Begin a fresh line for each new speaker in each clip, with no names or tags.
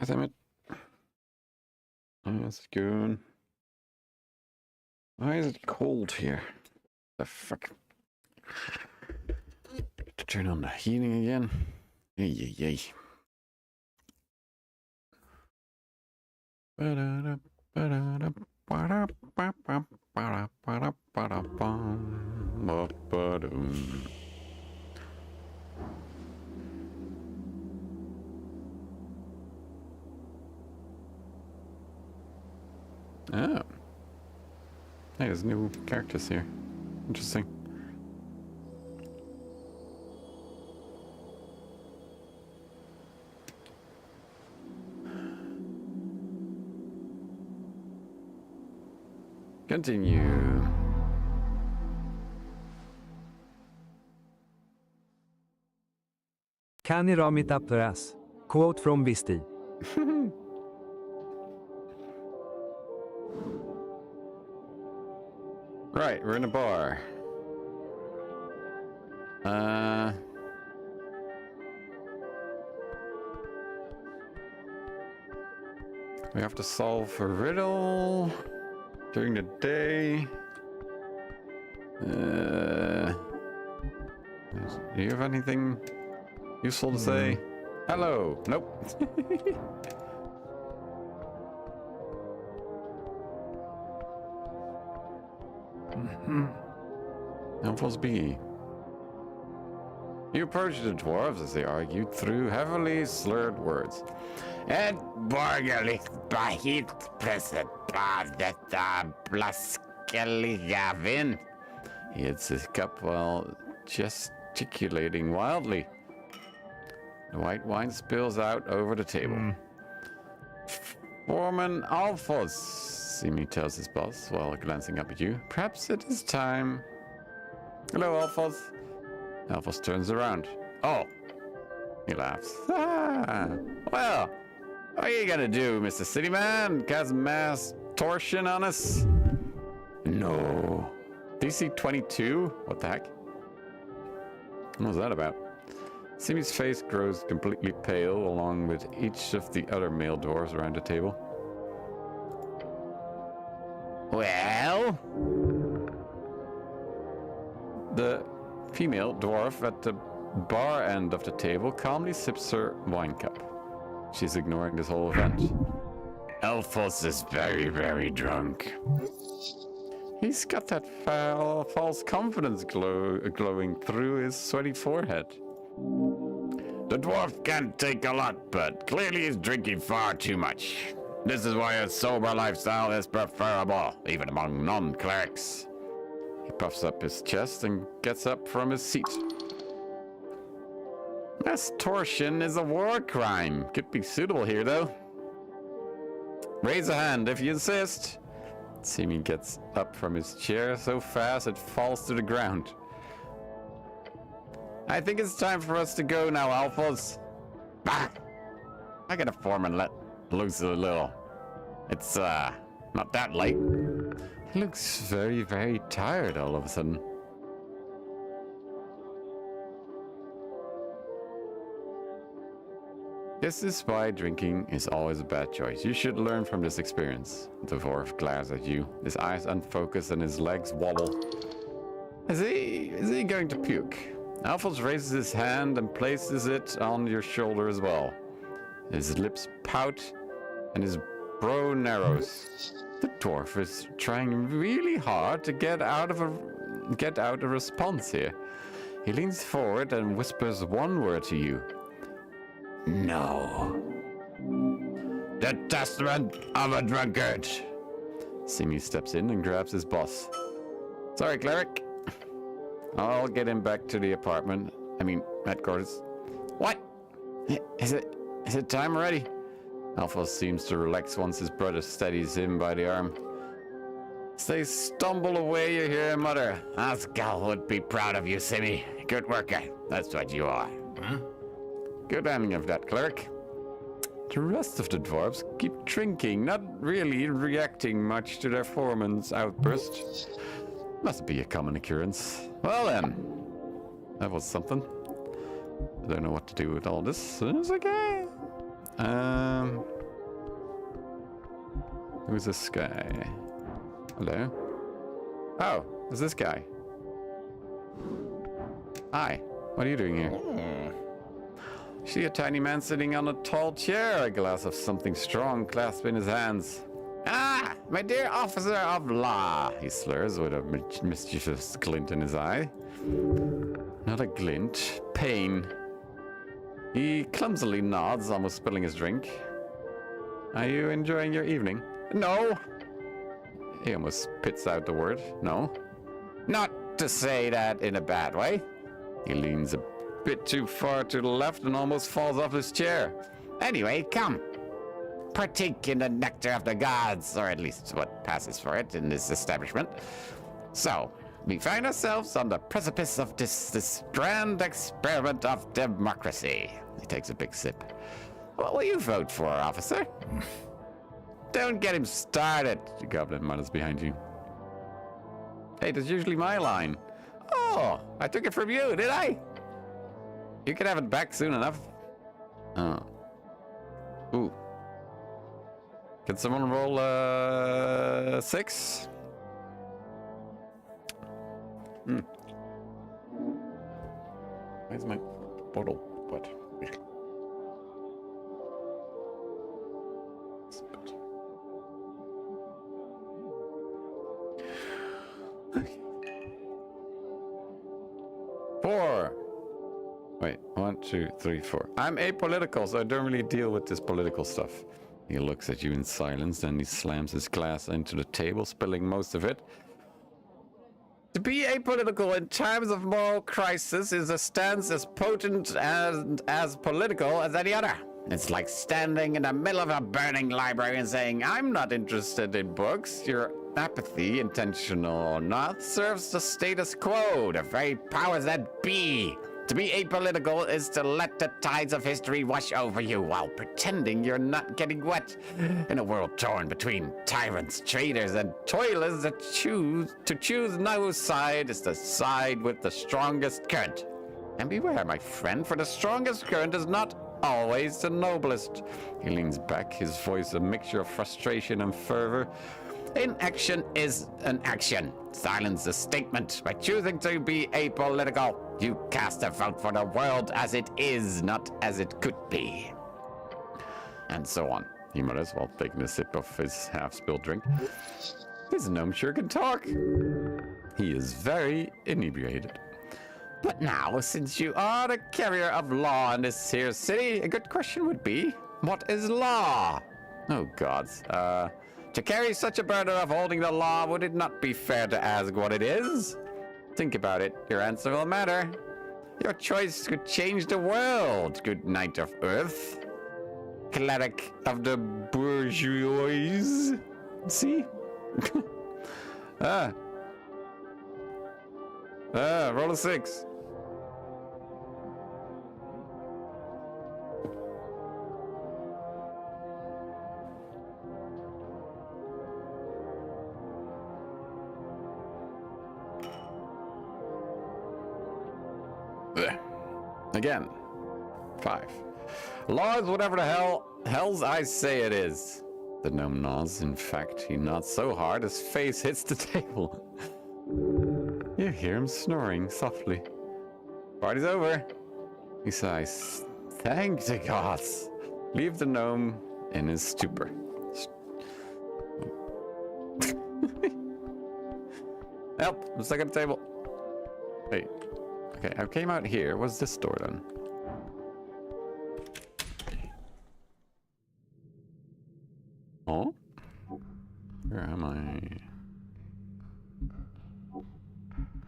Damn it. How's it going? Why is it cold here? The fuck? To turn on the heating again? Yay. Oh. Hey, there's new characters here. Interesting. Continue.
Can you ram it up their ass? Quote from Visti.
Right, we're in a bar. We have to solve a riddle during the day. Do you have anything useful to say? Hello. Nope. Helpful's B. You approach the dwarves as they argued through heavily slurred words. Et borgerligt bahit presset detta blaskeliga vin. He hits his cup while gesticulating wildly. The white wine spills out over the table. Foreman Alphos, Simi tells his boss while glancing up at you. Perhaps it is time. Hello, Alphos. Alphos turns around. Oh, he laughs. Ah, well, what are you gonna do, Mr. Cityman? Cast mass torsion on us? No. DC 22? What the heck? What was that about? Simi's face grows completely pale along with each of the other male dwarves around the table. Well? The female dwarf at the bar end of the table calmly sips her wine cup. She's ignoring this whole event. Alphos is very, very drunk. He's got that false confidence glowing through his sweaty forehead. The dwarf can't take a lot, but clearly he's drinking far too much. This is why a sober lifestyle is preferable, even among non-clerics. He puffs up his chest and gets up from his seat. Mass torsion is a war crime. Could be suitable here, though. Raise a hand if you insist. Simi gets up from his chair so fast it falls to the ground. I think it's time for us to go now, Alphas. Bah! I gotta form and let loose a little. It's, not that late. He looks very, very tired all of a sudden. This is why drinking is always a bad choice. You should learn from this experience. The dwarf glares at you, his eyes unfocused and his legs wobble. Is he going to puke? Alphonse raises his hand and places it on your shoulder as well. His lips pout and his brow narrows. The dwarf is trying really hard to get out a response here. He leans forward and whispers one word to you. No. The testament of a drunkard. Simi steps in and grabs his boss. Sorry, cleric. I'll get him back to the apartment. I mean, headquarters. What? Is it time already? Alpha seems to relax once his brother steadies him by the arm. As they stumble away, you hear him mutter. Ascal would be proud of you, Simi. Good worker. That's what you are. Huh? Good handling of that, cleric. The rest of the dwarves keep drinking, not really reacting much to their foreman's outburst. Must be a common occurrence. Well then, that was something. I don't know what to do with all this. It's okay. Who's this guy? Hello? Oh, it's this guy. Hi, what are you doing here? See a tiny man sitting on a tall chair, a glass of something strong clasped in his hands. Ah, my dear officer of law, he slurs with a mischievous glint in his eye. Not a glint, pain. He clumsily nods, almost spilling his drink. Are you enjoying your evening? No. He almost spits out the word, no. Not to say that in a bad way. He leans a bit too far to the left and almost falls off his chair. Anyway, come. Partake in the nectar of the gods, or at least what passes for it in this establishment. So, we find ourselves on the precipice of this grand experiment of democracy. He takes a big sip. What will you vote for, officer? Don't get him started, the goblin mutters behind you. Hey, that's usually my line. Oh, I took it from you, did I? You can have it back soon enough. Oh. Ooh. Can someone roll 6? Where's my bottle? What? Okay. 4. Wait, 1, 2, 3, 4. I'm apolitical, so I don't really deal with this political stuff. He looks at you in silence, then he slams his glass into the table, spilling most of it. To be apolitical in times of moral crisis is a stance as potent and as political as any other. It's like standing in the middle of a burning library and saying, I'm not interested in books. Your apathy, intentional or not, serves the status quo, the very powers that be. To be apolitical is to let the tides of history wash over you while pretending you're not getting wet. In a world torn between tyrants, traitors, and toilers that choose no side is the side with the strongest current. And beware, my friend, for the strongest current is not always the noblest. He leans back, his voice a mixture of frustration and fervor. Inaction is an action. Silence a statement. By choosing to be apolitical, you cast a vote for the world as it is, not as it could be. And so on. He mutters while taking a sip of his half-spilled drink. This gnome sure can talk. He is very inebriated. But now, since you are the carrier of law in this here city, a good question would be, what is law? Oh gods. To carry such a burden of holding the law, would it not be fair to ask what it is? Think about it. Your answer will matter. Your choice could change the world, good knight of earth. Cleric of the bourgeoisie. See? Roll a 6. Again. 5. Law is whatever the hells I say it is. The gnome nods. In fact, he nods so hard his face hits the table. You hear him snoring softly. Party's over. He sighs. Thank the gods. Leave the gnome in his stupor. Help! I'm stuck at the table. Wait. Okay, I came out here. What's this door then? Oh? Where am I?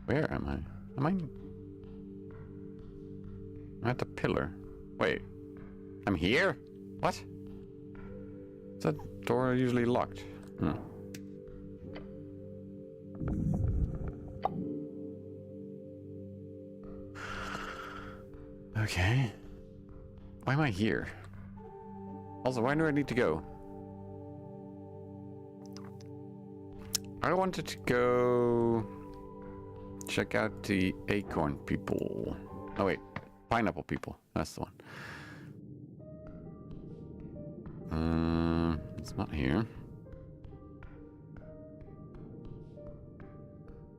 Where am I? I'm at the pillar. Wait. I'm here? What? Is that door usually locked? Okay. Why am I here? Also, why do I need to go? I wanted to go check out the acorn people. Oh wait, pineapple people. That's the one. It's not here.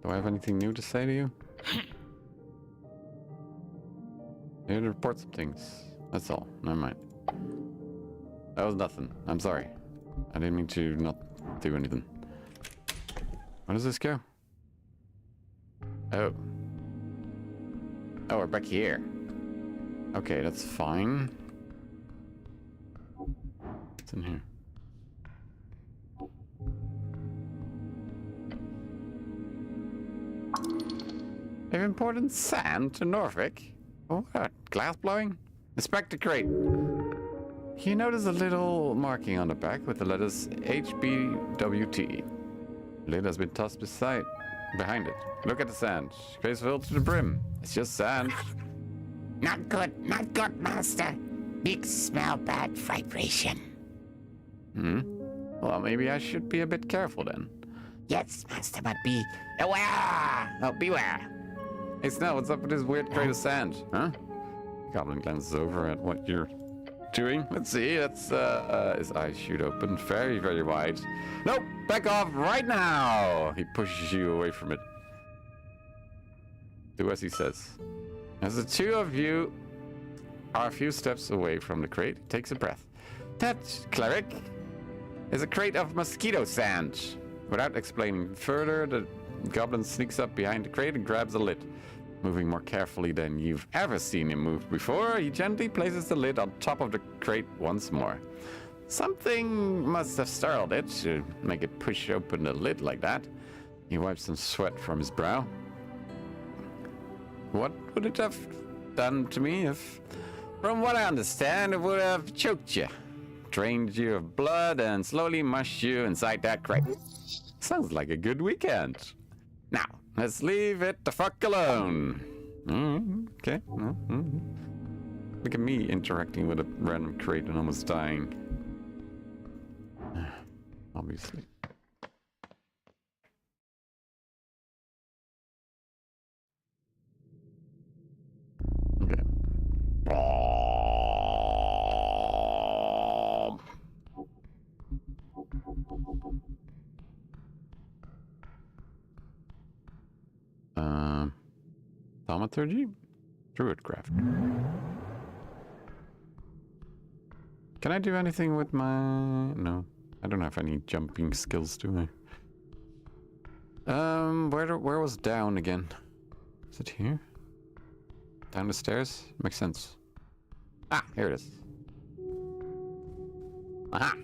Do I have anything new to say to you? I need to report some things. That's all. Never mind. That was nothing. I'm sorry. I didn't mean to not do anything. Where does this go? Oh. Oh, we're back here. Okay, that's fine. What's in here? They've imported sand to Norfolk? Oh, what? Glass blowing? Inspect the crate. You notice a little marking on the back with the letters HBWT. Lid has been tossed behind it. Look at the sand. Crate's filled to the brim. It's just sand.
Not good, master. Big smell, bad vibration.
Well, maybe I should be a bit careful then.
Yes, master, but be aware. Oh, beware.
Hey, Snell, what's up with this weird crate of sand? Huh? Goblin glances over at what you're doing. Let's see. That's, his eyes shoot open very, very wide. Nope! Back off right now! He pushes you away from it. Do as he says. As the two of you are a few steps away from the crate, he takes a breath. That, cleric, is a crate of mosquito sand. Without explaining further, the goblin sneaks up behind the crate and grabs a lid. Moving more carefully than you've ever seen him move before, he gently places the lid on top of the crate once more. Something must have startled it to make it push open the lid like that. He wipes some sweat from his brow. What would it have done to me if From what I understand, it would have choked you, drained you of blood, and slowly mushed you inside that crate. Sounds like a good weekend. Now, let's leave it the fuck alone. Okay. Look at me interacting with a random crate and almost dying. Obviously. Okay. Thaumaturgy? Druidcraft. Can I do anything with my... No. I don't have any jumping skills, do I? Where was down again? Is it here? Down the stairs? Makes sense. Ah, here it is. Aha!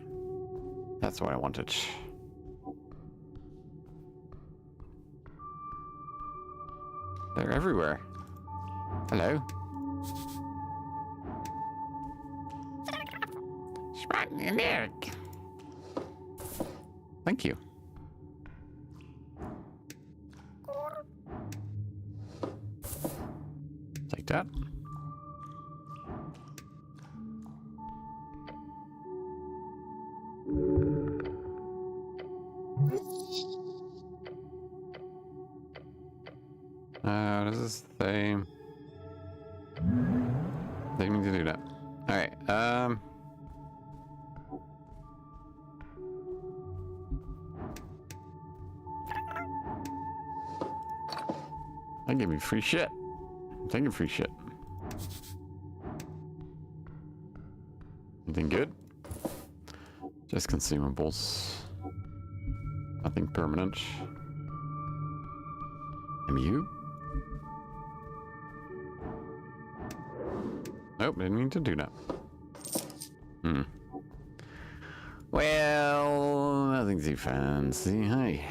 That's what I wanted. They're everywhere. Hello. Thank you. Take that. This is the same. They need to do that. Alright, I give you free shit. I'm taking free shit. Anything good? Just consumables. Nothing permanent. And you? Nope, didn't mean to do that. Well, nothing too fancy. Hey.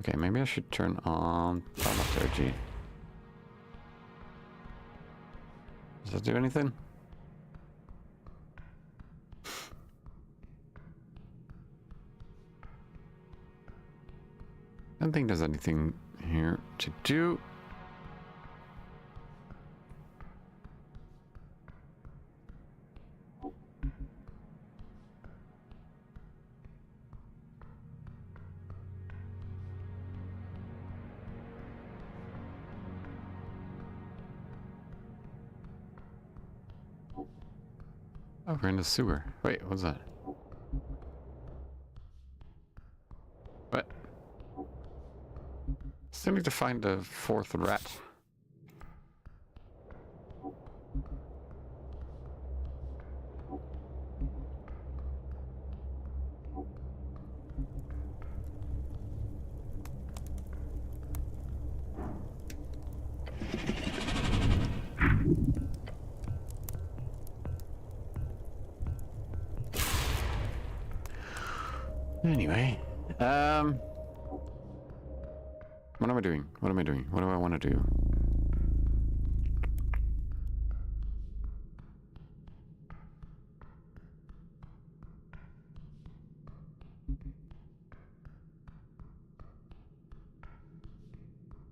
Okay, maybe I should turn on thaumaturgy. Does that do anything? I don't think there's anything here to do. Oh, we're in the sewer. Wait, what's that? What? Still need to find the fourth rat. Anyway, what am I doing? What am I doing? What do I want to do?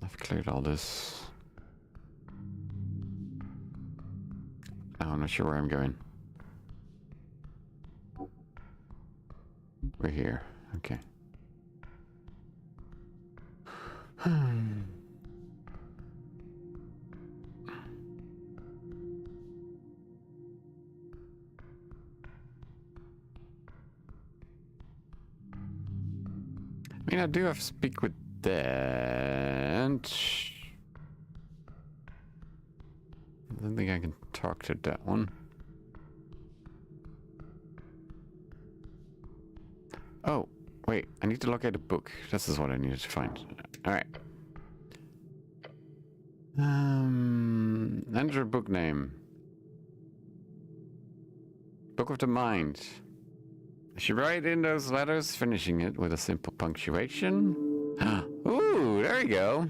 I've cleared all this. Oh, I'm not sure where I'm going. We're here. Okay. I mean, I do have to speak with that. I don't think I can talk to that one. Oh, wait, I need to locate a book. This is what I needed to find. Alright. Enter a book name. Book of the Mind. She write in those letters, finishing it with a simple punctuation. Ooh, there you go.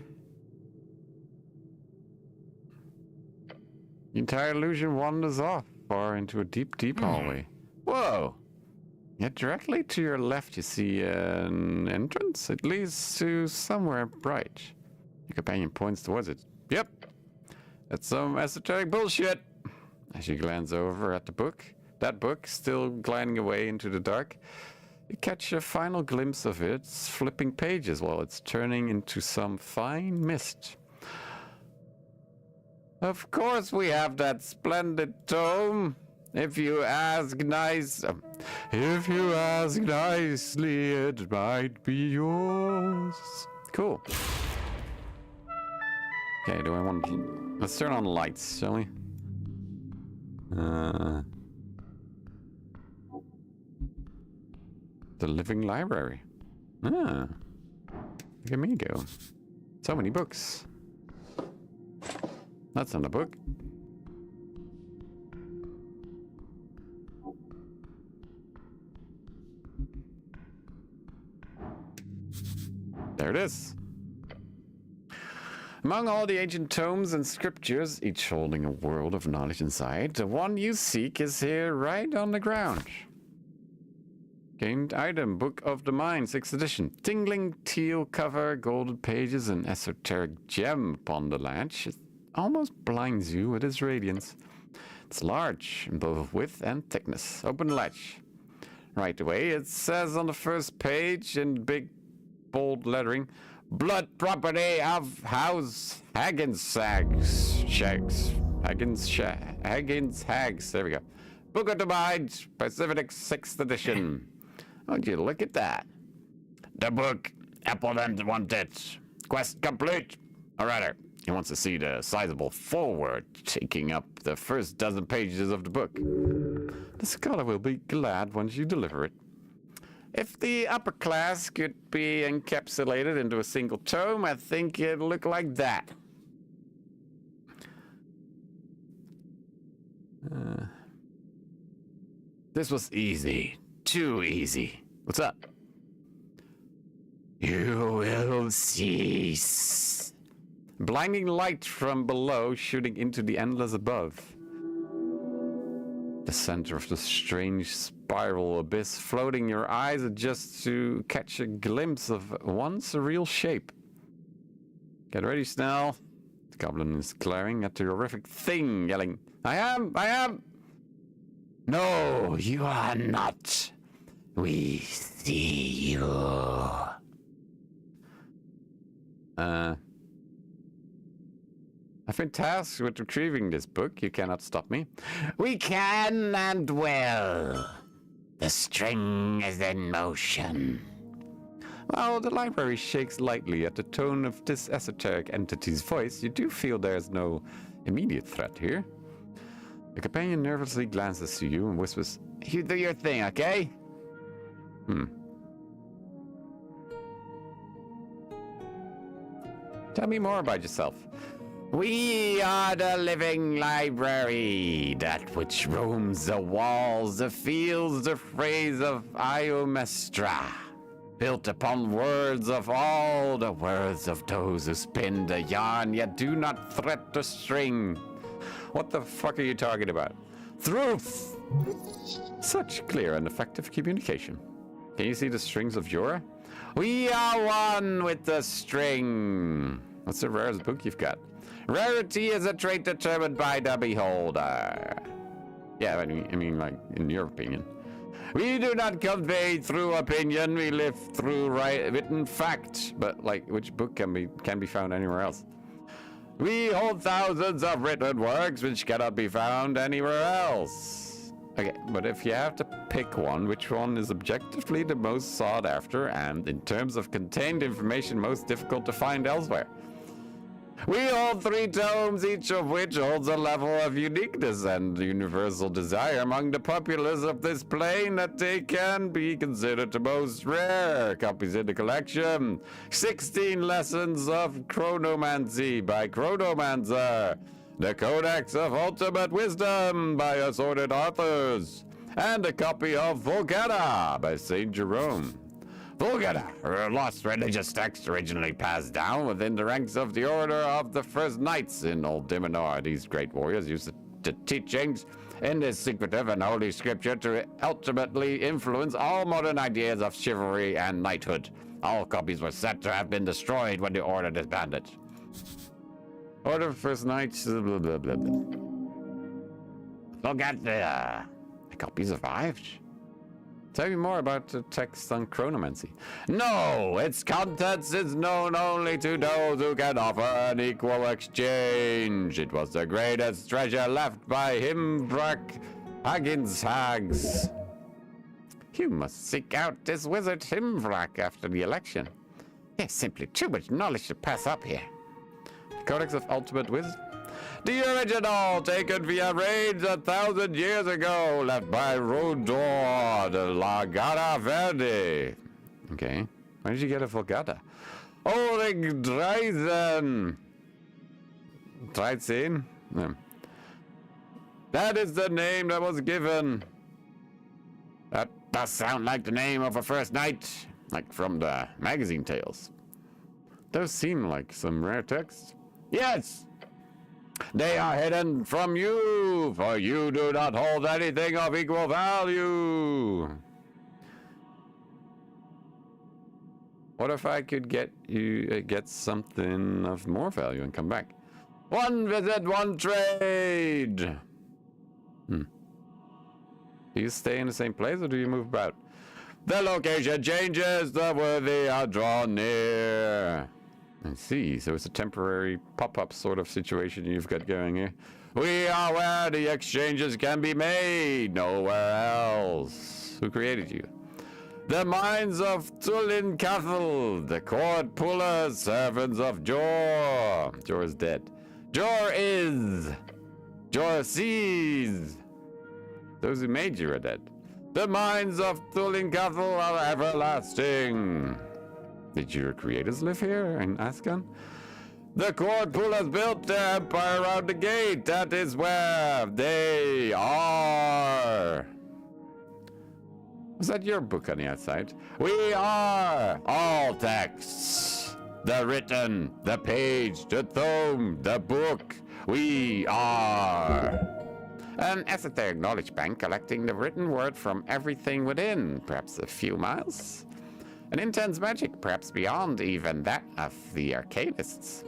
The entire illusion wanders off far into a deep, deep hallway. Whoa! Yet directly to your left you see an entrance. It leads to somewhere bright. Your companion points towards it. Yep! That's some esoteric bullshit! As you glance over at the book, that book still gliding away into the dark, you catch a final glimpse of its flipping pages while it's turning into some fine mist. Of course we have that splendid tome. If you ask nicely, it might be yours. Cool. Okay, do I want to... Let's turn on the lights, shall we? The living library. Ah. Look at me go. So many books. That's not a book. There it is. Among all the ancient tomes and scriptures, each holding a world of knowledge inside, the one you seek is here right on the ground. Gained item, Book of the Mind, 6th edition. Tingling teal cover, golden pages, and esoteric gem upon the latch. It almost blinds you with its radiance. It's large in both width and thickness. Open the latch. Right away, it says on the first page in big bold lettering, blood property of House Haggins Hags. There we go. Book of the Mind, Pacific 6th edition. Would you look at that? The book, Appleton wanted. Quest complete. Alright, he wants to see the sizable foreword taking up the first dozen pages of the book. The scholar will be glad once you deliver it. If the upper class could be encapsulated into a single tome, I think it'd look like that. This was easy. Too easy. What's up? You will cease. Blinding light from below shooting into the endless above. The center of the strange spiral abyss, floating, your eyes adjust to catch a glimpse of one surreal shape. Get ready, Snell. The goblin is glaring at the horrific thing, yelling, I am! No, you are not. We see you. I've been tasked with retrieving this book. You cannot stop me. We can and will. The string is in motion. While the library shakes lightly at the tone of this esoteric entity's voice, you do feel there's no immediate threat here. The companion nervously glances to you and whispers, You do your thing, okay? Tell me more about yourself. We are the living library, that which roams the walls, the fields, the phrase of Iomestra, built upon words of all the words of those who spin the yarn, yet do not thread the string. What the fuck are you talking about? Truth! Such clear and effective communication. Can you see the strings of Jura? We are one with the string. What's the rarest book you've got? Rarity is a trait determined by the beholder. Yeah, I mean, like, in your opinion. We do not convey through opinion, we live through written fact. But, like, which book can be found anywhere else? We hold thousands of written works which cannot be found anywhere else. Okay, but if you have to pick one, which one is objectively the most sought after and, in terms of contained information, most difficult to find elsewhere? We hold 3 tomes, each of which holds a level of uniqueness and universal desire among the populace of this plane that they can be considered the most rare. Copies in the collection. 16 Lessons of Chronomancy by Chronomancer. The Codex of Ultimate Wisdom by Assorted Authors. and a copy of Vulgata by St. Jerome. Vulgata, a lost religious text originally passed down within the ranks of the Order of the First Knights in Old Dimenor. These great warriors used the teachings in this secretive and holy scripture to ultimately influence all modern ideas of chivalry and knighthood. All copies were said to have been destroyed when the Order disbanded. Order of First Knights, blah, blah, blah, blah. Look at the copy survived. Tell me more about the text on chronomancy. No, its contents is known only to those who can offer an equal exchange. It was the greatest treasure left by Himbrak Haginshags. You must seek out this wizard Himbrak after the election. There's simply too much knowledge to pass up here. Codex of Ultimate Wisdom. The original, taken via raids 1,000 years ago, left by Rodor de la Gara Verde. Okay. Where did you get a Vulgata? Ulrich Dreisen. Dreisen? No. That is the name that was given. That does sound like the name of a first knight, like from the magazine tales. Those seem like some rare texts. Yes! They are hidden from you, for you do not hold anything of equal value. What if I could get you get something of more value and come back? One visit, one trade. Do you stay in the same place or do you move about? The location changes, the worthy are drawn near. I see, so it's a temporary pop-up sort of situation you've got going here. We are where the exchanges can be made, nowhere else. Who created you? The mines of Tulin Cathal, the court pullers, servants of Jor. Jor is dead. Jor is. Jor sees. Those who made you are dead. The mines of Tulin Cathal are everlasting. Did your creators live here in Ascan? The court pullers built their empire around the gate. That is where they are. Was that your book on the outside? We are all texts. The written, the page, the tome, the book. We are. An esoteric knowledge bank collecting the written word from everything within, perhaps a few miles. An intense magic, perhaps beyond even that of the arcanists.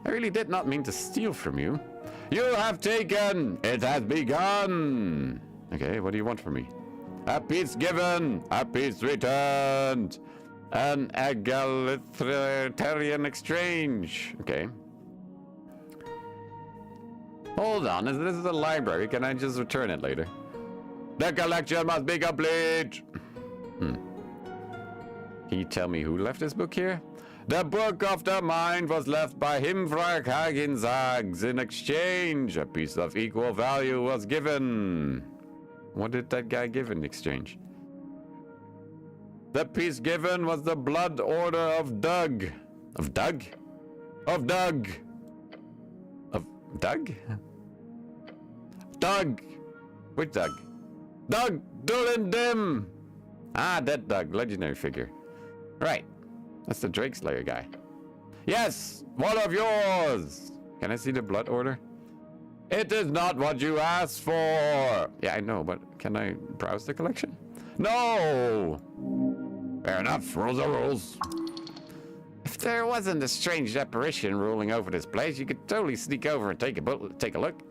I really did not mean to steal from you. You have taken, it has begun. Okay, what do you want from me? A piece given, a piece returned. An egalitarian exchange. Okay. Hold on, this is a library. Can I just return it later? The collection must be complete. Can you tell me who left this book here? The Book of the Mind was left by Himfrak Hagenzags. In exchange, a piece of equal value was given. What did that guy give in exchange? The piece given was the Blood Order of Doug. Of Doug? Of Doug. Of Doug? Doug! Which Doug? Doug Dulindim! Ah, that Doug, legendary figure. Right. That's the Drake Slayer guy. Yes! One of yours! Can I see the Blood Order? It is not what you asked for! Yeah, I know, but can I browse the collection? No! Fair enough, rules are rules. If there wasn't a strange apparition ruling over this place, you could totally sneak over and take a look.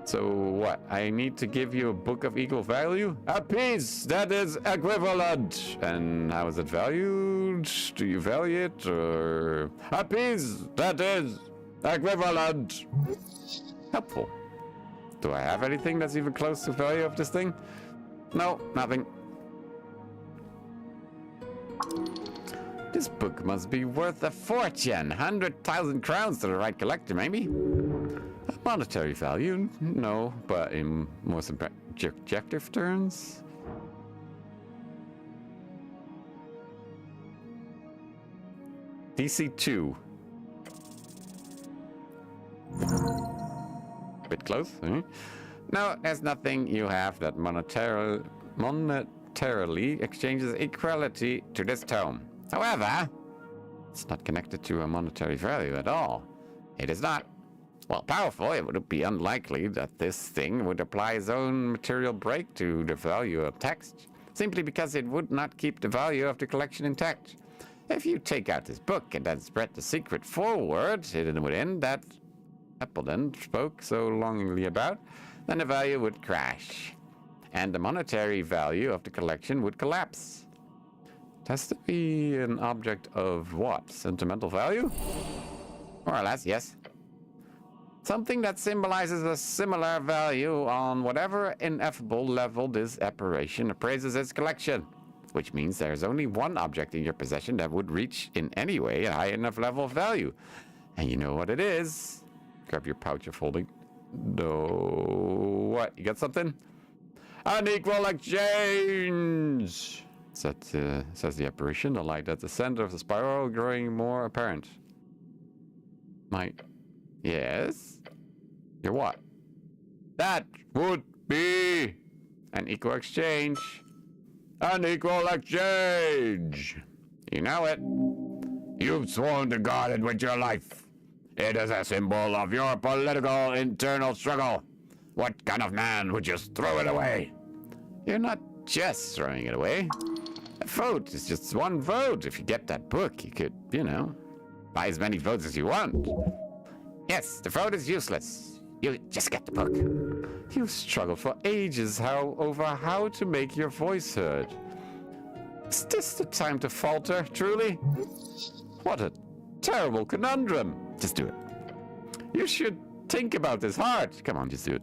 So what? I need to give you a book of equal value? A piece that is equivalent. And how is it valued? Do you value it? Or a piece that is equivalent. Helpful. Do I have anything that's even close to value of this thing? No, nothing. This book must be worth a fortune. 100,000 crowns to the right collector, maybe? Monetary value? No, but in more subjective terms? DC 2. Bit close, eh? No, there's nothing you have that monetarily exchanges equality to this tome. However, it's not connected to a monetary value at all. It is not. While powerful, it would be unlikely that this thing would apply its own material break to the value of text, simply because it would not keep the value of the collection intact. If you take out this book and then spread the secret forward hidden within that Appleton spoke so longingly about, then the value would crash, and the monetary value of the collection would collapse. It has to be an object of what? Sentimental value? More or less, yes. Something that symbolizes a similar value on whatever ineffable level this apparition appraises its collection. Which means there's only one object in your possession that would reach in any way a high enough level of value. And you know what it is. Grab your pouch of holding. No. What? You got something? Unequal exchange! Says the apparition, the light at the center of the spiral growing more apparent. Yes? Your what? That would be an equal exchange. Unequal exchange! You know it. You've sworn to guard it with your life. It is a symbol of your political internal struggle. What kind of man would just throw it away? You're not just throwing it away. A vote is just one vote. If you get that book, you could, buy as many votes as you want. Yes, the vote is useless. You just get the book. You've struggled for ages over how to make your voice heard. Is this the time to falter, truly? What a terrible conundrum. Just do it. You should think about this hard. Come on, just do it.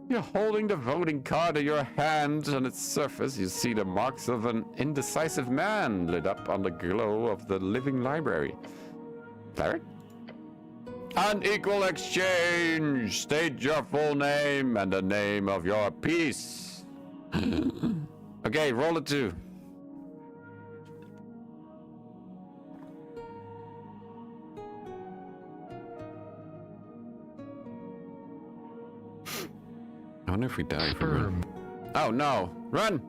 You're holding the voting card in your hand. On its surface, you see the marks of an indecisive man lit up on the glow of the living library. Cleric? Unequal exchange. State your full name and the name of your piece. Okay, roll it 2. I wonder if we die from it. Oh no! Run!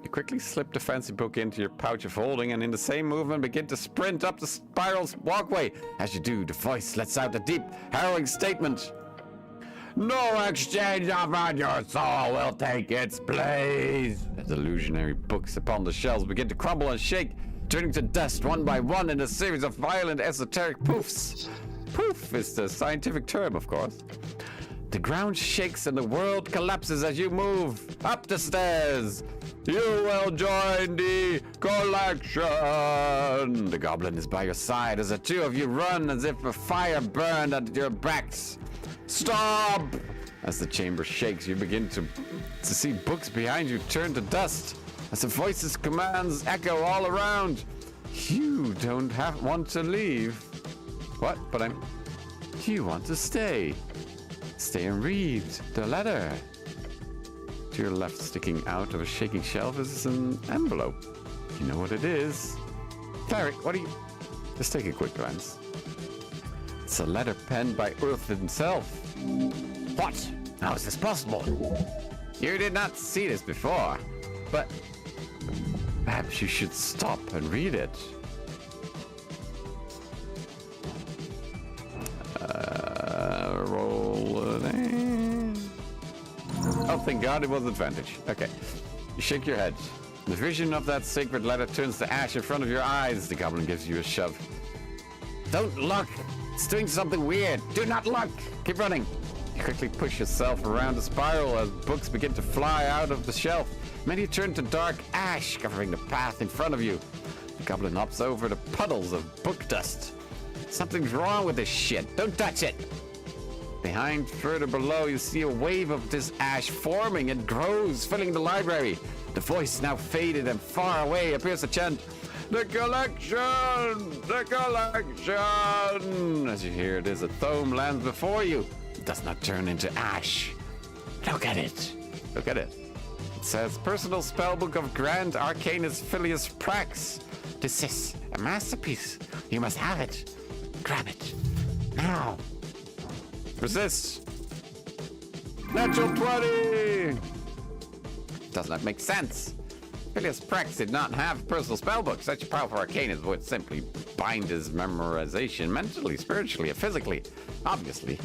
You quickly slip the fancy book into your pouch of holding and in the same movement begin to sprint up the spiral's walkway. As you do, the voice lets out a deep, harrowing statement. No exchange offered, your soul will take its place. The illusionary books upon the shelves begin to crumble and shake, turning to dust one by one in a series of violent esoteric poofs. Poof is the scientific term, of course. The ground shakes and the world collapses as you move up the stairs. You will join the collection. The goblin is by your side as the two of you run as if a fire burned at your backs. Stop! As the chamber shakes, you begin to see books behind you turn to dust. As the voices' commands echo all around. You don't want to leave. What? But you want to stay. Stay and read the letter. To your left, sticking out of a shaking shelf, is an envelope. You know what it is. Cleric, what are you... Just take a quick glance. It's a letter penned by Earth himself. What? How is this possible? You did not see this before, but perhaps you should stop and read it. Roll it in. Oh, thank God it was advantage. Okay. You shake your head. The vision of that sacred letter turns to ash in front of your eyes. The goblin gives you a shove. Don't look! It's doing something weird. Do not look! Keep running. You quickly push yourself around the spiral as books begin to fly out of the shelf. Many turn to dark ash, covering the path in front of you. The goblin hops over the puddles of book dust. Something's wrong with this shit. Don't touch it! Behind, further below, you see a wave of this ash forming. It grows, filling the library. The voice, now faded and far away, appears to chant, "The collection! The collection!" As you hear this, a tome lands before you. It does not turn into ash. Look at it. Look at it. It says, "Personal spellbook of Grand Arcanist Phileas Prax. This is a masterpiece. You must have it. Grab it. Now." Resist. Natural 20! Does not make sense. Phileas Prax did not have personal spellbook. Such powerful arcanist would simply bind his memorization mentally, spiritually, or physically. Obviously.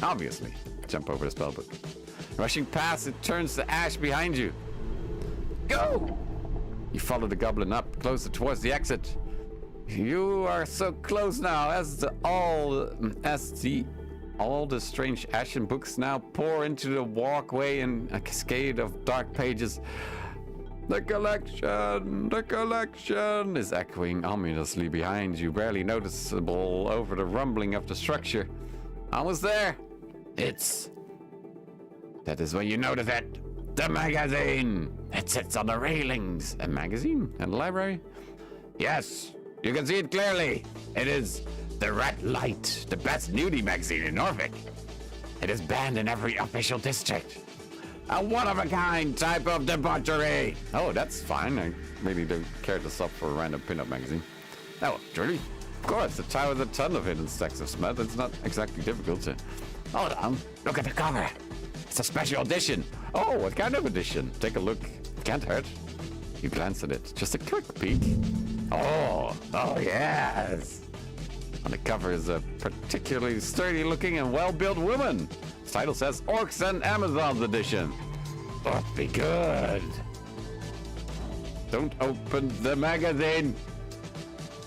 Jump over the spellbook. Rushing past, it turns to ash behind you. Go! You follow the goblin up, closer towards the exit. You are so close now as all the strange ashen books now pour into the walkway in a cascade of dark pages. The collection is echoing ominously behind you, barely noticeable over the rumbling of the structure. Almost there. That is when you notice it. The magazine. It sits on the railings. A magazine? At the library? Yes, you can see it clearly. It is the Red Light, the best nudie magazine in Norfolk. It is banned in every official district. A one-of-a-kind type of debauchery. Oh, that's fine. I really don't care to sub for a random pinup magazine. Oh, really? Of course, the title has a ton of hidden stacks of smut. It's not exactly difficult to... Hold on. Look at the cover. It's a special edition. Oh, what kind of edition? Take a look. Can't hurt. You glance at it. Just a quick peek. Oh, yes. On the cover is a particularly sturdy-looking and well-built woman. The title says Orcs and Amazons Edition. Oh, be good. Don't open the magazine.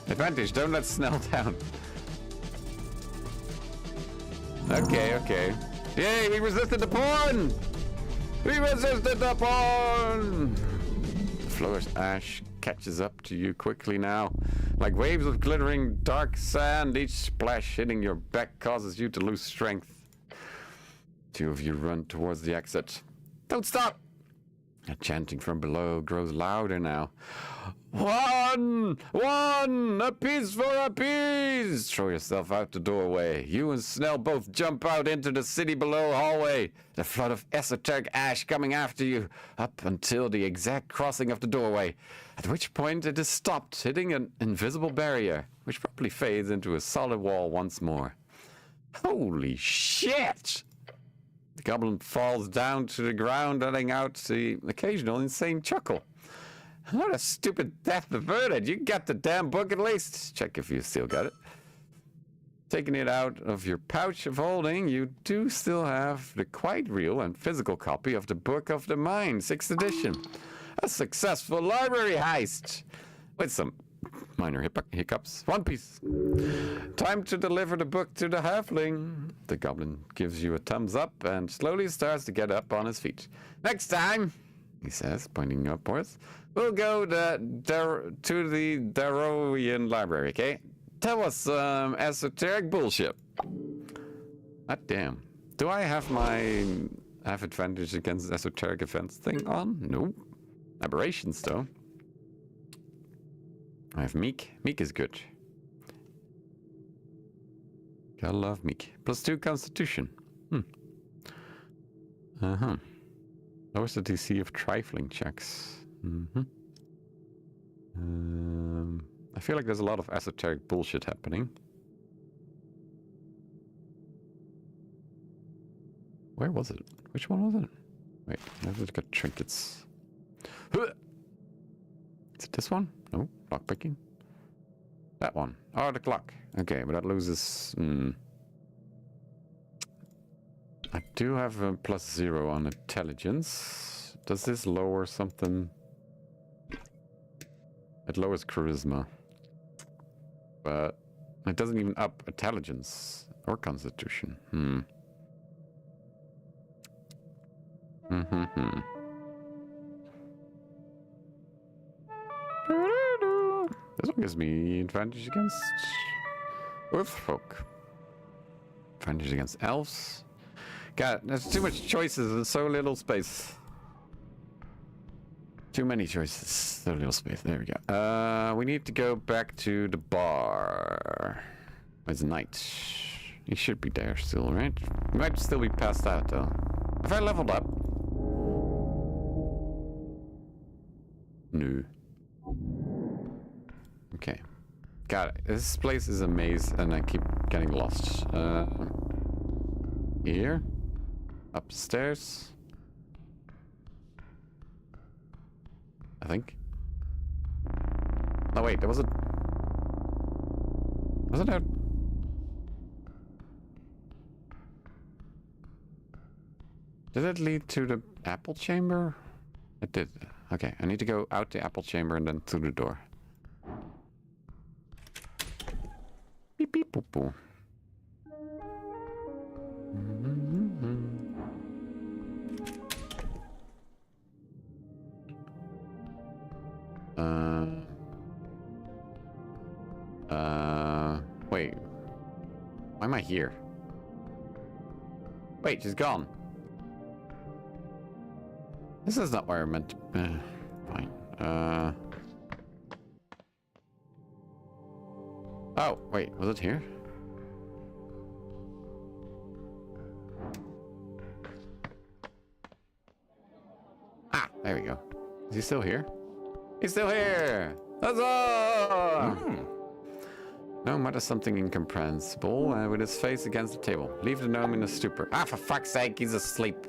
Advantage, don't let Snell down. Okay. Yay, we resisted the porn! We resisted the porn! The floor's ash catches up to you quickly now. Like waves of glittering dark sand, each splash hitting your back causes you to lose strength. Two of you run towards the exit. Don't stop! A chanting from below grows louder now. One! A piece for a piece! Throw yourself out the doorway. You and Snell both jump out into the city below hallway. The flood of esoteric ash coming after you, up until the exact crossing of the doorway, at which point it is stopped, hitting an invisible barrier, which promptly fades into a solid wall once more. Holy shit! The goblin falls down to the ground, letting out the occasional insane chuckle. What a stupid death averted. You got the damn book at least. Check if you still got it. Taking it out of your pouch of holding, you do still have the quite real and physical copy of the Book of the Mind, 6th edition. A successful library heist. With some minor hiccups. One piece. Time to deliver the book to the halfling. The goblin gives you a thumbs up and slowly starts to get up on his feet. Next time, he says, pointing upwards, we'll go to the Darovian library, okay? Tell us some esoteric bullshit. God damn. Do I have my advantage against esoteric events thing on? Nope. Aberrations, though. I have Meek. Meek is good. Gotta love Meek. +2 Constitution. Lowers the DC of trifling checks. I feel like there's a lot of esoteric bullshit happening. Where was it? Which one was it? Wait, I've just got trinkets. Is it this one? No, lockpicking. That one. Oh, the clock. Okay, but that loses... I do have a +0 on intelligence. Does this lower something? It lowers charisma. But it doesn't even up intelligence or constitution. This one gives me advantage against Earthfolk. Advantage against elves. God, there's too much choices and so little space. Too many choices, so little space. There we go. We need to go back to the bar. It's night. He should be there still, right? He might still be passed out though. Have I leveled up? No. Okay. Got it. This place is a maze and I keep getting lost. Here? Upstairs? I think. No, wait, there was a... Wasn't there... Did it lead to the apple chamber? It did. Okay, I need to go out the apple chamber and then through the door. Beep beep boop boop. Wait. Why am I here? Wait, she's gone. This is not where I meant to... fine. Oh, wait, was it here? Ah, there we go. Is he still here? He's still here! Huzzah! No, mutters something incomprehensible with his face against the table. Leave the gnome in a stupor. Ah, for fuck's sake, he's asleep.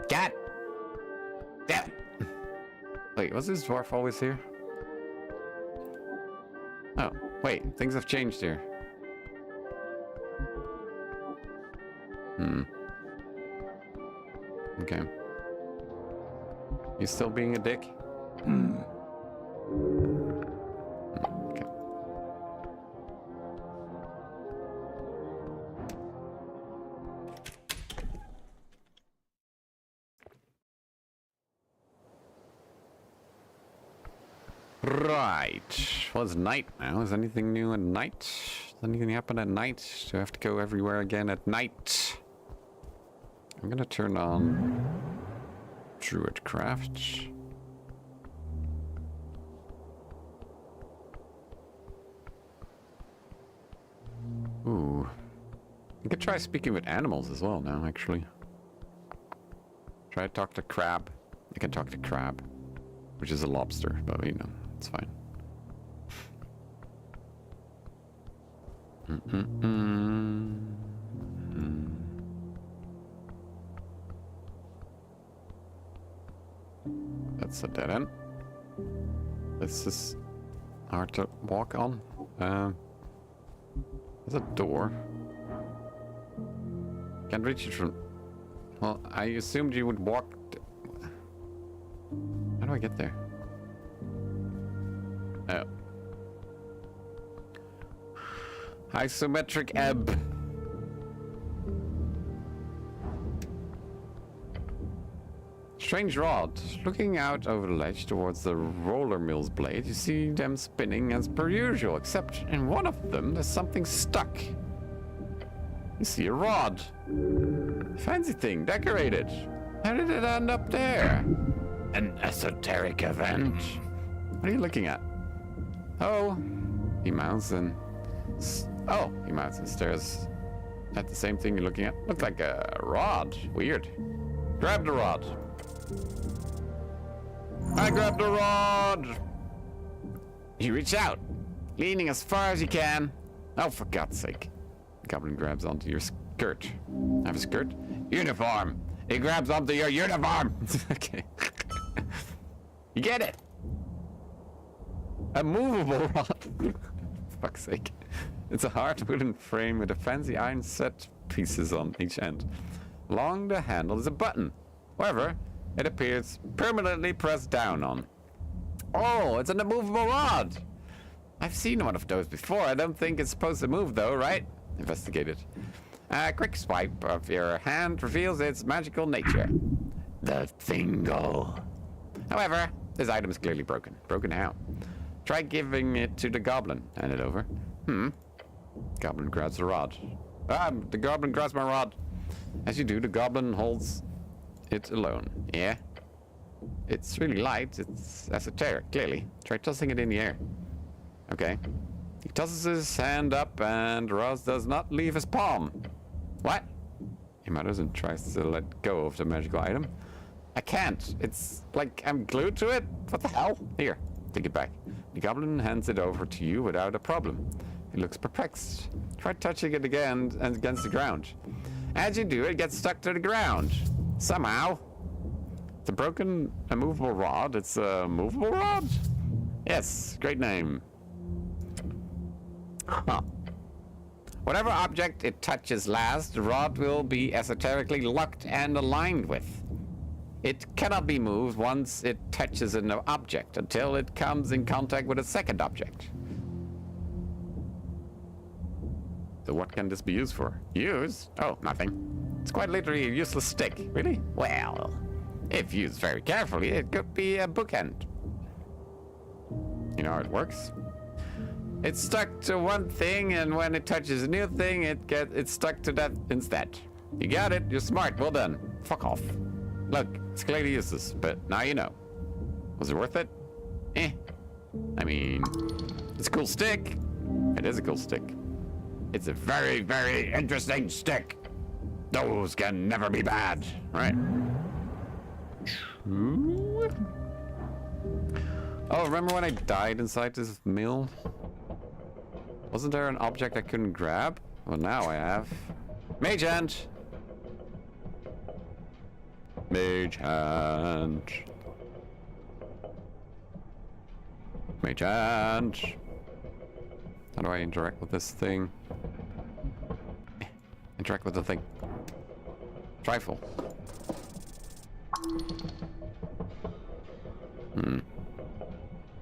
God damn it.
Wait, was this dwarf always here? Oh, wait, things have changed here. Okay. You still being a dick? Okay. Right. Well, it's night now. Is anything new at night? Does anything happen at night? Do I have to go everywhere again at night? I'm gonna turn on Druidcraft. Ooh. I could try speaking with animals as well now, actually. Try to talk to crab. I can talk to crab, which is a lobster, but you know, it's fine. That's a dead end. This is hard to walk on. There's a door. Can't reach it from... Well, I assumed you would walk... How do I get there? Oh. Isometric ebb. Strange rod. Looking out over the ledge towards the roller mill's blade, you see them spinning as per usual, except in one of them there's something stuck. You see a rod. Fancy thing, decorated. How did it end up there?
An esoteric event.
What are you looking at? Oh, he mounts and... Oh, he mounts and stares at the same thing you're looking at. Looks like a rod. Weird. Grab the rod. I grabbed the rod! You reach out, leaning as far as you can. Oh, for God's sake. The goblin grabs onto your skirt. I have a skirt? Uniform! He grabs onto your uniform! Okay. You get it? A movable rod. For fuck's sake. It's a hard wooden frame with a fancy iron set pieces on each end. Along the handle is a button. However, it appears permanently pressed down on. Oh, it's an immovable rod. I've seen one of those before. I don't think it's supposed to move though, right? Investigate it. A quick swipe of your hand reveals its magical nature. The Thingle. However, this item is clearly broken. Broken how? Try giving it to the goblin. Hand it over. Goblin grabs the rod. The goblin grabs my rod. As you do, the goblin holds it alone. Yeah? It's really light. It's esoteric, clearly. Try tossing it in the air. Okay. He tosses his hand up and Roz does not leave his palm. What? He mutters and tries to let go of the magical item. I can't. It's like I'm glued to it. What the hell? Here, take it back. The goblin hands it over to you without a problem. He looks perplexed. Try touching it again and against the ground. As you do, it gets stuck to the ground. Somehow. It's a broken, immovable rod. It's a movable rod? Yes, great name. Huh. Whatever object it touches last, the rod will be esoterically locked and aligned with. It cannot be moved once it touches an object until it comes in contact with a second object. So what can this be used for? Use? Oh, nothing. It's quite literally a useless stick. Really? Well, if used very carefully, it could be a bookend. You know how it works? It's stuck to one thing, and when it touches a new thing, it's stuck to that instead. You got it. You're smart. Well done. Fuck off. Look, it's clearly useless, but now you know. Was it worth it? Eh. I mean, it's a cool stick. It is a cool stick. It's a very, very interesting stick. Those can never be bad, right? Oh, remember when I died inside this mill? Wasn't there an object I couldn't grab? Well, now I have. Mage hand! Mage hand. Mage hand. How do I interact with this thing? Interact with the thing. Trifle.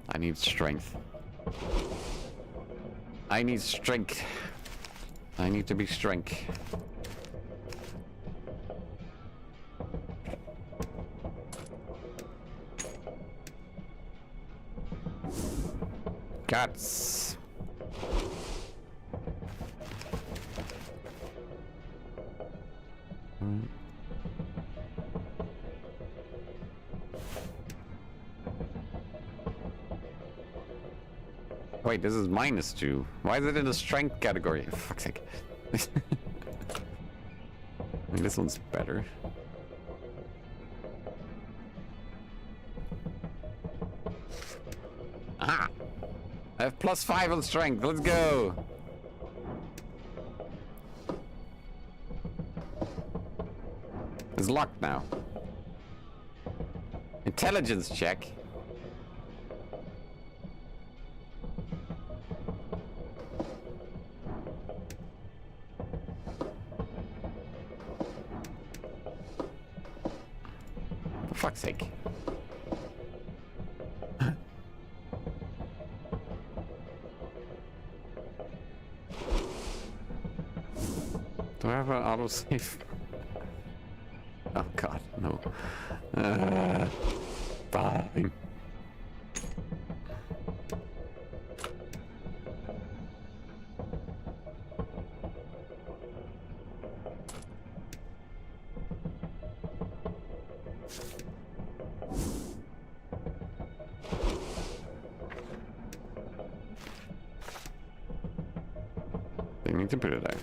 I need strength. I need strength. I need to be strength. Guts. Wait, this is -2. Why is it in the strength category? For fuck's sake. I mean, this one's better. Aha! I have +5 on strength. Let's go. It's locked now. Intelligence check. For fuck's sake. Do I have an autosave? Oh god, no. Fine. They need to put it there.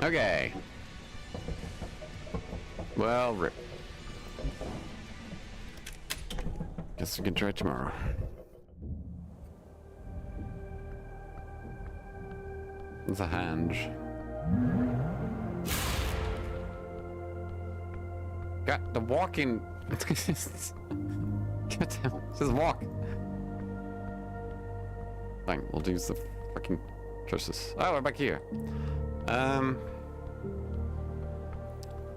Okay. Well, rip. Guess we can try tomorrow. It's a hand. Got the walking. Just walk. Fine, we'll use the fucking curses. Oh, we're back here.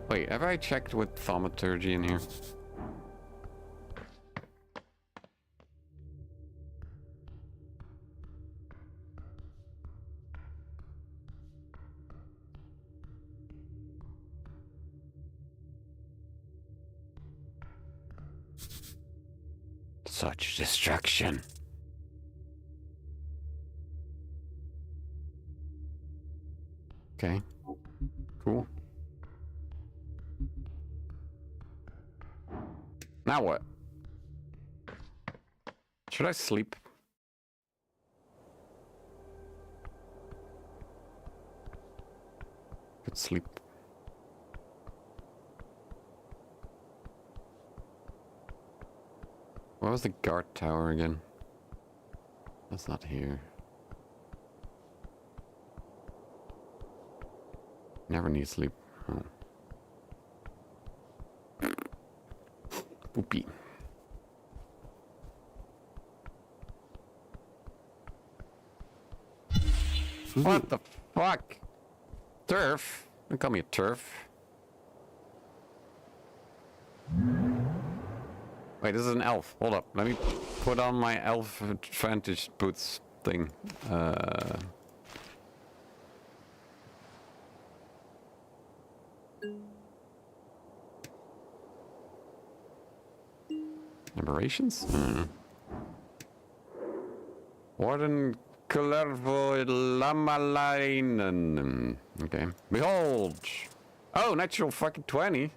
Wait, have I checked with thaumaturgy in here? Such destruction. Okay. Cool. Now what? Should I sleep? Could sleep. What was the guard tower again? That's not here. Never need sleep. Oh. Poopy. What the fuck? Turf? Don't call me a turf. Wait, this is an elf. Hold up. Let me put on my elf vantage boots thing. Aberrations? Warden Kullervo Lamalainen. Okay. Behold! Oh, natural fucking 20.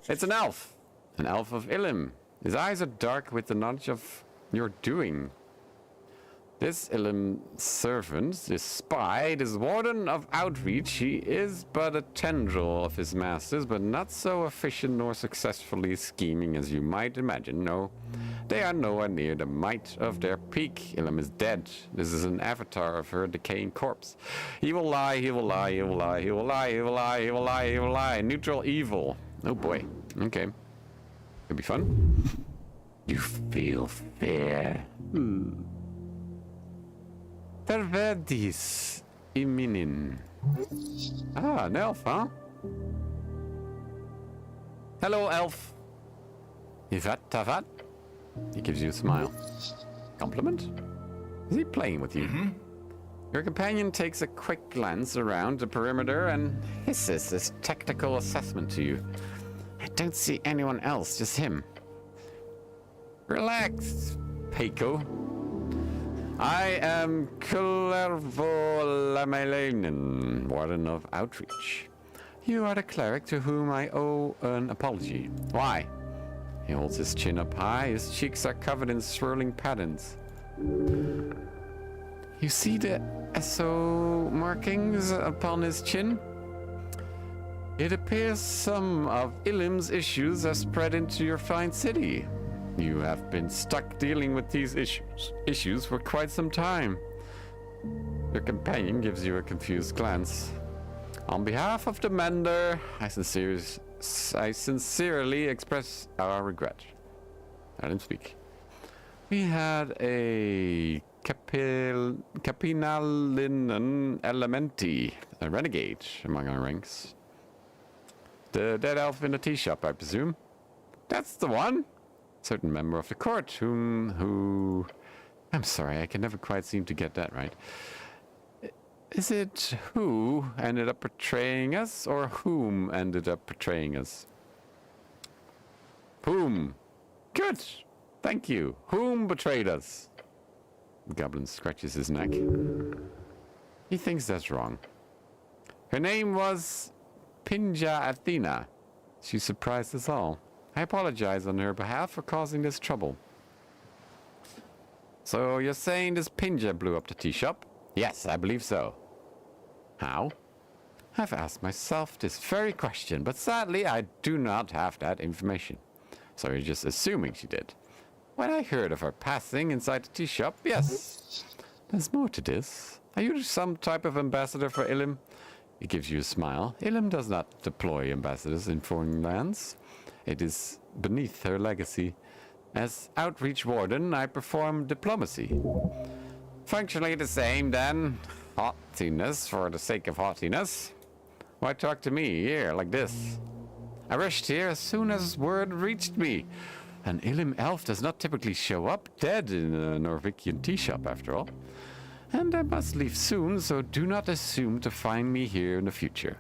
It's an elf. An elf of Illim. His eyes are dark with the knowledge of your doing. This Illim servant, this spy, this warden of outreach, he is but a tendril of his masters, but not so efficient nor successfully scheming as you might imagine. No, they are nowhere near the might of their peak. Illim is dead. This is an avatar of her decaying corpse. He will lie, he will lie, he will lie, he will lie, he will lie, he will lie, he will lie. Neutral evil. Oh boy. Okay. Could be fun. You feel fear. Tervedis iminin. Ah, an elf, huh? Hello, elf. Ivat Tavat. He gives you a smile. Compliment? Is he playing with you? Your companion takes a quick glance around the perimeter and hisses this tactical assessment to you. I don't see anyone else, just him. Relax, Peiko. I am Kullervo Lamelainen, Warden of Outreach. You are the cleric to whom I owe an apology. Why? He holds his chin up high, his cheeks are covered in swirling patterns. You see the Eso markings upon his chin? It appears some of Illim's issues have spread into your fine city. You have been stuck dealing with these issues for quite some time. Your companion gives you a confused glance. On behalf of the Mender, I sincerely express our regret. I didn't speak. We had a Capinalinen Elementi, a renegade, among our ranks. The dead elf in the tea shop, I presume. That's the one. Certain member of the court who... I'm sorry, I can never quite seem to get that right. Is it who ended up betraying us, or whom ended up betraying us? Whom? Good. Thank you. Whom betrayed us? The goblin scratches his neck. He thinks that's wrong. Her name was Pinja Athena. She surprised us all. I apologize on her behalf for causing this trouble. So you're saying this Pinja blew up the tea shop? Yes, I believe so. How? I've asked myself this very question, but sadly I do not have that information. So you're just assuming she did. When I heard of her passing inside the tea shop, yes. There's more to this. Are you some type of ambassador for Illim? He gives you a smile. Illim does not deploy ambassadors in foreign lands. It is beneath her legacy. As outreach warden, I perform diplomacy. Functionally the same, then. Haughtiness for the sake of haughtiness. Why talk to me here, like this? I rushed here as soon as word reached me. An Illim elf does not typically show up dead in a Norvikian tea shop, after all. And I must leave soon, so do not assume to find me here in the future.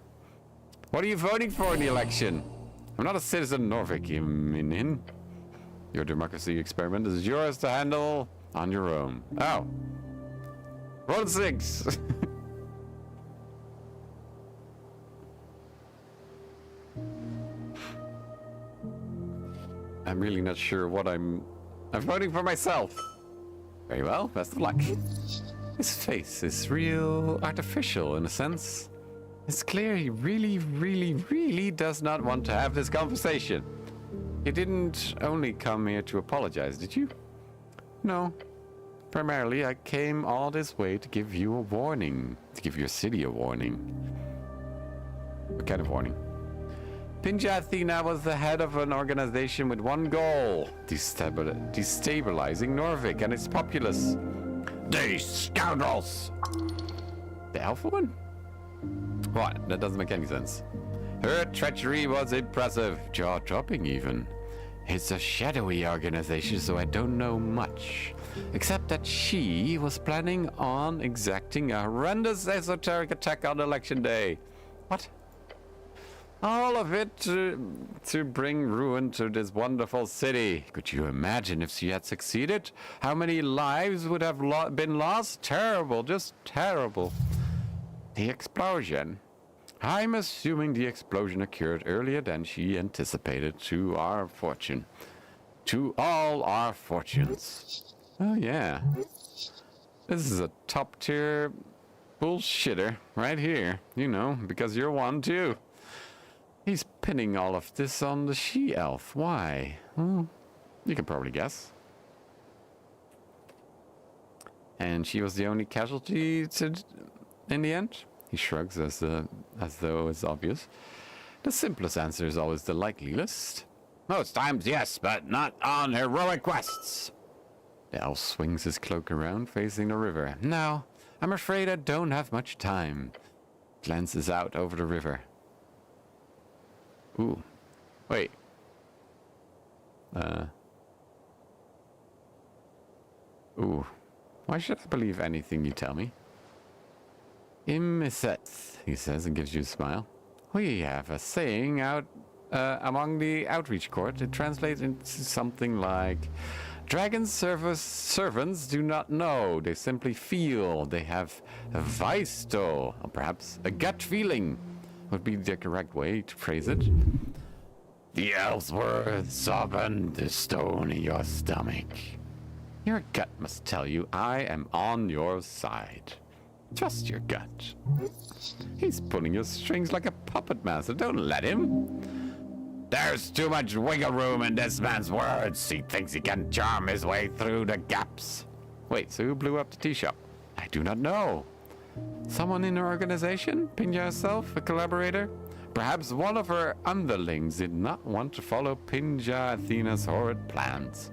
What are you voting for in the election? I'm not a citizen Norvik, Minin. Your democracy experiment is yours to handle on your own. Oh. Vote 6. I'm really not sure what I'm I'm voting for myself. Very well, best of luck. His face is real artificial in a sense. It's clear he really does not want to have this conversation. You didn't only come here to apologize, did you? No. Primarily, I came all this way to give you a warning. To give your city a warning. What kind of warning? Pinja Athena was the head of an organization with one goal. Destabilizing Norvik and its populace. These scoundrels! The Alpha one? What? That doesn't make any sense. Her treachery was impressive, jaw-dropping even. It's a shadowy organization, so I don't know much. Except that she was planning on exacting a horrendous esoteric attack on election day. What? All of it to bring ruin to this wonderful city. Could you imagine if she had succeeded? How many lives would have been lost? Terrible, just terrible. The explosion. I'm assuming the explosion occurred earlier than she anticipated, to our fortune. To all our fortunes. Oh yeah. This is a top tier bullshitter right here. You know, because you're one too. He's pinning all of this on the she-elf. Why? You can probably guess. And she was the only casualty in the end? He shrugs as though it's obvious. The simplest answer is always the likeliest. Most times, yes, but not on heroic quests. The elf swings his cloak around, facing the river. Now, I'm afraid I don't have much time. Glances out over the river. Ooh. Wait. Ooh. Why should I believe anything you tell me? Immisets, he says and gives you a smile. We have a saying out among the outreach court. It translates into something like, Dragon servants do not know, they simply feel. They have a vaisto, or perhaps a gut feeling, would be the correct way to phrase it. The elves were sobbing the stone in your stomach. Your gut must tell you I am on your side. Trust your gut. He's pulling your strings like a puppet master. Don't let him. There's too much wiggle room in this man's words. He thinks he can charm his way through the gaps. Wait, so who blew up the tea shop? I do not know. Someone in her organization? Pinja herself? A collaborator? Perhaps one of her underlings did not want to follow Pinja Athena's horrid plans.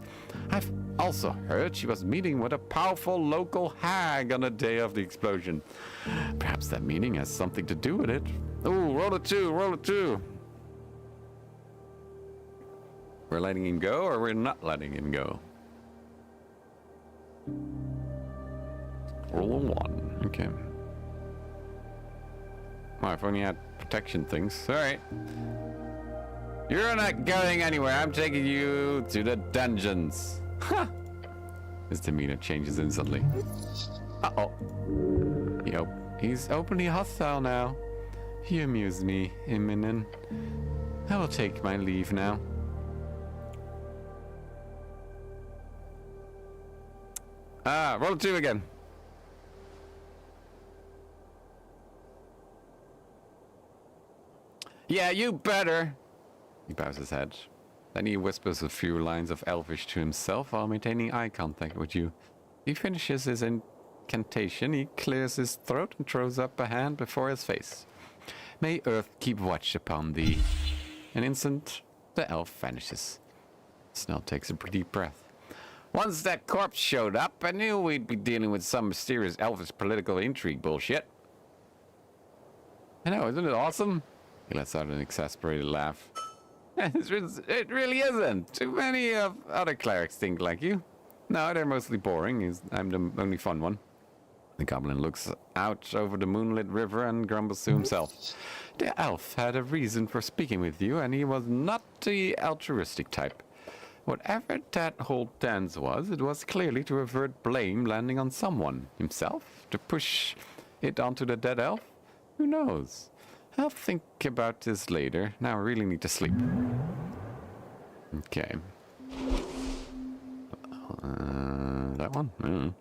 I've also heard she was meeting with a powerful local hag on the day of the explosion. Perhaps that meeting has something to do with it. Ooh, roll a 2, roll a 2. We're letting him go, or we're not letting him go? Roll a 1. Okay. Well, I've only had protection things. Alright. You're not going anywhere. I'm taking you to the dungeons. Ha! His demeanor changes instantly. Uh-oh. He's openly hostile now. You amuse me, Iminen. I will take my leave now. Roll a 2 again. Yeah, you better. He bows his head. Then he whispers a few lines of Elvish to himself while maintaining eye contact with you. He finishes his incantation, he clears his throat and throws up a hand before his face. May Earth keep watch upon thee. An instant, the elf vanishes. Snell takes a deep breath. Once that corpse showed up, I knew we'd be dealing with some mysterious Elvish political intrigue bullshit. I know, isn't it awesome? He lets out an exasperated laugh. It really isn't. Too many of other clerics think like you. No, they're mostly boring. I'm the only fun one. The goblin looks out over the moonlit river and grumbles to himself. The elf had a reason for speaking with you, and he was not the altruistic type. Whatever that whole dance was, it was clearly to avert blame landing on someone. Himself? To push it onto the dead elf? Who knows? I'll think about this later. Now I really need to sleep. Okay. that one? Mm.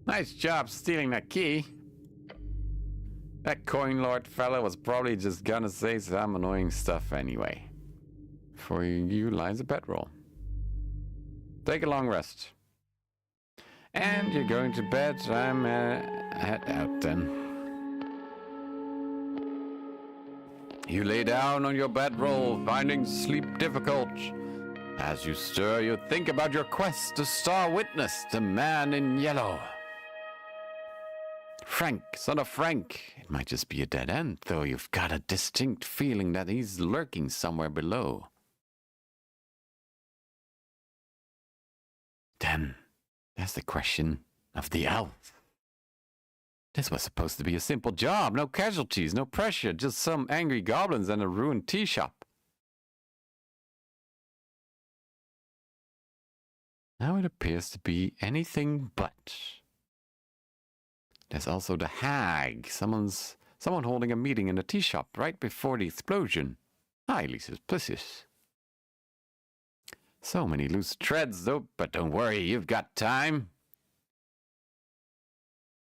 Nice job stealing that key. That coin lord fella was probably just gonna say some annoying stuff anyway. For you lies a bedroll. Take a long rest. And you're going to bed. I'm head out then. You lay down on your bedroll, finding sleep difficult. As you stir, you think about your quest to star witness the man in yellow. Frank, son of Frank. It might just be a dead end, though you've got a distinct feeling that he's lurking somewhere below. Then, there's the question of the elf. This was supposed to be a simple job. No casualties, no pressure, just some angry goblins and a ruined tea shop. Now it appears to be anything but. There's also the hag. Someone holding a meeting in a tea shop right before the explosion. Highly suspicious. So many loose threads, though, but don't worry, you've got time.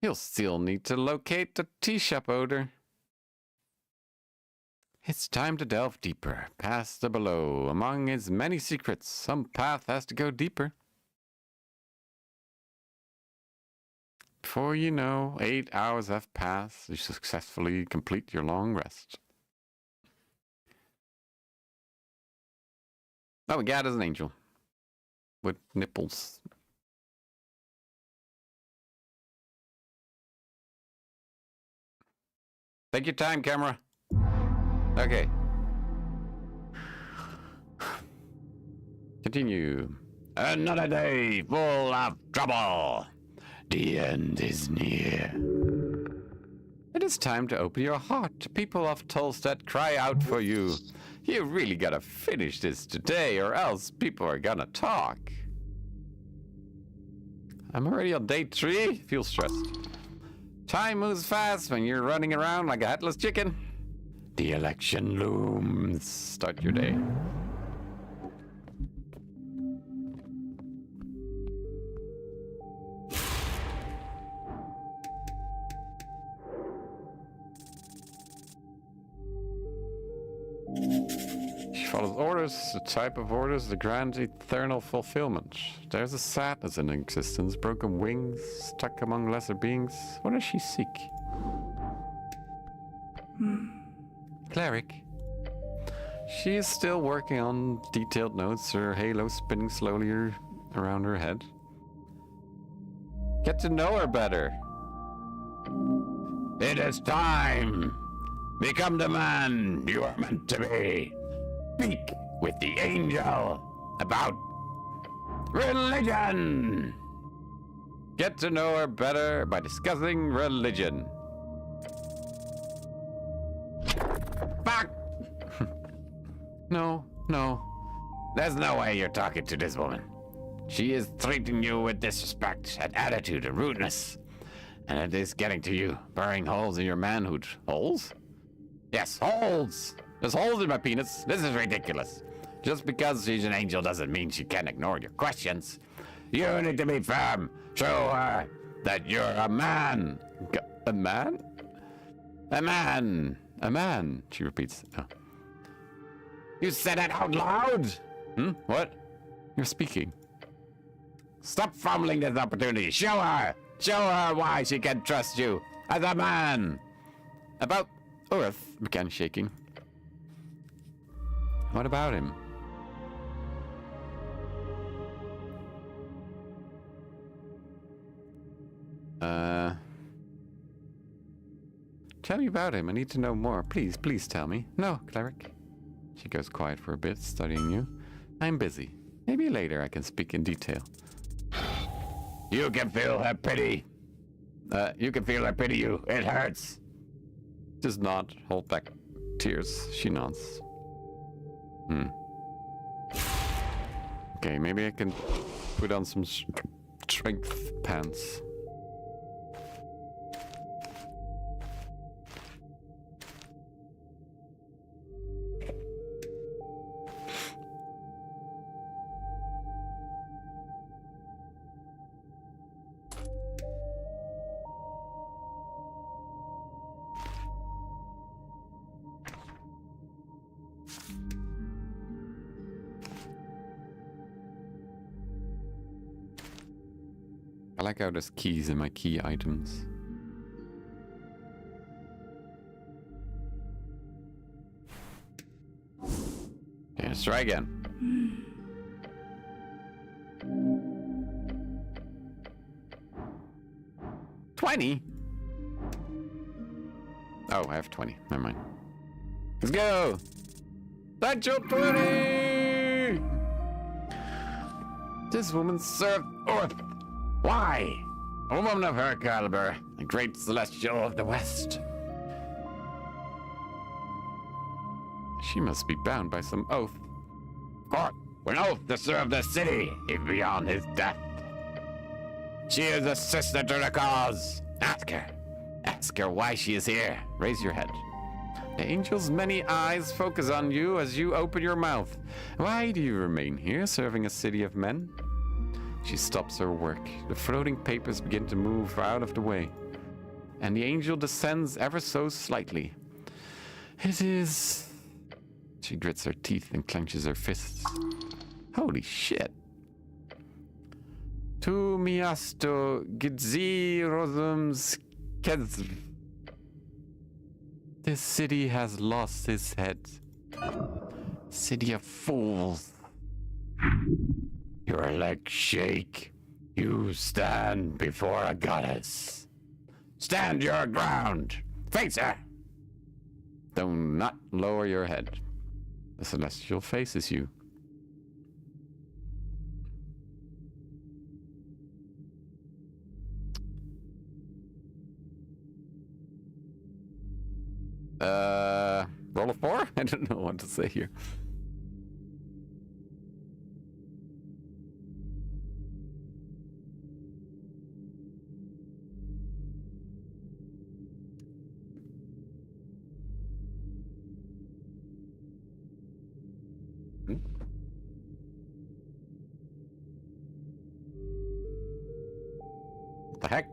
You'll still need to locate the tea shop owner. It's time to delve deeper, past the below. Among its many secrets, some path has to go deeper. Before you know, 8 hours have passed. You successfully complete your long rest. Oh, my God, is an angel. With nipples. Take your time, camera. Okay. Continue. Another day full of trouble. The end is near. It is time to open your heart to people of Tolstead cry out for you. You really gotta finish this today or else people are gonna talk. I'm already on day 3. Feel stressed. Time moves fast when you're running around like a headless chicken. The election looms. Start your day. She follows orders, the type of orders, the grand eternal fulfillment. There's a sadness in existence, broken wings, stuck among lesser beings. What does she seek? Cleric. She is still working on detailed notes, her halo spinning slowly around her head. Get to know her better. It is time. Become the man you are meant to be. Speak with the angel about religion. Get to know her better by discussing religion. Fuck! No. There's no way you're talking to this woman. She is treating you with disrespect and attitude and rudeness. And it is getting to you, burning holes in your manhood. Holes? Yes, holes! There's holes in my penis. This is ridiculous. Just because she's an angel doesn't mean she can ignore your questions. You need to be firm. Show her that you're a man. A man? A man. A man, she repeats. Oh. You said that out loud? What? You're speaking. Stop fumbling this opportunity. Show her. Show her why she can trust you as a man. About Earth began shaking. What about him? Tell me about him. I need to know more. Please tell me. No, cleric. She goes quiet for a bit, studying you. I'm busy. Maybe later I can speak in detail. You can feel her pity. You can feel her pity you. It hurts. Does not hold back tears. She nods. Okay, maybe I can Put on some strength pants. I like how there's keys in my key items. Okay, let's try again. 20? Oh, I have 20. Never mind. Let's go! Satchel 20! This woman served Earth. Why? A woman of her caliber, a great celestial of the West. She must be bound by some oath. Court, an oath to serve the city, if beyond his death. She is a sister to the cause. Ask her. Ask her why she is here. Raise your head. The angel's many eyes focus on you as you open your mouth. Why do you remain here, serving a city of men? She stops her work. The floating papers begin to move out of the way, and the angel descends ever so slightly. It is... She grits her teeth and clenches her fists. Holy shit. Tu miasto gidzi rozum skezv. This city has lost its head. City of fools. Your legs shake. You stand before a goddess. Stand your ground. Face her. Do not lower your head. The celestial faces you. Roll a 4? I don't know what to say here. What the heck?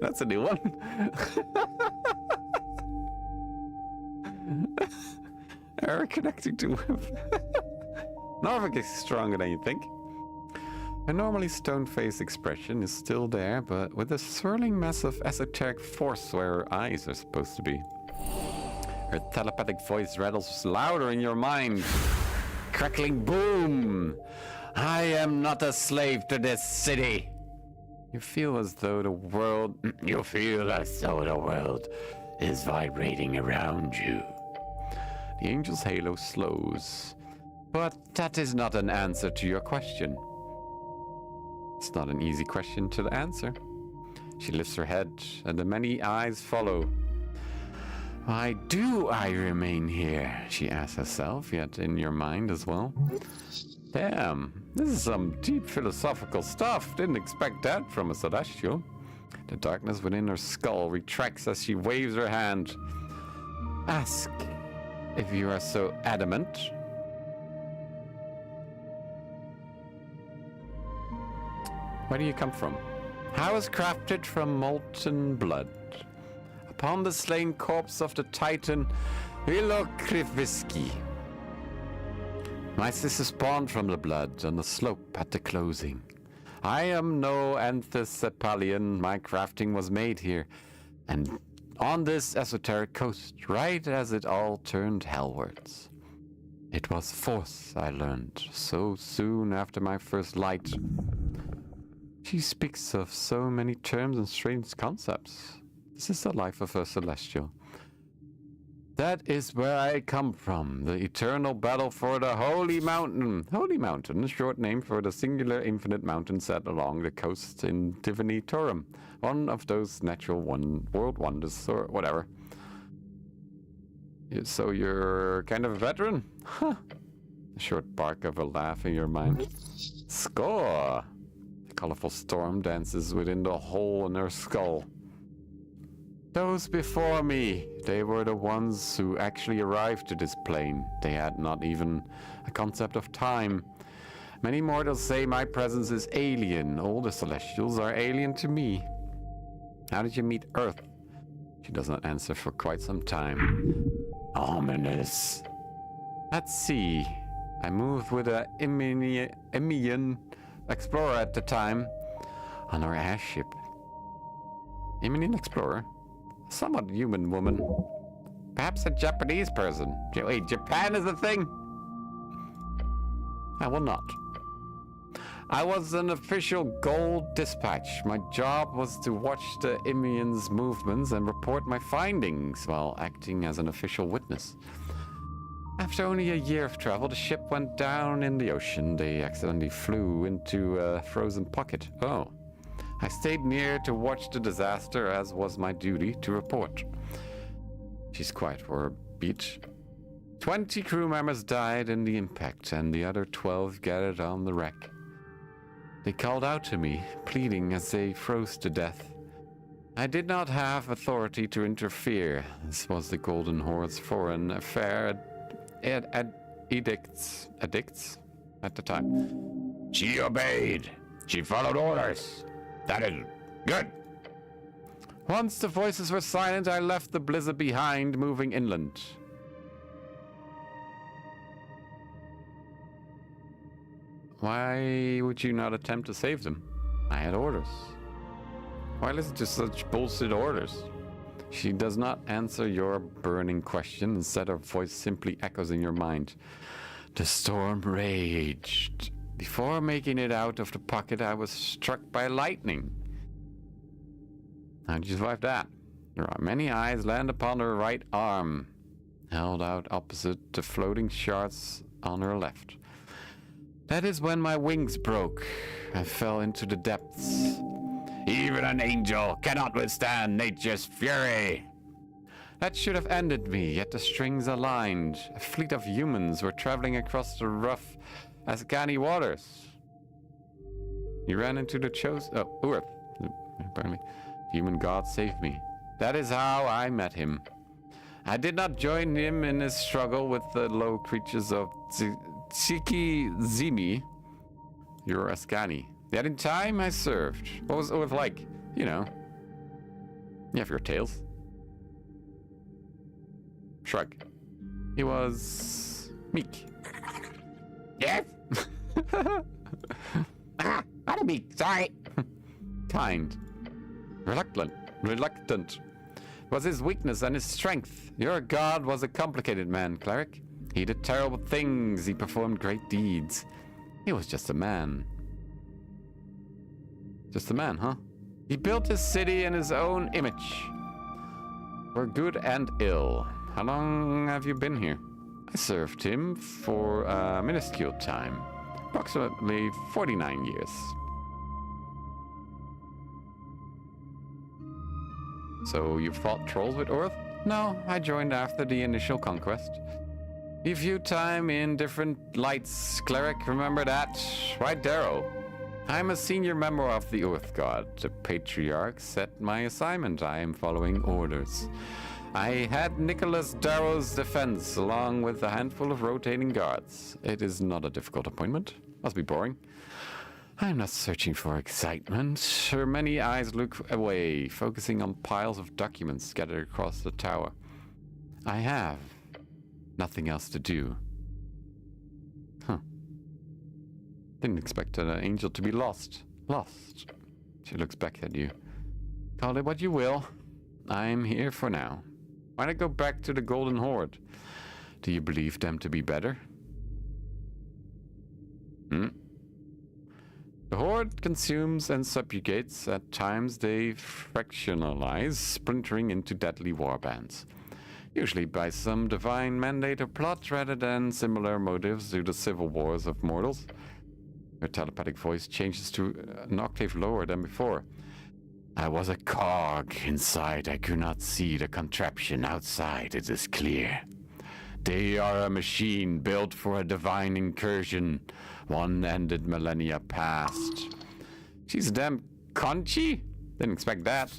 That's a new one. Error connecting to Norvik is stronger than you think. Her normally stone-faced expression is still there, but with a swirling mess of esoteric force where her eyes are supposed to be. Her telepathic voice rattles louder in your mind. Crackling boom! I am not a slave to this city. You feel as though the world is vibrating around you. The angel's halo slows. But that is not an answer to your question. It's not an easy question to answer. She lifts her head, and the many eyes follow. Why do I remain here? She asks herself, yet in your mind as well. Damn, this is some deep philosophical stuff. Didn't expect that from a celestial. The darkness within her skull retracts as she waves her hand. Ask if you are so adamant. Where do you come from? How is crafted from molten blood? Upon the slain corpse of the Titan Ilokriviski. My sister spawned from the blood on the slope at the closing. I am no Anthesepalian. My crafting was made here, and on this esoteric coast, right as it all turned hellwards. It was force, I learned, so soon after my first light. She speaks of so many terms and strange concepts. This is the life of a celestial. That is where I come from, the eternal battle for the Holy Mountain. Holy Mountain, short name for the singular infinite mountain set along the coast in Divini Turum, one of those natural world wonders or whatever. So you're kind of a veteran? Huh. A short bark of a laugh in your mind. Score! The colorful storm dances within the hole in her skull. Those before me, they were the ones who actually arrived to this plane. They had not even a concept of time. Many mortals say my presence is alien. All the celestials are alien to me. How did you meet Earth? She does not answer for quite some time. Ominous. Let's see. I moved with a Emian explorer at the time on our airship. Emian explorer? Somewhat human woman. Perhaps a Japanese person. Wait, Japan is a thing? I will not. I was an official gold dispatch. My job was to watch the Emian's movements and report my findings while acting as an official witness. After only a year of travel, the ship went down in the ocean. They accidentally flew into a frozen pocket. Oh. I stayed near to watch the disaster, as was my duty to report. She's quiet for a beat. 20 crew members died in the impact, and the other 12 gathered on the wreck. They called out to me, pleading as they froze to death. I did not have authority to interfere. This was the Golden Horde's foreign affair edicts at the time.
She obeyed. She followed orders. That is good.
Once the voices were silent, I left the blizzard behind, moving inland. Why would you not attempt to save them? I had orders. Why listen to such bullshit orders? She does not answer your burning question. Instead, her voice simply echoes in your mind. The storm raged. Before making it out of the pocket, I was struck by lightning. How did you survive that? There are many eyes land upon her right arm, held out opposite the floating shards on her left. That is when my wings broke. I fell into the depths.
Even an angel cannot withstand nature's fury.
That should have ended me, yet the strings aligned. A fleet of humans were traveling across the rough Ascani waters. You ran into the Earth. Apparently. Human god saved me. That is how I met him. I did not join him in his struggle with the low creatures of Tsiki Zimi. You're Ascani. Yet in time I served. What was Earth like? You know. You have your tales. Shrug. He was meek.
Yes? Not meek, sorry.
Kind. Reluctant. Was his weakness and his strength. Your god was a complicated man, cleric. He did terrible things. He performed great deeds. He was just a man. Just a man, huh? He built his city in his own image. For good and ill. How long have you been here? I served him for a minuscule time. Approximately 49 years. So you fought trolls with Earth? No, I joined after the initial conquest. We viewed time in different lights, cleric, remember that? Right, Darrow. I'm a senior member of the Earth God. The Patriarch set my assignment. I am following orders. I had Nicholas Darrow's defense, along with a handful of rotating guards. It is not a difficult appointment. Must be boring. I'm not searching for excitement. Her many eyes look away, focusing on piles of documents scattered across the tower. I have nothing else to do. Huh. Didn't expect an angel to be lost. Lost. She looks back at you. Call it what you will. I'm here for now. Why not go back to the Golden Horde? Do you believe them to be better? The Horde consumes and subjugates. At times they fractionalize, splintering into deadly warbands. usually by some divine mandate or plot rather than similar motives to the civil wars of mortals. Her telepathic voice changes to an octave lower than before. I was a cog inside. I could not see the contraption outside. It is clear. They are a machine built for a divine incursion. One ended millennia past. She's a damn conchi? Didn't expect that.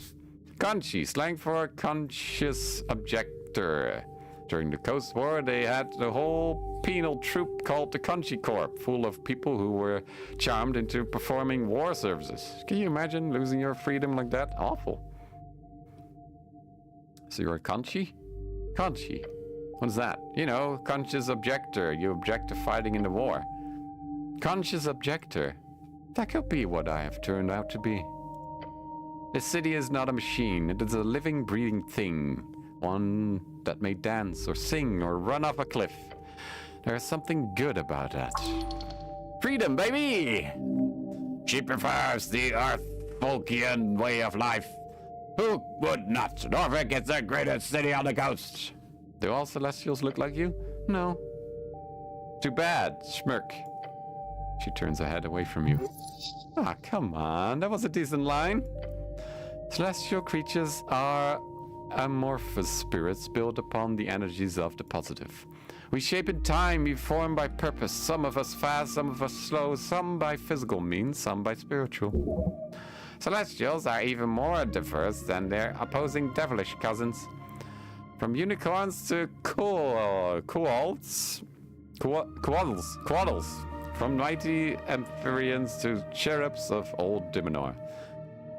Conchi, slang for conscious objector. During the Coast War, they had the whole penal troop called the Conchi Corps, full of people who were charmed into performing war services. Can you imagine losing your freedom like that? Awful. So you're a Conchi? Conchi. What's that? You know, conscious objector. You object to fighting in the war. Conscious objector. That could be what I have turned out to be. The city is not a machine. It is a living, breathing thing. One that may dance or sing or run off a cliff. There is something good about that. Freedom, baby!
She prefers the Earth-Volkian way of life. Who would not? Norfolk is the greatest city on the coast.
Do all Celestials look like you? No. Too bad. Smirk. She turns her head away from you. Ah, come on. That was a decent line. Celestial creatures are amorphous spirits built upon the energies of the positive. We shape in time, we form by purpose. Some of us fast, some of us slow, some by physical means, some by spiritual. Celestials are even more diverse than their opposing devilish cousins. From unicorns to koalas, from mighty amphibians to cherubs of old Dimenor.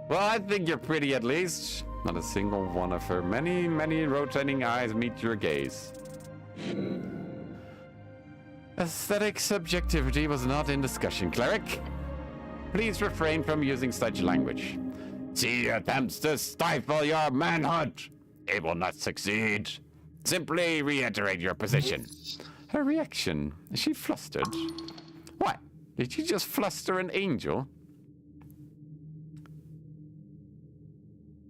Well, I think you're pretty at least. Not a single one of her many, many rotating eyes meet your gaze. Aesthetic subjectivity was not in discussion, cleric. Please refrain from using such language.
She attempts to stifle your manhood. It will not succeed. Simply reiterate your position.
Her reaction. Is she flustered? What? Did you just fluster an angel?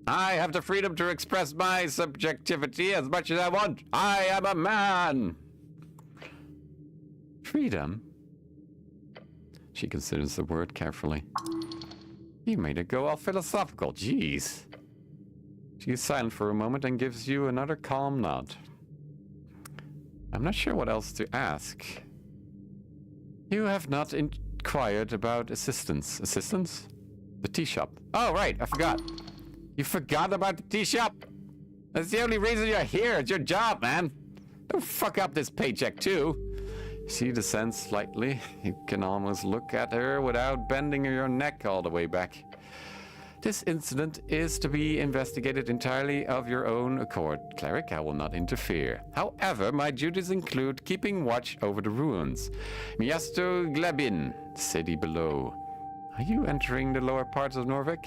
I have the freedom to express my subjectivity as much as I want. I am a man. Freedom? She considers the word carefully. You made it go all philosophical. Jeez. She is silent for a moment and gives you another calm nod. I'm not sure what else to ask. You have not inquired about assistance. Assistance? The tea shop. Oh, right. I forgot. You forgot about the tea shop? That's the only reason you're here. It's your job, man. Don't fuck up this paycheck, too. She descends slightly. You can almost look at her without bending your neck all the way back. This incident is to be investigated entirely of your own accord, cleric. I will not interfere. However, my duties include keeping watch over the ruins. Miasto Glebin, city below. Are you entering the lower parts of Norvik?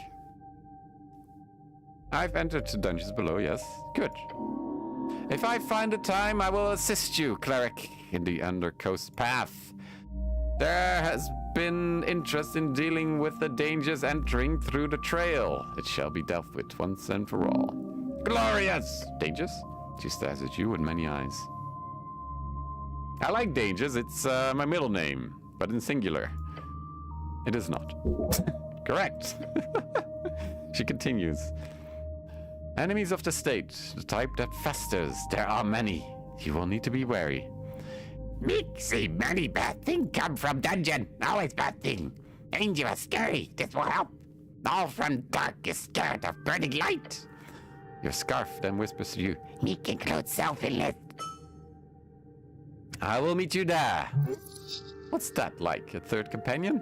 I've entered the dungeons below, yes. Good. If I find the time, I will assist you, cleric, in the Undercoast path. There has been interest in dealing with the dangers entering through the trail. It shall be dealt with once and for all. Glorious! Dangers? She stares at you with many eyes. I like dangers. It's my middle name, but in singular. It is not. Correct. She continues. Enemies of the state, the type that festers. There are many. You will need to be wary.
See many bad things come from dungeon. Always bad thing. Dangerous, scary. This will help. All from dark is scared of burning light.
Your scarf then whispers to you.
Meek includes self-illness.
I will meet you there. What's that like? A third companion?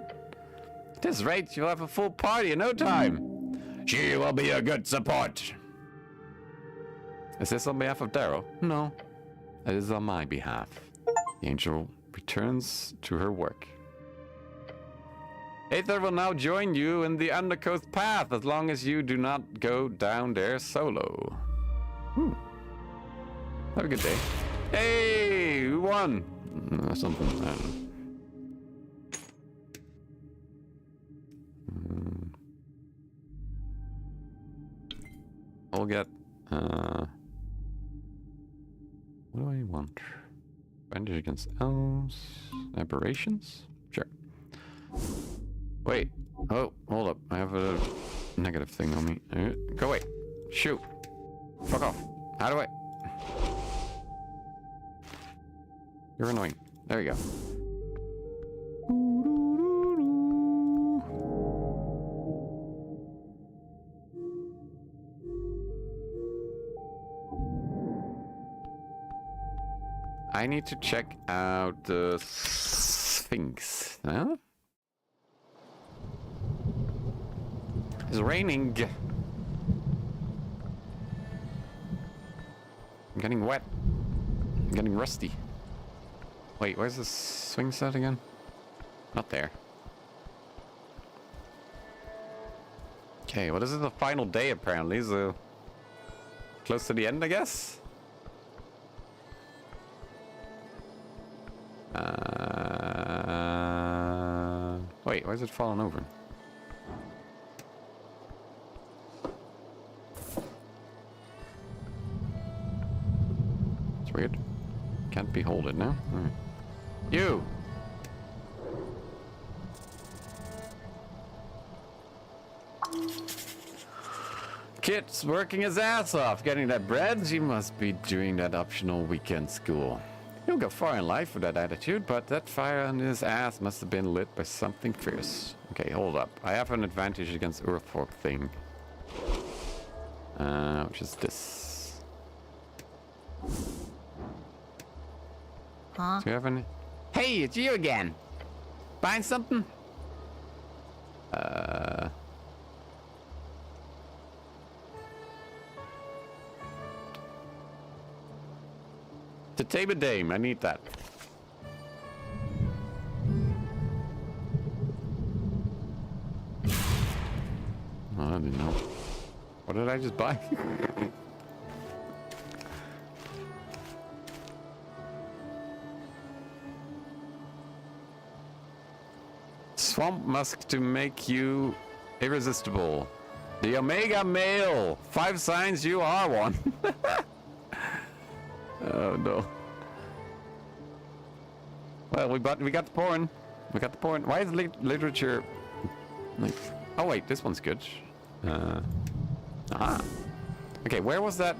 At this rate, you'll have a full party in no time.
She will be a good support.
Is this on behalf of Darrow? No. It is on my behalf. The angel returns to her work. Aether will now join you in the Undercoast path as long as you do not go down there solo. Have a good day. Hey, who won? Something. I don't know. I'll get I want? Advantage against elves. Aberrations? Sure. Wait. Oh, hold up. I have a negative thing on me. Go away. Shoot. Fuck off. How do I... You're annoying. There we go. I need to check out the Sphinx. Huh? It's raining. I'm getting wet. I'm getting rusty. Wait, where's the Sphinx at again? Not there. Okay, well, this is the final day apparently, so close to the end, I guess. Wait, why is it falling over? It's weird. Can't behold it now. Alright. You! Kit's working his ass off getting that bread. She must be doing that optional weekend school. He'll go far in life with that attitude, but that fire on his ass must have been lit by something fierce. Okay, hold up. I have an advantage against Earthfolk thing. Which is this.
Huh?
Do you have any? Hey, it's you again! Buying something? The table dame, I need that. Oh, I didn't know. What did I just buy? Swamp musk to make you irresistible. The Omega Male. 5 signs you are one. Oh no. Well, we got the porn. We got the porn. Why is literature like? Oh wait, this one's good. Aha. Okay, where was that?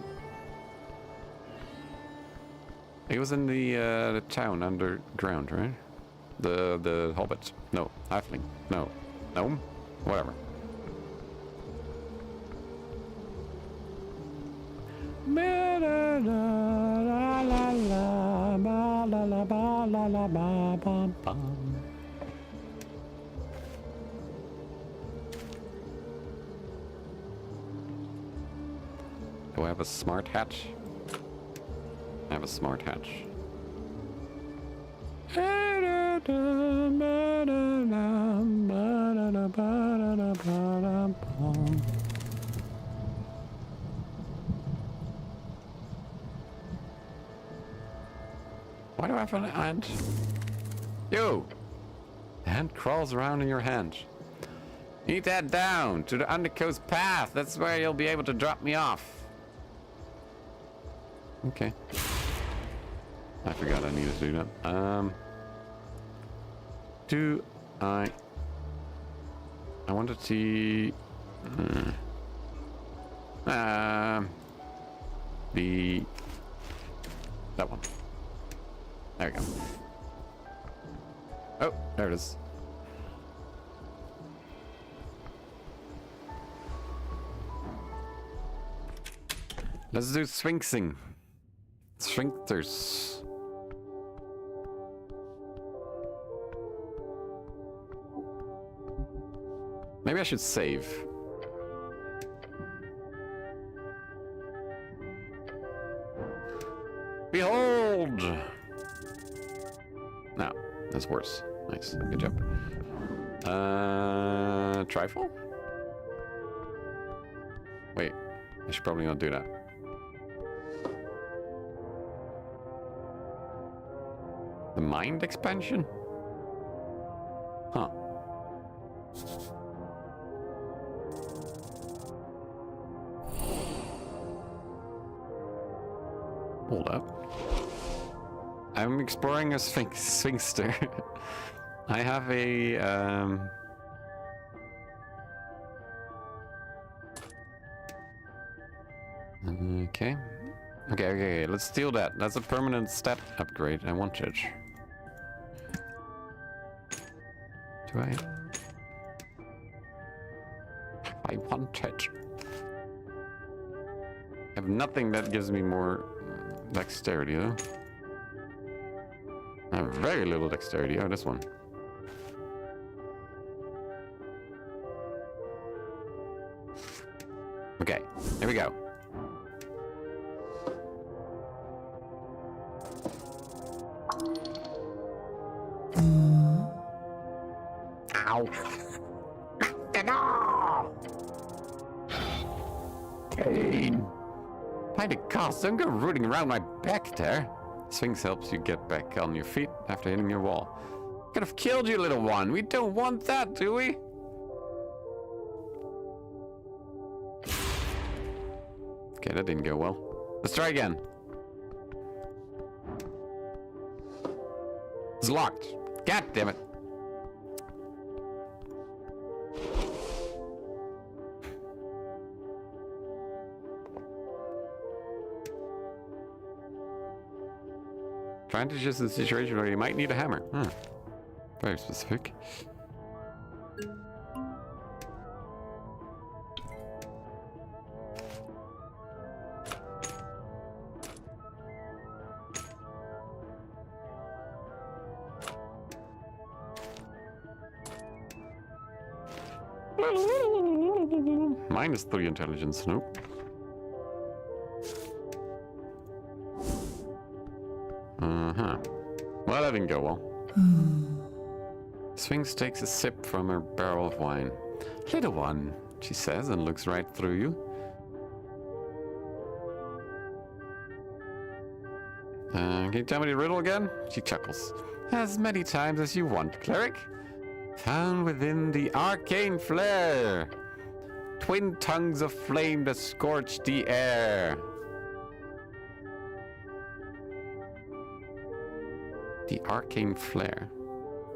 It was in the town underground, right? The Hobbit. No, Halfling. No, gnome. Whatever. Do I have a smart hatch? I have a smart hatch. Why do I have an hand? You! The hand crawls around in your hand. You need to head down to the Undercoast Path. That's where you'll be able to drop me off. Okay. I forgot I needed to do that. Do I want to see... that one. There we go. Oh, there it is. Let's do sphinxing. Sphincters. Maybe I should save. Behold! No, that's worse. Nice, good job. Trifle? Wait, I should probably not do that. The mind expansion? Huh. Hold up. I'm exploring a sphinxter. I have a okay. Okay, let's steal that. That's a permanent stat upgrade. I want it. Do I? I want it. I have nothing that gives me more dexterity, though. I have very little dexterity. Oh, this one. Okay, here we go.
Ow. No!
Pain. By the cost, don't go rooting around my back there. Sphinx helps you get back on your feet after hitting your wall. Could have killed you, little one. We don't want that, do we? Okay, that didn't go well. Let's try again. It's locked. God damn it. Trying to just a situation where you might need a hammer. Very specific. -3 intelligence, nope. Well, that didn't go well. Sphinx takes a sip from her barrel of wine. Little one, she says, and looks right through you. Can you tell me the riddle again? She chuckles. As many times as you want, cleric. Found within the arcane flare. Twin tongues of flame that scorch the air. The arcane flare.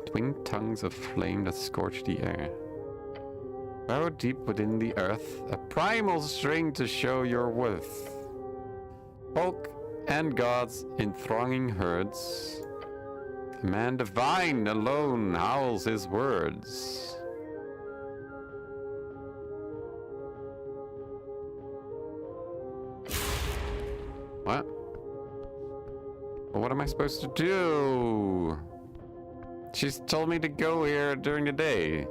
Twin tongues of flame that scorch the air. Burrow deep within the earth, a primal string to show your worth. Folk and gods in thronging herds. A man divine alone howls his words. What? Well, what am I supposed to do? She's told me to go here during the day.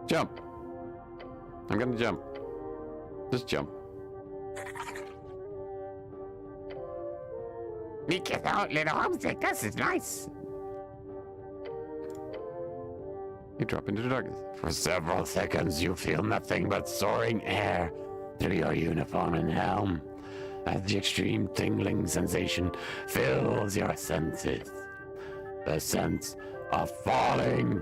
Jump. I'm gonna jump. Just jump.
Me get out, little homesick. This is nice.
You drop into the darkness.
For several seconds, you feel nothing but soaring air through your uniform and helm, as the extreme tingling sensation fills your senses. The sense of falling.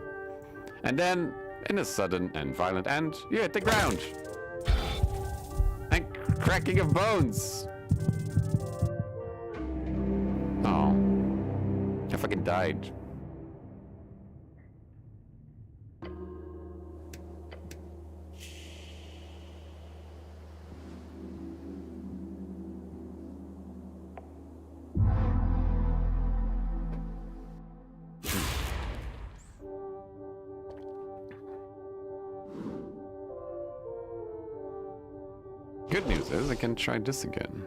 And then, in a sudden and violent end, you hit the ground. And cracking of bones. Oh. I fucking died. Good news is I can try this again.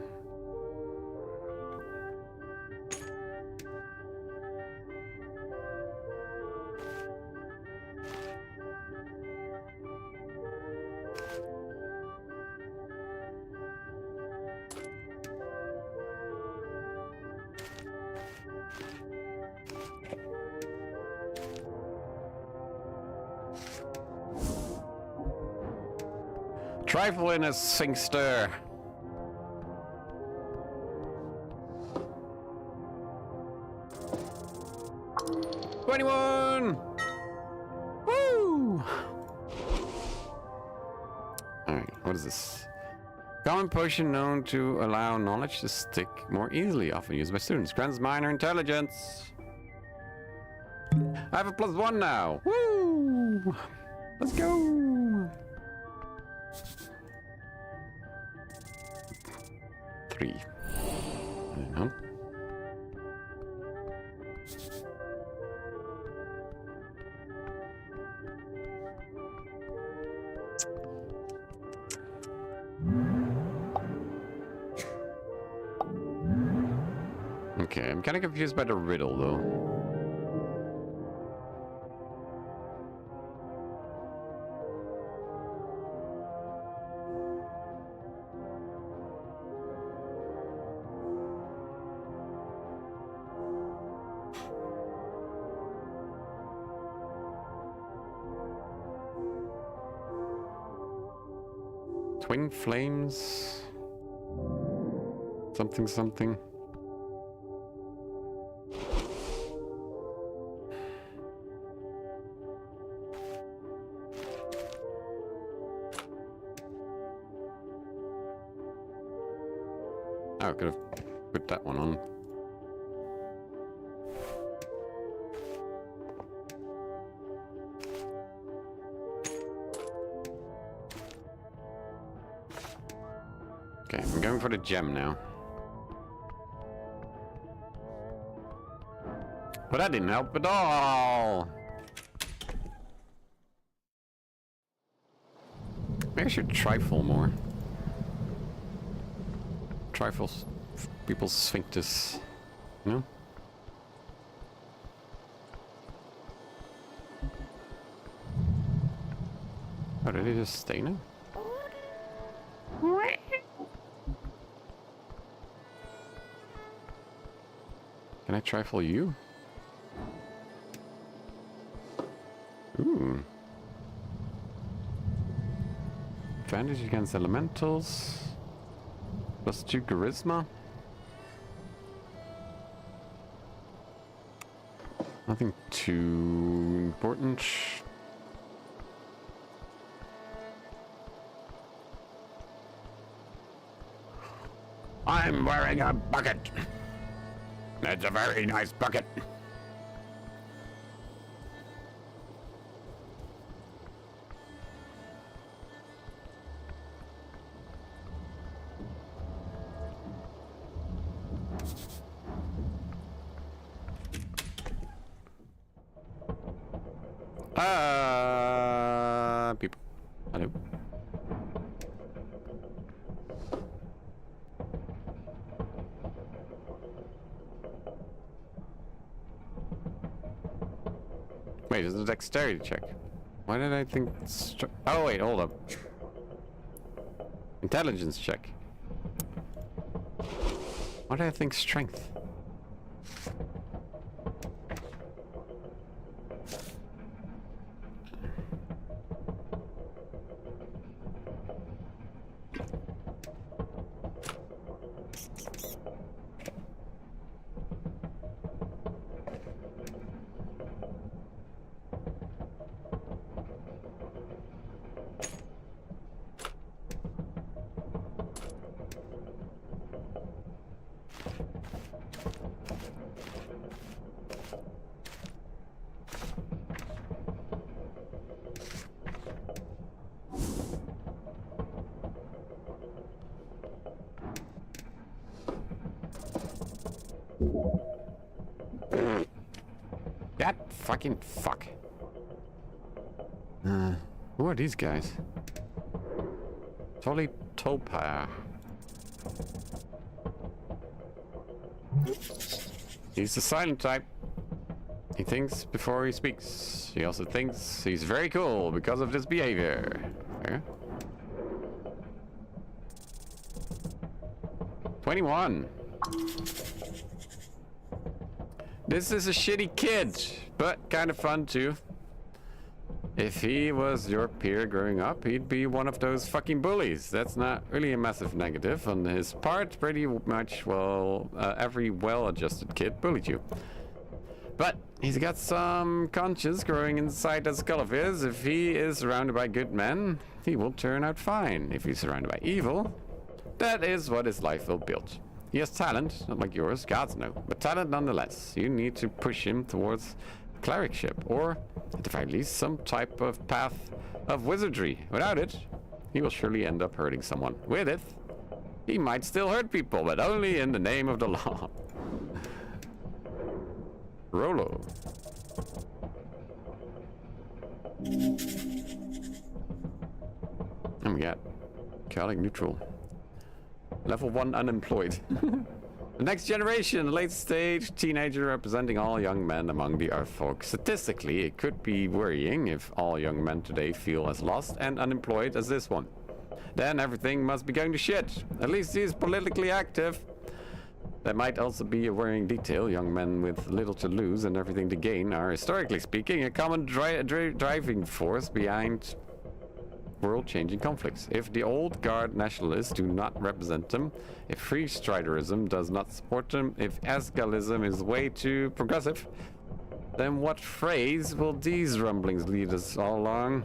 Trifle in a sphinxter. '21! What is this? Common potion known to allow knowledge to stick more easily, often used by students. Grants minor intelligence. I have a +1 now. Woo! Let's go. 3. Hang on. Okay, I'm kind of confused by the riddle, though. Twin flames? Something, something. Oh, I could have put that one on. Okay, I'm going for the gem now. But that didn't help at all! Maybe I should trifle more. Trifles people's sphincters, you know? Oh, did they just stay now? Can I trifle you? Ooh. Advantage against elementals. +2 charisma. Nothing too important.
I'm wearing a bucket. It's a very nice bucket.
People. Hello. Wait, it's a dexterity check. Why did I think... Oh, wait, hold up. Intelligence check. Why did I think strength? That fucking fuck. Who are these guys? Tolly Topa. He's the silent type. He thinks before he speaks. He also thinks he's very cool because of this behavior. Yeah. 21. This is a shitty kid, but kind of fun too. If he was your peer growing up, he'd be one of those fucking bullies. That's not really a massive negative on his part. Pretty much, well, every well-adjusted kid bullied you. But He's got some conscience growing inside that skull of his. If he is surrounded by good men, he will turn out fine. If he's surrounded by evil, that is what his life will build. He has talent, not like yours, gods no, but talent nonetheless. You need to push him towards clericship, or at the very least, some type of path of wizardry. Without it, he will surely end up hurting someone. With it, he might still hurt people, but only in the name of the law. Rollo. And we got chaotic neutral. Level 1 unemployed. The next generation, late stage teenager representing all young men among the Earth folk. Statistically, it could be worrying if all young men today feel as lost and unemployed as this one. Then everything must be going to shit. At least he's politically active. That might also be a worrying detail. Young men with little to lose and everything to gain are, historically speaking, a common driving force behind world-changing conflicts. If the old guard nationalists do not represent them, if freestriderism does not support them, if Asgalism is way too progressive, then what phrase will these rumblings lead us all along?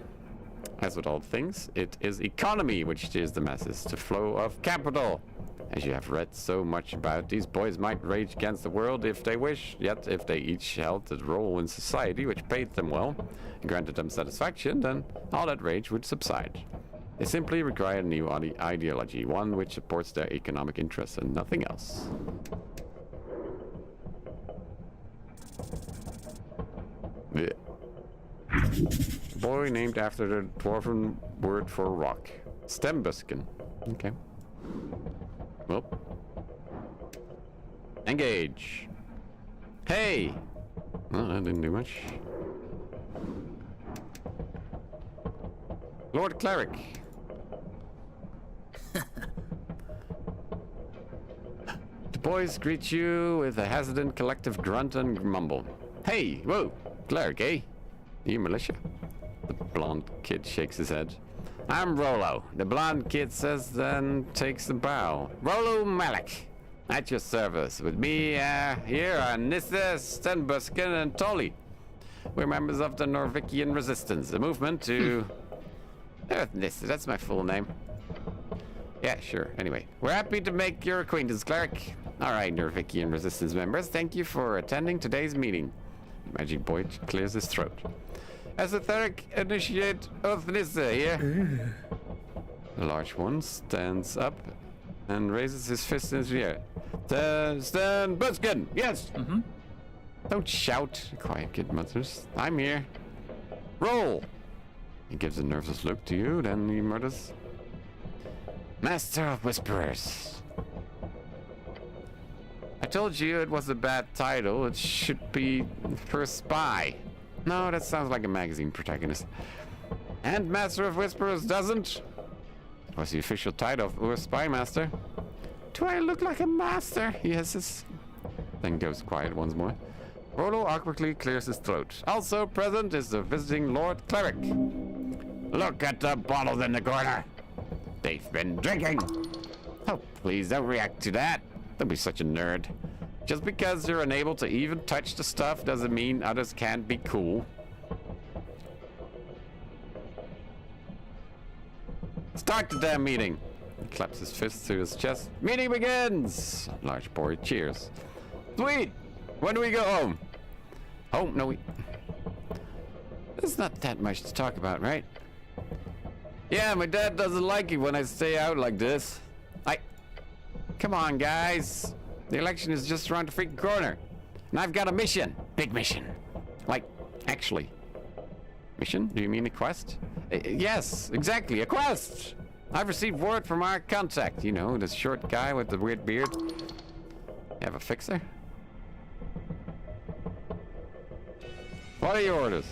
As with all things, it is economy which steers the masses, the flow of capital. As you have read so much about, these boys might rage against the world if they wish, yet if they each held a role in society which paid them well and granted them satisfaction, then all that rage would subside. They simply require a new ideology, one which supports their economic interests and nothing else. Yeah. Boy named after the dwarven word for rock. Stembusken. Okay. Well. Engage. Hey! Well, that didn't do much. Lord Cleric. The boys greet you with a hesitant collective grunt and mumble. Hey! Whoa! Cleric, eh? You militia? The blonde kid shakes his head. I'm Rollo. The blonde kid says, then takes the bow. Rollo Malik. At your service. With me here are Nissa, Stenbusken, and Tolly. We're members of the Norvikian Resistance, a movement to... Nissa, that's my full name. Yeah, sure. Anyway, we're happy to make your acquaintance, Cleric. All right, Norvikian Resistance members, thank you for attending today's meeting. Magic Boy clears his throat. Esoteric initiate of Nissa here. The large one stands up and raises his fist into the air. Stand Buskin! Yes! Mm-hmm. Don't shout, the quiet kid mutters. I'm here. Roll! He gives a nervous look to you, then he mutters. Master of Whisperers. I told you it was a bad title. It should be for a spy. No, that sounds like a magazine protagonist. And Master of Whisperers doesn't? What's the official title of Ur Spy Master? Do I look like a master? He hisses. Then goes quiet once more. Rollo awkwardly clears his throat. Also present is the visiting Lord Cleric. Look at the bottles in the corner. They've been drinking. Oh, please don't react to that. Don't be such a nerd. Just because you're unable to even touch the stuff doesn't mean others can't be cool. Start the damn meeting. He claps his fist to his chest. Meeting begins! Large boy cheers. Sweet! When do we go home? Home? No, there's not that much to talk about, right? Yeah, my dad doesn't like it when I stay out like this. Come on, guys. The election is just around the freaking corner. And I've got a mission. Big mission. Like, actually. Mission? Do you mean a quest? Yes, exactly, a quest! I've received word from our contact. You know, this short guy with the weird beard. You have a fixer? What are your orders?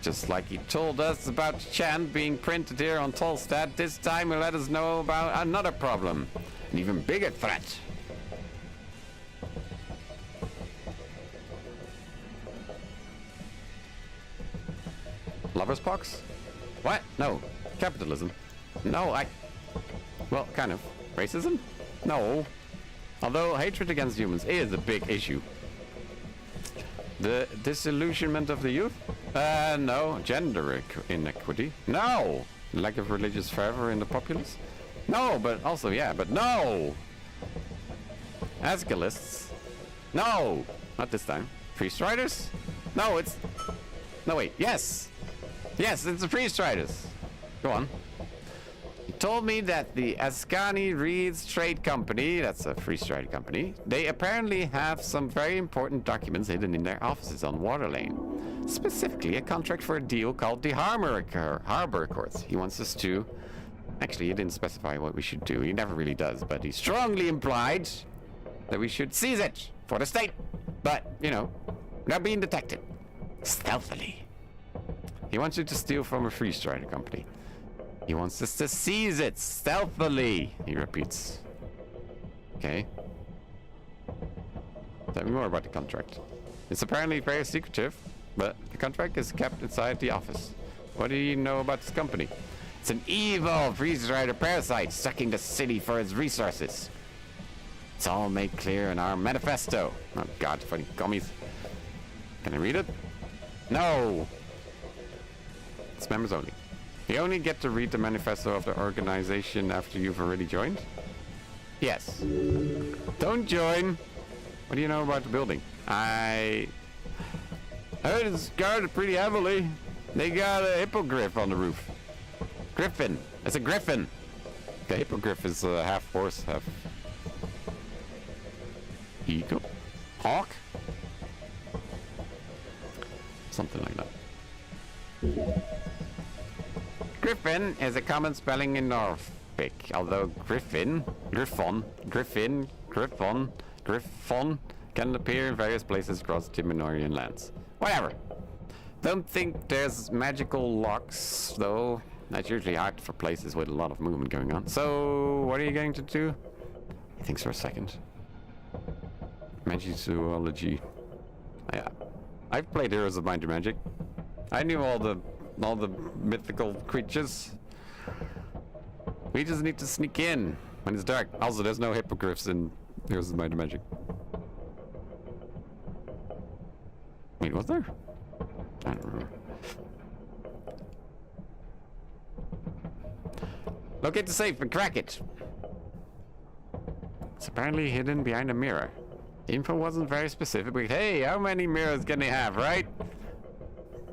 Just like he told us about Chant being printed here on Tolstad, this time he'll let us know about another problem. An even bigger threat. Lover's pox? What? No. Capitalism? No, well, kind of. Racism? No. Although hatred against humans is a big issue. The disillusionment of the youth? No. Gender inequity? No. Lack of religious fervor in the populace? No, but also, yeah, but no! Asgalists? No! Not this time. Priest Riders? No, it's... No, wait, yes! Yes, it's the Priest Riders! Go on. He told me that the Ascani Reeds Trade Company, that's a Free Stride company, they apparently have some very important documents hidden in their offices on Water Lane. Specifically, a contract for a deal called the Harbor Accords. He wants us to... Actually, he didn't specify what we should do. He never really does, but he strongly implied that we should seize it for the state. But, you know, without being detected. Stealthily. He wants you to steal from a Free Strider company. He wants us to seize it stealthily, he repeats. Okay. Tell me more about the contract. It's apparently very secretive, but the contract is kept inside the office. What do you know about this company? It's an evil Freeze Rider parasite sucking the city for its resources. It's all made clear in our manifesto. Oh god, funny gummies. Can I read it? No! It's members only. You only get to read the manifesto of the organization after you've already joined? Yes. Don't join! What do you know about the building? I heard it's guarded pretty heavily. They got a hippogriff on the roof. Griffin. It's a griffin. The hippogriff is half horse, half eagle? Hawk? Something like that. Griffin is a common spelling in Norfolk, although Griffon can appear in various places across Timorian lands. Whatever. Don't think there's magical locks, though. That's usually hard for places with a lot of movement going on. So, what are you going to do? He thinks for a second. Magizoology. Yeah. I've played Heroes of Might and Magic. I knew all the mythical creatures. We just need to sneak in when it's dark. Also, there's no hippogriffs in Heroes of Might and Magic. Wait, was there? I don't remember. Locate the safe and crack it. It's apparently hidden behind a mirror. The info wasn't very specific, but hey, how many mirrors can they have, right?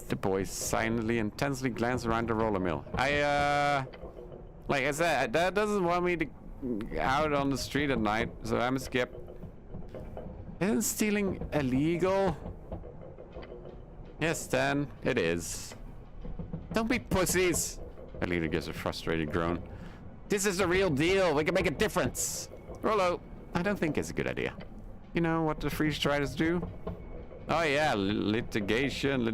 The boys silently and tensely glance around the roller mill. Like I said, Dad doesn't want me to out on the street at night, so I'm a skip. Isn't stealing illegal? Yes, Dan, it is. Don't be pussies. The leader gives a frustrated groan. This is the real deal. We can make a difference. Rollo, I don't think it's a good idea. You know what the Free Striders do? Oh yeah, litigation.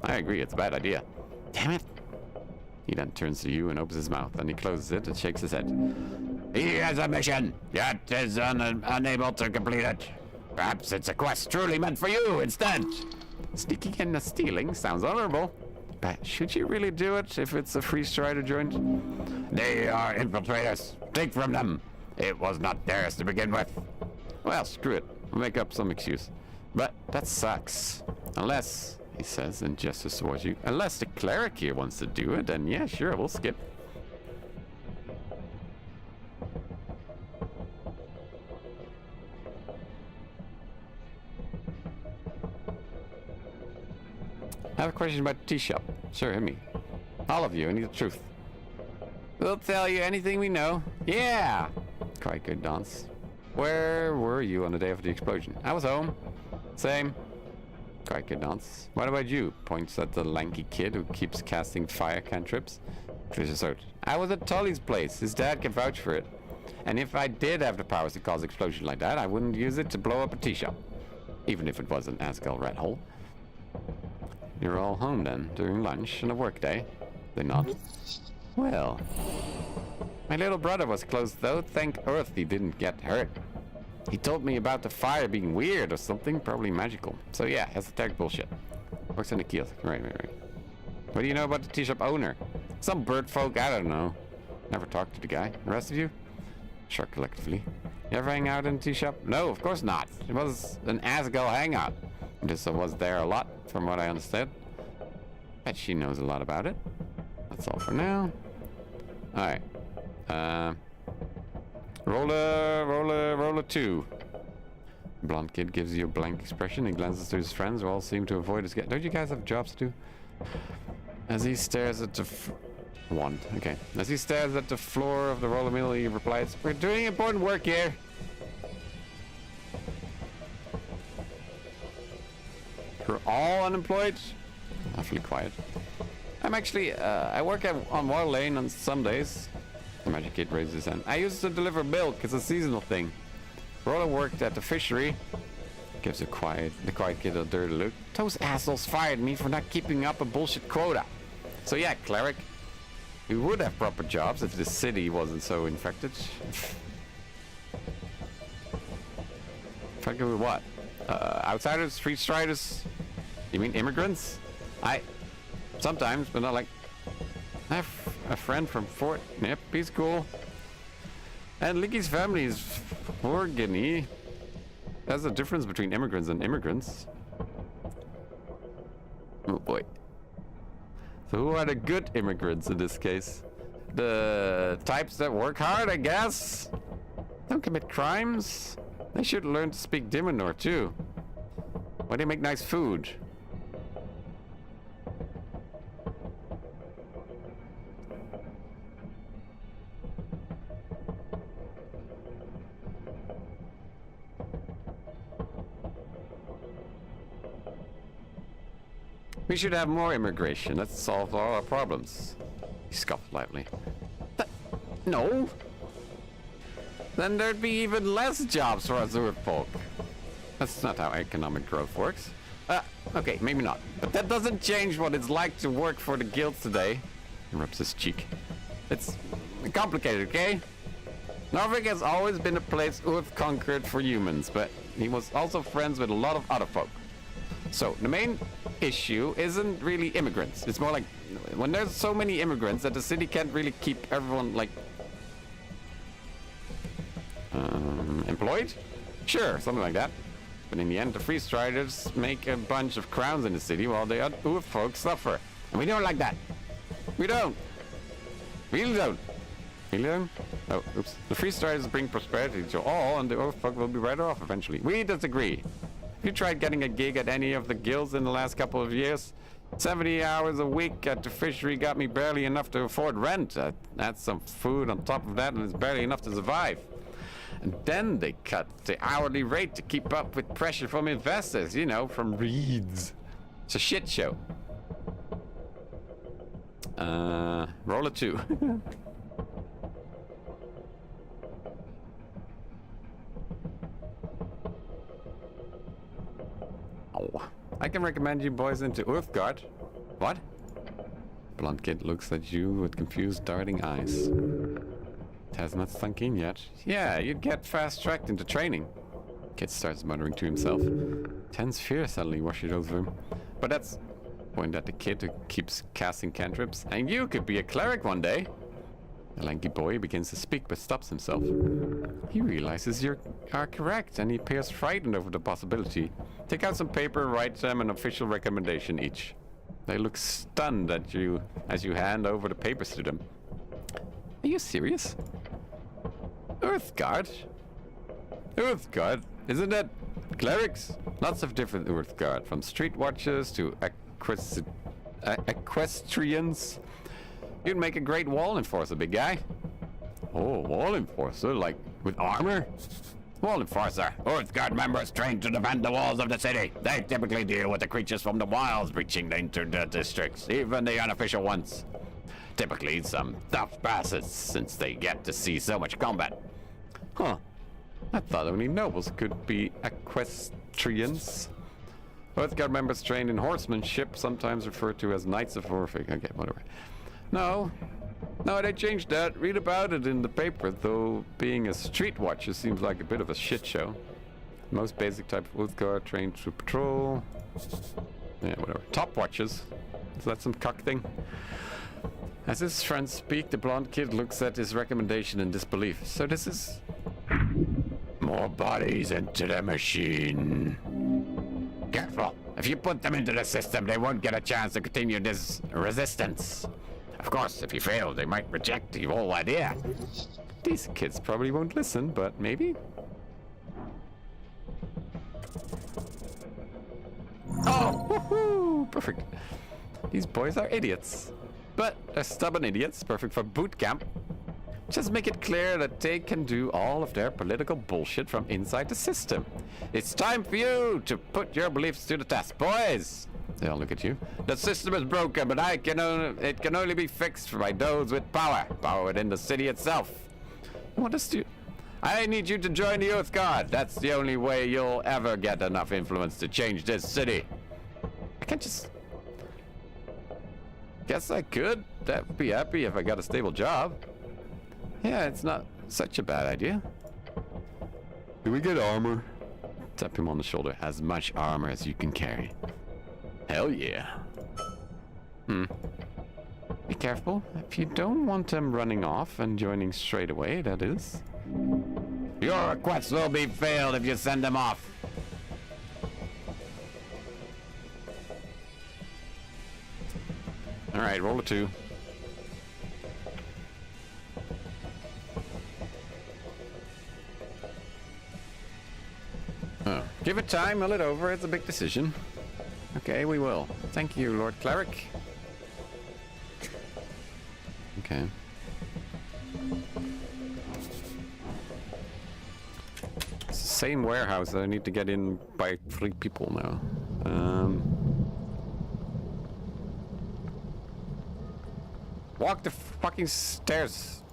I agree, it's a bad idea. Damn it. He then turns to you and opens his mouth, and he closes it and shakes his head. He has a mission, yet is unable to complete it. Perhaps it's a quest truly meant for you instead. Sneaking and stealing sounds honorable. But should you really do it if it's a Free Strider joint? They are infiltrators. Take from them. It was not theirs to begin with. Well, screw it. I'll make up some excuse. But that sucks. Unless, he says in gestures towards you, unless the cleric here wants to do it, then yeah, sure, we'll skip. I have a question about the tea shop. Sure, hit me. All of you, I need the truth. We'll tell you anything we know. Yeah! Quite good, Dance. Where were you on the day of the explosion? I was home. Same. Quite good, Dance. What about you? Points at the lanky kid who keeps casting fire cantrips. Fisher's out. I was at Tully's place. His dad can vouch for it. And if I did have the powers to cause an explosion like that, I wouldn't use it to blow up a tea shop. Even if it was an Asgard rat hole. You're all home then, during lunch and a work day? They nod. Well. My little brother was close though, thank Earth he didn't get hurt. He told me about the fire being weird or something, probably magical. So yeah, esoteric bullshit. Works in the kiosk. Right. What do you know about the tea shop owner? Some bird folk, I don't know. Never talked to the guy. The rest of you? Shrug collectively. You ever hang out in the tea shop? No, of course not. It was an Asgard hangout. This was there a lot, from what I understood. Bet she knows a lot about it. That's all for now. Alright. Roller 2. Blonde kid gives you a blank expression. He glances to his friends who all seem to avoid his... Don't you guys have jobs to do? As he stares at the... Okay. As he stares at the floor of the roller mill, he replies, "We're doing important work here." You're all unemployed? Awfully quiet. I'm actually, I work on Water Lane on some days. The magic kid raises his hand. I used to deliver milk. It's a seasonal thing. Roller worked at the fishery. Gives the quiet kid a dirty look. Those assholes fired me for not keeping up a bullshit quota. So yeah, cleric. We would have proper jobs if the city wasn't so infected. Infected with what? Outsiders? Street striders? You mean immigrants? Sometimes, but not like... I have a friend from Fort... Yep, he's cool. And Licky's family is Guinea. There's a difference between immigrants and immigrants. Oh boy. So who are the good immigrants in this case? The types that work hard, I guess? Don't commit crimes? They should learn to speak Diminor too. Why do they make nice food? We should have more immigration. That solves all our problems. He scoffed lightly. No. Then there'd be even less jobs for us Earth folk. That's not how economic growth works. Okay, maybe not. But that doesn't change what it's like to work for the guilds today. He rubs his cheek. It's complicated, okay? Norfolk has always been a place Earth conquered for humans, but he was also friends with a lot of other folk. So, the main issue isn't really immigrants. It's more like when there's so many immigrants that the city can't really keep everyone, like, employed? Sure, something like that. But in the end, the free striders make a bunch of crowns in the city while the other folks suffer. And we don't like that. We don't. Really don't. Really don't? Oh, oops. The free striders bring prosperity to all, and the Earth folk will be better off eventually. We disagree. You tried getting a gig at any of the guilds in the last couple of years? 70 hours a week at the fishery got me barely enough to afford rent. Add some food on top of that and it's barely enough to survive. And then they cut the hourly rate to keep up with pressure from investors, you know, from Reeds. It's a shit show. Roller 2. I can recommend you boys into Earthguard. What? Blonde kid looks at you with confused, darting eyes. It has not sunk in yet. Yeah, you'd get fast-tracked into training. Kid starts muttering to himself. Tense fear suddenly washes over him. But that's... Point at the kid who keeps casting cantrips. And you could be a cleric one day. The lanky boy begins to speak but stops himself. He realizes you are correct and he appears frightened over the possibility. Take out some paper and write them an official recommendation each. They look stunned at you as you hand over the papers to them. Are you serious? Earthguard? Earthguard? Isn't that clerics? Lots of different Earthguard, from street watchers to equestrians. You'd make a great wall enforcer, big guy. Oh, wall enforcer? Like, with armor? Wall enforcer. Earthguard members trained to defend the walls of the city. They typically deal with the creatures from the wilds breaching into the districts, even the unofficial ones. Typically some tough bastards, since they get to see so much combat. Huh. I thought only nobles could be equestrians. Earthguard members trained in horsemanship, sometimes referred to as Knights of Orphic. Okay, whatever. No, they changed that. Read about it in the paper, though being a street watcher seems like a bit of a shit show. Most basic type of Earthguard trained to patrol. Yeah, whatever. Top watchers. Is that some cock thing? As his friends speak, the blonde kid looks at his recommendation in disbelief. So this is... More bodies into the machine.
Careful. If you put them into the system, they won't get a chance to continue this resistance. Of course, if you fail, they might reject the whole idea.
These kids probably won't listen, but maybe. Oh, woohoo! Perfect. These boys are idiots. But they're stubborn idiots, perfect for boot camp. Just make it clear that they can do all of their political bullshit from inside the system. It's time for you to put your beliefs to the test, boys. They all look at you. The system is broken, but it can only be fixed by those with power. Power within the city itself. What is to? I need you to join the Oath Guard. That's the only way you'll ever get enough influence to change this city. I can't just... Guess I could. That would be happy if I got a stable job. Yeah, it's not such a bad idea. Do we get armor? Tap him on the shoulder. As much armor as you can carry. Hell yeah. Be careful. If you don't want them running off and joining straight away, that is.
Your request will be failed if you send them off.
Alright, roll a 2. Oh. Give it time, mull it over. It's a big decision. Okay, we will. Thank you, Lord Cleric. Okay. It's the same warehouse that I need to get in by 3 people now. Walk the fucking stairs.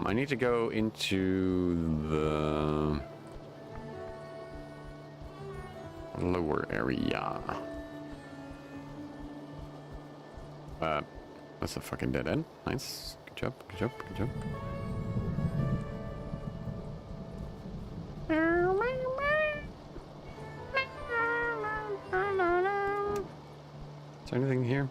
I need to go into the lower area. That's a fucking dead end. Nice. Good job, good job, good job. Is there anything here?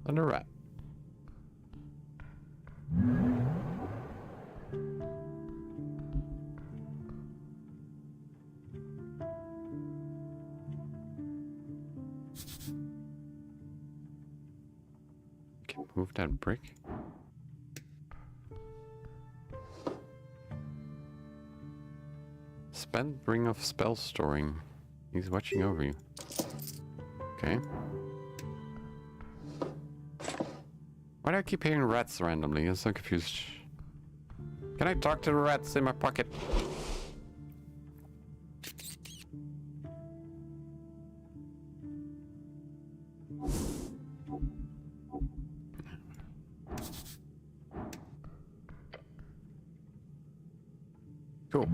And a rat. Can move that brick. Spend ring of spell storing. He's watching over you. Okay. Why do I keep hearing rats randomly? I'm so confused. Can I talk to the rats in my pocket? Cool.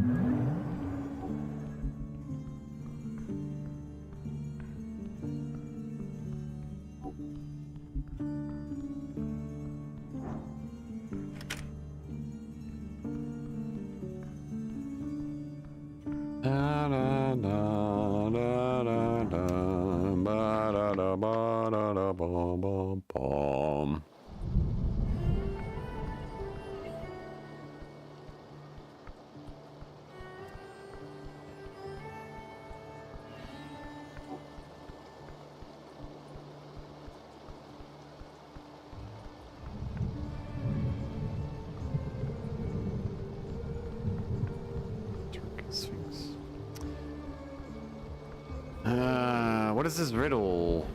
What is this riddle?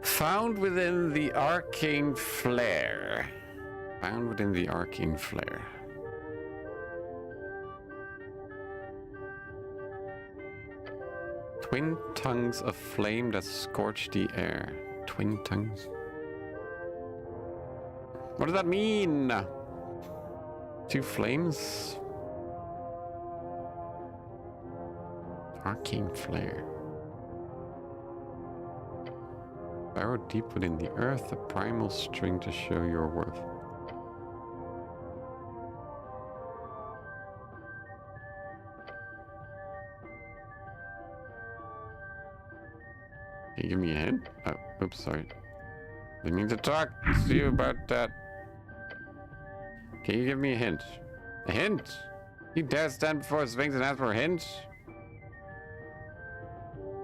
Found within the arcane flare. Found within the arcane flare. Twin tongues of flame that scorch the air. Twin tongues? What does that mean? Two flames? Arcane flare. Burrow deep within the earth, a primal string to show your worth. Can you give me a hint? Oh, oops, sorry. I need to talk to you about that. Can you give me a hint? A hint? You dare stand before Sphinx and ask for a hint?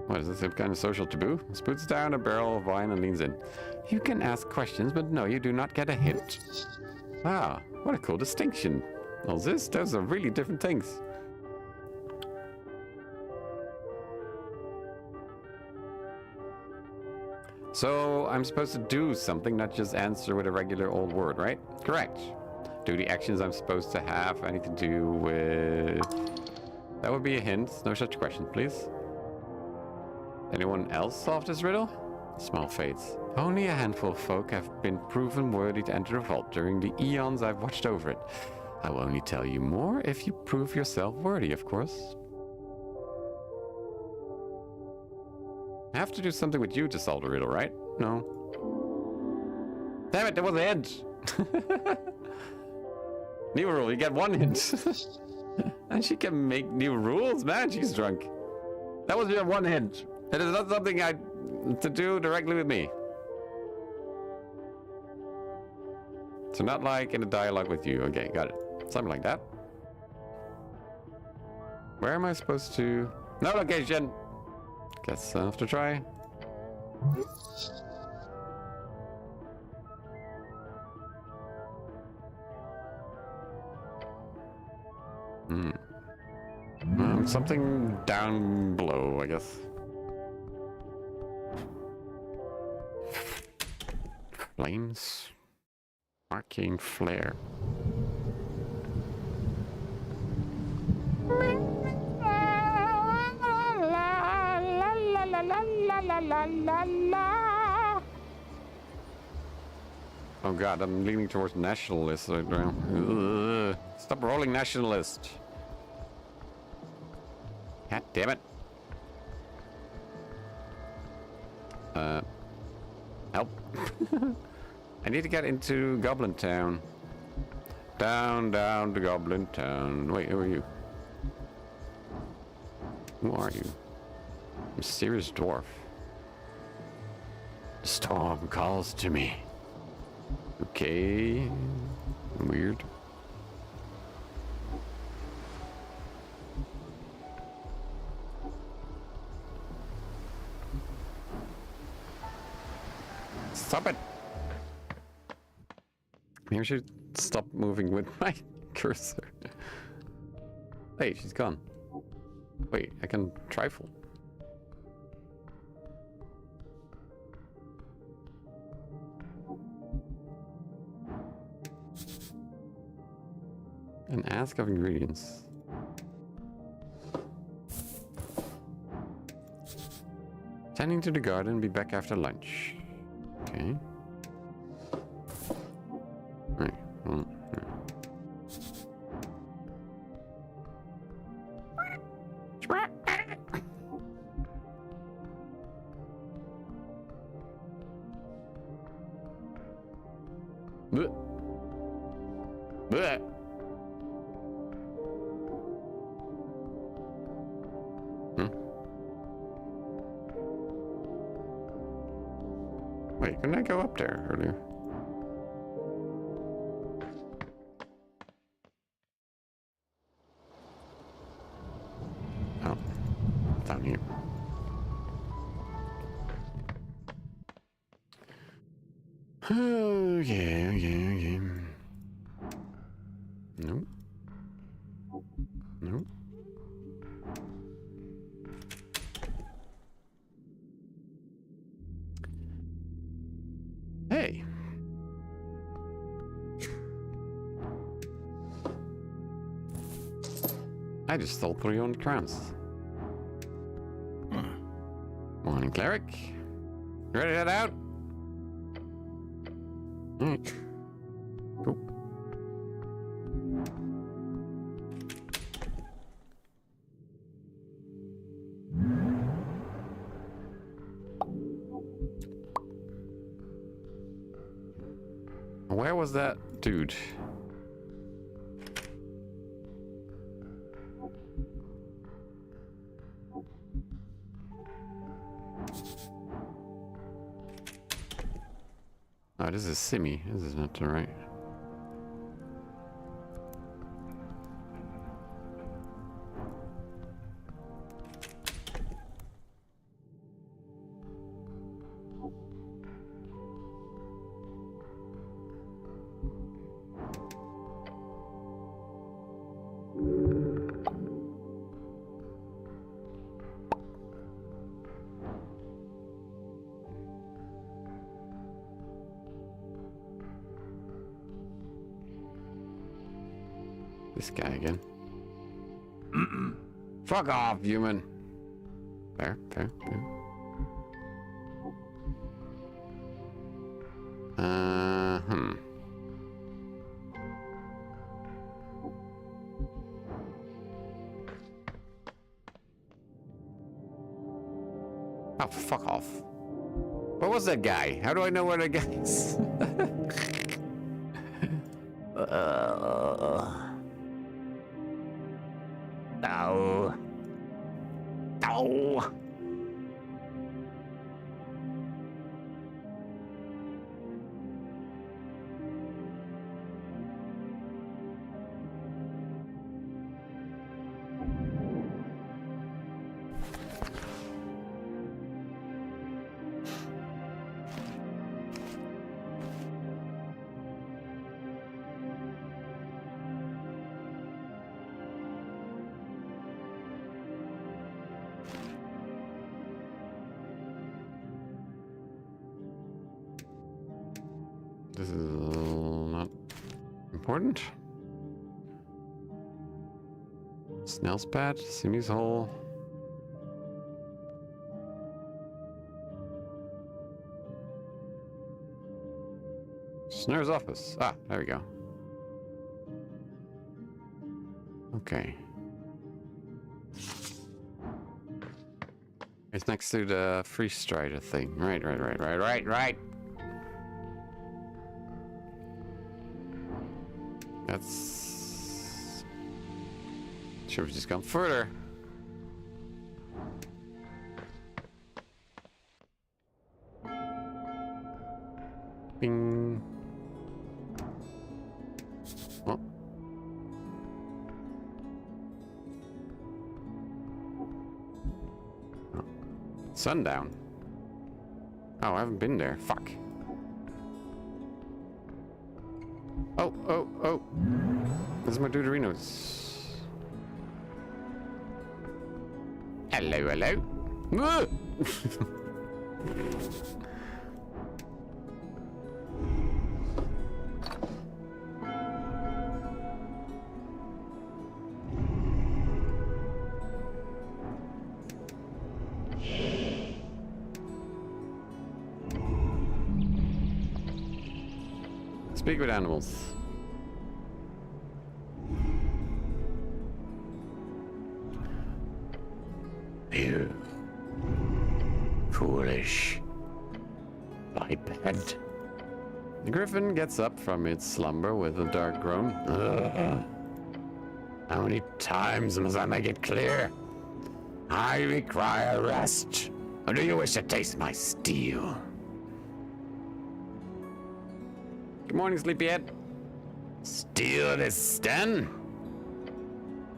What is this, some kind of social taboo? Spoots down a barrel of wine and leans in. You can ask questions, but no, you do not get a hint. Wow, what a cool distinction. Well, those are really different things. So, I'm supposed to do something, not just answer with a regular old word, right? Correct. Do the actions I'm supposed to have anything to do with... That would be a hint. No such question, please. Anyone else solve this riddle? Smile fades. Only a handful of folk have been proven worthy to enter a vault during the eons I've watched over it. I will only tell you more if you prove yourself worthy, of course. I have to do something with you to solve the riddle, right? No. Damn it, that was the hint! New rule, you get one hint. And she can make new rules? Man, she's drunk. That was your one hint. It is not something to do directly with me. So not like in a dialogue with you. Okay, got it. Something like that. Where am I supposed to... No location! Guess I'll have to try. Something down below, I guess. Flames. Arcane flare. Oh god, I'm leaning towards nationalist right now. Ugh. Stop rolling nationalist. God damn it. Help. I need to get into Goblin Town. Down to Goblin Town. Wait, who are you? Who are you? Mysterious dwarf.
The storm calls to me.
Okay. Weird. Stop it! Maybe I should stop moving with my cursor. Hey, she's gone. Wait, I can trifle. And ask of ingredients. Tending to the garden, be back after lunch. Okay. Right. Well, no. Blech. Blech. Wait, couldn't I go up there earlier? Oh, down here. Oh, yeah. Nope. Nope. Hey. I just stole 300 crowns. Cleric? Ready to head out? Cool. Where was that dude? Oh, this is Simi. This is not the right. This guy again. Fuck off, human. Fair. Oh, fuck off. Where was that guy? How do I know where the guy is?
Ow. Ow.
This is not important. Snell's pad, Simi's hole. Snur's office. Ah, there we go. Okay. It's next to the free strider thing. Right. That's... Should have just gone further. Bing. Oh. Oh. Sundown. Oh, I haven't been there. Fuck. Oh. This is my Deuterinos. Hello. Speak with animals.
You foolish biped.
The griffin gets up from its slumber with a dark groan.
How many times must I make it clear? I require rest. Or do you wish to taste my steel?
Good morning, sleepyhead.
Steal this den?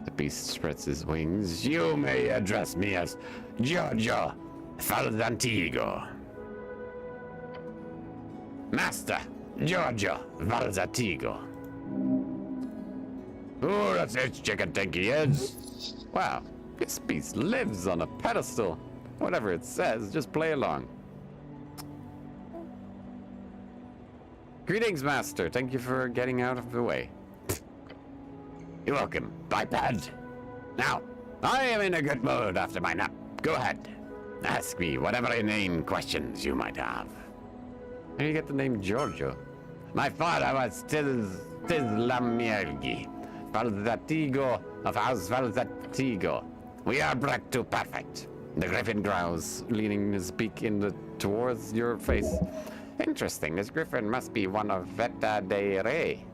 The beast spreads his wings. You may address me as Giorgio Valdantigo. Master Giorgio Valdantigo. Oh, that's its chicken dinky is.
Wow, this beast lives on a pedestal. Whatever it says, just play along. Greetings, Master. Thank you for getting out of the way.
You're welcome, biped. Now, I am in a good mood after my nap. Go ahead. Ask me whatever inane questions you might have.
How do you get the name Giorgio?
My father was Tislamirgi, Falzatigo of House Falzatigo. We are bred to perfect.
The griffin growls, leaning his beak towards your face. Interesting, this griffin must be one of Veta de Re.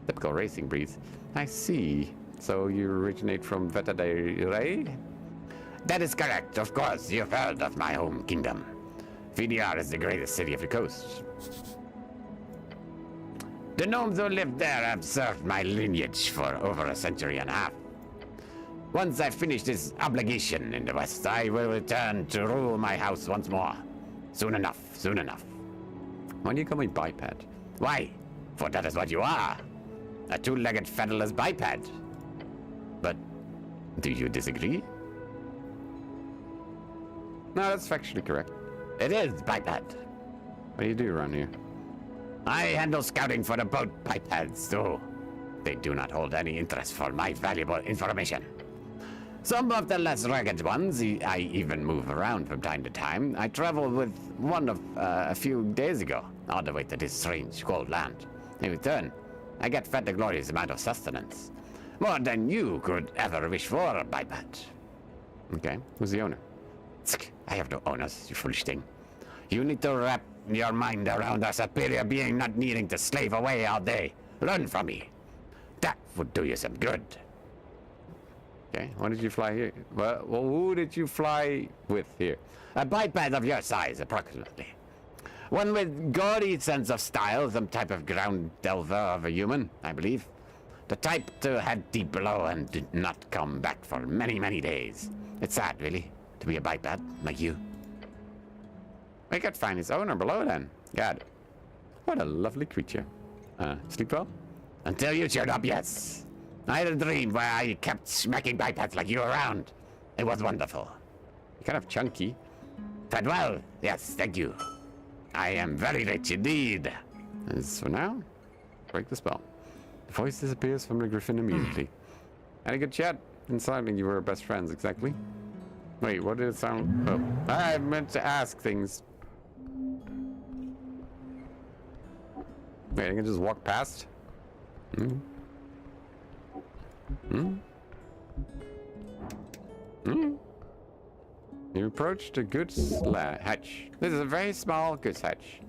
Typical racing breeds. I see. So you originate from Veta de Re?
That is correct. Of course, you've heard of my home kingdom. VDR is the greatest city of the coast. The gnomes who live there have served my lineage for over a century and a half. Once I finish this obligation in the West, I will return to rule my house once more. Soon enough, soon enough.
Why do you call me biped?
Why? For that is what you are. A two-legged featherless biped. But do you disagree?
No, that's factually correct.
It is biped.
What do you do around here?
I handle scouting for the boat bipeds, too. They do not hold any interest for my valuable information. Some of the less rugged ones, I even move around from time to time. I traveled with one of a few days ago, all the way to this strange cold land. In return, I get fed a glorious amount of sustenance. More than you could ever wish for, biped.
Okay, who's the owner?
I have no owners, you foolish thing. You need to wrap your mind around a superior being not needing to slave away all day. Learn from me. That would do you some good.
Okay, why did you fly here? Well, who did you fly with here?
A biped of your size, approximately. One with gaudy sense of style, some type of ground delver of a human, I believe. The type to head deep below and did not come back for many, many days. It's sad, really, to be a biped like you.
We could find his owner below then. God, what a lovely creature. Sleep well?
Until you cheered up, yes. I had a dream where I kept smacking bipeds like you around. It was wonderful.
You're kind of chunky.
Fed well, yes, thank you. I am very rich indeed.
As for now, break the spell. The voice disappears from the griffin immediately. Had a good chat. Didn't sound like you were best friends, exactly. Wait, what did it sound? Oh, I meant to ask things. Wait, I can just walk past? Hmm? Hmm? Hmm? You approach the goods hatch. This is a very small goods hatch.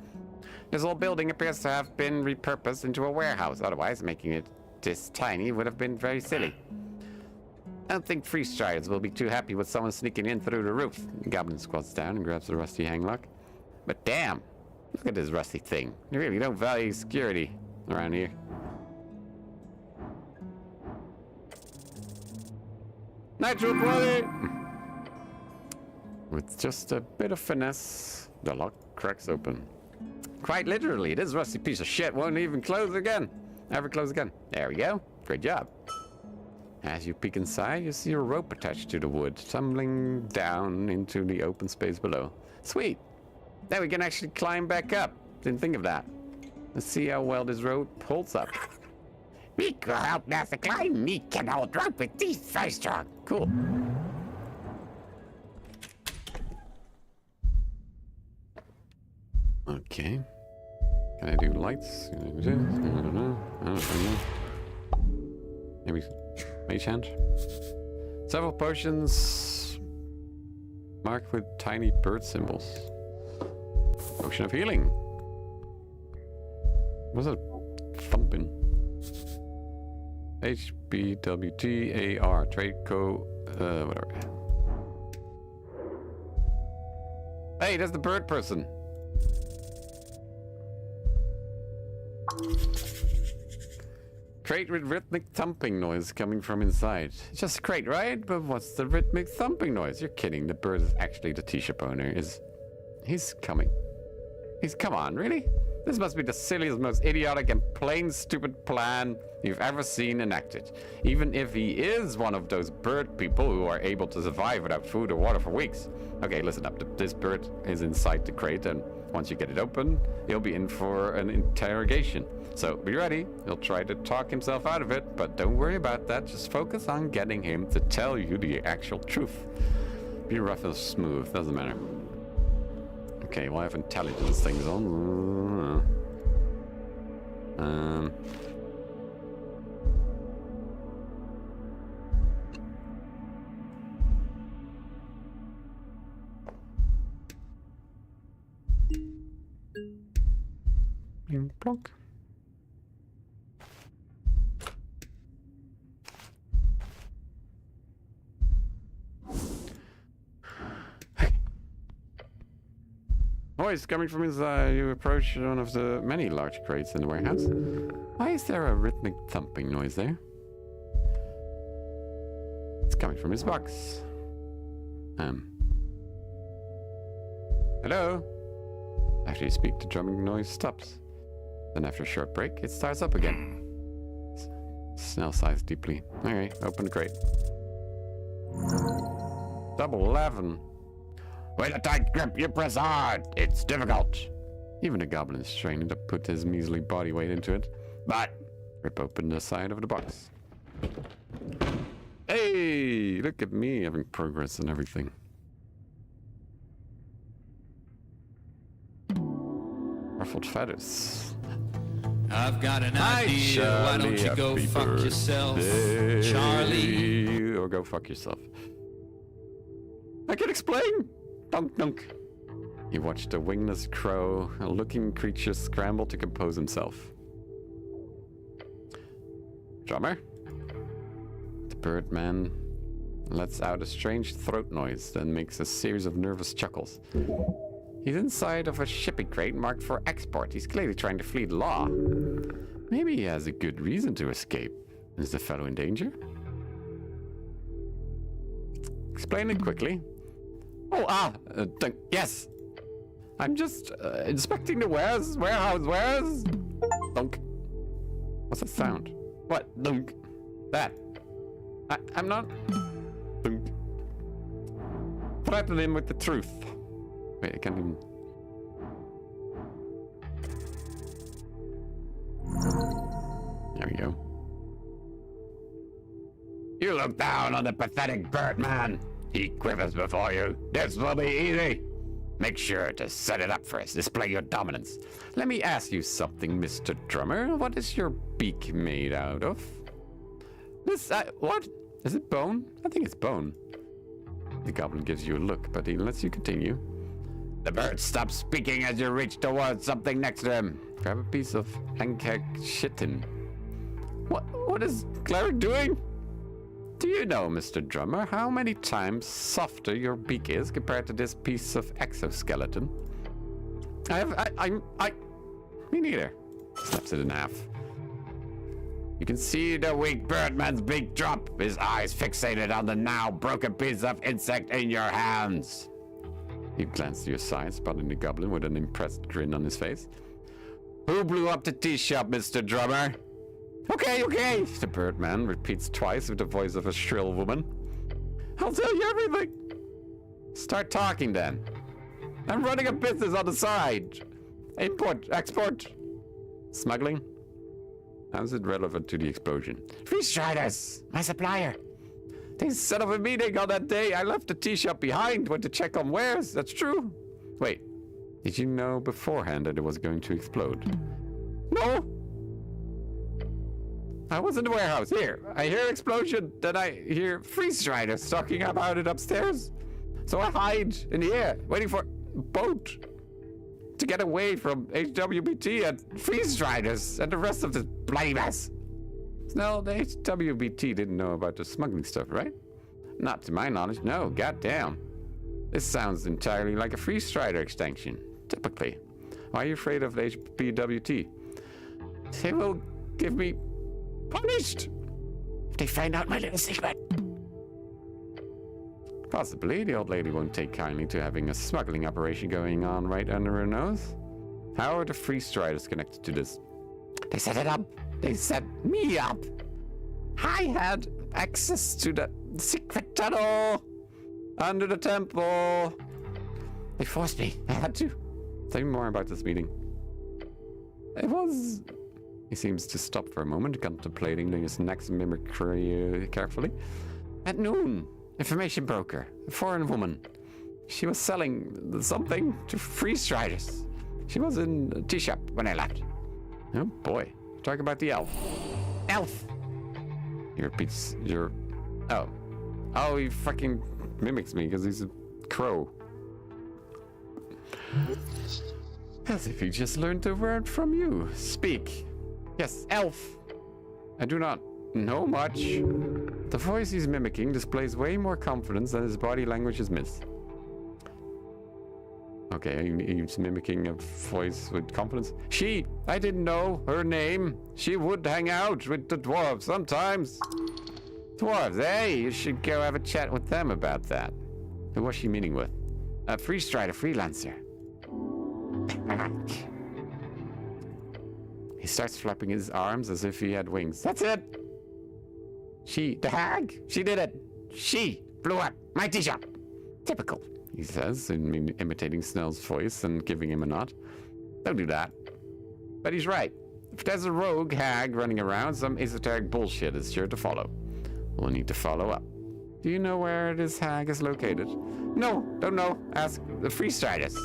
This whole building appears to have been repurposed into a warehouse. Otherwise, making it this tiny would have been very silly. I don't think Free Strides will be too happy with someone sneaking in through the roof. The goblin squats down and grabs the rusty hanglock. But damn, look at this rusty thing. You really don't value security around here. Natural 20! With just a bit of finesse, the lock cracks open. Quite literally, this rusty piece of shit won't even close again. Ever close again. There we go. Great job. As you peek inside, you see a rope attached to the wood, tumbling down into the open space below. Sweet. Now we can actually climb back up. Didn't think of that. Let's see how well this rope holds up.
Me could help Master climb. Me can hold rope with teeth very strong.
Cool. Okay. Can I do lights? Can I do this? I don't know. I don't know. Maybe mage hand. Several potions marked with tiny bird symbols. Potion of healing. What's it? Thumping. HBWTAR. Trade co. Whatever. Hey, that's the bird person. Crate with rhythmic thumping noise coming from inside. It's just a crate, right? But what's the rhythmic thumping noise? You're kidding. The bird is actually the tea-shop owner. He's coming. Come on, really? This must be the silliest, most idiotic and plain stupid plan you've ever seen enacted. Even if he is one of those bird people who are able to survive without food or water for weeks. Okay, listen up. This bird is inside the crate, and once you get it open, he'll be in for an interrogation. So be ready. He'll try to talk himself out of it, but don't worry about that. Just focus on getting him to tell you the actual truth. Be rough or smooth, doesn't matter. Okay, well I have intelligence things on. Plonk. Noise coming from inside. You approach one of the many large crates in the warehouse. Why is there a rhythmic thumping noise there? It's coming from his box. Hello? After you speak, the drumming noise stops. Then after a short break, it starts up again. Snell sighs deeply. Okay, open the crate. Double 11.
With a tight grip, you press hard. It's difficult.
Even a goblin is trained to put his measly body weight into it.
But
Rip open the side of the box. Hey, look at me having progress and everything. Ruffled feathers.
I've got an idea. Why don't you go fuck yourself, Charlie?
Or go fuck yourself. I can explain. Dunk dunk. He watched a wingless crow, a looking creature scramble to compose himself. Drummer? The Birdman lets out a strange throat noise, then makes a series of nervous chuckles. He's inside of a shipping crate marked for export. He's clearly trying to flee the law. Maybe he has a good reason to escape. Is the fellow in danger? Explain it quickly. Oh, yes. I'm just inspecting the warehouse. Dunk. What's that sound? What? Dunk. That. I'm not. Dunk. Threaten him with the truth. Wait, I can't even. There we go.
you look down on the pathetic Birdman. He quivers before you. This will be easy. Make sure to set it up first. Display your dominance.
Let me ask you something, Mr. Drummer. What is your beak made out of? This, what? Is it bone? I think it's bone. The goblin gives you a look, but he lets you continue.
The bird stops speaking as you reach towards something next to him.
Grab a piece of pancake chitin. What is Clara doing? Do you know, Mr. Drummer, how many times softer your beak is compared to this piece of exoskeleton? Me neither. Snaps it in half.
You can see the weak Birdman's beak drop, his eyes fixated on the now broken piece of insect in your hands.
You glance to your side, spotting the goblin with an impressed grin on his face.
Who blew up the tea shop, Mr. Drummer?
Okay, the Birdman repeats twice with the voice of a shrill woman. I'll tell you everything. Start talking then. I'm running a business on the side. Import, export, smuggling. How's it relevant to the explosion?
Free Striders, my supplier.
They set up a meeting on that day. I left the tea shop behind, went to check on wares. That's true. Wait, did you know beforehand that it was going to explode? No. I was in the warehouse. Here, I hear an explosion. Then I hear Freeze Riders talking about it upstairs. So I hide in the air, waiting for a boat to get away from HWBT and Freeze Riders and the rest of this bloody mess. No, the HWBT didn't know about the smuggling stuff, right? Not to my knowledge, no, goddamn. This sounds entirely like a Freeze Strider extension, typically. Why are you afraid of the HWBT? They will give me punished if they find out my little secret. Possibly the old lady won't take kindly to having a smuggling operation going on right under her nose. How are the Free Striders connected to this?
They set it up. They set me up.
I had access to the secret tunnel under the temple.
They forced me. I had to.
Tell me more about this meeting. It was... He seems to stop for a moment, contemplating his next mimicry carefully. At noon, Information broker. A foreign woman. She was selling something to free striders. She was in a tea shop when I left. Oh boy. Talk about the elf. Elf! He repeats your... Oh. Oh, he fucking mimics me because he's a crow. As if he just learned the word from you. Speak. Yes, elf. I do not know much. The voice he's mimicking displays way more confidence than his body language is miss. Okay, he's mimicking a voice with confidence. She, I didn't know her name. She would hang out with the dwarves sometimes. Dwarves, hey, you should go have a chat with them about that. Who was she meeting with? A free strider freelancer. He starts flapping his arms as if he had wings. That's it! The hag, she did it. She blew up my tea shop. Typical, he says, imitating Snell's voice and giving him a nod. Don't do that. But he's right. If there's a rogue hag running around, some esoteric bullshit is sure to follow. We'll need to follow up. Do you know where this hag is located? No, don't know. Ask the freestriders.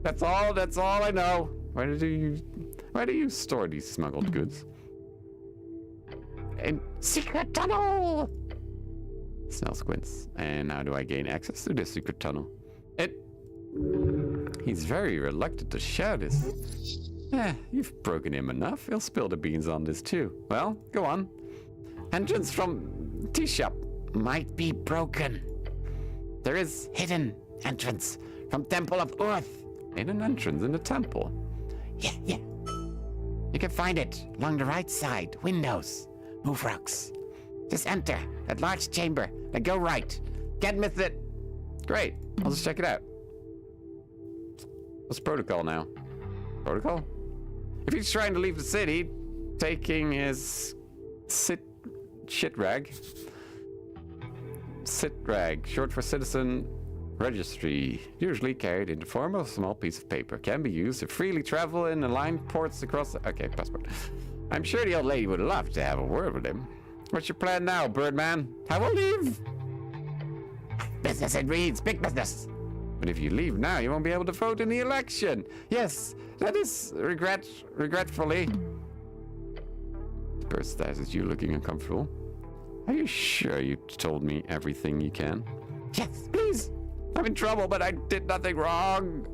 That's all I know. Where do you store these smuggled goods? In secret tunnel! Snell squints. And how do I gain access to this secret tunnel? He's very reluctant to share this. You've broken him enough. He'll spill the beans on this too. Well, go on. Entrance from tea shop might be broken. There is hidden entrance from Temple of Earth. Hidden entrance in the temple? Yeah. You can find it along the right side. Windows. Move rocks. Just enter that large chamber. Then go right. Can't miss it. Great. I'll just check it out. What's protocol now? Protocol? If he's trying to leave the city, taking his shit rag, short for citizen registry, usually carried in the form of a small piece of paper, can be used to freely travel in aligned ports across the... Okay, passport. I'm sure the old lady would love to have a word with him. What's your plan now, Birdman? I will leave. Business it reads, big business. But if you leave now, you won't be able to vote in the election. Yes, that is regretfully. The bird stares at you, looking uncomfortable. Are you sure you told me everything you can? Yes, please. I'm in trouble, but I did nothing wrong.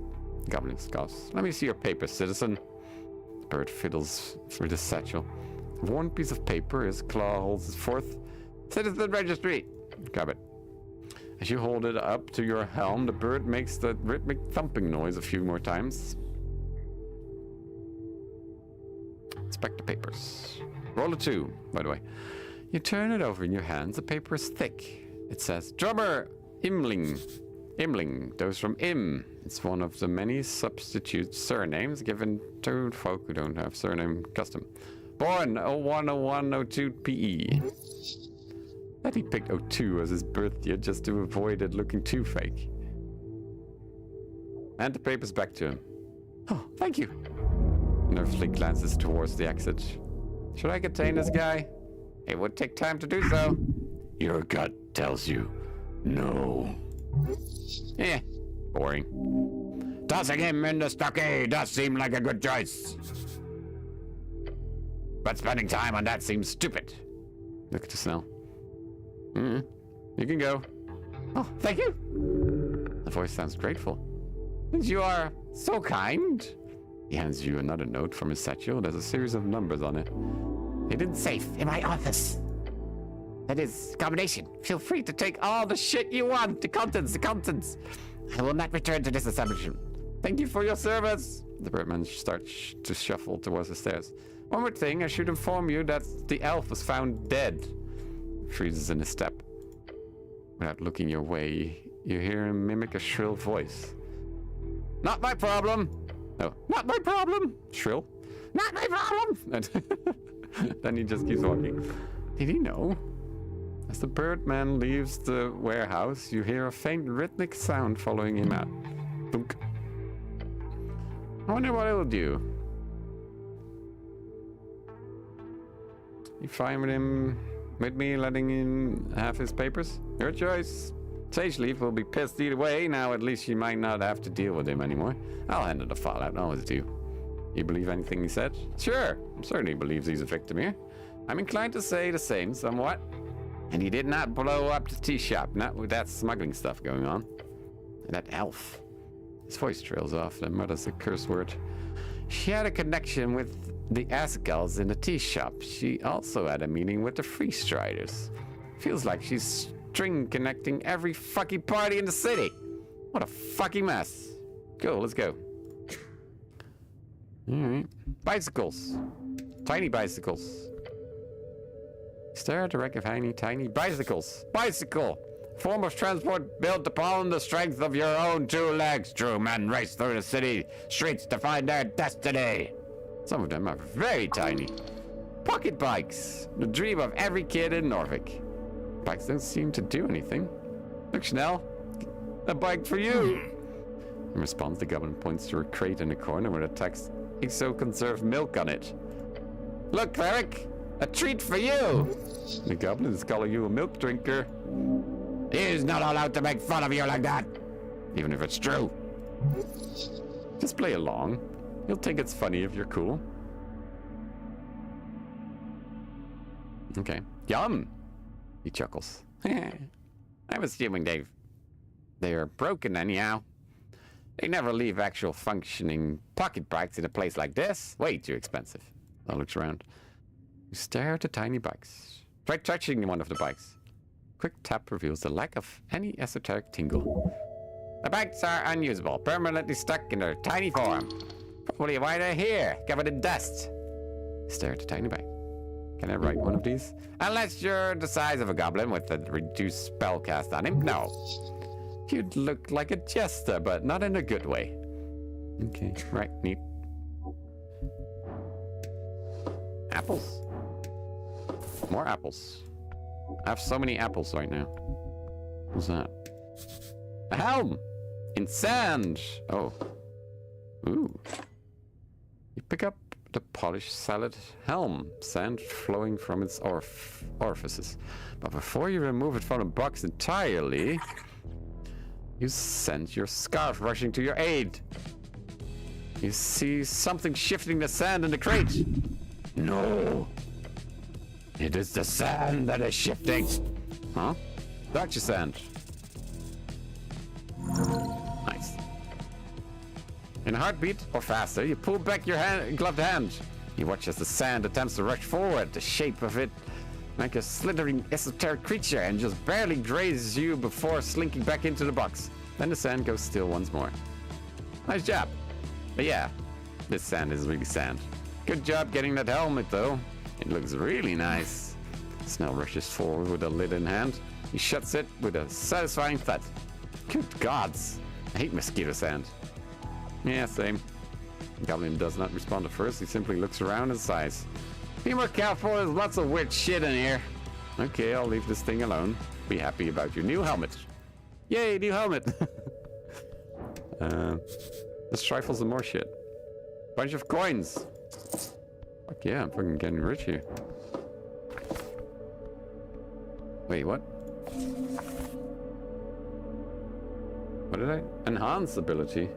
Goblin scoffs. Let me see your paper, citizen. The bird fiddles with his satchel. One piece of paper, his claw holds his fourth. Citizen registry. Grab it. As you hold it up to your helm, the bird makes the rhythmic thumping noise a few more times. Inspect the papers. Roll a 2, by the way. You turn it over in your hands. The paper is thick. It says, Drummer Imling. Imling, those from Im. It's one of the many substitute surnames given to folk who don't have surname custom. Born 010102 PE. That he picked 02 as his birth year just to avoid it looking too fake. And the paper's back to him. Oh, thank you. Nervously glances towards the exit. Should I contain this guy? It would take time to do so.
Your gut tells you no.
Yeah, boring.
Tossing him in the stockade does seem like a good choice. But spending time on that seems stupid.
Look to Snell. You can go.
Oh, thank you.
The voice sounds grateful. You are so kind. He hands you another note from his satchel. There's a series of numbers on it.
Hidden safe in my office. That is combination. Feel free to take all the shit you want. The contents. I will not return to this establishment.
Thank you for your service. The birdman starts to shuffle towards the stairs. One more thing, I should inform you that the elf was found dead. Freezes in his step. Without looking your way, you hear him mimic a shrill voice. Not my problem. No, not my problem. Shrill. Not my problem. Then he just keeps walking. Did he know? As the birdman leaves the warehouse, you hear a faint rhythmic sound following him out. Thunk. I wonder what it'll do. You fine with him with me letting him have his papers? Your choice. Sage Leaf will be pissed either way. Now at least she might not have to deal with him anymore. I'll handle the fallout, I always do. You believe anything he said? Sure, I'm certain he believes he's a victim here. I'm inclined to say the same somewhat. And he did not blow up the tea shop, not with that smuggling stuff going on. And that elf. His voice trails off, then mutters a curse word. She had a connection with the Asgulls in the tea shop. She also had a meeting with the Free Striders. Feels like she's string connecting every fucking party in the city. What a fucking mess. Cool, let's go. Alright. Bicycles. Tiny bicycles. Stare at the wreck of tiny bicycles. Bicycle! Form of transport built upon the strength of your own two legs. True men race through the city streets to find their destiny. Some of them are very tiny. Pocket bikes. The dream of every kid in Norfolk. Bikes don't seem to do anything. Look, Schnell. A bike for you. In response, the goblin points to a crate in the corner with a text, "Exo-conserved milk" on it. Look, cleric. A treat for you. The goblin is calling you a milk drinker.
He's not allowed to make fun of you like that.
Even if it's true. Just play along. He'll think it's funny if you're cool. Okay. Yum! He chuckles. I'm assuming they're broken anyhow. They never leave actual functioning pocket bikes in a place like this. Way too expensive. I looks around. You stare at the tiny bikes. Try touching one of the bikes. Quick tap reveals the lack of any esoteric tingle. The bikes are unusable, permanently stuck in their tiny form. Probably why they're here, covered in dust. Stare at the tiny bike. Can I write one of these? Unless you're the size of a goblin with a reduced spell cast on him, no. You'd look like a jester, but not in a good way. Okay, right, neat. Apples. More apples. I have so many apples right now. What's that? A helm! In sand! Oh. Ooh. You pick up the polished salad helm, sand flowing from its orifices. But before you remove it from the box entirely, you sense your scarf rushing to your aid. You see something shifting the sand in the crate.
No. It is the sand that is shifting.
Huh? Dark sand. Nice. In a heartbeat or faster, you pull back your gloved hand. You watch as the sand attempts to rush forward, the shape of it like a slithering esoteric creature, and just barely grazes you before slinking back into the box. Then the sand goes still once more. Nice job. But yeah, this sand is really sand. Good job getting that helmet though. It looks really nice. Snell rushes forward with a lid in hand. He shuts it with a satisfying thud. Good gods. I hate mosquito sand. Yeah, same. Goblin does not respond at first. He simply looks around and sighs. Be more careful. There's lots of weird shit in here. Okay, I'll leave this thing alone. Be happy about your new helmet. Yay, new helmet. Let's trifle some more shit. Bunch of coins. Fuck yeah, I'm fucking getting rich here. Wait, what? What did I? Enhance ability.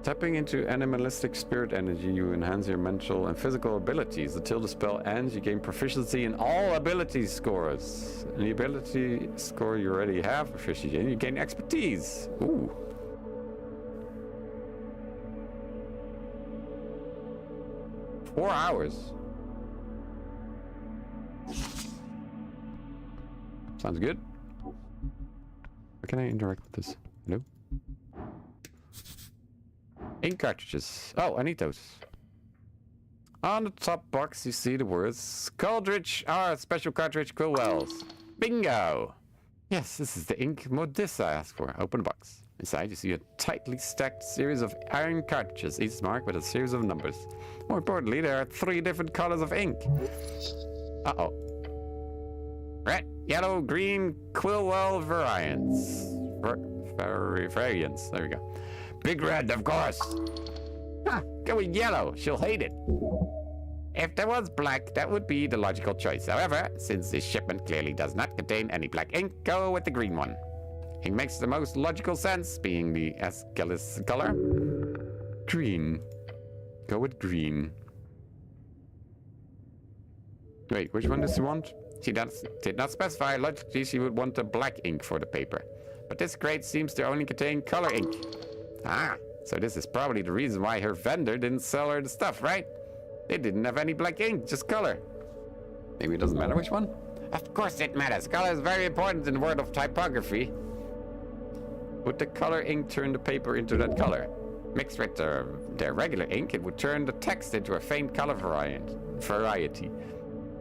Tapping into animalistic spirit energy, you enhance your mental and physical abilities. Until the spell ends, you gain proficiency in all ability scores. And the ability score you already have proficiency in, you gain expertise. Ooh. $4 hours. Sounds good. How can I interact with this? Hello? Ink cartridges. Oh, I need those. On the top box, you see the words Coldridge R Special Cartridge Quillwells. Bingo! Yes, this is the ink Modissa asked for. Open the box. Inside, you see a tightly stacked series of iron cartridges, each marked with a series of numbers. More importantly, there are 3 different colors of ink. Uh-oh. Red, yellow, green, Quillwell variants. Variants. There we go.
Big red, of course.
Huh, go with yellow. She'll hate it. If there was black, that would be the logical choice. However, since this shipment clearly does not contain any black ink, go with the green one. It makes the most logical sense, being the Aeschylus color. Green. Go with green. Wait, which one does she want? She did not specify. Logically, she would want the black ink for the paper. But this crate seems to only contain color ink. Ah, so this is probably the reason why her vendor didn't sell her the stuff, right? They didn't have any black ink, just color. Maybe it doesn't matter which one? Of course it matters. Color is very important in the world of typography. Would the color ink turn the paper into that color? Mixed with their regular ink, it would turn the text into a faint color variety.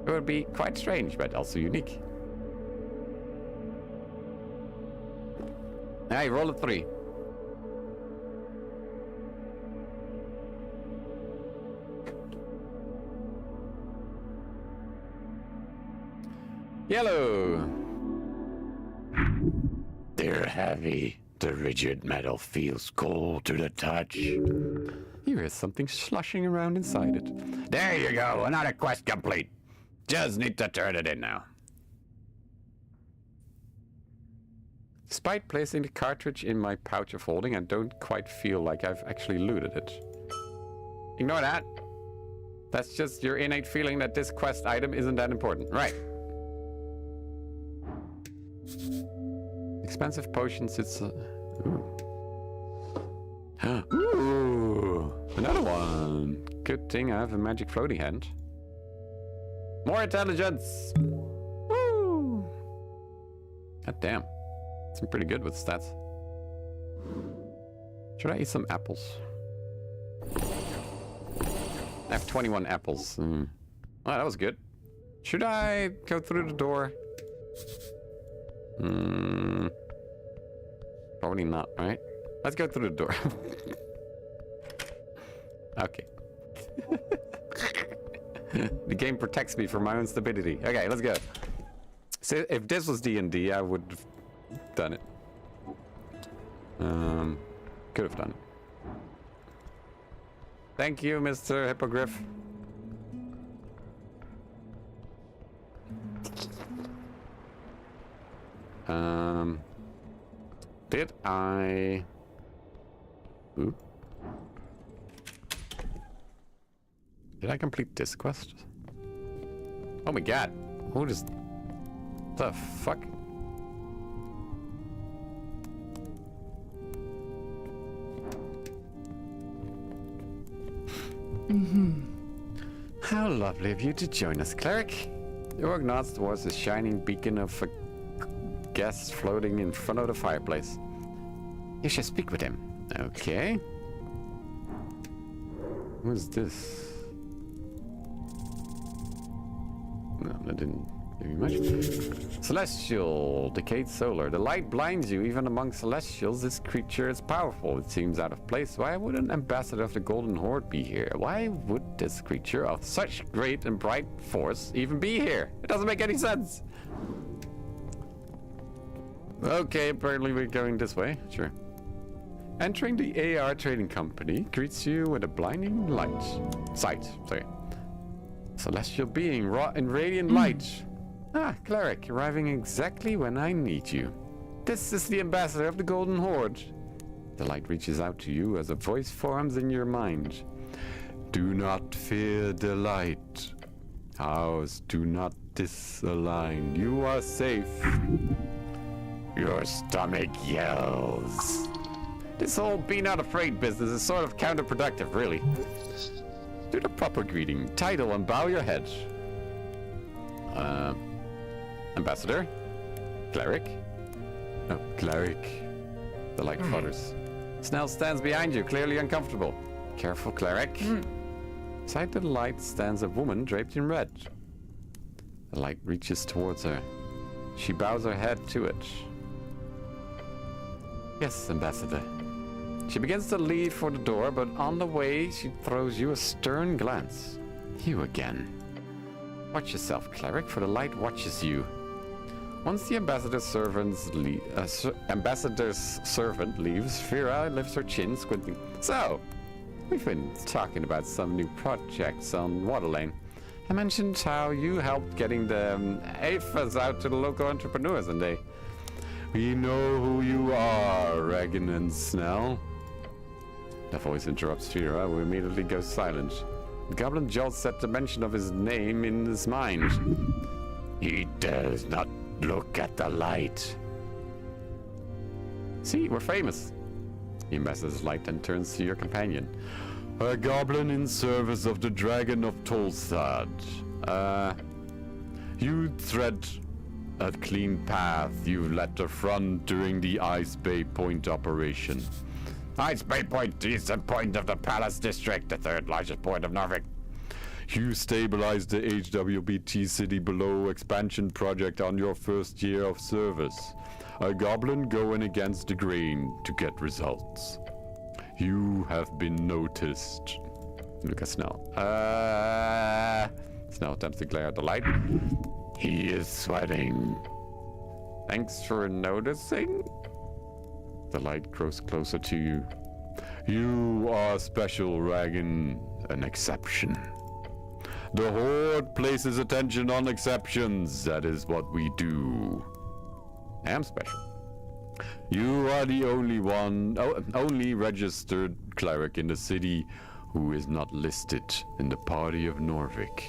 It would be quite strange, but also unique. Now you roll a 3. Yellow.
They're heavy. The rigid metal feels cold to the touch.
Here is something slushing around inside it.
There you go. Another quest complete. Just need to turn it in now.
Despite placing the cartridge in my pouch of holding, I don't quite feel like I've actually looted it. Ignore that. That's just your innate feeling that this quest item isn't that important. Right. Expensive potions, it's ooh. Ooh, another one. Good thing I have a magic floating hand. More intelligence. Woo! God damn. I'm pretty good with stats. Should I eat some apples? I have 21 apples. Oh, that was good. Should I go through the door? Probably not, right? Let's go through the door. Okay. The game protects me from my own stupidity. Okay, let's go. So if this was D&D, I would have done it. Could have done it. Thank you, Mr. Hippogriff. Did I... Ooh. Did I complete this quest? Oh my god. Who does... The fuck? How lovely of you to join us, cleric. You walk nods towards the shining beacon of a guest floating in front of the fireplace. You should speak with him. Okay. Who's this? No, that didn't give me much. Celestial, decayed solar. The light blinds you. Even among celestials, this creature is powerful. It seems out of place. Why would an ambassador of the Golden Horde be here? Why would this creature of such great and bright force even be here? It doesn't make any sense. Okay, apparently we're going this way. Sure. Entering the AR trading company greets you with a blinding sight. Celestial being wrought in radiant light. Ah, cleric, arriving exactly when I need you. This is the ambassador of the Golden Horde. The light reaches out to you as a voice forms in your mind. Do not fear the light. House, do not disalign. You are safe.
Your stomach yells.
This whole be not afraid business is sort of counterproductive, really. Do the proper greeting, title, and bow your head. Ambassador? Cleric? No, cleric. The light flutters. Snell stands behind you, clearly uncomfortable. Careful, cleric. Beside the light stands a woman draped in red. The light reaches towards her. She bows her head to it. Yes, Ambassador. She begins to leave for the door, but on the way, she throws you a stern glance. You again. Watch yourself, cleric, for the light watches you. Once the ambassador's servant leaves, Fira lifts her chin, squinting. So, we've been talking about some new projects on Waterlane. I mentioned how you helped getting the AFAs out to the local entrepreneurs, and they... We know who you are, Regan and Snell. The voice interrupts Vera, who immediately goes silent. The goblin jolts at the mention of his name in his mind.
He does not look at the light.
See, we're famous. He messes his light and turns to your companion. A goblin in service of the Dragon of Tolstad. You tread a clean path. You led the front during the Ice Bay Point operation.
Ice Bay Point, the eastern point of the Palace District, the third largest point of Norfolk.
You stabilized the HWBT City Below expansion project on your first year of service. A goblin going against the grain to get results. You have been noticed. Look at Snell. Snell attempts to glare at the light.
He is sweating.
Thanks for noticing. The light grows closer to you. You are special, Regan. An exception. The Horde places attention on exceptions. That is what we do. I am special. You are the only registered cleric in the city who is not listed in the party of Norvik.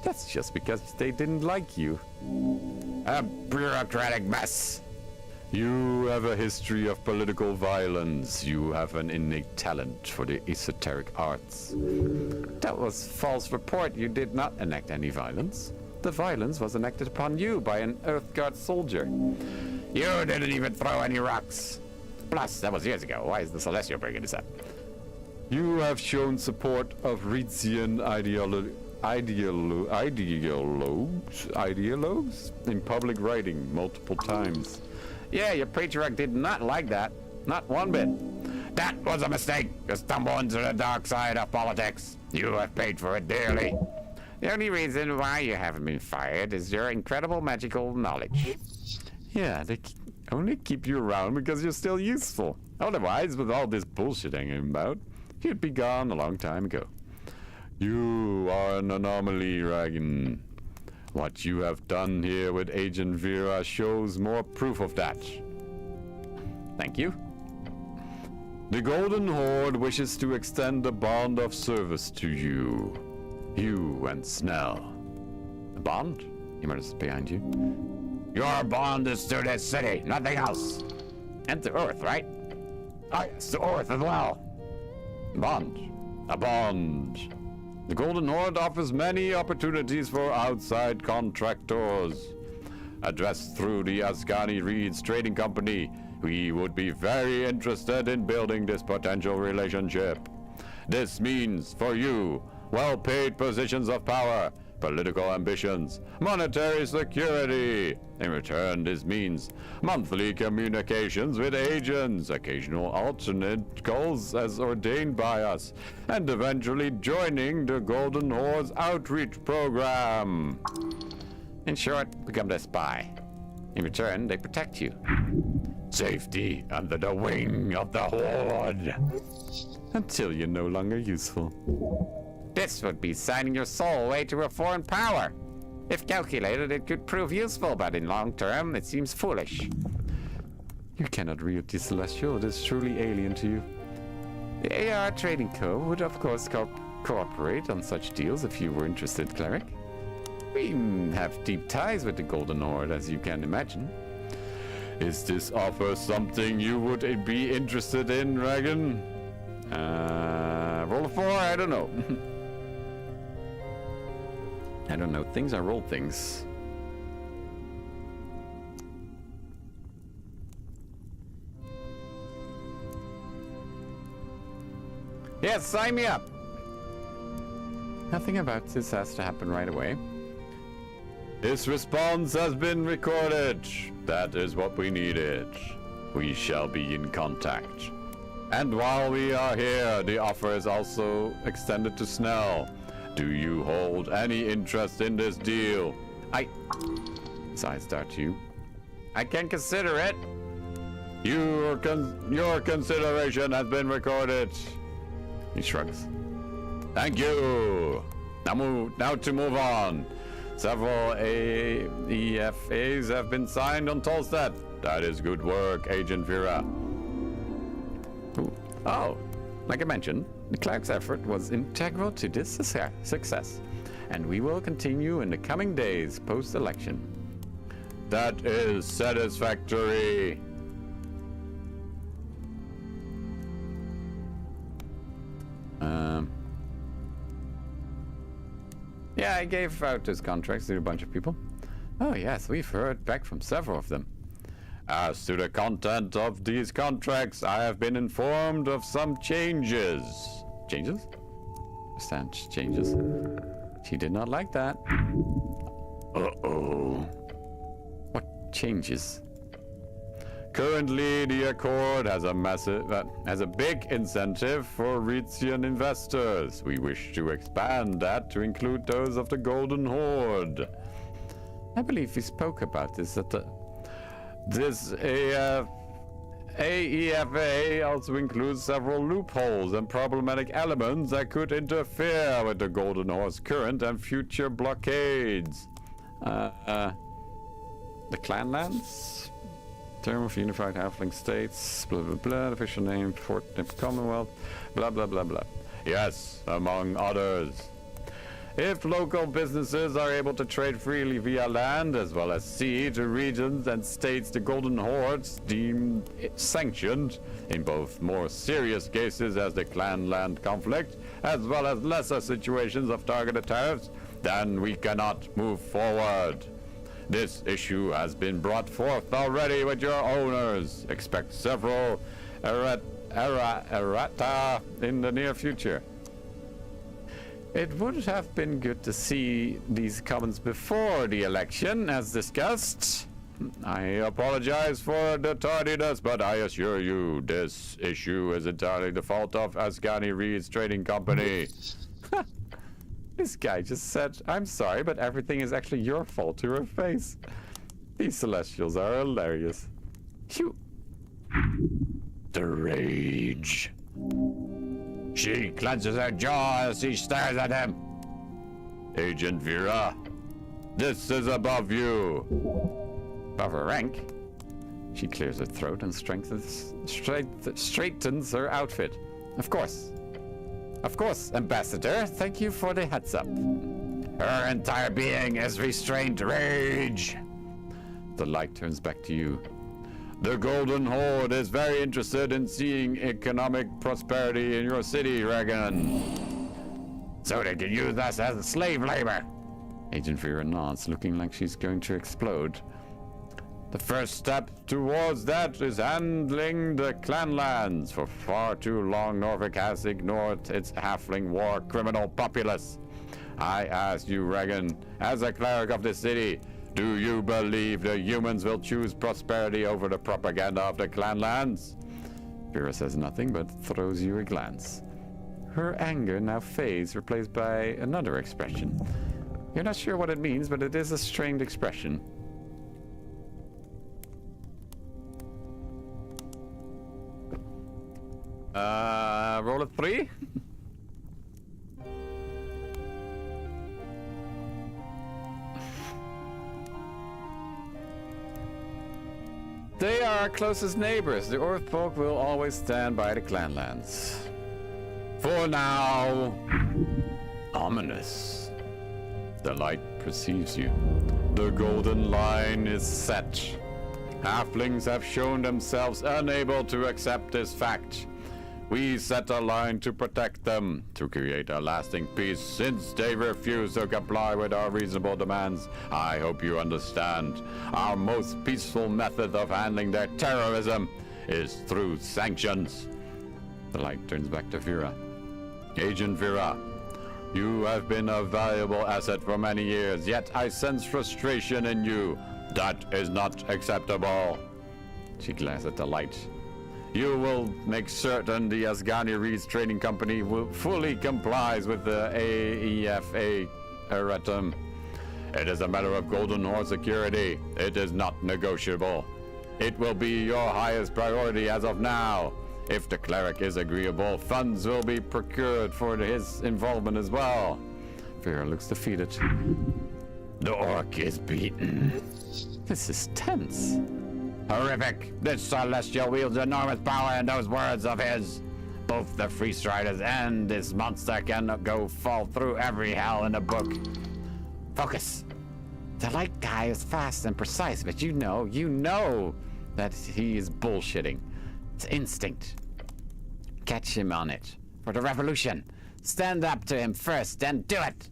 That's just because they didn't like you.
A bureaucratic mess.
You have a history of political violence. You have an innate talent for the esoteric arts. That was false report. You did not enact any violence. The violence was enacted upon you by an Earthguard soldier.
You didn't even throw any rocks. Plus, that was years ago. Why is the Celestial bringing this up?
You have shown support of Ritzian ideologues in public writing multiple times.
Yeah, your patriarch did not like that. Not one bit. That was a mistake. You stumbled into the dark side of politics. You have paid for it dearly. The only reason why you haven't been fired is your incredible magical knowledge.
Yeah, they only keep you around because you're still useful. Otherwise, with all this bullshit hanging about, you'd be gone a long time ago. You are an anomaly, Regan. What you have done here with Agent Vera shows more proof of that. Thank you. The Golden Horde wishes to extend a bond of service to you. You and Snell. A bond? He mutters behind you.
Your bond is to this city, nothing else. And to Earth, right? Yes, to Earth as well.
Bond. A bond. The Golden Horde offers many opportunities for outside contractors. Addressed through the Ascani Reeds Trading Company, we would be very interested in building this potential relationship. This means, for you, well-paid positions of power, political ambitions, monetary security. In return, this means monthly communications with agents, occasional alternate goals as ordained by us, and eventually joining the Golden Horde's outreach program.
In short, become their spy. In return, they protect you. Safety under the wing of the Horde.
Until you're no longer useful.
This would be signing your soul away to a foreign power. If calculated, it could prove useful, but in long term, it seems foolish.
You cannot read the Celestial. It is truly alien to you. The AR Trading Co. would, of course, cooperate on such deals if you were interested, Cleric. We have deep ties with the Golden Horde, as you can imagine. Is this offer something you would be interested in, Regan? Roll a 4? I don't know. I don't know things, I roll things. Yes, sign me up! Nothing about this has to happen right away. This response has been recorded. That is what we needed. We shall be in contact. And while we are here, the offer is also extended to Snell. Do you hold any interest in this deal? His eyes start to you.
I can consider it.
Your consideration has been recorded. He shrugs. Thank you. Now to move on. Several AEFAs have been signed on Tolstead. That is good work, Agent Vera. Ooh. Oh, like I mentioned, the clerk's effort was integral to this success, and we will continue in the coming days post-election. That is satisfactory. Yeah, I gave out those contracts to a bunch of people. Oh yes, we've heard back from several of them. As to the content of these contracts, I have been informed of some changes. Changes? Understand changes. She did not like that. Uh-oh. What changes? Currently, the Accord has a big incentive for Reitzian investors. We wish to expand that to include those of the Golden Horde. I believe we spoke about this at the... This AEFA also includes several loopholes and problematic elements that could interfere with the Golden Horde's current and future blockades. The Clanlands? Term of Unified Halfling States, blah blah blah, official name, Fort Commonwealth, blah blah blah blah. Yes, among others. If local businesses are able to trade freely via land as well as sea to regions and states the Golden Hordes deemed sanctioned, in both more serious cases as the Clanland conflict, as well as lesser situations of targeted tariffs, then we cannot move forward. This issue has been brought forth already with your owners. Expect several errata in the near future. It would have been good to see these comments before the election, as discussed. I apologize for the tardiness, but I assure you this issue is entirely the fault of Ascani Reed's trading company. This guy just said, I'm sorry, but everything is actually your fault to her face. These Celestials are hilarious. Phew.
The rage. She clenches her jaw as she stares at him. Agent Vera, this is above you.
Above her rank? She clears her throat and straightens her outfit. Of course. Of course, Ambassador. Thank you for the heads up.
Her entire being is restrained rage.
The light turns back to you.
The Golden Horde is very interested in seeing economic prosperity in your city, Regan. So they can use us as slave labor.
Agent Vera nods, looking like she's going to explode.
The first step towards that is handling the Clanlands. For far too long, Norfolk has ignored its halfling war criminal populace. I ask you, Regan, as a cleric of the city, do you believe the humans will choose prosperity over the propaganda of the Clanlands?
Vera says nothing but throws you a glance. Her anger now fades, replaced by another expression. You're not sure what it means, but it is a strained expression. Roll a 3. They are our closest neighbors. The Earthfolk will always stand by the Clanlands.
For now.
Ominous. The light perceives you. The golden line is set. Halflings have shown themselves unable to accept this fact. We set a line to protect them, to create a lasting peace, since they refuse to comply with our reasonable demands. I hope you understand. Our most peaceful method of handling their terrorism is through sanctions. The light turns back to Vera. Agent Vera, you have been a valuable asset for many years, yet I sense frustration in you. That is not acceptable. She glances at the light. You will make certain the Asgani Reed's trading company will fully complies with the AEFA erratum. It is a matter of Golden Horde security. It is not negotiable. It will be your highest priority as of now. If the cleric is agreeable, funds will be procured for his involvement as well. Fear looks defeated.
The orc is beaten.
This is tense.
Horrific! This celestial wields enormous power in those words of his. Both the Free Striders and this monster can go fall through every hell in the book. Focus!
The light guy is fast and precise, but you know that he is bullshitting. It's instinct. Catch him on it. For the revolution. Stand up to him first, then do it!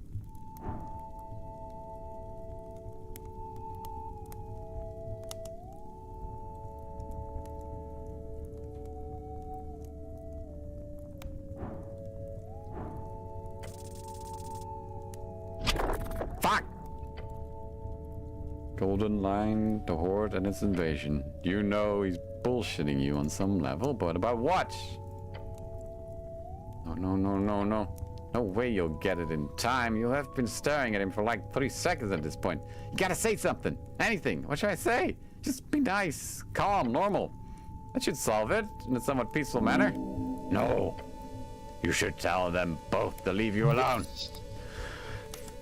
Fuck! Golden Line, the Horde, and its invasion. You know he's bullshitting you on some level, but about what? No. No way you'll get it in time. You have been staring at him for like 3 seconds at this point. You gotta say something. Anything. What should I say? Just be nice, calm, normal. That should solve it in a somewhat peaceful manner.
No. You should tell them both to leave you alone.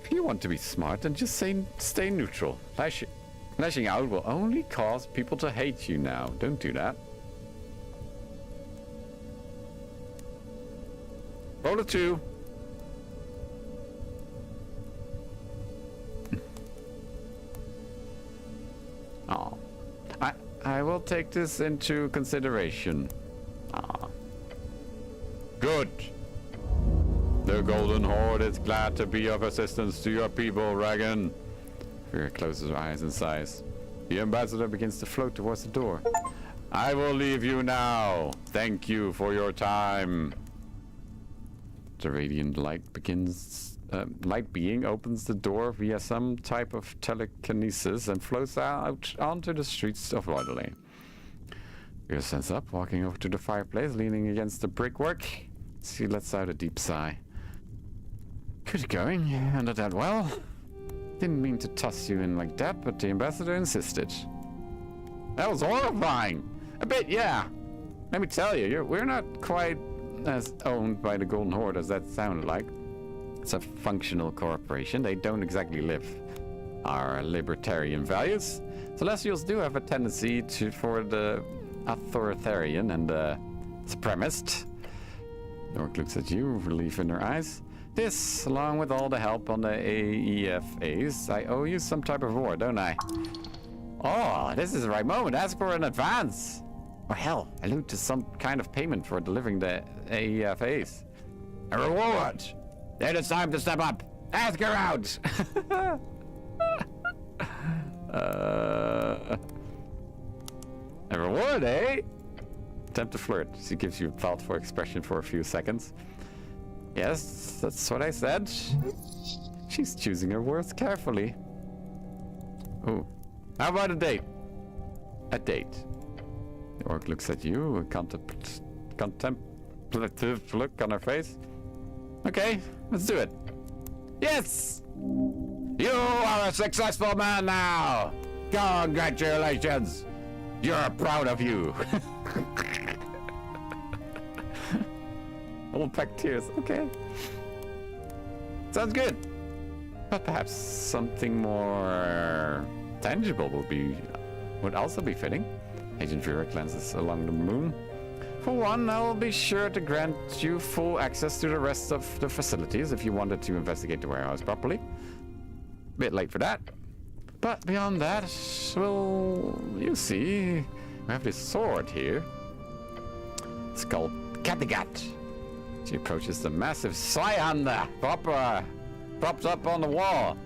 If you want to be smart, then just stay neutral. Lashing out will only cause people to hate you now. Don't do that. Roll a 2. Oh. I will take this into consideration. Ah. Good. The Golden Horde is glad to be of assistance to your people, Regan. Fear closes her eyes and sighs. The ambassador begins to float towards the door. I will leave you now. Thank you for your time. The radiant light being opens the door via some type of telekinesis and floats out onto the streets of Lauderlane. Fear stands up, walking over to the fireplace, leaning against the brickwork. She lets out a deep sigh. Good going. You handled that well. Didn't mean to toss you in like that, but the ambassador insisted. That was horrifying. A bit, yeah. Let me tell you, we're not quite as owned by the Golden Horde as that sounded like. It's a functional corporation. They don't exactly live our libertarian values. Celestials do have a tendency for the authoritarian and the supremacist. Orc looks at you, relief in her eyes. This, along with all the help on the AEFAs, I owe you some type of reward, don't I? Oh, this is the right moment. Ask for an advance. Or hell, allude to some kind of payment for delivering the AEFAs.
A reward! Then it's time to step up. Ask her out!
A reward, eh? Attempt to flirt. She gives you a thoughtful expression for a few seconds. Yes, that's what I said. She's choosing her words carefully. Ooh. How about a date? A date. The orc looks at you, a contemplative look on her face. Okay, let's do it. Yes!
You are a successful man now! Congratulations! You're proud of you.
Old pack tears. Okay. Sounds good. But perhaps something more tangible would also be fitting. Agent Vera glances along the moon. For one, I'll be sure to grant you full access to the rest of the facilities if you wanted to investigate the warehouse properly. Bit late for that. But beyond that, well, you see, we have this sword here. It's called Kattegat. She approaches the massive Slyhander propped up on the wall.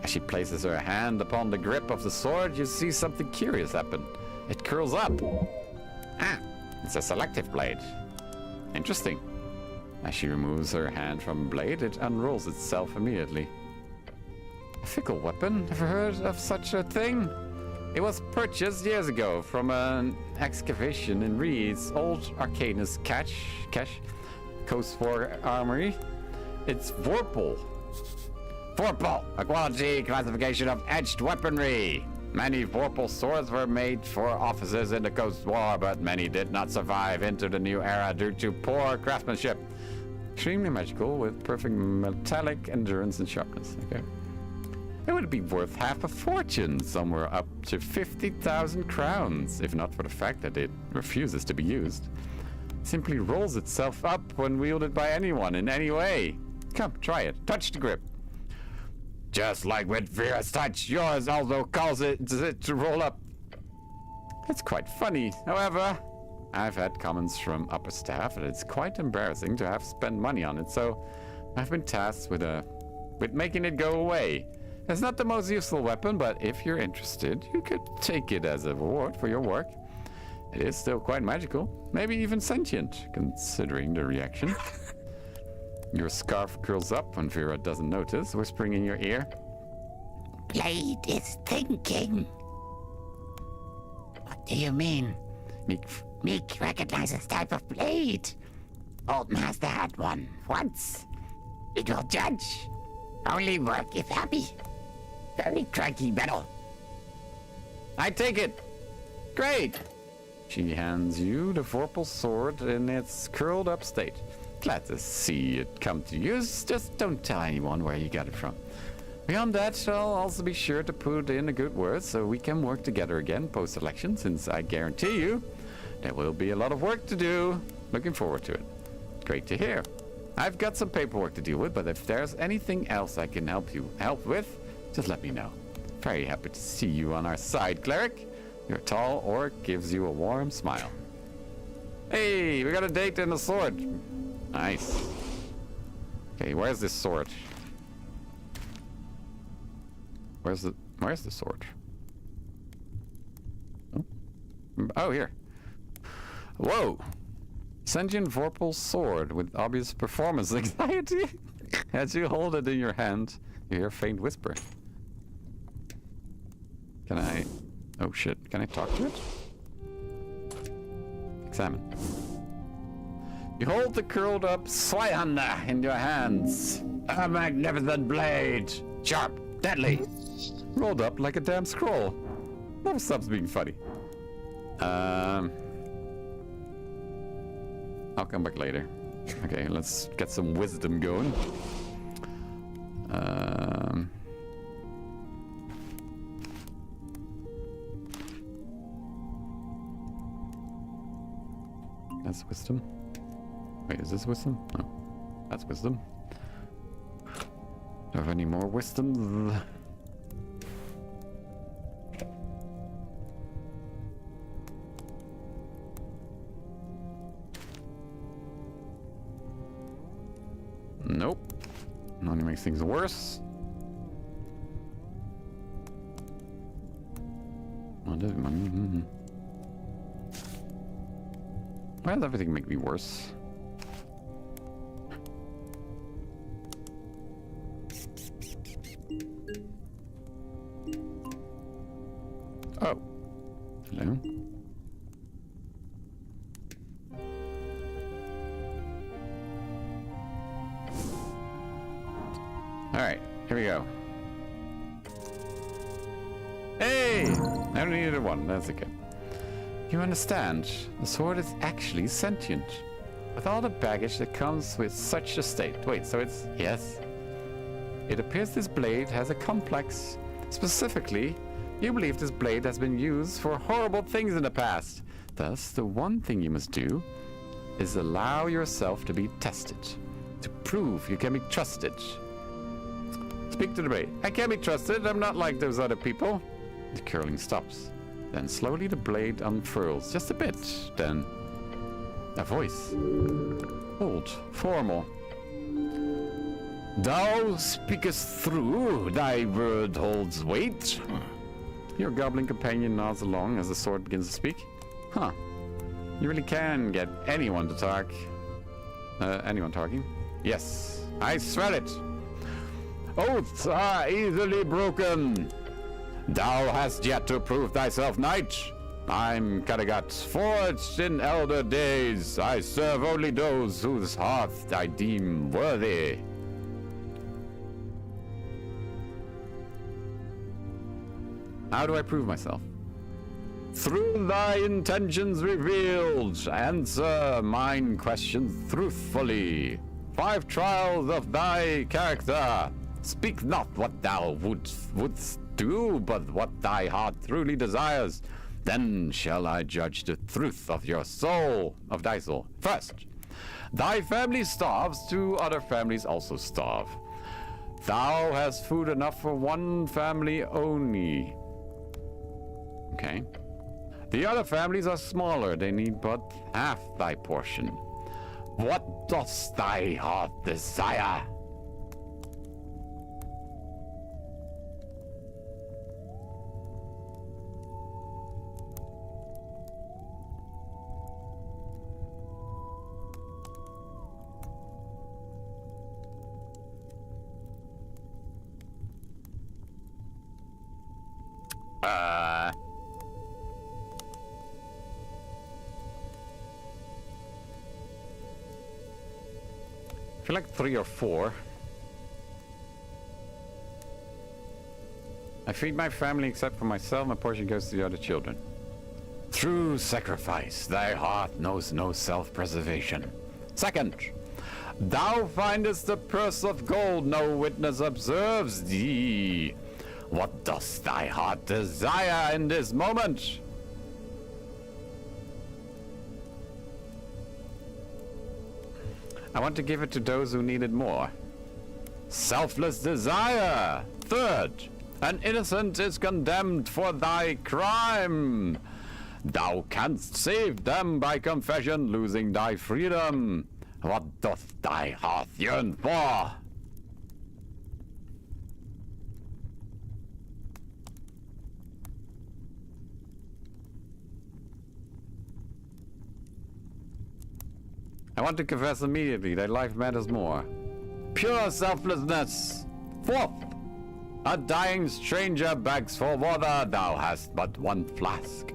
As she places her hand upon the grip of the sword, you see something curious happen. It curls up. Ah, it's a selective blade. Interesting. As she removes her hand from the blade, it unrolls itself immediately. A fickle weapon? Ever heard of such a thing? It was purchased years ago from an excavation in Reed's old Arcanus cache, Coast 4 Armory. It's Vorpal.
Vorpal, a quality classification of etched weaponry. Many Vorpal swords were made for officers in the Coast War, but many did not survive into the new era due to poor craftsmanship.
extremely magical with perfect metallic endurance and sharpness. Okay. It would be worth half a fortune, somewhere up to 50,000 crowns, if not for the fact that it refuses to be used. It simply rolls itself up when wielded by anyone in any way. Come, try it. Touch the grip. Just like with Vera's touch, yours also calls it to roll up. It's quite funny. However, I've had comments from upper staff that it's quite embarrassing to have spent money on it, so I've been tasked with making it go away. It's not the most useful weapon, but if you're interested, you could take it as a reward for your work. It is still quite magical, maybe even sentient, considering the reaction. Your scarf curls up when Vera doesn't notice, whispering in your ear.
Blade is thinking. What do you mean? Meek recognizes type of blade. Old master had one once. It will judge. Only work if happy. Very cranky metal.
I take it. Great. She hands you the vorpal sword in its curled up state. Glad to see it come to use. Just don't tell anyone where you got it from. Beyond that, I'll also be sure to put in a good word so we can work together again post-election, since I guarantee you there will be a lot of work to do. Looking forward to it. Great to hear. I've got some paperwork to deal with, but if there's anything else I can help with, just let me know. Very happy to see you on our side, cleric. Your tall orc gives you a warm smile. Hey, we got a date and a sword. Nice. Okay, where's this sword? Where's the sword? Oh, here. Whoa! Sentient vorpal sword with obvious performance anxiety. As you hold it in your hand, you hear a faint whisper. Can I... Oh shit, can I talk to it? Examine. You hold the curled up Swihanda in your hands. A magnificent blade. Sharp, deadly. Rolled up like a damn scroll. Never stops being funny. I'll come back later. Okay, let's get some wisdom going. That's wisdom. Wait, is this wisdom? No. That's wisdom. Do I have any more wisdom? Nope. Only makes things worse. Why does everything make me worse? Oh. Hello. Alright, here we go. Hey! I only needed one, that's okay. You understand, the sword is actually sentient. With all the baggage that comes with such a state. Wait, so it's... Yes. It appears this blade has a complex. Specifically, you believe this blade has been used for horrible things in the past. Thus, the one thing you must do is allow yourself to be tested. To prove you can be trusted. Speak to the blade. I can't be trusted. I'm not like those other people. The curling stops. Then slowly the blade unfurls. Just a bit. Then a voice. Old, formal. Thou speakest through. Thy word holds weight. Your goblin companion nods along as the sword begins to speak. Huh. You really can get anyone to talk. Anyone talking? Yes. I smell it. Oaths are easily broken. Thou hast yet to prove thyself knight. I'm Kadagat, forged in elder days. I serve only those whose hearth I deem worthy. How do I prove myself? Through thy intentions revealed, answer mine questions truthfully. 5 trials of thy character. Speak not what thou wouldst do, but what thy heart truly desires. Then shall I judge the truth of your soul, of thy soul. First, thy family starves, 2 other families also starve. Thou hast food enough for 1 family only. Okay. The other families are smaller, they need but half thy portion. What does thy heart desire? I feel like 3 or 4. I feed my family except for myself. My portion goes to the other children. Through sacrifice, thy heart knows no self-preservation. Second, thou findest the purse of gold, no witness observes thee. What does thy heart desire in this moment? I want to give it to those who need it more. Selfless desire. Third, an innocent is condemned for thy crime. Thou canst save them by confession, losing thy freedom. What doth thy heart yearn for? I want to confess immediately that life matters more. Pure selflessness. Fourth, a dying stranger begs for water. Thou hast but 1 flask.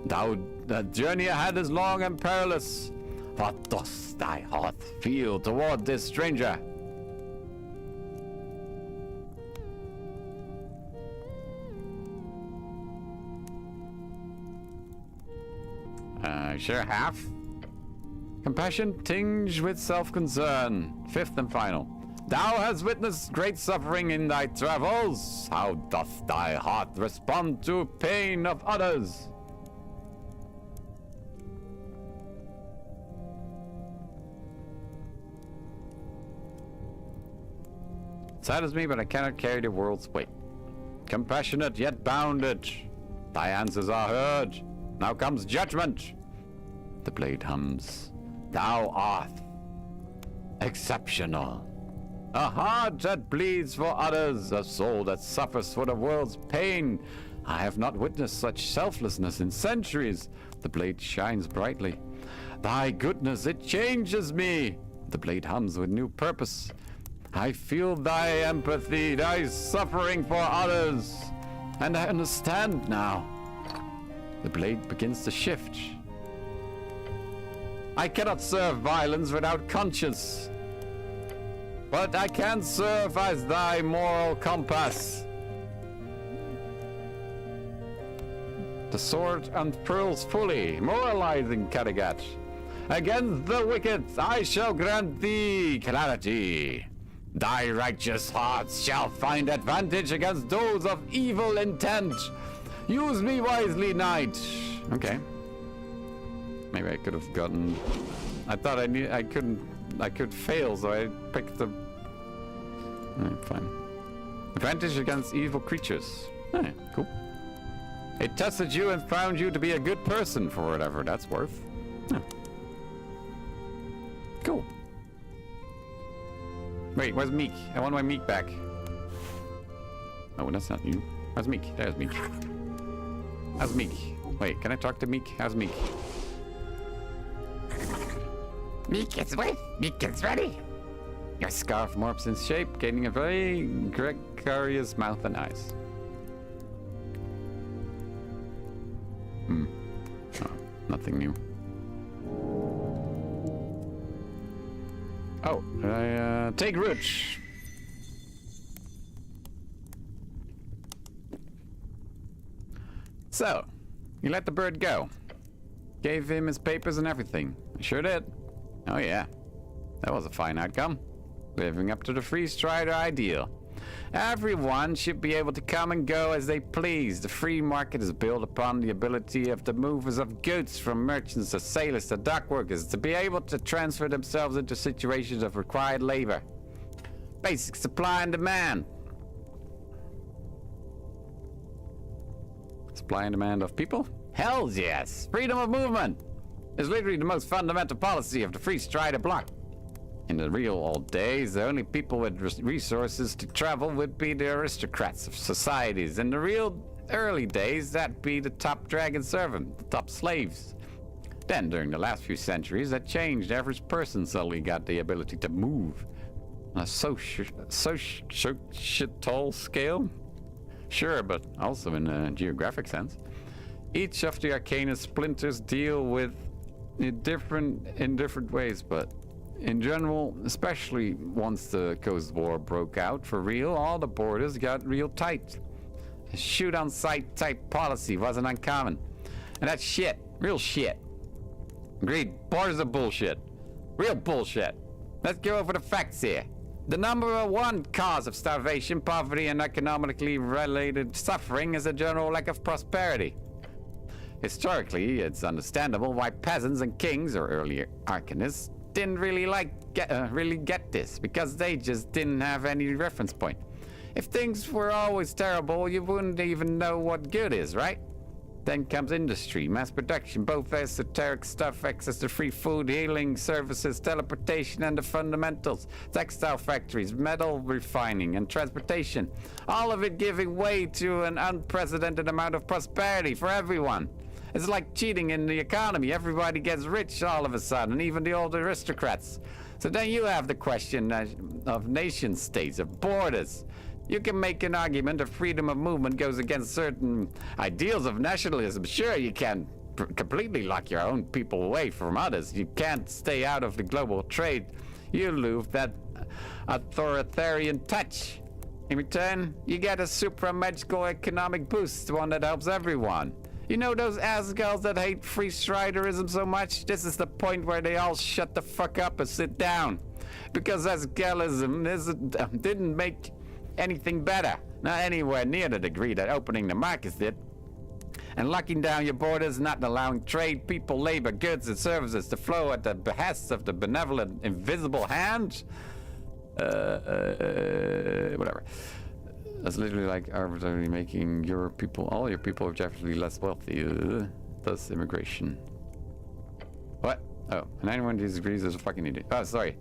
The journey ahead is long and perilous. What does thy heart feel toward this stranger? Sure, half. Compassion tinged with self-concern. 5th and final. Thou hast witnessed great suffering in thy travels. How doth thy heart respond to pain of others? Saddens me, but I cannot carry the world's weight. Compassionate yet bounded. Thy answers are heard. Now comes judgment. The blade hums. Thou art exceptional. A heart that bleeds for others, a soul that suffers for the world's pain. I have not witnessed such selflessness in centuries. The blade shines brightly. Thy goodness, it changes me. The blade hums with new purpose. I feel thy empathy, thy suffering for others. And I understand now. The blade begins to shift. I cannot serve violence without conscience. But I can serve as thy moral compass. The sword unfurls fully, moralizing Kattegat. Against the wicked I shall grant thee clarity. Thy righteous hearts shall find advantage against those of evil intent. Use me wisely, knight. Okay. Maybe I could have gotten... I thought I could fail, so I picked the... Alright, fine. Advantage against evil creatures. Alright, cool. It tested you and found you to be a good person for whatever that's worth. Yeah. Cool. Wait, where's Meek? I want my Meek back. Oh, that's not you. Where's Meek? There's Meek. How's Meek? Wait, can I talk to Meek? How's Meek?
Meek is with. Meek is ready.
Your scarf morphs in shape, gaining a very gregarious mouth and eyes. Oh, nothing new. Oh, take root. So, you let the bird go. Gave him his papers and everything. I sure did. Oh yeah, that was a fine outcome. living up to the free strider ideal. Everyone should be able to come and go as they please. The free market is built upon the ability of the movers of goods, from merchants to sailors to dock workers, to be able to transfer themselves into situations of required labor. Basic supply and demand. Supply and demand of people? Hells yes! Freedom of movement is literally the most fundamental policy of the free strider bloc. In the real old days, the only people with resources to travel would be the aristocrats of societies. In the real early days, that'd be the top dragon servant, the top slaves. Then, during the last few centuries, that changed. The average person suddenly got the ability to move on a societal scale. Sure, but also in a geographic sense. Each of the arcana splinters deal with it in different ways, but in general, especially once the Coast War broke out for real, all the borders got real tight. A shoot-on-sight type policy wasn't uncommon. And that's shit. Real shit. Agreed. Borders are bullshit. Real bullshit. Let's go over the facts here. The number one cause of starvation, poverty, and economically related suffering is a general lack of prosperity. Historically, it's understandable why peasants and kings, or earlier arcanists, didn't really get this, because they just didn't have any reference point. If things were always terrible, you wouldn't even know what good is, right? Then comes industry, mass production, both esoteric stuff, access to free food, healing services, teleportation, and the fundamentals, textile factories, metal refining, and transportation. All of it giving way to an unprecedented amount of prosperity for everyone. It's like cheating in the economy. Everybody gets rich all of a sudden, even the old aristocrats. So then you have the question of nation states, of borders. You can make an argument that freedom of movement goes against certain ideals of nationalism. Sure, you can completely lock your own people away from others. You can't stay out of the global trade. You lose that authoritarian touch. In return, you get a supra-magical economic boost, one that helps everyone. You know those assgirls that hate free striderism so much? This is the point where they all shut the fuck up and sit down. Because assgirlism didn't make anything better. Not anywhere near the degree that opening the markets did. And locking down your borders, not allowing trade, people, labor, goods, and services to flow at the behest of the benevolent, invisible hand? Whatever. That's literally like arbitrarily making your people, all your people, objectively less wealthy. Thus, immigration. What? Oh, and anyone who disagrees is a fucking idiot. Oh, sorry.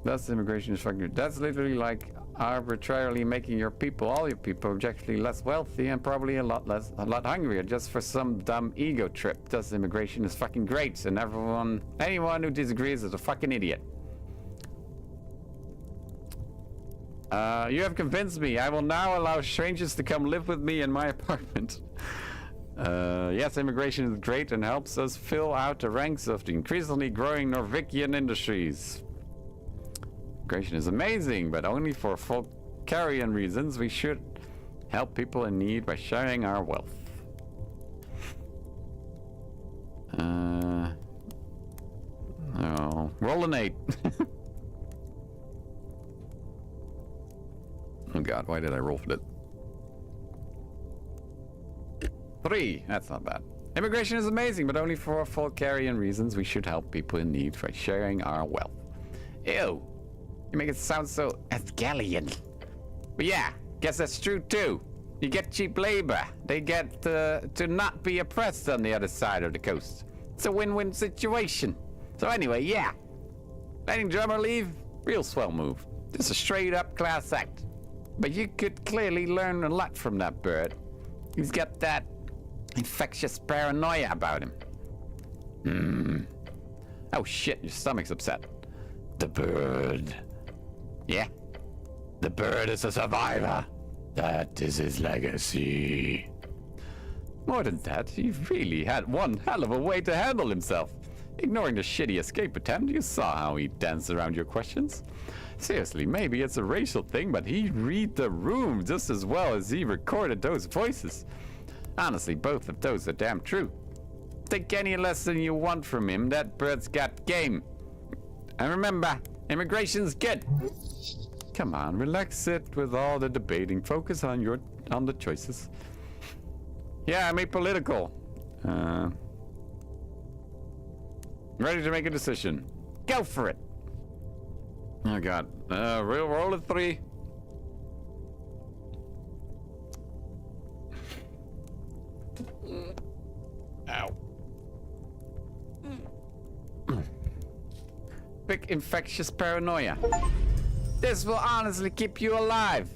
Thus, immigration is fucking. That's literally like arbitrarily making your people, all your people, objectively less wealthy and probably a lot hungrier, just for some dumb ego trip. Thus, immigration is fucking great, and anyone who disagrees is a fucking idiot. You have convinced me. I will now allow strangers to come live with me in my apartment. Yes, immigration is great and helps us fill out the ranks of the increasingly growing Norvikian industries. Immigration is amazing, but only for Fulcarian reasons. We should help people in need by sharing our wealth. Oh, roll an 8. Oh god, why did I roll for that? 3, that's not bad. Immigration is amazing, but only for Fulcarian reasons. We should help people in need by sharing our wealth. Ew, you make it sound so Asgalian. But yeah, guess that's true too. You get cheap labor. They get to not be oppressed on the other side of the coast. It's a win-win situation. So anyway, yeah. Letting drummer leave, real swell move. Just a straight-up class act. But you could clearly learn a lot from that bird. He's got that infectious paranoia about him. Oh shit, your stomach's upset.
The bird.
Yeah?
The bird is a survivor. That is his legacy.
More than that, he really had one hell of a way to handle himself. Ignoring the shitty escape attempt, you saw how he danced around your questions. Seriously, maybe it's a racial thing, but he read the room just as well as he recorded those voices. Honestly, both of those are damn true. Take any lesson you want from him. That bird's got game. And remember, immigration's good. Come on, relax it with all the debating. Focus on the choices. Yeah, I'm apolitical. Ready to make a decision. Go for it. Oh god. Real roll of 3. Ow. Big infectious paranoia. This will honestly keep you alive.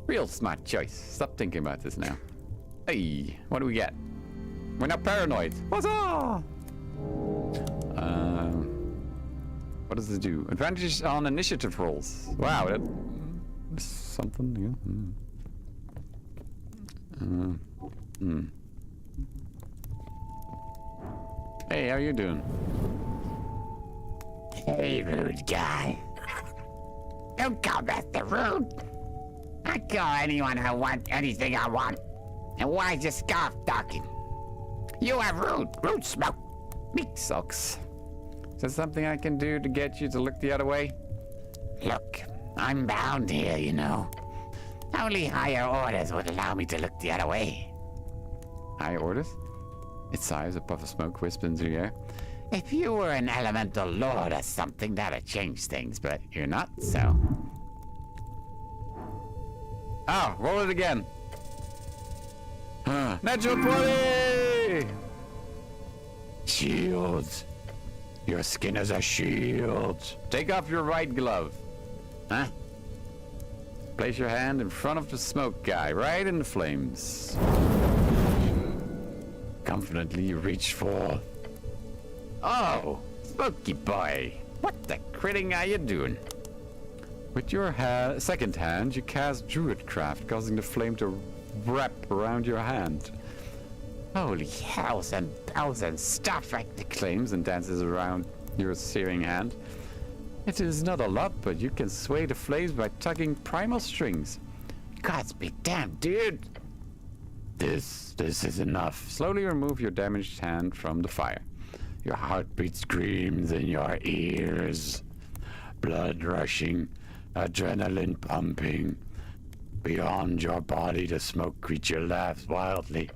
Real smart choice. Stop thinking about this now. Hey, what do we get? We're not paranoid. What's up? What does this do? Advantage on initiative rolls. Wow, that's something. Yeah. Hey, how you doing?
Hey, rude guy. Don't call that the rude. I call anyone I want anything I want. And why just scoff talking? You are rude. Rude smoke.
Meek socks. Is there something I can do to get you to look the other way?
Look, I'm bound here, you know. Only higher orders would allow me to look the other way.
Higher orders? It sighs, a puff of smoke wisps into the air.
If you were an elemental lord or something, that'd change things, but you're not, so.
Oh, roll it again. Natural 20!
Shields. Your skin is a shield.
Take off your right glove.
Huh?
Place your hand in front of the smoke guy, right in the flames.
Confidently you reach for.
Oh, smoky boy. What the critting are you doing? With your second hand, you cast Druidcraft, causing the flame to wrap around your hand.
Holy hells and bells and stuff like the
Claims and dances around your searing hand. It is not a lot, but you can sway the flames by tugging primal strings.
gods be damned, dude.
This is enough. Slowly remove your damaged hand from the fire.
Your heartbeat screams in your ears. Blood rushing, adrenaline pumping. Beyond your body, the smoke creature laughs wildly.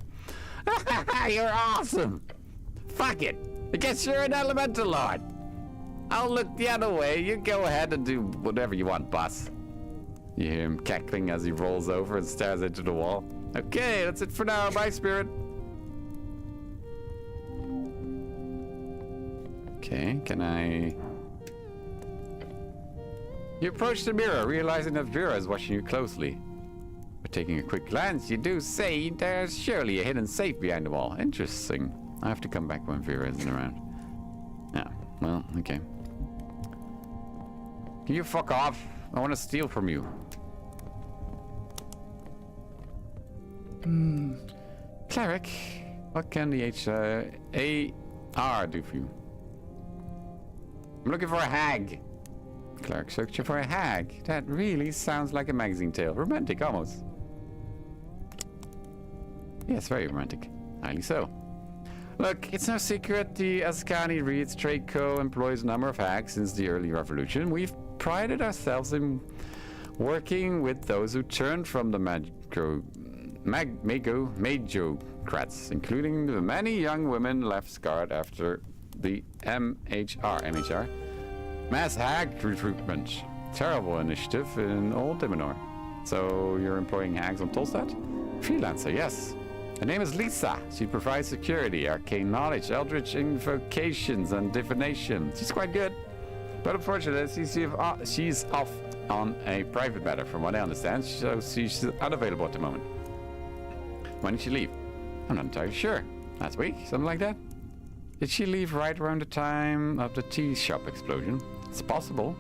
You're awesome! Fuck it! I guess you're an elemental lord. I'll look the other way. You go ahead and do whatever you want, boss. You hear him cackling as he rolls over and stares into the wall. Okay, that's it for now. Bye, spirit. Okay, can I... You approach the mirror, realizing that Vera is watching you closely. But taking a quick glance, you do say there's surely a hidden safe behind the wall. Interesting. I have to come back when Vera isn't around. Yeah, well, okay. Can you fuck off? I want to steal from you. Cleric, what can the AR do for you? I'm looking for a hag. Cleric searching for a hag. That really sounds like a magazine tale. Romantic, almost. Yes, very romantic. Highly so. Look, it's no secret the Ascani Reed's trade co employs a number of hags since the early revolution. We've prided ourselves in working with those who turned from the Magocrats, including the many young women left scarred after the MHR, mass hag recruitment. Terrible initiative in old Diminor. So you're employing hags on Tolstad? Freelancer, yes. Her name is Lisa. She provides security, arcane knowledge, eldritch invocations, and divination. She's quite good. But unfortunately, she's off on a private matter, from what I understand, so she's unavailable at the moment. When did she leave? I'm not entirely sure. Last week? Something like that? Did she leave right around the time of the tea shop explosion? It's possible.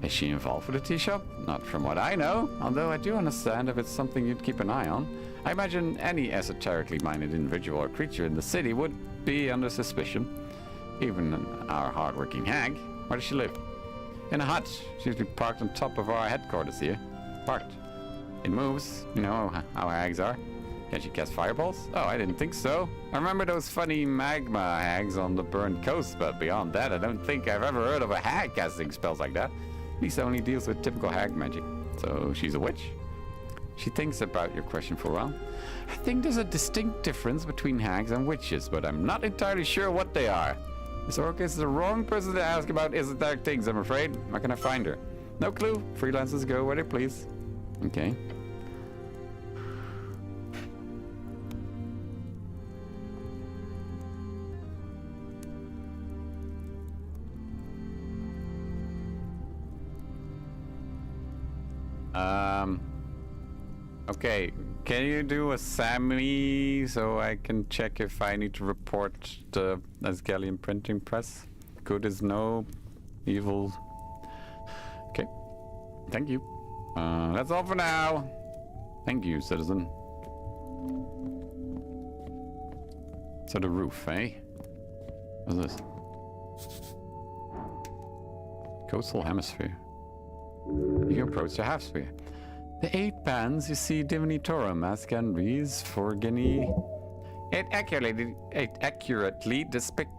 Is she involved with the tea shop? Not from what I know, although I do understand if it's something you'd keep an eye on. I imagine any esoterically minded individual or creature in the city would be under suspicion. Even our hard-working hag. Where does she live? In a hut. She's usually parked on top of our headquarters here. Parked. It moves. You know how hags are. Can she cast fireballs? Oh, I didn't think so. I remember those funny magma hags on the burned coast, but beyond that, I don't think I've ever heard of a hag casting spells like that. Lisa only deals with typical hag magic. So she's a witch? She thinks about your question for a while. I think there's a distinct difference between hags and witches, but I'm not entirely sure what they are. Miss Orca is the wrong person to ask about esoteric things, I'm afraid. How can I find her? No clue. Freelancers go where they please. Okay. Okay, can you do a Sammy so I can check if I need to report the Asgalian printing press? Good is no, evil. Okay, thank you. That's all for now. Thank you, citizen. So the roof, eh? What's this? Coastal hemisphere. You can approach the half sphere. The 8 bands you see Divinitorum, Ascan Rees, Forgany. It accurately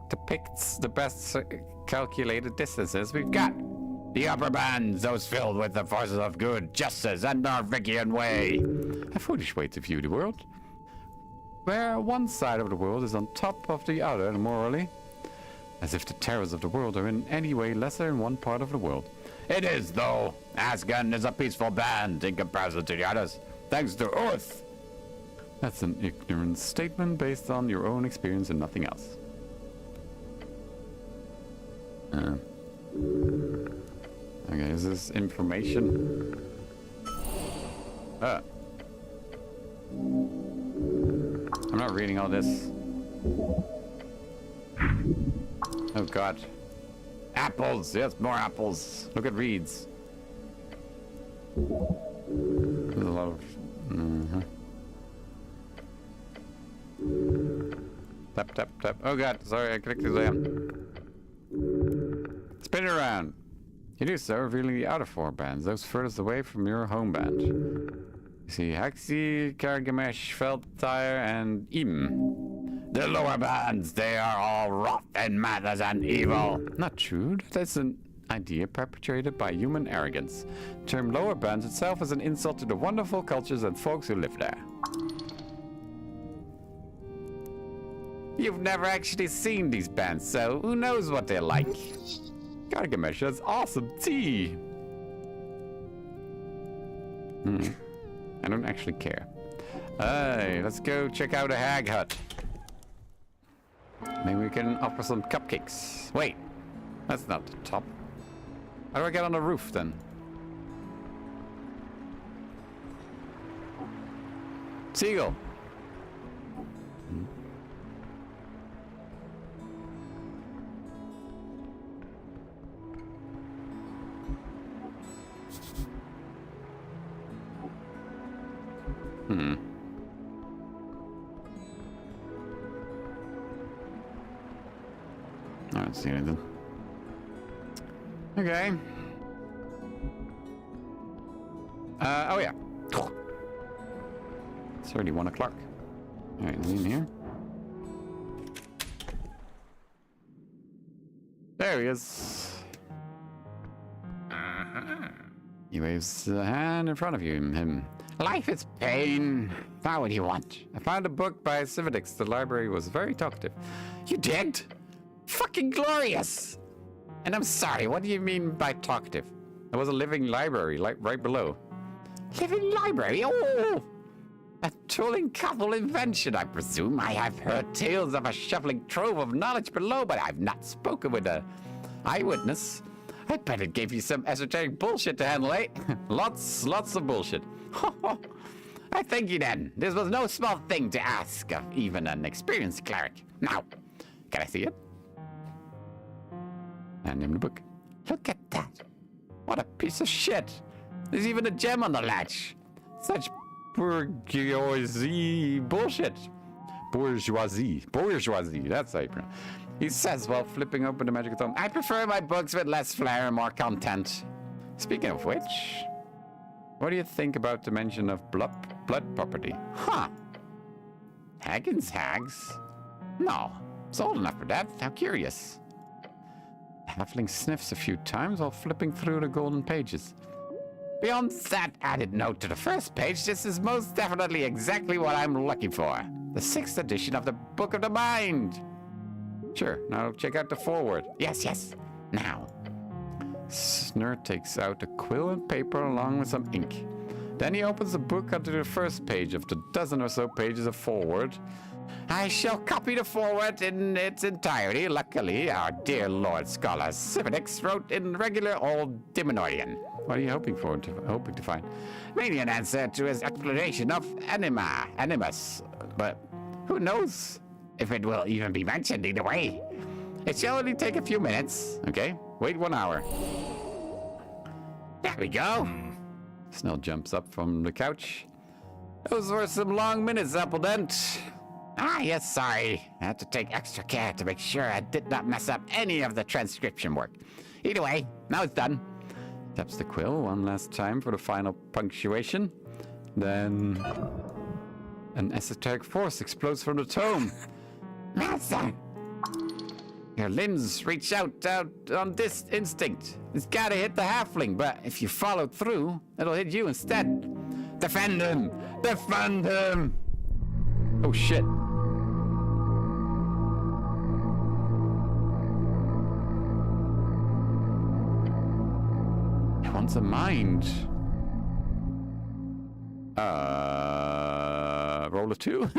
depicts the best calculated distances we've got.
The upper bands, those filled with the forces of good, justice, and Norvigian way.
A foolish way to view the world. Where one side of the world is on top of the other morally. As if the terrors of the world are in any way lesser in one part of the world.
It is, though. Asgan is a peaceful band in comparison to the others, thanks to Earth.
That's an ignorant statement based on your own experience and nothing else. Okay, is this information? I'm not reading all this. Oh god. Apples! Yes, more apples. Look at reeds. There's a lot of... Tap, tap, tap. Oh god, sorry, I clicked it down. Spin it around. You do so, revealing the outer 4 bands, those furthest away from your home band. You see Haxi, Kargamesh, Feldtire, and Im.
The lower bands, they are all wrath and madness and evil.
Not true. That's an idea perpetrated by human arrogance. The term lower bands itself is an insult to the wonderful cultures and folks who live there. You've never actually seen these bands, so who knows what they're like? Gargamesh has awesome tea. I don't actually care. Hey, let's go check out a hag hut. Maybe we can offer some cupcakes. Wait, that's not the top. How do I get on the roof then? Seagull. I don't see anything. Okay. Oh yeah. It's already 1 o'clock. Alright, is he in here? There he is. He waves a hand in front of you. Him.
Life is pain. Now what do you want?
I found a book by Civitix. The library was very talkative.
You did? Fucking glorious!
And I'm sorry, what do you mean by talkative? There was a living library, like right below.
Living library? Oh! A tooling couple invention, I presume. I have heard tales of a shuffling trove of knowledge below, but I've not spoken with a eyewitness.
I bet it gave you some esoteric bullshit to handle, eh? lots of bullshit.
I thank you then. This was no small thing to ask of even an experienced cleric. Now, can I see it?
Hand him the book.
Look at that. What a piece of shit. There's even a gem on the latch.
Such bourgeoisie bullshit. Bourgeoisie, that's how you pronounce it. He says while flipping open the magical tome,
I prefer my books with less flair and more content.
Speaking of which, what do you think about the mention of blood property?
Huh.
Hagen's Hags? No, it's old enough for that. How curious. The halfling sniffs a few times while flipping through the golden pages. Beyond that added note to the first page, this is most definitely exactly what I'm looking for. The 6th edition of the Book of the Mind. Sure, now check out the foreword. Yes, now. Snur takes out a quill and paper along with some ink. Then he opens the book onto the first page of the dozen or so pages of foreword. I shall copy the foreword in its entirety. Luckily, our dear Lord Scholar Civinix wrote in regular old Diminoidian. What are you hoping to find? Mainly an answer to his explanation of animus. But who knows if it will even be mentioned either way. It shall only take a few minutes, okay? Wait 1 hour. There we go. Snell jumps up from the couch. Those were some long minutes, Appledent. Ah, yes, sorry. I had to take extra care to make sure I did not mess up any of the transcription work. Either way, now it's done. Taps the quill one last time for the final punctuation. Then an esoteric force explodes from the tome. Master! Your limbs reach out on this instinct. It's gotta hit the halfling, but if you follow through, it'll hit you instead. Defend him! Defend him! Oh shit. He wants a mind. Roll a 2?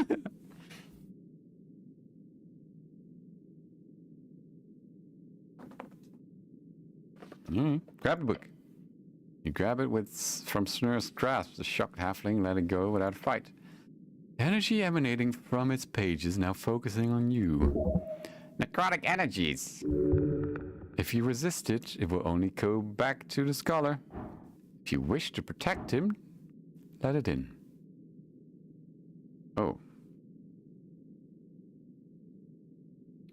Grab the book. You grab it from Snur's grasp. The shocked halfling let it go without a fight. Energy emanating from its pages now focusing on you. Necrotic energies. If you resist it, it will only go back to the scholar. If you wish to protect him, let it in. Oh.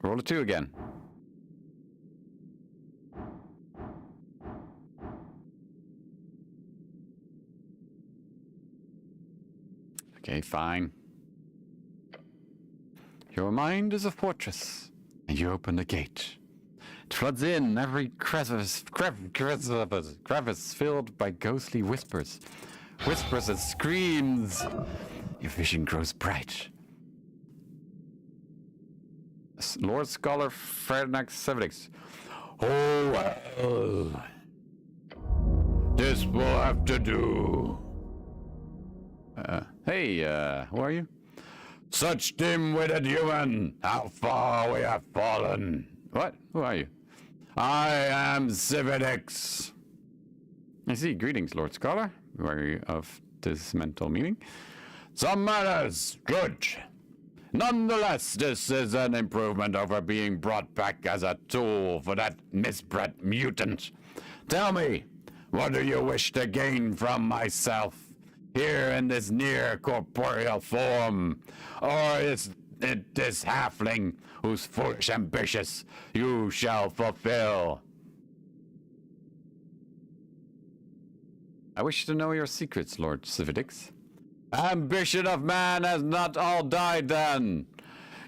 Roll a 2 again. Okay, fine. Your mind is a fortress, and you open the gate. It floods in, every crevice filled by ghostly whispers. Whispers and screams. Your vision grows bright. Lord Scholar Fernax Civinix. Oh, well. This will have to do. Hey, who are you? Such dim-witted human! How far we have fallen! What? Who are you? I am Civinix! I see. Greetings, Lord Scholar. Wary of this mental meaning. Some manners! Good! Nonetheless, this is an improvement over being brought back as a tool for that misbred mutant. Tell me, what do you wish to gain from myself? Here in this near corporeal form, or is it this halfling whose foolish ambitions you shall fulfill? I wish to know your secrets, Lord Cividix. Ambition of man has not all died then.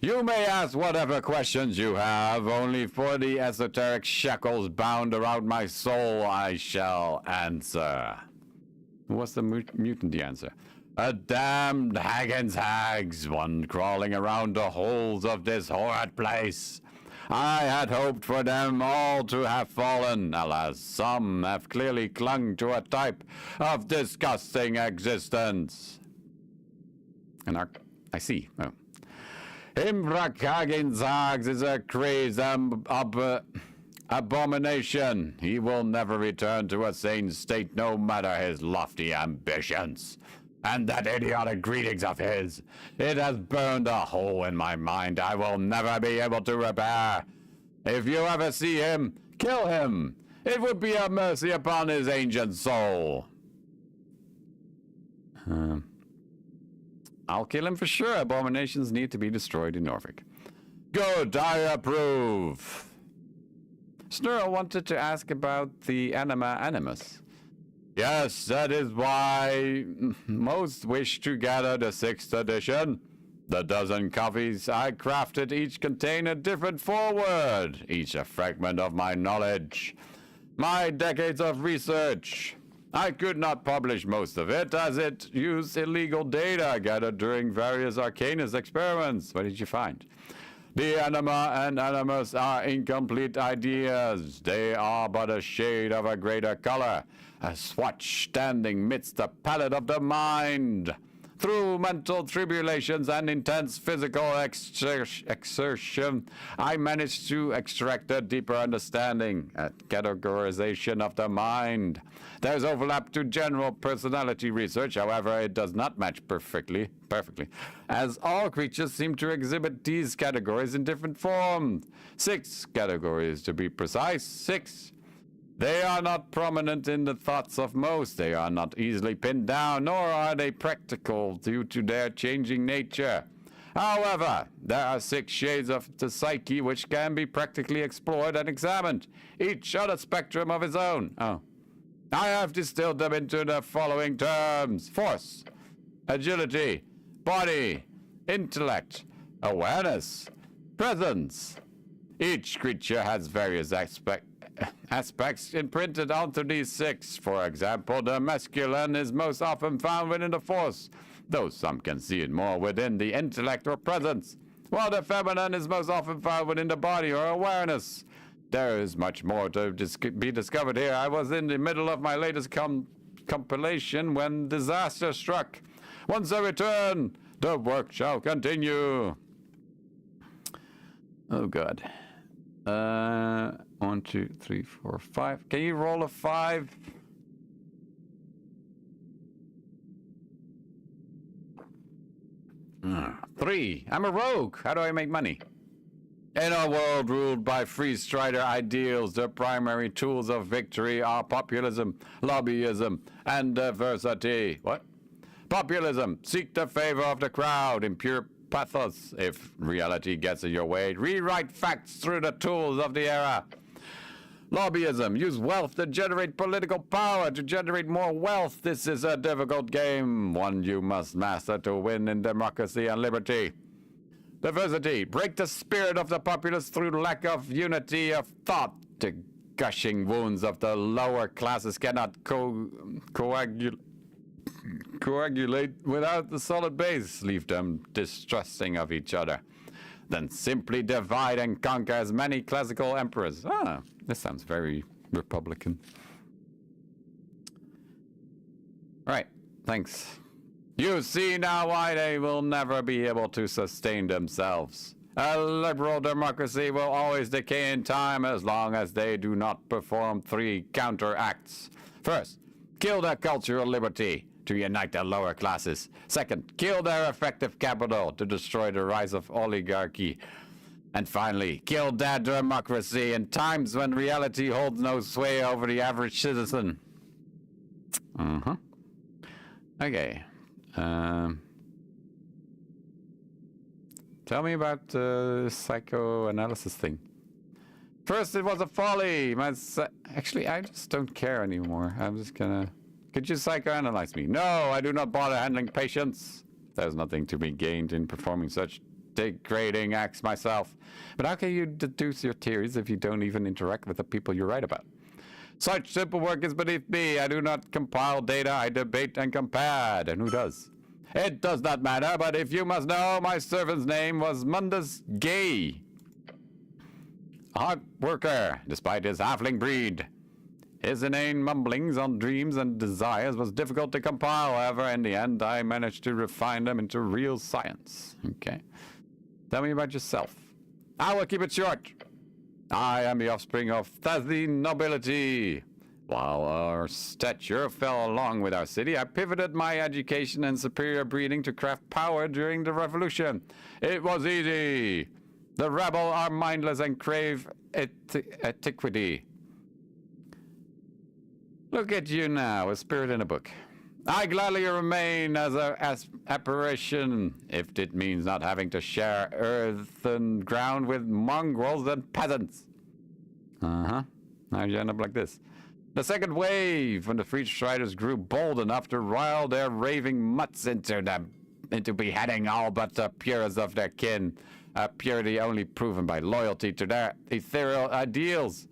You may ask whatever questions you have, only for the esoteric shackles bound around my soul I shall answer. What's the mutant the answer? A damned Hagen's hags, one crawling around the holes of this horrid place. I had hoped for them all to have fallen. Alas, some have clearly clung to a type of disgusting existence. I see. Oh. Imrak Hagen's hags is a crazed abomination. He will never return to a sane state, no matter his lofty ambitions. And that idiotic greetings of his, it has burned a hole in my mind I will never be able to repair. If you ever see him, kill him. It would be a mercy upon his ancient soul. I'll kill him for sure. Abominations need to be destroyed in Norfolk. Good, I approve. Snurl wanted to ask about the anima animus. Yes, that is why most wish to gather the 6th edition. The dozen copies I crafted each contain a different foreword, each a fragment of my knowledge, my decades of research. I could not publish most of it, as it used illegal data gathered during various Arcanist experiments. What did you find? The anima and animus are incomplete ideas. They are but a shade of a greater color, a swatch standing midst the palette of the mind. Through mental tribulations and intense physical exertion, I managed to extract a deeper understanding, a categorization of the mind. There's overlap to general personality research, however, it does not match perfectly, as all creatures seem to exhibit these categories in different forms. 6 categories, to be precise, 6. They are not prominent in the thoughts of most. They are not easily pinned down, nor are they practical due to their changing nature. However, there are 6 shades of the psyche which can be practically explored and examined, each on a spectrum of its own. I have distilled them into the following terms: force, agility, body, intellect, awareness, presence. Each creature has various aspects imprinted onto these 6. For example, the masculine is most often found within the force, though some can see it more within the intellect or presence, while the feminine is most often found within the body or awareness. There is much more to be discovered here. I was in the middle of my latest compilation when disaster struck. Once I return, the work shall continue. Oh, God. 1, 2, 3, 4, 5. Can you roll a 5? Three. I'm a rogue. How do I make money? In a world ruled by free strider ideals, the primary tools of victory are populism, lobbyism, and diversity. What? Populism. Seek the favor of the crowd in pure pathos. If reality gets in your way, rewrite facts through the tools of the era. Lobbyism. Use wealth to generate political power, to generate more wealth. This is a difficult game, one you must master to win in democracy and liberty. Diversity. Break the spirit of the populace through lack of unity of thought. The gushing wounds of the lower classes cannot coagulate without the solid base. Leave them distrusting of each other. Then simply divide and conquer as many classical emperors. This sounds very Republican. Right, thanks. You see now why they will never be able to sustain themselves. A liberal democracy will always decay in time as long as they do not perform 3 counteracts. First, kill their cultural liberty to unite the lower classes. Second, kill their effective capital to destroy the rise of oligarchy. And finally, kill their democracy in times when reality holds no sway over the average citizen. Okay. Tell me about the psychoanalysis thing. First, it was a folly. Actually, I just don't care anymore. I'm just gonna... Could you psychoanalyze me? No, I do not bother handling patients. There's nothing to be gained in performing such degrading acts myself. But how can you deduce your theories if you don't even interact with the people you write about? Such simple work is beneath me. I do not compile data, I debate and compare. And who does? It does not matter, but if you must know, my servant's name was Mundus Gay. A hard worker, despite his halfling breed. His inane mumblings on dreams and desires was difficult to compile. However, in the end, I managed to refine them into real science. Okay. Tell me about yourself. I will keep it short. I am the offspring of Thazi nobility. While our stature fell along with our city, I pivoted my education and superior breeding to craft power during the revolution. It was easy. The rebel are mindless and crave antiquity. Look at you now, a spirit in a book. I gladly remain as an apparition, if it means not having to share earth and ground with mongrels and peasants. How'd you end up like this? The second wave, when the free striders grew bold enough to rile their raving mutts into into beheading all but the purest of their kin, a purity only proven by loyalty to their ethereal ideals.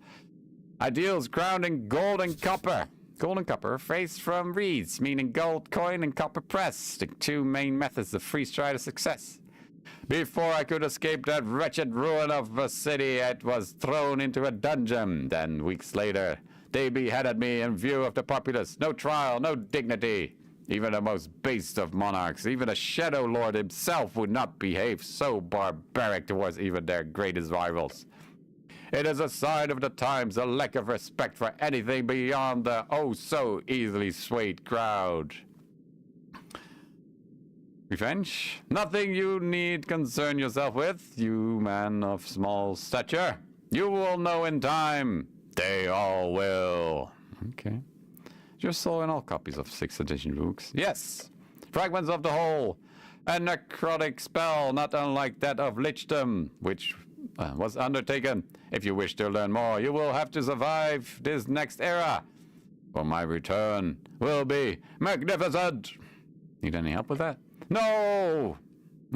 Ideals crowned in gold and copper. Gold and copper, phrased from reeds, meaning gold coin and copper press, the two main methods of free strider success. Before I could escape that wretched ruin of a city, I was thrown into a dungeon. Then, weeks later, they beheaded me in view of the populace. No trial, no dignity. Even the most base of monarchs, even the Shadow Lord himself would not behave so barbaric towards even their greatest rivals. It is a sign of the times, a lack of respect for anything beyond the oh-so-easily swayed crowd. Revenge? Nothing you need concern yourself with, you man of small stature. You will know in time. They all will. Okay. Your soul in all copies of 6th edition books. Yes. Fragments of the whole. A necrotic spell not unlike that of Lichdom, which was undertaken. If you wish to learn more, you will have to survive this next era. For my return will be magnificent. Need any help with that? No!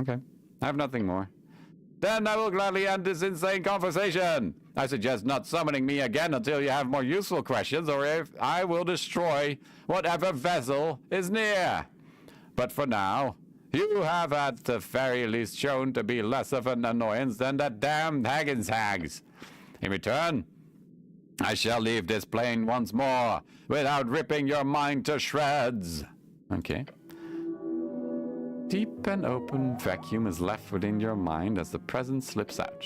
Okay. I have nothing more. Then I will gladly end this insane conversation. I suggest not summoning me again until you have more useful questions, or if I will destroy whatever vessel is near. But for now, you have at the very least shown to be less of an annoyance than that damned Haggins hags. In return, I shall leave this plane once more without ripping your mind to shreds. Okay. Deep and open vacuum is left within your mind as the present slips out.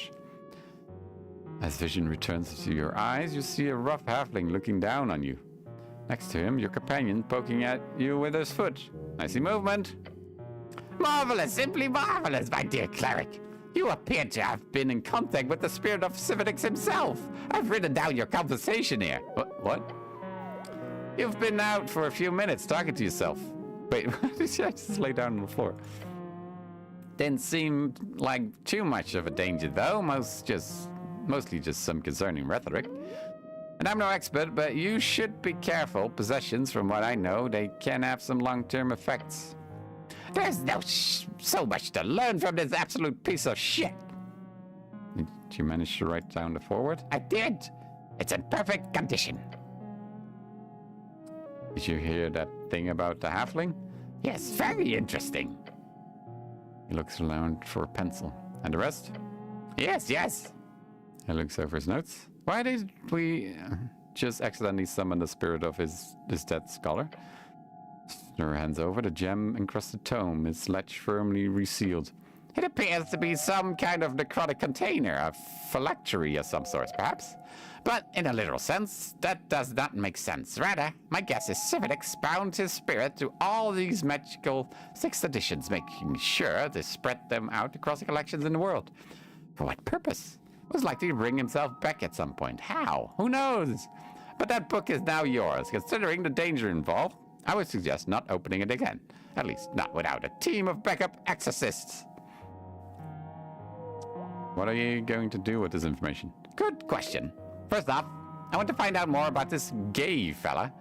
As vision returns to your eyes, you see a rough halfling looking down on you. Next to him, your companion poking at you with his foot. I see movement.
Marvelous, simply marvelous, my dear cleric. You appear to have been in contact with the spirit of Civics himself. I've written down your conversation here.
What? You've been out for a few minutes talking to yourself. Wait, why did you just lay down on the floor? Didn't seem like too much of a danger, though. Mostly just some concerning rhetoric. And I'm no expert, but you should be careful. Possessions, from what I know, they can have some long-term effects.
There's so much to learn from this absolute piece of shit.
Did you manage to write down the foreword?
I did. It's in perfect condition.
Did you hear that thing about the halfling?
Yes, very interesting.
He looks around for a pencil. And the rest?
Yes.
He looks over his notes. Why did we just accidentally summon the spirit of his dead scholar? Her hands over the gem-encrusted tome, its latch firmly resealed.
It appears to be some kind of necrotic container, a phylactery of some sort, perhaps. But in a literal sense, that does not make sense. Rather, my guess is Civics bound his spirit to all these magical 6th editions, making sure to spread them out across the collections in the world. For what purpose? Was likely to bring himself back at some point. How? Who knows? But that book is now yours. Considering the danger involved, I would suggest not opening it again. At least not without a team of backup exorcists.
What are you going to do with this information?
Good question. First off, I want to find out more about this gay fella.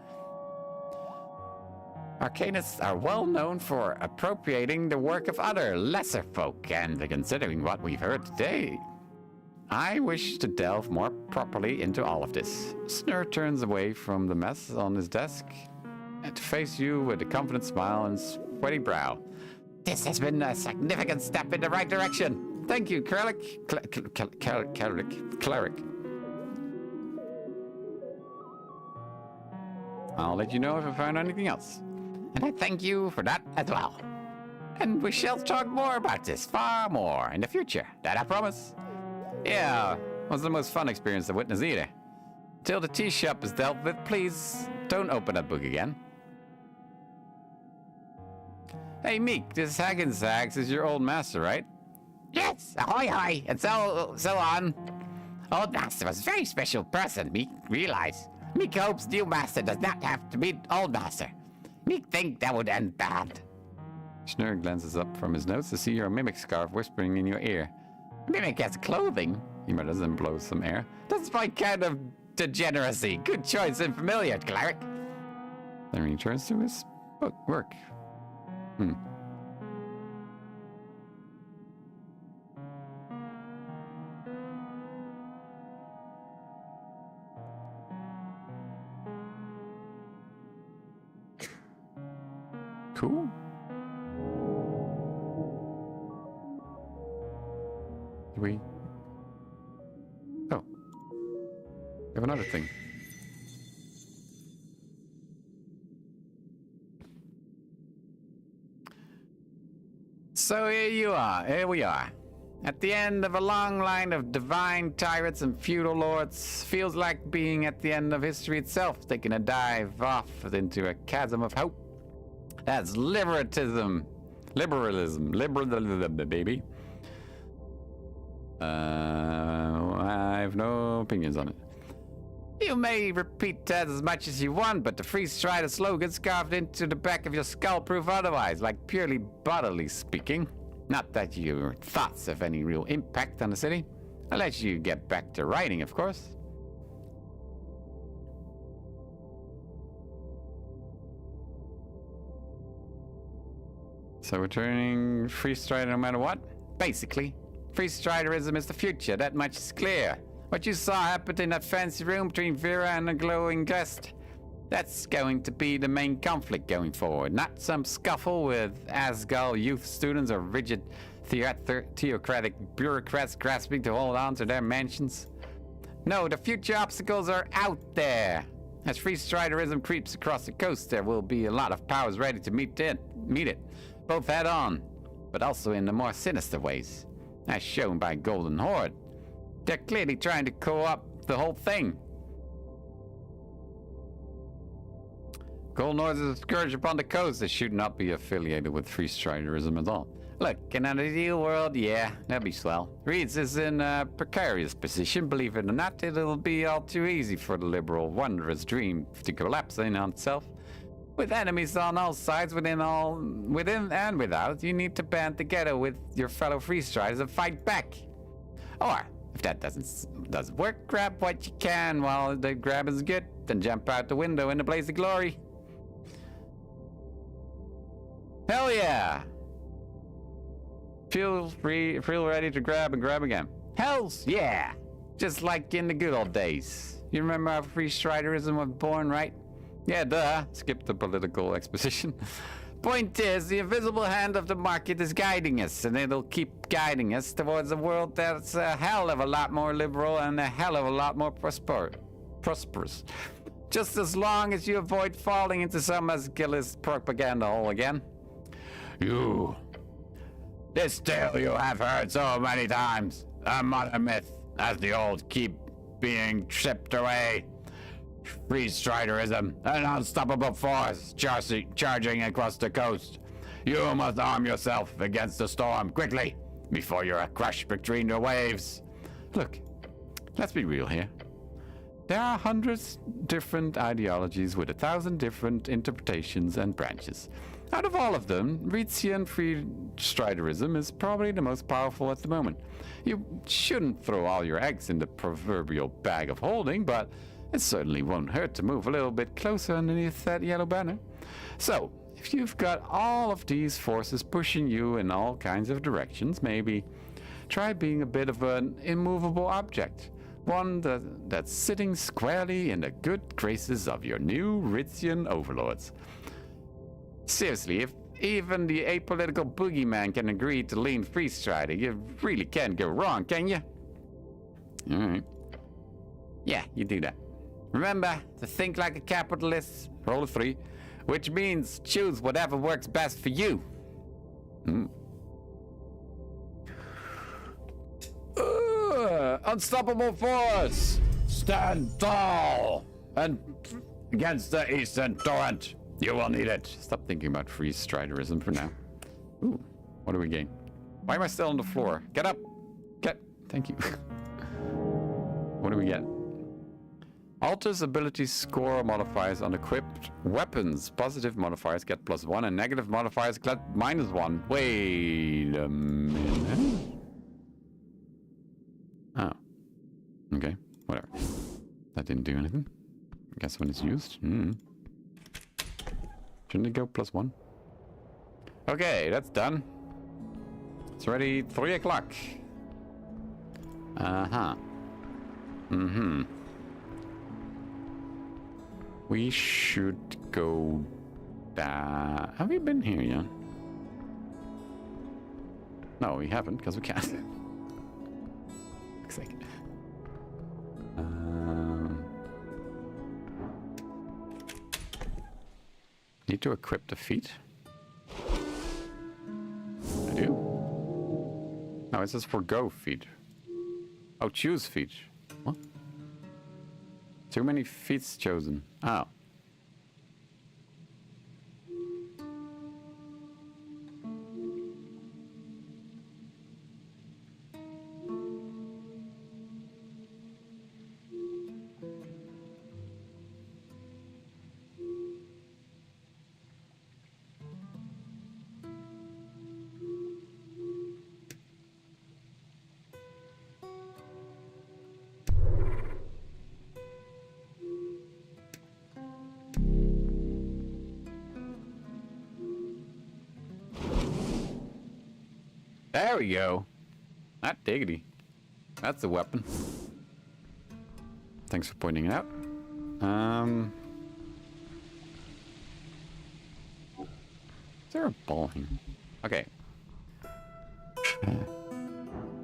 Arcanists are well known for appropriating the work of other lesser folk, and considering what we've heard today, I wish to delve more properly into all of this. Snur turns away from the mess on his desk and to face you with a confident smile and sweaty brow. This has been a significant step in the right direction.
Thank you, Cleric. Cleric. I'll let you know if I find anything else.
And I thank you for that as well. And we shall talk more about this, far more, in the future. That I promise.
Yeah, wasn't the most fun experience to witness either. Till the tea shop is dealt with, please don't open that book again. Hey, Meek, this Haggins Hags is your old master, right?
Yes, ahoy, and so on. Old master was a very special person, Meek realize. Meek hopes new master does not have to meet old master. Meek think that would end bad.
Schnurr glances up from his notes to see your mimic scarf whispering in your ear.
Mimic has clothing,
he mutters and blows some air.
That's my kind of degeneracy. Good choice and familiar, cleric.
Then he turns to his work. Cool. We... Oh. We have another thing. So here we are. At the end of a long line of divine tyrants and feudal lords. Feels like being at the end of history itself, taking a dive off into a chasm of hope. That's liberalism, baby. I have no opinions on it. You may repeat that as much as you want, but the Free Strider slogan's carved into the back of your skull proof otherwise, like purely bodily speaking. Not that your thoughts have any real impact on the city. Unless you get back to writing, of course. So we're turning Free Strider no matter what? Basically. Free Striderism is the future, that much is clear. What you saw happen in that fancy room between Vera and the glowing guest, that's going to be the main conflict going forward. Not some scuffle with Asgul youth students or rigid theocratic bureaucrats grasping to hold on to their mansions. No, the future obstacles are out there. As Free Striderism creeps across the coast, there will be a lot of powers ready to meet it, both head on, but also in the more sinister ways, as shown by Golden Horde. They're clearly trying to co-opt the whole thing. Golden Horde is a scourge upon the coast that should not be affiliated with Free Striderism at all. Look, in an ideal world, yeah, that'd be swell. Reeds is in a precarious position, believe it or not. It'll be all too easy for the liberal, wondrous dream to collapse in on itself. With enemies on all sides, within and without, you need to band together with your fellow Free Striders and fight back. Or, if that doesn't work, grab what you can while the grab is good, then jump out the window in a blaze of glory. Hell yeah! Feel ready to grab and grab again. Hells yeah! Just like in the good old days. You remember how Free Striderism was born, right? Yeah, duh. Skip the political exposition. Point is, the invisible hand of the market is guiding us, and it'll keep guiding us towards a world that's a hell of a lot more liberal and a hell of a lot more prosperous. Just as long as you avoid falling into some Asgilist propaganda hole again.
You. This tale you have heard so many times. A modern myth, as the old keep being chipped away. Free Striderism, an unstoppable force charging across the coast. You must arm yourself against the storm quickly, before you're crushed between the waves.
Look, let's be real here. There are hundreds different ideologies with 1,000 different interpretations and branches. Out of all of them, Reetsian Free Striderism is probably the most powerful at the moment. You shouldn't throw all your eggs in the proverbial bag of holding, but it certainly won't hurt to move a little bit closer underneath that yellow banner. So, if you've got all of these forces pushing you in all kinds of directions, maybe try being a bit of an immovable object. One that's sitting squarely in the good graces of your new Ritzian overlords. Seriously, if even the apolitical boogeyman can agree to lean Free Strider, you really can't go wrong, can you? Alright. Yeah, you do that. Remember to think like a capitalist, roll a 3, which means choose whatever works best for you. Unstoppable force! Stand tall! And against the eastern torrent. You will need it. Stop thinking about Free Striderism for now. Ooh, what do we gain? Why am I still on the floor? Get up! Thank you. What do we get? Alters ability score modifiers on equipped weapons. Positive modifiers get +1 and negative modifiers get -1. Wait a minute. Oh. Okay, whatever. That didn't do anything. I guess when it's used. Shouldn't it go +1? Okay, that's done. It's already 3 o'clock. We should go Have we been here yet? No, we haven't, because we can't. Looks like. Need to equip the feet. I do. No, it says forgo feet. Oh, choose feet. What? Too many feats chosen. Oh. There we go. Not diggity. That's a weapon. Thanks for pointing it out. Is there a ball here? Okay.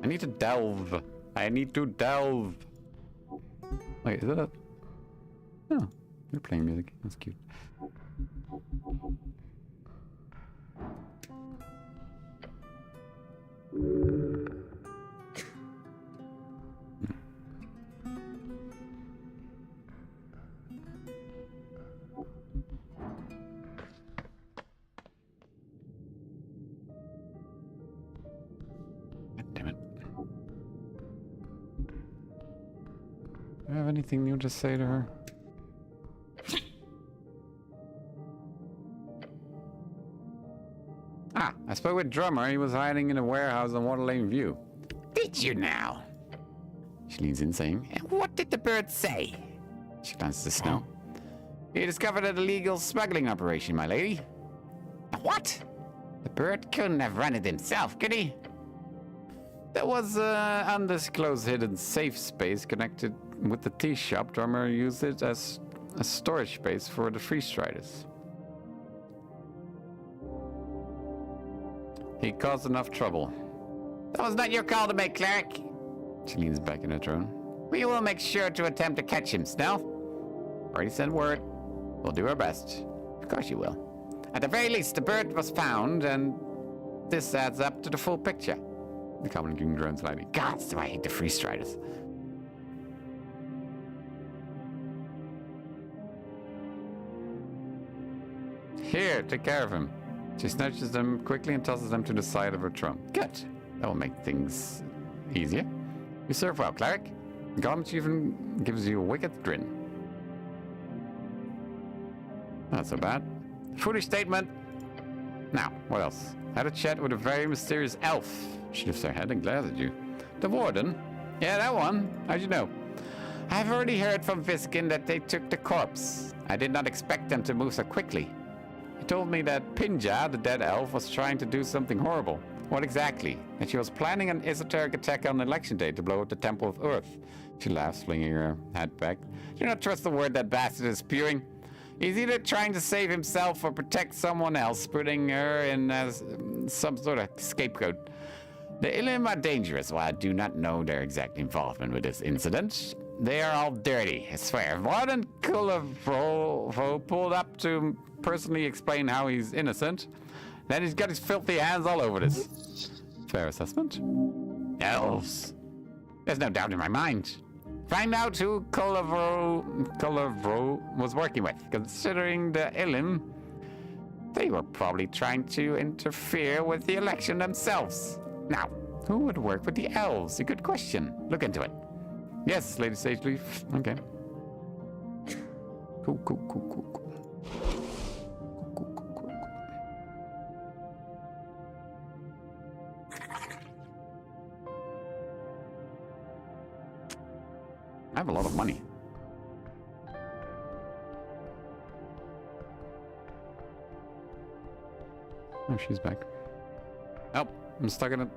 I need to delve. I need to delve. Wait, is that a... Oh, you're playing music. That's cute. Do I have anything new to say to her? I spoke with Drummer. He was hiding in a warehouse on Water Lane View.
Did you now?
She leans in saying,
And what did the bird say?
she glances at Snow. He discovered an illegal smuggling operation, my lady.
What? The bird couldn't have run it himself, could he?
There was an undisclosed hidden safe space connected with the tea shop. Drummer used it as a storage space for the freeze striders. He caused enough trouble.
That was not your call to make, cleric.
She leans back in her throne.
We will make sure to attempt to catch him, Snow.
Already sent word. We'll do our best.
Of course you will. At the very least, the bird was found, and this adds up to the full picture.
The Common King groans slightly.
Gods, do I hate the freeze striders.
Here, take care of him. She snatches them quickly and tosses them to the side of her throne.
Good.
That will make things easier. You serve well, cleric. Garnet even gives you a wicked grin. Not so bad. Foolish statement. Now, what else? Had a chat with a very mysterious elf. She lifts her head and glares at you. The warden? Yeah, that one. How'd you know?
I've already heard from Viskin that they took the corpse. I did not expect them to move so quickly.
He told me that Pinja, the dead elf, was trying to do something horrible.
What exactly?
That she was planning an esoteric attack on election day to blow up the Temple of Earth. She laughs, flinging her head back.
Do not trust the word that bastard is spewing. He's either trying to save himself or protect someone else, putting her in as some sort of scapegoat. The Illim are dangerous. While I do not know their exact involvement with this incident, they are all dirty, I swear.
Warden Kulafro pulled up to personally explain how he's innocent. Then he's got his filthy hands all over this. Fair assessment.
Elves. There's no doubt in my mind. Find out who Kulafro was working with. Considering the Illim, they were probably trying to interfere with the election themselves. Now, who would work with the elves? A good question. Look into it.
Yes, Lady Sageleaf. Okay. Cool. I have a lot of money. Oh, she's back. Oh, I'm stuck in a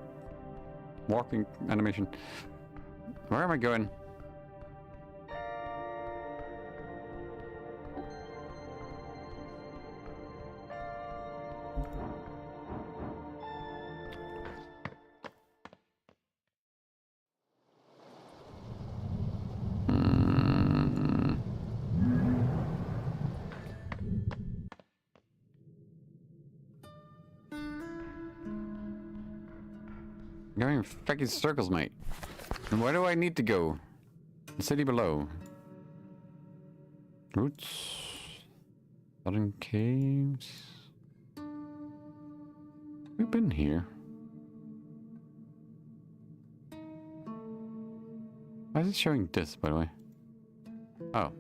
walking animation. Where am I going? Going in fucking circles, mate. And where do I need to go? The city below. Roots. Southern caves. We've been here. Why is it showing this, by the way? Oh.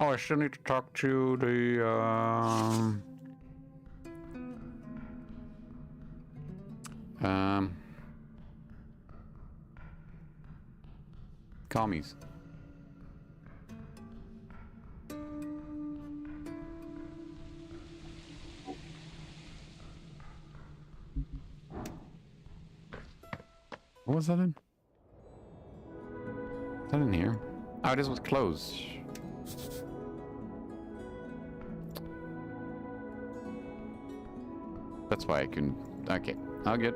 Oh, I still need to talk to the, commies. What was that in? Is that in here? Oh, this was closed. That's why I couldn't. Okay, all good.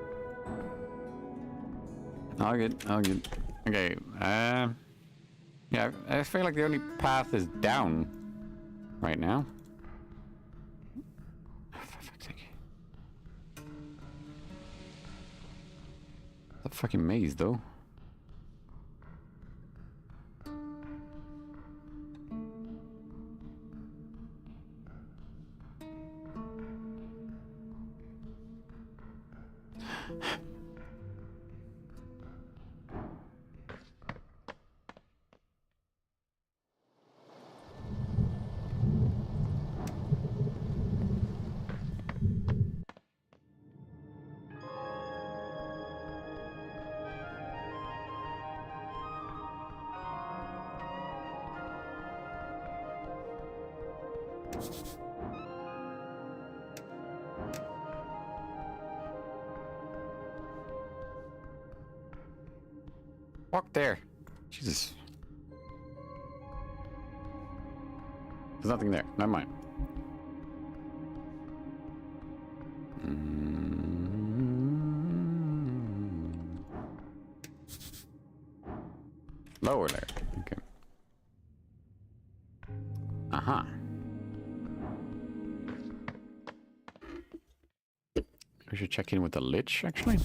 All good, all good. Okay, yeah, I feel like the only path is down right now. Oh, for fuck's sake. It's a fucking maze, though. Walk there. Jesus. There's nothing there. Never mind. Lower there. Okay. Uh-huh. We should check in with the Lich, actually.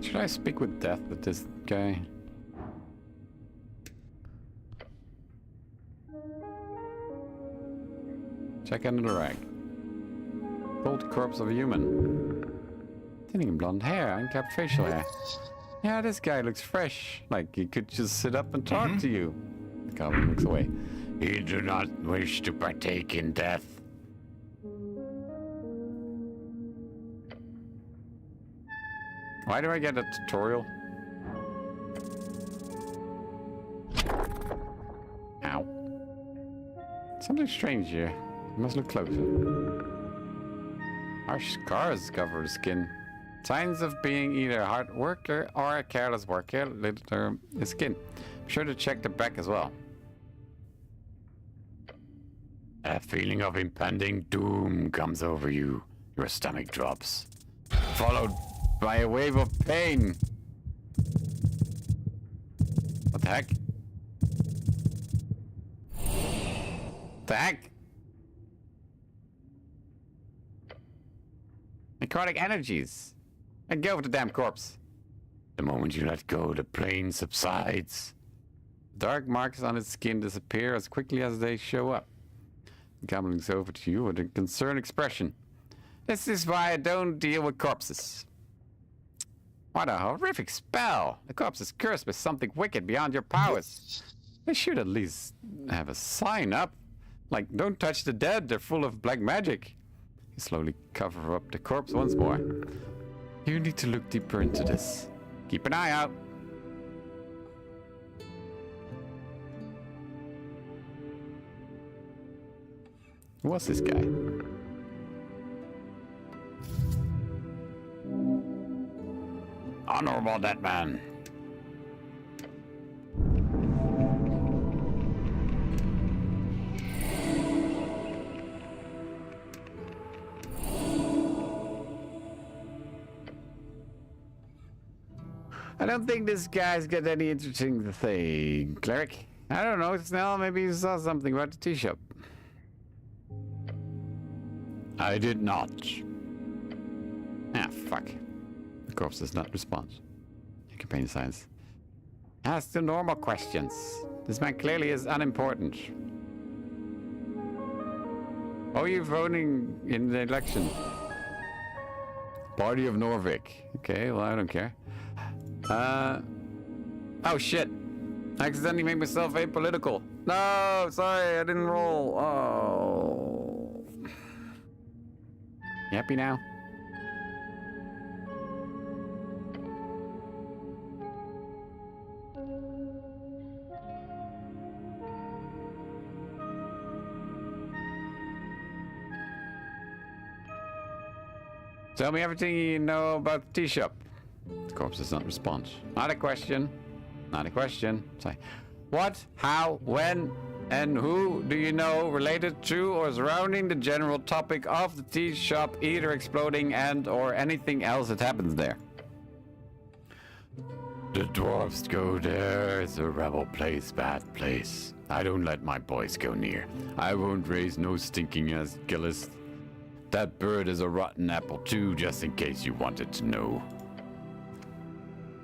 Should I speak with Death with this guy? Check under the rag. Cold corpse of a human. Thinning blonde hair, uncapped facial hair. Yeah, this guy looks fresh. Like he could just sit up and talk to you. The goblin looks away.
You do not wish to partake in death.
Why do I get a tutorial? Ow. Something strange here. I must look closer. Our scars cover the skin. Signs of being either a hard worker or a careless worker litter the skin. Be sure to check the back as well.
A feeling of impending doom comes over you. Your stomach drops,
Followed by a wave of pain. What the heck? The heck? Necrotic energies. And go with the damn corpse.
The moment you let go, the pain subsides.
Dark marks on its skin disappear as quickly as they show up. The goblin looks over to you with a concerned expression. This is why I don't deal with corpses. What a horrific spell! The corpse is cursed with something wicked beyond your powers. They should at least have a sign up. Like, don't touch the dead, they're full of black magic. You slowly cover up the corpse once more. You need to look deeper into this. Keep an eye out. Who was this guy?
Honorable dead man.
I don't think this guy's got any interesting thing. Cleric? I don't know, Snell, maybe you saw something about the tea shop.
I did not.
Ah, fuck. The corpse does not respond. Your companion signs. Ask the normal questions. This man clearly is unimportant. Oh, you're voting in the election. Party of Norvik. Okay, well, I don't care. Oh shit. I accidentally made myself apolitical. No, sorry, I didn't roll. Oh. You happy now? Tell me everything you know about the tea shop. The corpse does not respond. Not a question. Not a question. Say, what, how, when, and who do you know related to or surrounding the general topic of the tea shop, either exploding and or anything else that happens there?
The dwarfs go there. It's a rebel place, bad place. I don't let my boys go near. I won't raise no stinking ass Gillis. That bird is a rotten apple too, just in case you wanted to know.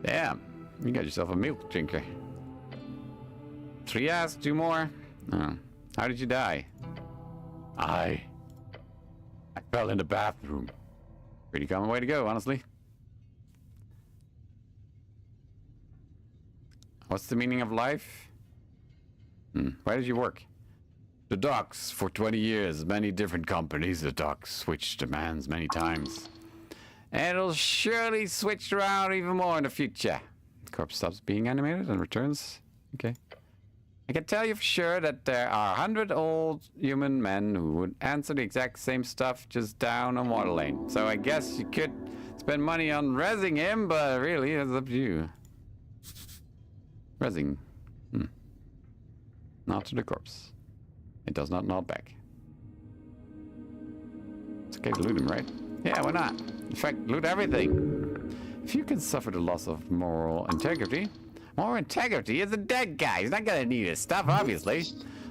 Damn, you got yourself a milk drinker. 3 hours, 2 more. Oh. How did you die?
I fell in the bathroom.
Pretty common way to go, honestly. What's the meaning of life? Where did you work?
The docks for 20 years. Many different companies. The docks switched demands many times.
And it'll surely switch around even more in the future. The corpse stops being animated and returns. Okay. I can tell you for sure that there are 100 old human men who would answer the exact same stuff just down a water lane. So I guess you could spend money on rezzing him, but really, it's up to you. Rezzing. Not to the corpse. It does not nod back. It's okay to loot him, right? Yeah, why not? In fact, loot everything. If you can suffer the loss of moral integrity is a dead guy. He's not gonna need his stuff, obviously.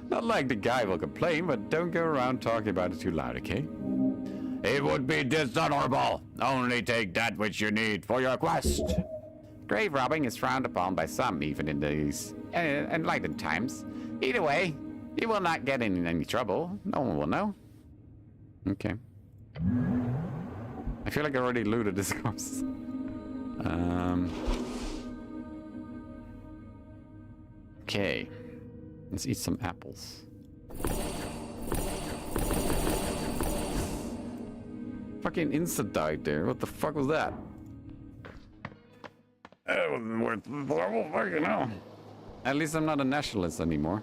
Not like the guy will complain, but don't go around talking about it too loud, okay?
It would be dishonorable. Only take that which you need for your quest.
Grave robbing is frowned upon by some, even in these enlightened times. Either way, you will not get in any trouble. No one will know. Okay. I feel like I already looted this corpse. Okay. Let's eat some apples. Fucking insta died there. What the fuck was that? That wasn't worth the trouble. Fucking hell. At least I'm not a nationalist anymore.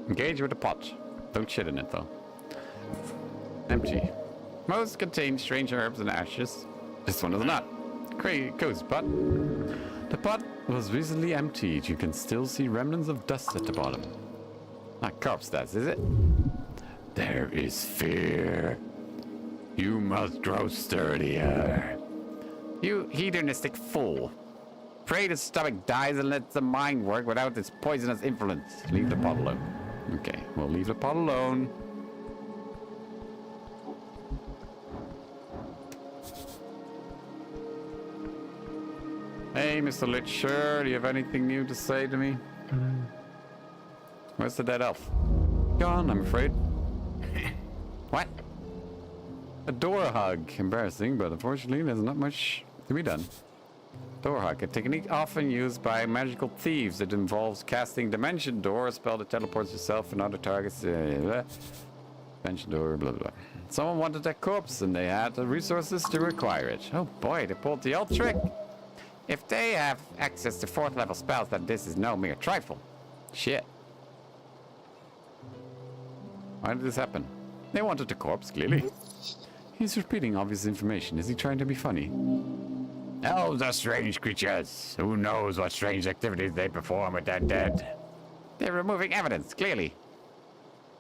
Engage with the pot. Don't shit in it though. Empty. Most contain strange herbs and ashes. This one does not. Cozy pot. The pot was recently emptied. You can still see remnants of dust at the bottom. Not corpse dust, is it?
There is fear. You must grow sturdier.
You hedonistic fool. Pray the stomach dies and let the mind work without its poisonous influence. Leave the pot alone. Okay, we'll leave the pot alone. Hey, Mr. Litcher, do you have anything new to say to me? Where's the dead elf? Gone, I'm afraid. What? A door hug. Embarrassing, but unfortunately there's not much to be done. Door hug, a technique often used by magical thieves. It involves casting Dimension Door, a spell that teleports yourself and other targets. Dimension Door, blah, blah. Someone wanted that corpse and they had the resources to acquire it. Oh boy, they pulled the old trick. If they have access to 4th level spells, then this is no mere trifle. Shit. Why did this happen? They wanted the corpse, clearly. He's repeating obvious information. Is he trying to be funny?
Elves are strange creatures. Who knows what strange activities they perform with their dead?
They're removing evidence, clearly.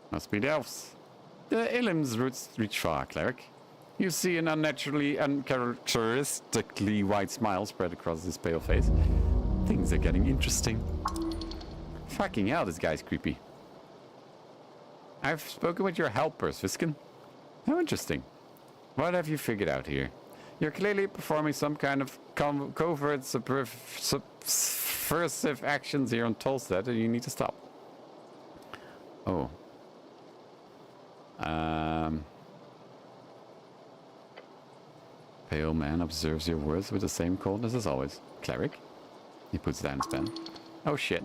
Must be the elves. The Elim's roots reach far, cleric. You see an unnaturally, uncharacteristically white smile spread across his pale face. Things are getting interesting. Fucking hell, this guy's creepy. I've spoken with your helpers, Viskin. How interesting. What have you figured out here? You're clearly performing some kind of covert subversive actions here on Tolstead, and you need to stop. Oh. Pale man observes your words with the same coldness as always. Cleric? He puts down his pen. Oh shit.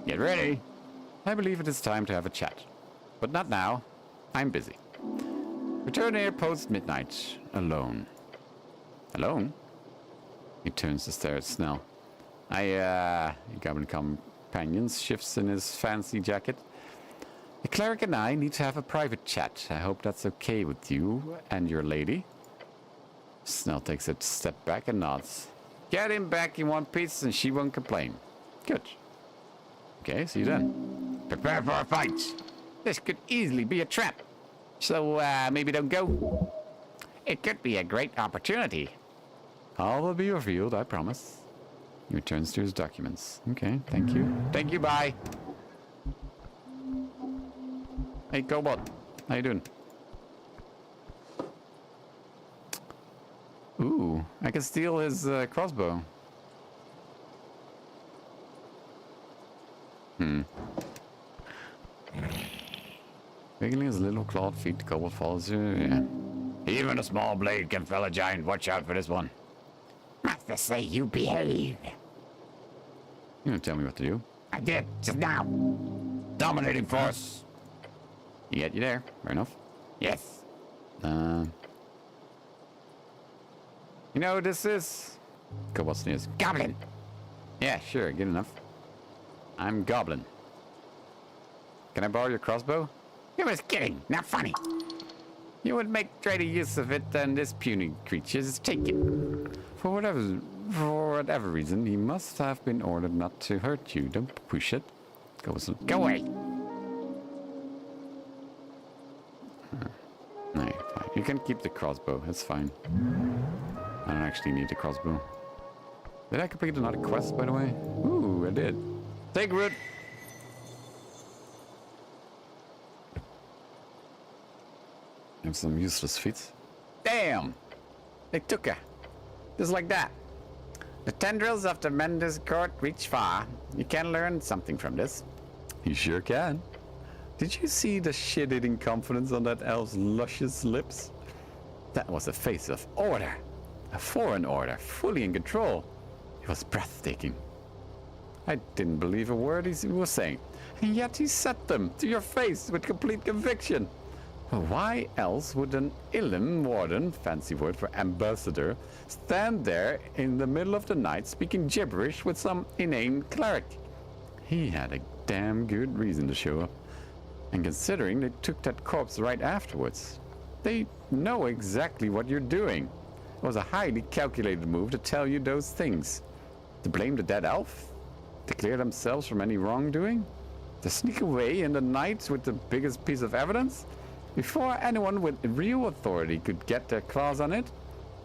Get ready. I believe it is time to have a chat. But not now. I'm busy. Return here post-midnight. Alone. Alone? He turns to stare at Snell. Goblin companions shifts in his fancy jacket. The cleric and I need to have a private chat. I hope that's okay with you and your lady. Snell takes a step back and nods. Get him back in one piece and she won't complain. Good. Okay, see you then. Prepare for a fight. This could easily be a trap. So, maybe don't go. It could be a great opportunity. All will be revealed, I promise. He returns to his documents. Okay, thank you. Thank you, bye. Hey, Cobalt. How you doing? Ooh, I can steal his crossbow. Wiggling his little clawed feet, the Cobalt follows you. Yeah.
Even a small blade can fell a giant. Watch out for this one.
Master say you behave.
You don't tell me what to do.
I did, just now.
Dominating force.
You there. Fair enough.
Yes.
You know who this is? Cobalt sneers.
Goblin.
Yeah, sure, good enough. I'm Goblin. Can I borrow your crossbow?
You was kidding, not funny.
You would make greater use of it than this puny creature's taken. For whatever reason, he must have been ordered not to hurt you. Don't push it.
Go away.
No, fine. You can keep the crossbow. That's fine. I don't actually need the crossbow. Did I complete another quest, by the way? Ooh, I did. Take root. Have some useless feats. Damn! They took her. Just like that. The tendrils of the Mendes court reach far. You can learn something from this. You sure can. Did you see the shit-eating confidence on that elf's luscious lips? That was a face of order. A foreign order, fully in control. It was breathtaking. I didn't believe a word he was saying. And yet he said them to your face with complete conviction. Why else would an Illim warden, fancy word for ambassador, stand there in the middle of the night speaking gibberish with some inane cleric? He had a damn good reason to show up. And considering they took that corpse right afterwards, they know exactly what you're doing. It was a highly calculated move to tell you those things. To blame the dead elf? To clear themselves from any wrongdoing? To sneak away in the night with the biggest piece of evidence? Before anyone with real authority could get their claws on it?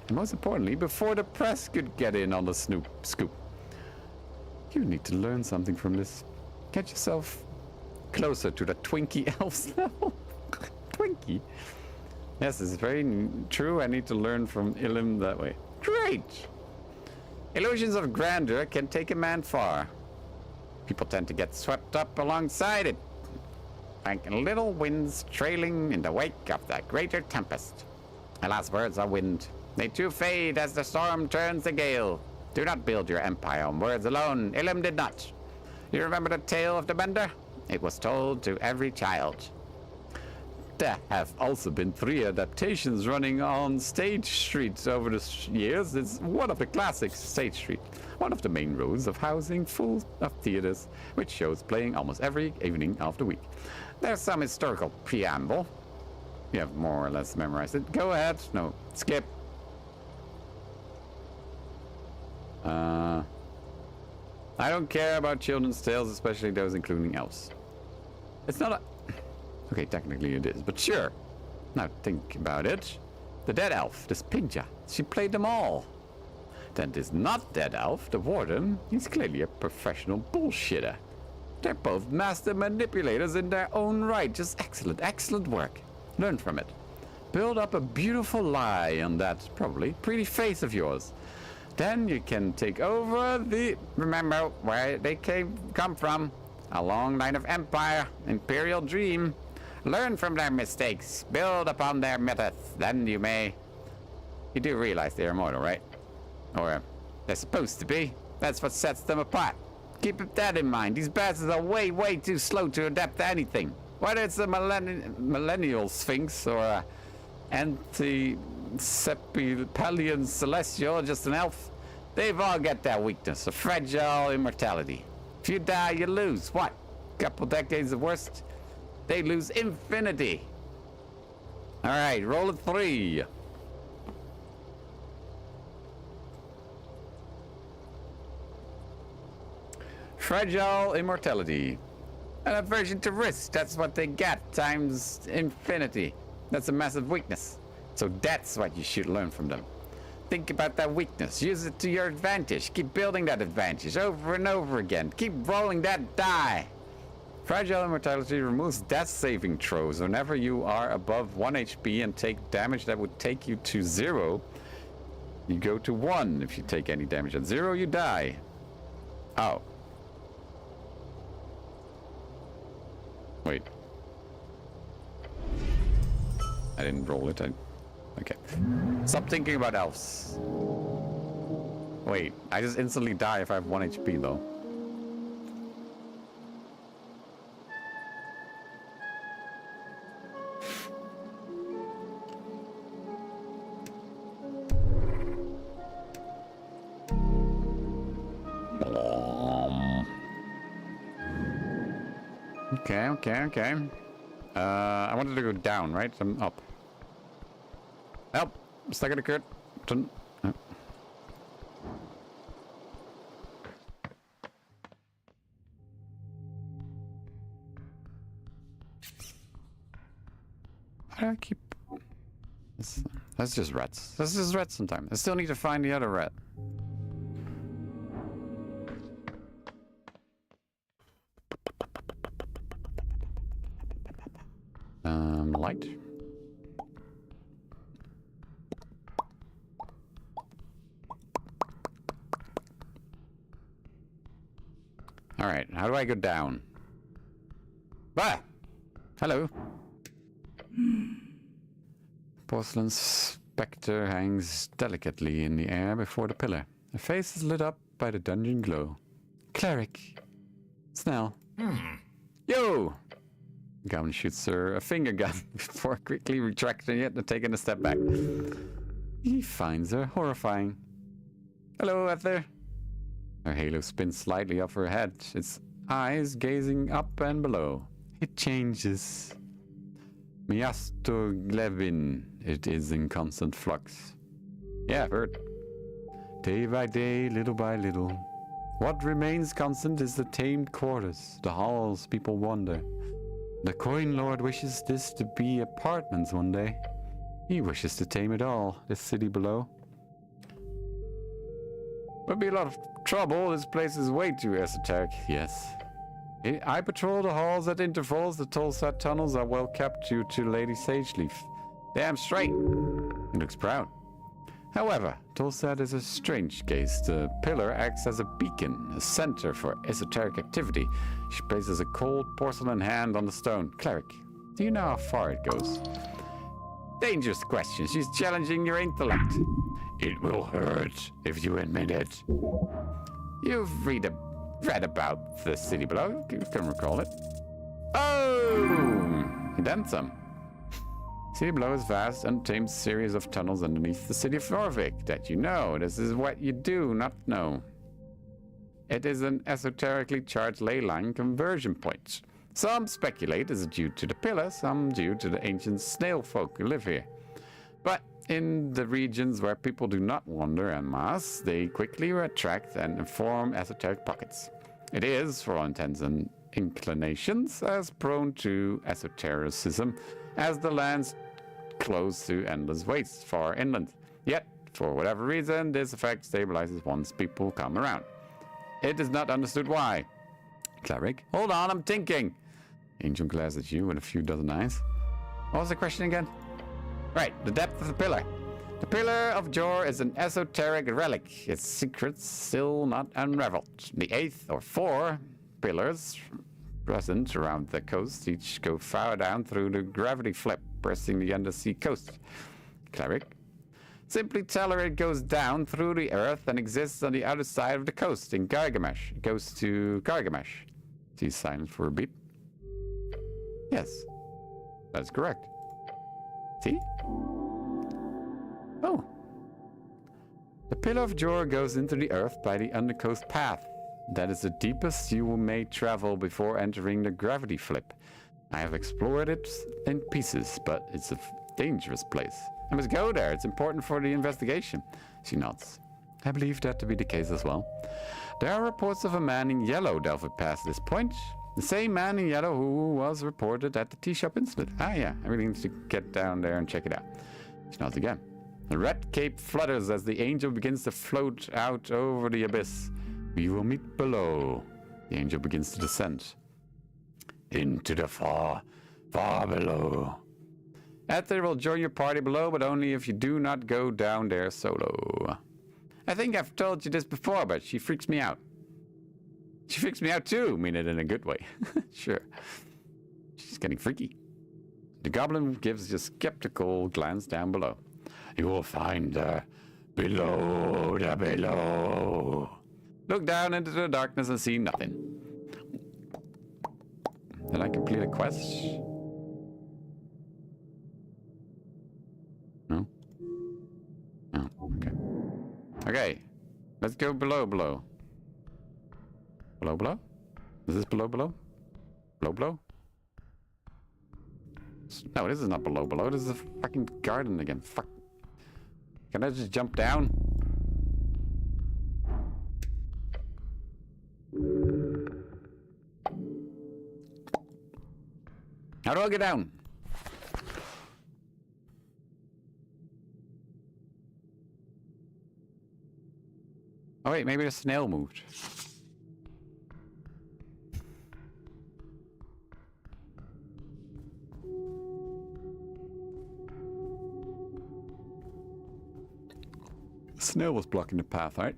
And most importantly, before the press could get in on the scoop. You need to learn something from this. Get yourself closer to the Twinkie elf's level. Twinkie? Yes, this is very true. I need to learn from Illim that way. Great! Illusions of grandeur can take a man far. People tend to get swept up alongside it, like little winds trailing in the wake of the greater tempest. Alas, words are wind. They too fade as the storm turns the gale. Do not build your empire on words alone. Illim did not. You remember the tale of the bender? It was told to every child. There have also been 3 adaptations running on Stage Street over the years. It's one of the classics, Stage Street. One of the main roads of housing full of theaters, with shows playing almost every evening of the week. There's some historical preamble. You have more or less memorized it. Go ahead. No, skip. I don't care about children's tales, especially those including elves. It's not a... Okay, technically it is, but sure. Now think about it. The dead elf, this Pinja, she played them all. Then this not dead elf, the warden, he's clearly a professional bullshitter. They're both master manipulators in their own right. Just excellent, excellent work. Learn from it. Build up a beautiful lie on that probably pretty face of yours. Then you can take over the... Remember where they come from. A long line of empire, imperial dream. Learn from their mistakes. Build upon their methods. Then you may... You do realize they're immortal, right? Or they're supposed to be. That's what sets them apart. Keep that in mind. These bastards are way, way too slow to adapt to anything. Whether it's a millennial sphinx or a anti-sepipalian celestial or just an elf, they've all got that weakness, a fragile immortality. If you die, you lose. What? Couple decades of worst? They lose infinity. All right, roll a 3. Fragile immortality. An aversion to risk. That's what they get times infinity. That's a massive weakness. So that's what you should learn from them. Think about that weakness. Use it to your advantage. Keep building that advantage over and over again. Keep rolling that die. Fragile immortality removes death saving throws whenever you are above 1 HP and take damage that would take you to 0. You go to 1 if you take any damage. At 0, you die. Oh. Wait. I didn't roll it. Okay. Stop thinking about elves. Wait, I just instantly die if I have 1 HP though. Okay. I wanted to go down, right? I'm up. Help! Stuck in a crit. Oh. How do I keep... That's just rats. That's just rats sometimes. I still need to find the other rat. Light. All right, how do I go down? Ah! Hello. Porcelain specter hangs delicately in the air before the pillar. Her face is lit up by the dungeon glow. Cleric. Snell. Yo! Gown shoots her a finger gun before quickly retracting it and taking a step back. He finds her horrifying. Hello, Ether. Her halo spins slightly off her head, its eyes gazing up and below. It changes. Miasto Glevin, it is in constant flux. Yeah, I've heard. Day by day, little by little. What remains constant is the tamed quarters, the halls people wander. The Coin Lord wishes this to be apartments one day. He wishes to tame it all, this city below. Would be a lot of trouble. This place is way too esoteric. Yes. I patrol the halls at intervals. The Tolsat tunnels are well kept due to Lady Sageleaf. Damn straight. He looks proud. However, Tolsat is a strange case. The pillar acts as a beacon, a center for esoteric activity. She places a cold porcelain hand on the stone. Cleric, do you know how far it goes? Dangerous question. She's challenging your intellect.
It will hurt if you admit it.
You've read about the city below. You can recall it. Oh! Then some. City below is vast, untamed series of tunnels underneath the city of Norvik that you know. This is what you do not know. It is an esoterically charged ley line conversion point. Some speculate is due to the pillar, some due to the ancient snail folk who live here. But in the regions where people do not wander en masse, they quickly attract and form esoteric pockets. It is, for all intents and inclinations, as prone to esotericism as the lands close to endless wastes far inland. Yet, for whatever reason, this effect stabilizes once people come around. It is not understood why. Cleric, hold on, I'm thinking. Angel glares at you with a few dozen eyes. What was the question again? Right, the depth of the pillar. The Pillar of Jor is an esoteric relic, its secrets still not unraveled. The 8th or 4 pillars present around the coast each go far down through the gravity flip, pressing the undersea coast. Cleric, simply tell her it goes down through the earth and exists on the other side of the coast in Gargamesh. It goes to Gargamesh. She's silent for a bit. Yes, that's correct. See? Oh. The Pillar of Jor goes into the earth by the undercoast path. That is the deepest you may travel before entering the gravity flip. I have explored it in pieces, but it's a dangerous place. I must go there. It's important for the investigation. She nods. I believe that to be the case as well. There are reports of a man in yellow delving past this point. The same man in yellow who was reported at the tea shop incident. Ah, yeah. I really need to get down there and check it out. She nods again. The red cape flutters as the angel begins to float out over the abyss. We will meet below. The angel begins to descend. Into the far, far below. Ether will join your party below, but only if you do not go down there solo. I think I've told you this before, but she freaks me out. She freaks me out too, mean it in a good way. Sure. She's getting freaky. The goblin gives a skeptical glance down below. You will find her below the below. Look down into the darkness and see nothing. Did I complete a quest? No? Oh, okay. Okay. Let's go below. Below? Is this below? Below? No, this is not below. This is a fucking garden again. Fuck. Can I just jump down? How do I get down? Oh wait, maybe the snail moved. The snail was blocking the path, right?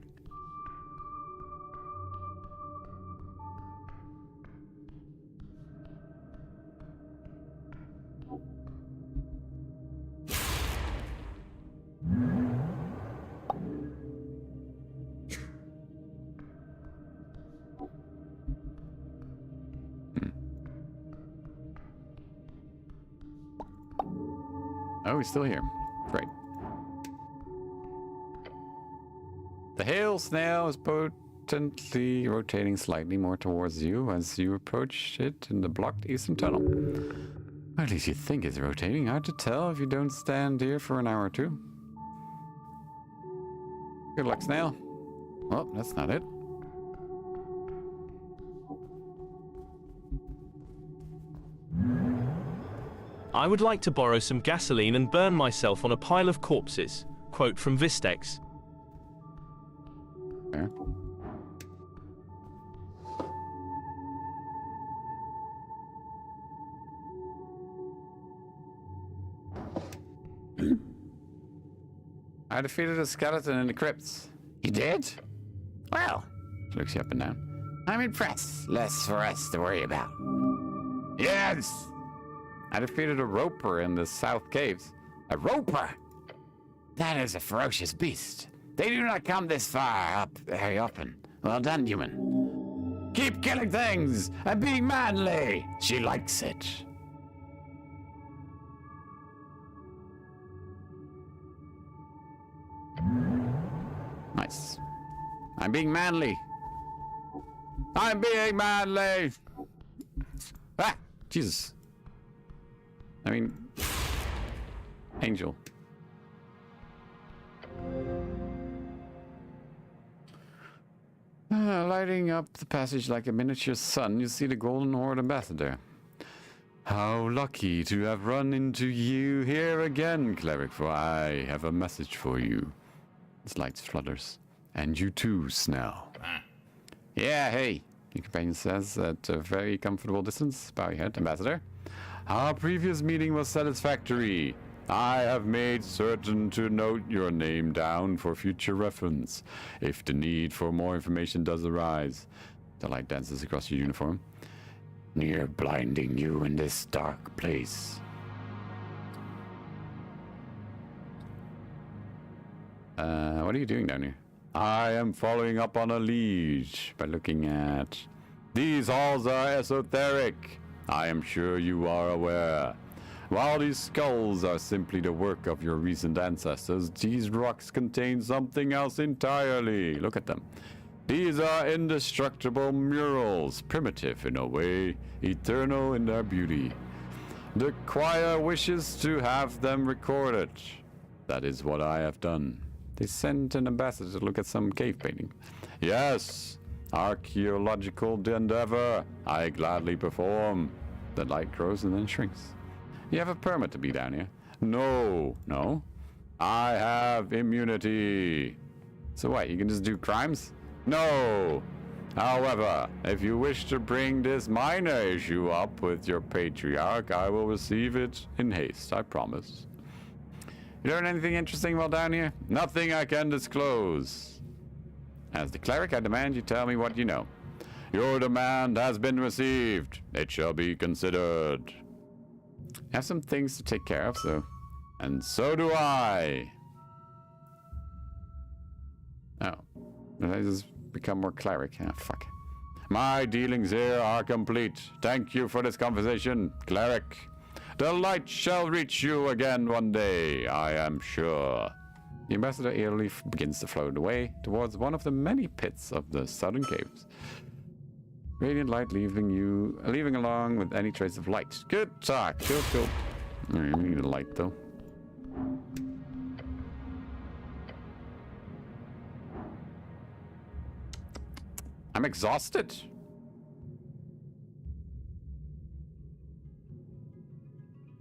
Oh, he's still here. Great. The hail snail is potently rotating slightly more towards you as you approach it in the blocked eastern tunnel. Or at least you think it's rotating. Hard to tell if you don't stand here for an hour or two. Good luck, snail. Well, that's not it.
I would like to borrow some gasoline and burn myself on a pile of corpses. Quote from Vistex.
Fair. I defeated a skeleton in the crypts.
You did? Well,
She looks you up and down.
I'm impressed. Less for us to worry about.
Yes! I defeated a roper in the south caves.
A roper? That is a ferocious beast. They do not come this far up very often. Well done, human. Keep killing things and being manly. She likes it.
Nice. I'm being manly. I'm being manly! Ah! Jesus. I mean... Angel. Lighting up the passage like a miniature sun, you see the Golden Horde ambassador. How lucky to have run into you here again, cleric, for I have a message for you. His light flutters. And you too, Snell. Yeah, hey, your companion says at a very comfortable distance. Bow your head, Ambassador. Our previous meeting was satisfactory. I have made certain to note your name down for future reference, if the need for more information does arise. The light dances across your uniform.
Near blinding you in this dark place.
What are you doing down here? I am following up on a lead by looking at... These halls are esoteric. I am sure you are aware. While these skulls are simply the work of your recent ancestors, these rocks contain something else entirely. Look at them. These are indestructible murals, primitive in a way, eternal in their beauty. The choir wishes to have them recorded. That is what I have done. They sent an ambassador to look at some cave painting. Yes, archaeological endeavor. I gladly perform. The light grows and then shrinks. You have a permit to be down here? No. I have immunity. So what, you can just do crimes? No. However, if you wish to bring this minor issue up with your patriarch, I will receive it in haste, I promise. You learn anything interesting while down here? Nothing I can disclose. As the cleric, I demand you tell me what you know. Your demand has been received. It shall be considered. I have some things to take care of, so... And so do I. Oh. Did I just become more cleric? Ah, fuck. My dealings here are complete. Thank you for this conversation, cleric. The light shall reach you again one day, I am sure. The ambassador eerily begins to float away towards one of the many pits of the southern caves. Radiant light leaving along with any trace of light. Good talk. Cool. Alright, we need a light though. I'm exhausted.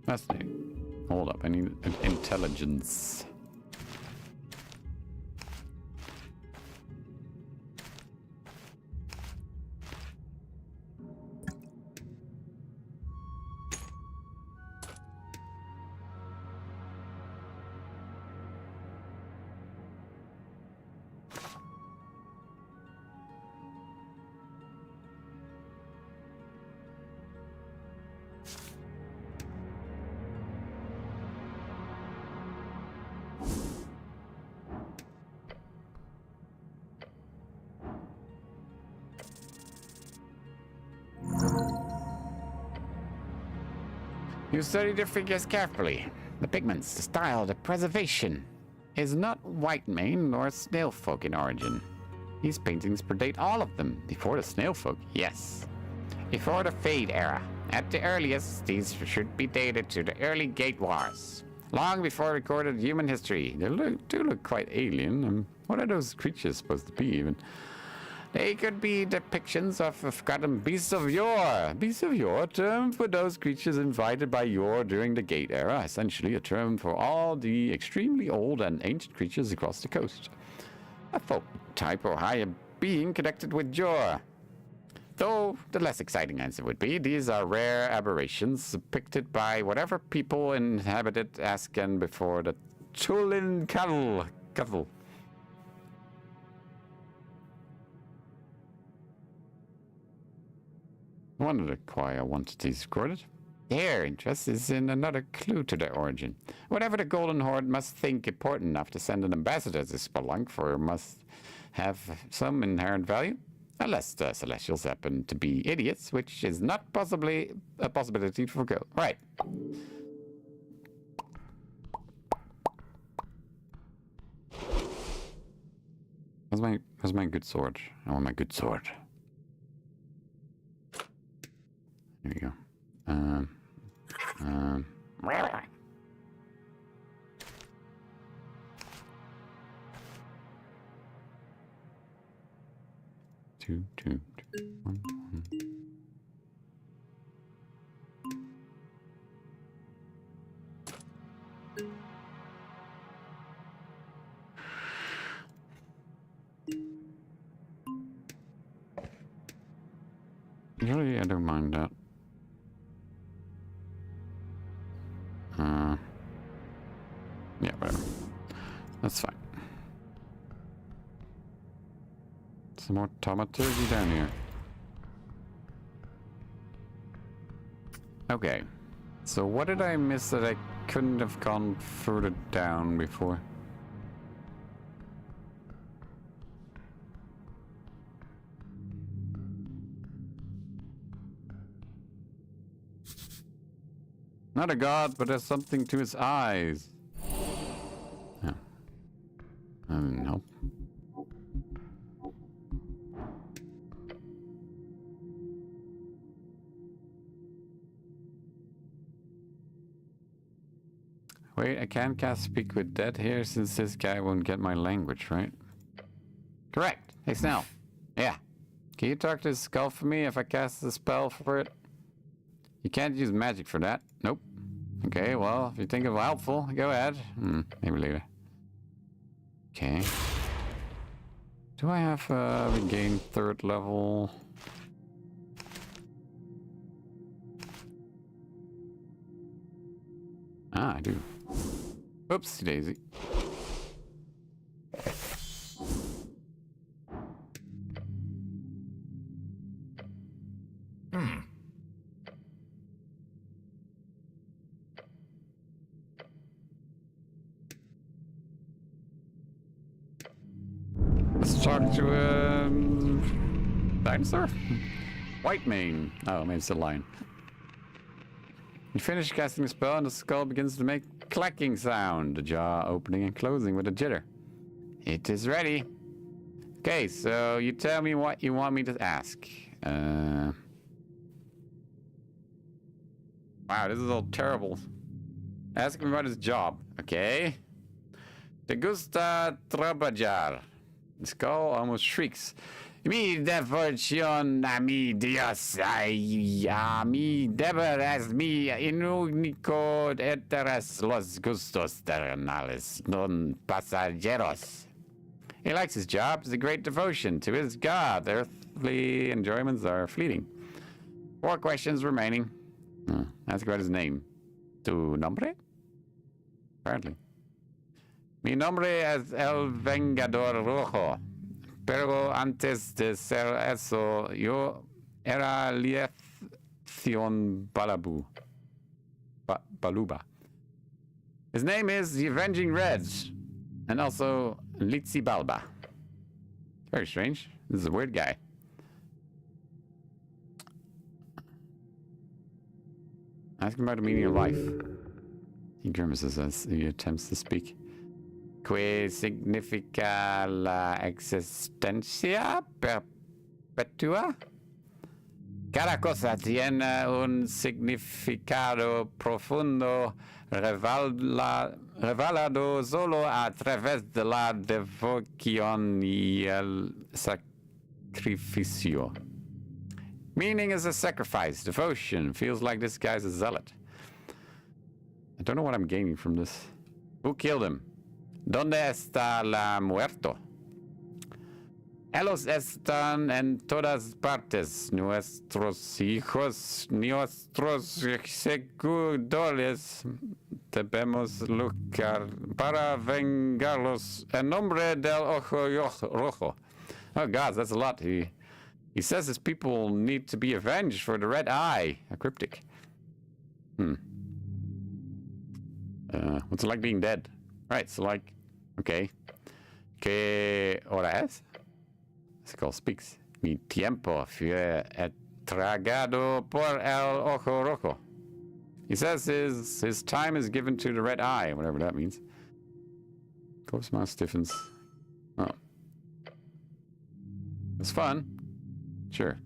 Fascinating. Hold up, I need an intelligence.
You study the figures carefully. The pigments, the style, the preservation is not white mane nor snail folk in origin. These paintings predate all of them. Before the snail folk, yes. Before the Fade era. At the earliest, these should be dated to the early Gate Wars. Long before recorded human history. They do look quite alien. What are those creatures supposed to be even? They could be depictions of forgotten beasts of yore. Beasts of yore, a term for those creatures invited by yore during the Gate era. Essentially a term for all the extremely old and ancient creatures across the coast. A folk type or higher being connected with yore. Though the less exciting answer would be, these are rare aberrations depicted by whatever people inhabited Ascan before the Tulin Cattle. One of the choir wanted these recorded. Their interest is in another clue to their origin. Whatever the Golden Horde must think important enough to send an ambassador to Spelunk for must have some inherent value. Unless the Celestials happen to be idiots, which is not possibly a possibility to forgo. Right. Where's my good sword? I want my good sword. Here we go. Two, one.
Really, I don't mind that. Yeah, whatever. That's fine. Some more thaumaturgy down here. Okay. So what did I miss that I couldn't have gone further down before? Not a god, but there's something to his eyes. Yeah. Nope. Wait, I can't cast Speak with Dead here since this guy won't get my language, right? Correct. Hey, Snell. Yeah. Can you talk to the skull for me if I cast the spell for it? You can't use magic for that. Nope. Okay, well, if you think of helpful, go ahead. Maybe later. Okay. Do I have regain 3rd level? Ah, I do. Oopsie daisy. Let's talk to a dinosaur? White mane. Oh, maybe it's a lion. You finish casting the spell and the skull begins to make a clacking sound, the jaw opening and closing with a jitter. It is ready. Okay, so you tell me what you want me to ask. Wow, this is all terrible. Ask him about his job, okay? De gusta trabajar. The skull almost shrieks. Mi devoción a mi Dios, a mi deberes, mi inúnico interés, los gustos terrenales, non pasajeros. He likes his job, it's a great devotion to his God. Earthly enjoyments are fleeting. 4 questions remaining. Ask about his name. Tu nombre? Apparently. Mi nombre es El Vengador Rojo. Pero antes de ser eso, yo era Liethion Baluba. His name is the Avenging Reds, and also Litsi Balba. Very strange. This is a weird guy. Ask him about the meaning of life. He grimaces as he attempts to speak. ¿Qué significa la existencia perpetua? Cada cosa tiene un significado profundo revelado solo a través de la devoción y el sacrificio. Meaning is a sacrifice, devotion. Feels like this guy's a zealot. I don't know what I'm gaining from this. Who killed him? ¿Dónde está la muerto? Ellos están en todas partes. Nuestros hijos, nuestros seguidores, debemos luchar para vengarlos en nombre del ojo rojo. Oh God, that's a lot. He says his people need to be avenged for the red eye. A cryptic. What's it like being dead? Right, so like, okay. ¿Qué hora es? Skull speaks. Mi tiempo fue tragado por el ojo rojo. He says his time is given to the red eye, whatever that means. Corpse mouth stiffens. Oh. It's fun. Sure.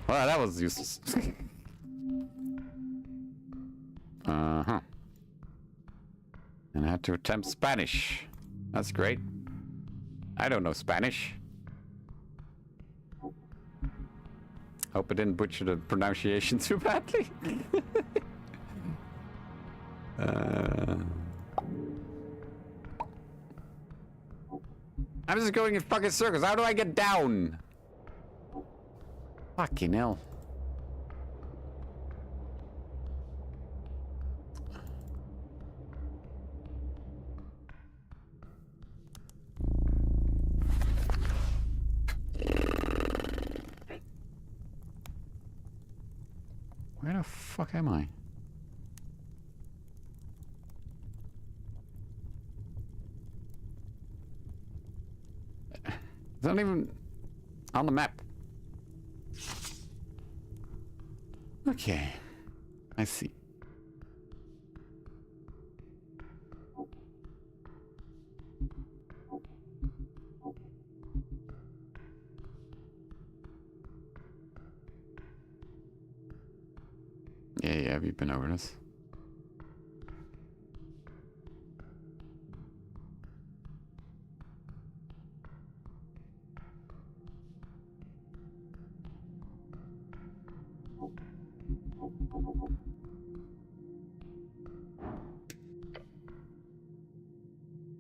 Well, that was useless. Uh-huh. And I had to attempt Spanish. That's great. I don't know Spanish. Hope I didn't butcher the pronunciation too badly. I'm just going in fucking circles. How do I get down? Fucking hell. Where the fuck am I? It's not even on the map. Okay, I see. Yeah, we've been over this.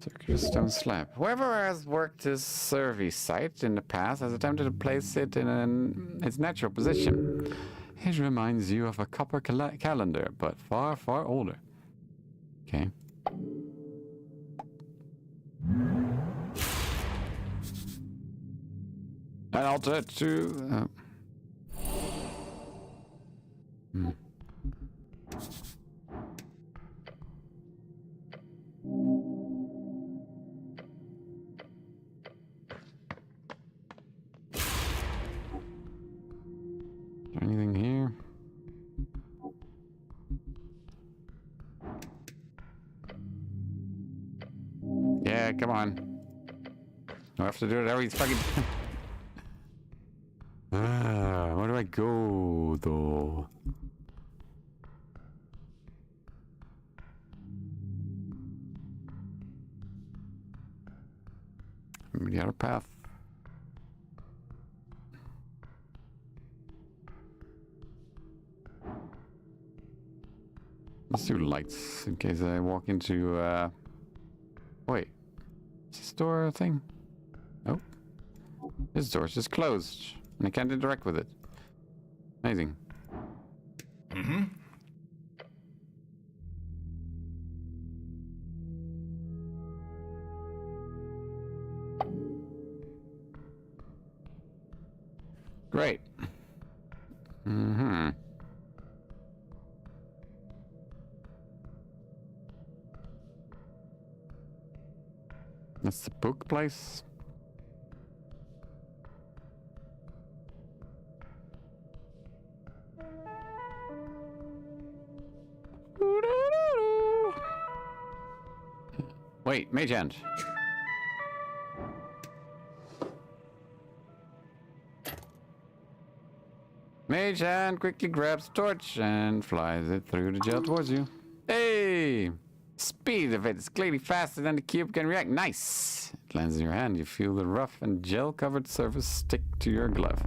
Circular stone slab. Whoever has worked this survey site in the past has attempted to place it in its natural position. It reminds you of a copper calendar, but far, far older. Okay. And alter it to... Anything here? Yeah, come on. I have to do it every fucking... where do I go, though? Maybe the other path. Let's do lights in case I walk into, wait. Is this door a thing? Oh. This door's just closed, and I can't interact with it. Amazing.
Mm-hmm.
Great. Mm-hmm. That's the book place. Wait, mage hand. Mage hand quickly grabs the torch and flies it through the gel towards you. Hey! Speed of it is clearly faster than the cube can react. Nice! It lands in your hand. You feel the rough and gel-covered surface stick to your glove.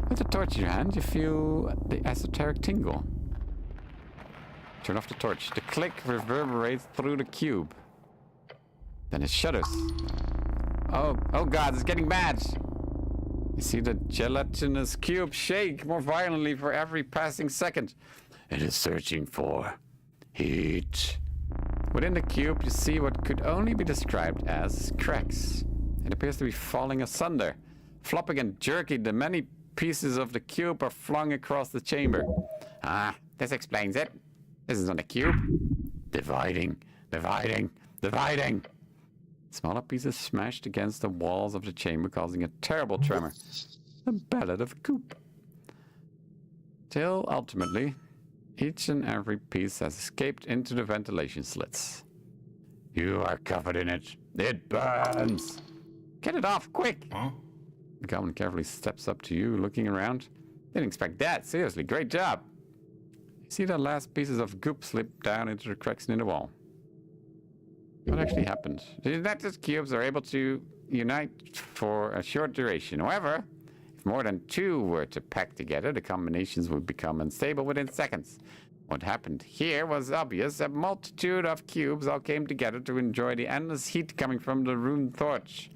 With the torch in your hand, you feel the esoteric tingle. Turn off the torch. The click reverberates through the cube. Then it shudders. Oh god, it's getting bad! You see the gelatinous cube shake more violently for every passing second.
It is searching for heat.
Within the cube, you see what could only be described as cracks. It appears to be falling asunder. Flopping and jerky, the many pieces of the cube are flung across the chamber.
Ah, this explains it. This is not a cube.
Dividing.
Smaller pieces smashed against the walls of the chamber, causing a terrible tremor. The ballad of a coop. Till ultimately, each and every piece has escaped into the ventilation slits.
You are covered in it. It burns.
Get it off, quick!
Huh?
The goblin carefully steps up to you, looking around. Didn't expect that. Seriously, great job. You see the last pieces of goop slip down into the cracks in the wall. What actually happened? The united cubes are able to unite for a short duration. However, if more than two were to pack together, the combinations would become unstable within seconds. What happened here was obvious. A multitude of cubes all came together to enjoy the endless heat coming from the rune torch.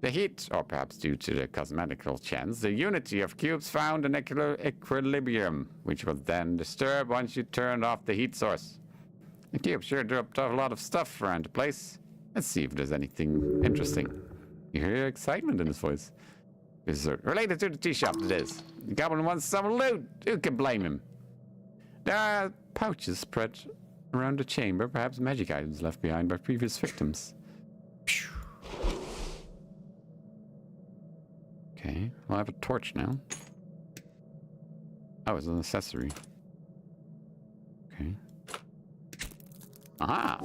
The heat, or perhaps due to the cosmetical chance, the unity of cubes found an equilibrium, which was then disturbed once you turned off the heat source. The cube sure dropped a lot of stuff around the place. Let's see if there's anything interesting. You hear excitement in his voice. Related to the tea shop, it is. The goblin wants some loot. Who can blame him? There are pouches spread around the chamber, perhaps magic items left behind by previous victims. Okay, well, I have a torch now. Oh, it's an accessory. Okay. Aha!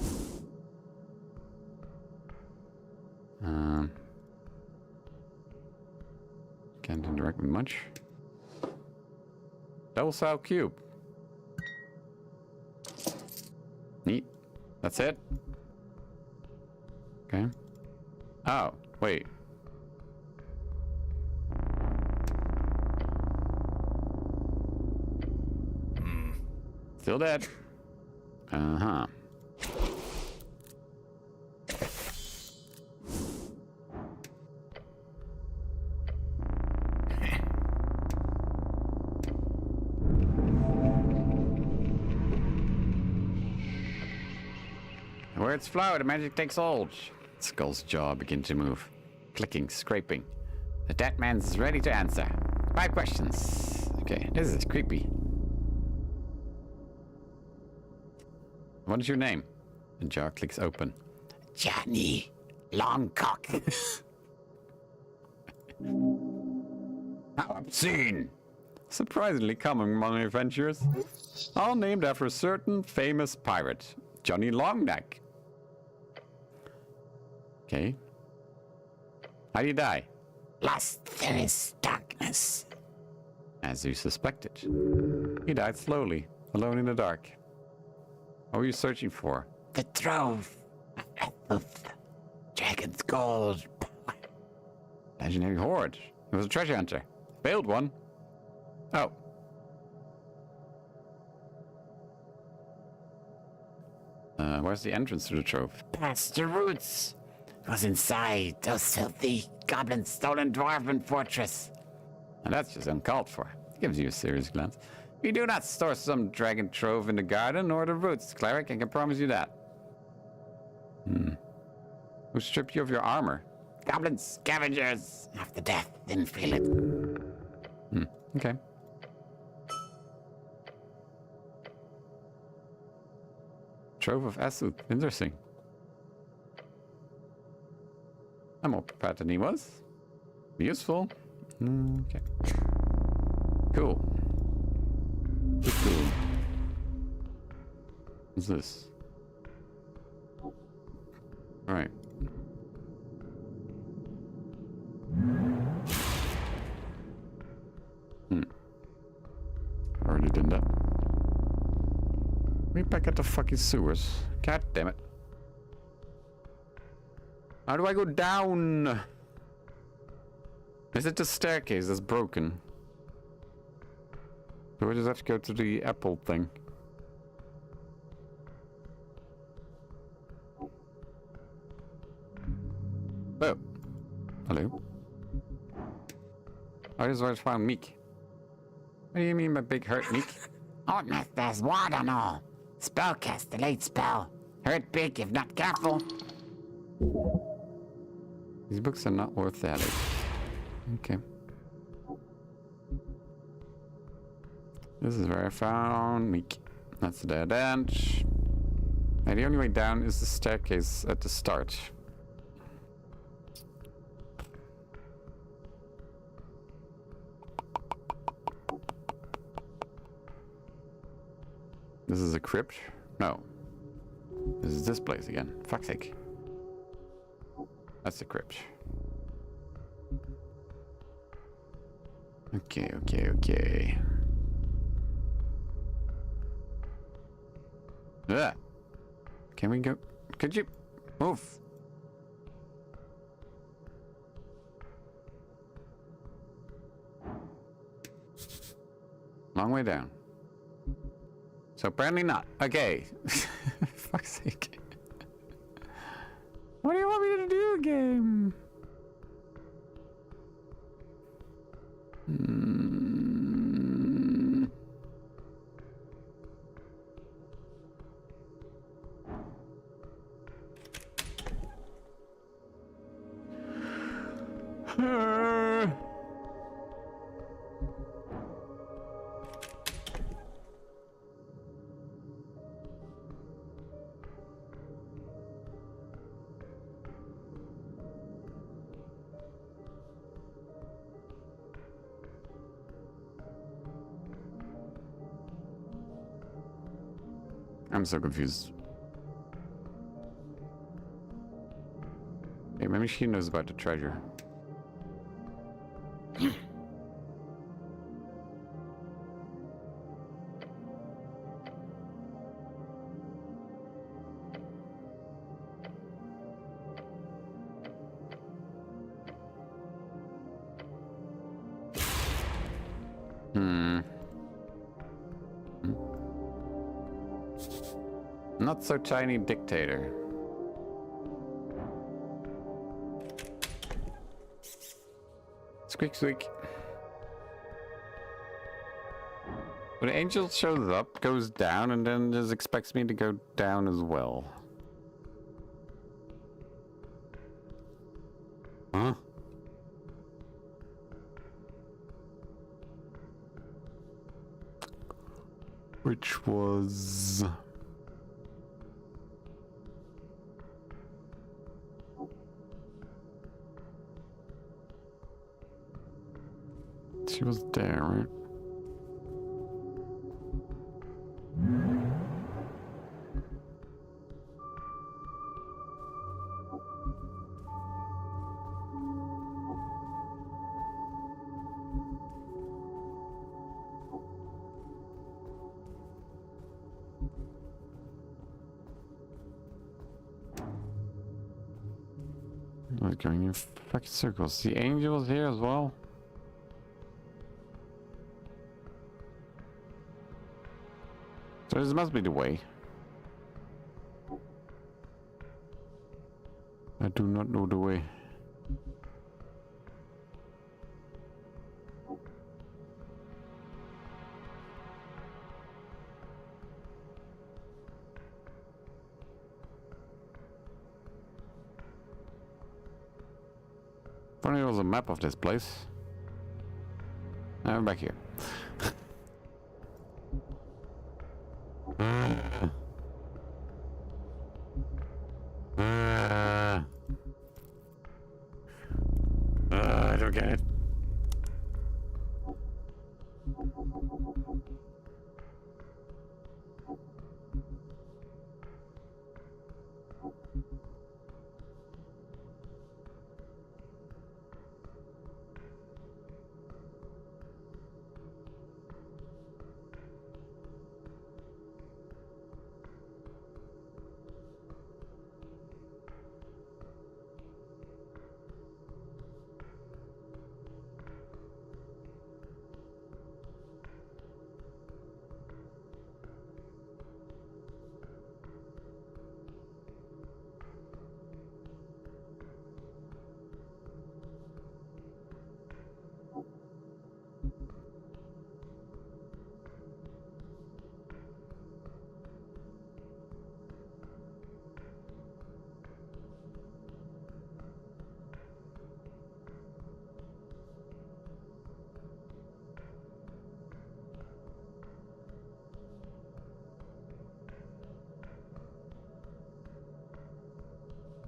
Can't interact with much. Double cell cube. Neat. That's it? Okay. Oh, wait. Still dead. Uh-huh. Words flow, the magic takes hold. Skull's jaw begins to move. Clicking, scraping. The dead man's ready to answer. 5 questions. Okay, this is creepy. What is your name? The jar clicks open.
Johnny Longcock.
How obscene! Surprisingly common among adventurers. All named after a certain famous pirate, Johnny Longneck. Okay. How do you die?
Lost there is darkness.
As you suspected. He died slowly, alone in the dark. What were you searching for?
The trove of dragon's gold.
Legendary hoard. He was a treasure hunter. Failed one. Oh. Where's the entrance to the trove?
Past the roots. It was inside those filthy goblin stolen dwarven fortress.
And that's just uncalled for. Gives you a serious glance. We do not store some dragon trove in the garden or the roots, cleric, I can promise you that. Who stripped you of your armor?
Goblin scavengers. After death, didn't feel it.
Okay. Trove of Esoteric. Interesting. I'm more prepared than he was. Useful. Okay. Cool. Cool. What's this? Alright. Already did that. We back at the fucking sewers. God damn it. How do I go down? Is it the staircase that's broken? Do I just have to go to the apple thing? Oh. Hello. Oh, this is where I found Meek. What do you mean by big hurt, Meek?
Oatness, there's water and all. Spellcast, the late spell. Hurt big if not careful.
These books are not worth the headache. Okay. This is where I found Meek. That's the dead end. And the only way down is the staircase at the start. This is a crypt? No. This is this place again. Fuck's sake. That's the crypt. Okay. Yeah. Can we go? Could you move? Long way down. So apparently not. Okay. Fuck's sake. What do you want me to do, game? I'm so confused. Hey, maybe she knows about the treasure. Not so tiny dictator. Squeak, squeak. When the angel shows up, goes down, and then just expects me to go down as well. Huh? Which was... She was there, right? Like going in fucking circles. The angel is here as well. So this must be the way. I do not know the way. Funny, there was a map of this place. Now I'm back here. I don't get it.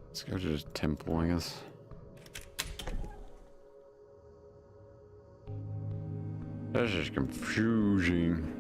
Let's go to the temple, I guess. This is confusing.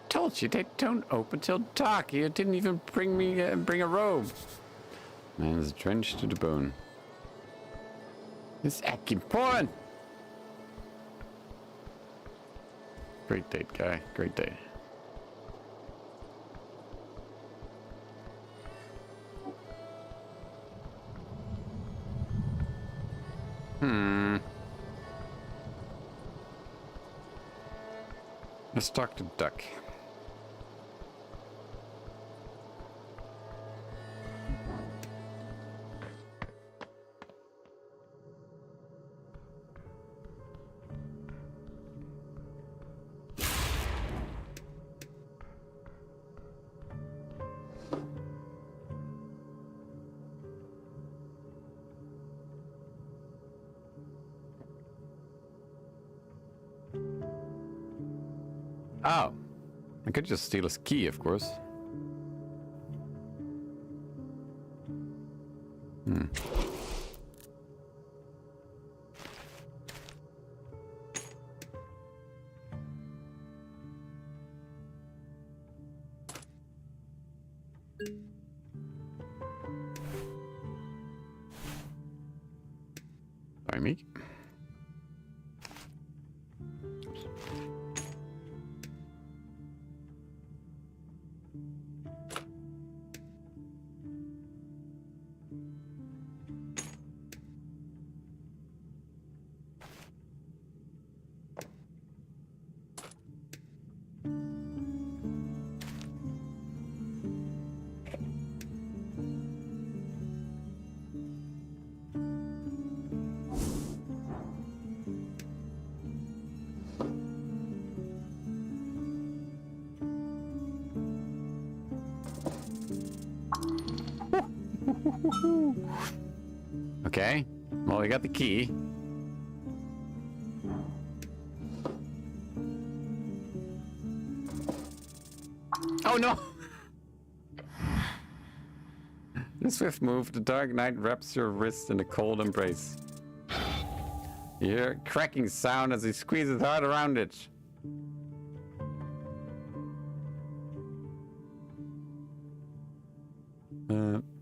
Told you they don't open till dark. You didn't even bring a robe. Man's drenched to the bone. It's acting porn. Great date, guy. Great date. Let's talk to Duck. Oh, I could just steal his key, of course. Sorry, me. Okay, well, we got the key. Oh no! In a swift move, the Dark Knight wraps your wrist in a cold embrace. You hear a cracking sound as he squeezes hard around it.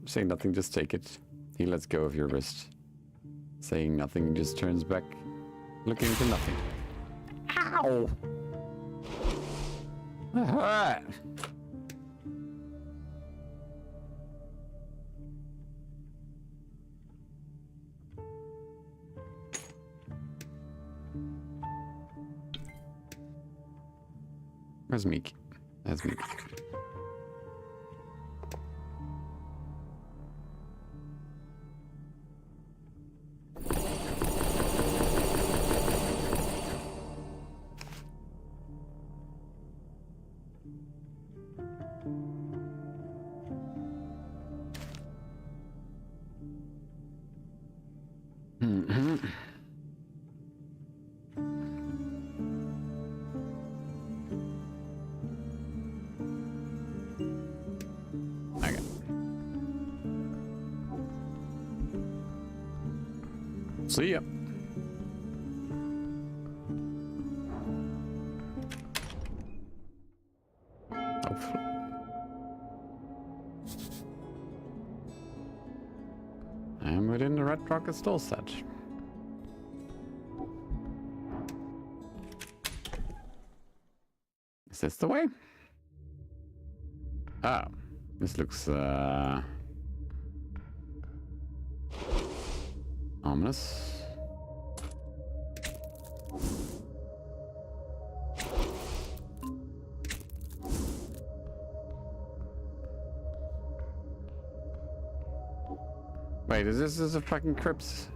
Saying nothing, just take it. He lets go of your wrist. Saying nothing, just turns back, looking into nothing. Ow! That hurt! Where's Meek? That's Meek. See ya. Hopefully. I am within the Red Rocket Stall set. Is this the way? Oh, this looks ominous. Wait, is this a fucking crypt?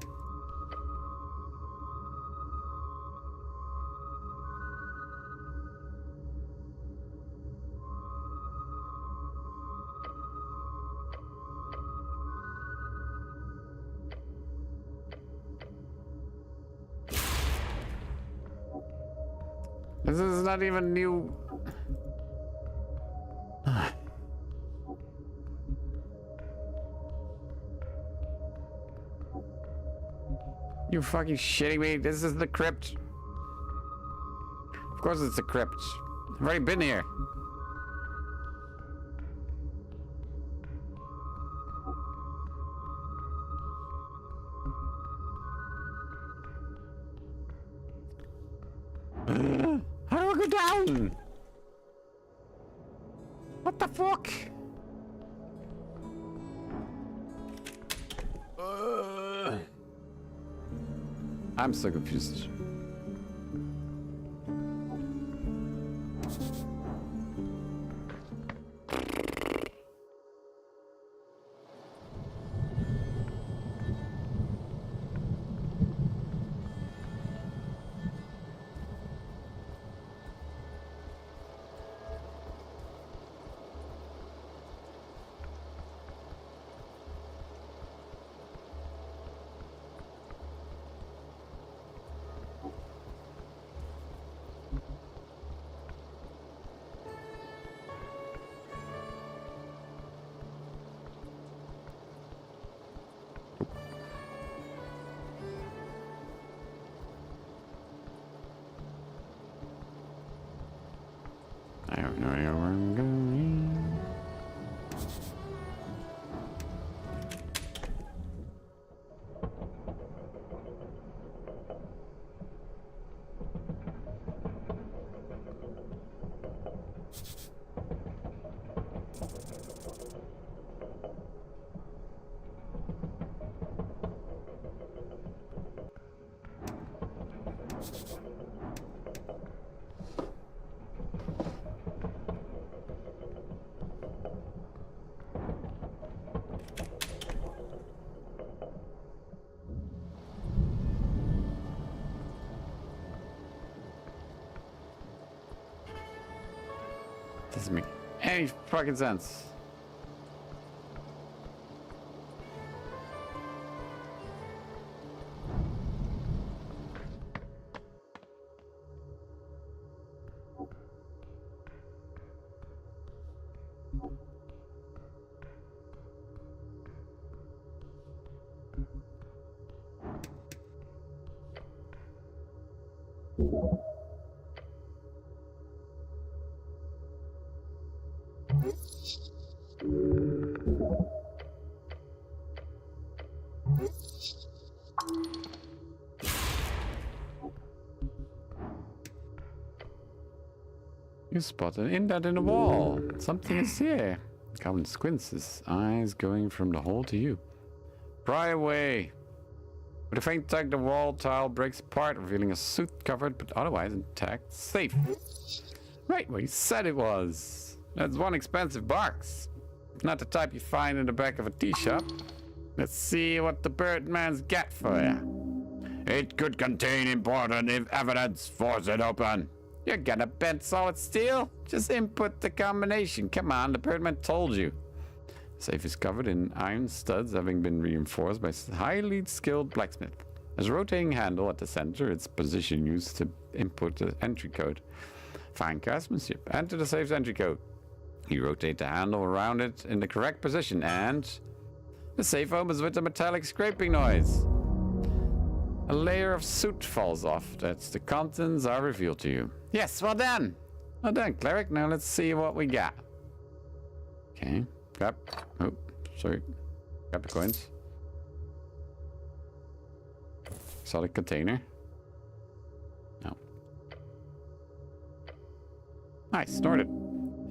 This is not even new. You fucking shitting me? This is the crypt. Of course it's a crypt. I've already been here. How do I go down? What the fuck? I'm so confused. I have no idea where I'm going. Doesn't make any fucking sense. You spot an indent in the wall. Something is here. Calvin squints, his eyes going from the hole to you. Pry away. With a faint tug, the wall tile breaks apart, revealing a suit covered but otherwise intact safe. Right where you said it was. That's one expensive box. Not the type you find in the back of a tea shop. Let's see what the Birdman's got for you.
It could contain important evidence. Force it open.
You're gonna bend solid steel? Just input the combination. Come on, the Birdman told you. The safe is covered in iron studs, having been reinforced by a highly skilled blacksmith. There's a rotating handle at the center, its position used to input the entry code. Fine craftsmanship. Enter the safe's entry code. You rotate the handle around it in the correct position, and the safe opens with a metallic scraping noise. A layer of soot falls off. That's the contents are revealed to you. Yes, well done. Well done, cleric. Now let's see what we got. Okay. Grab. Oh, sorry. Grab the coins. Solid container. No. Nice. Snorted.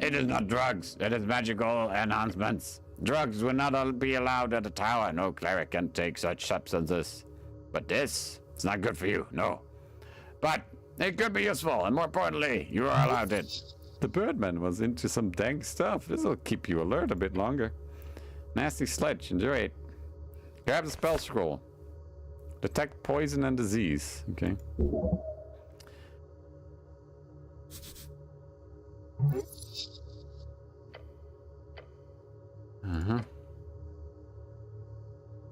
It is not drugs. It is magical enhancements. Drugs will not be allowed at the tower. No cleric can take such substances. But this, it's not good for you, no. But it could be useful, and more importantly, you are allowed it.
The Birdman was into some dank stuff. This'll keep you alert a bit longer. Nasty sledge, enjoy it. Grab the spell scroll. Detect poison and disease. Okay.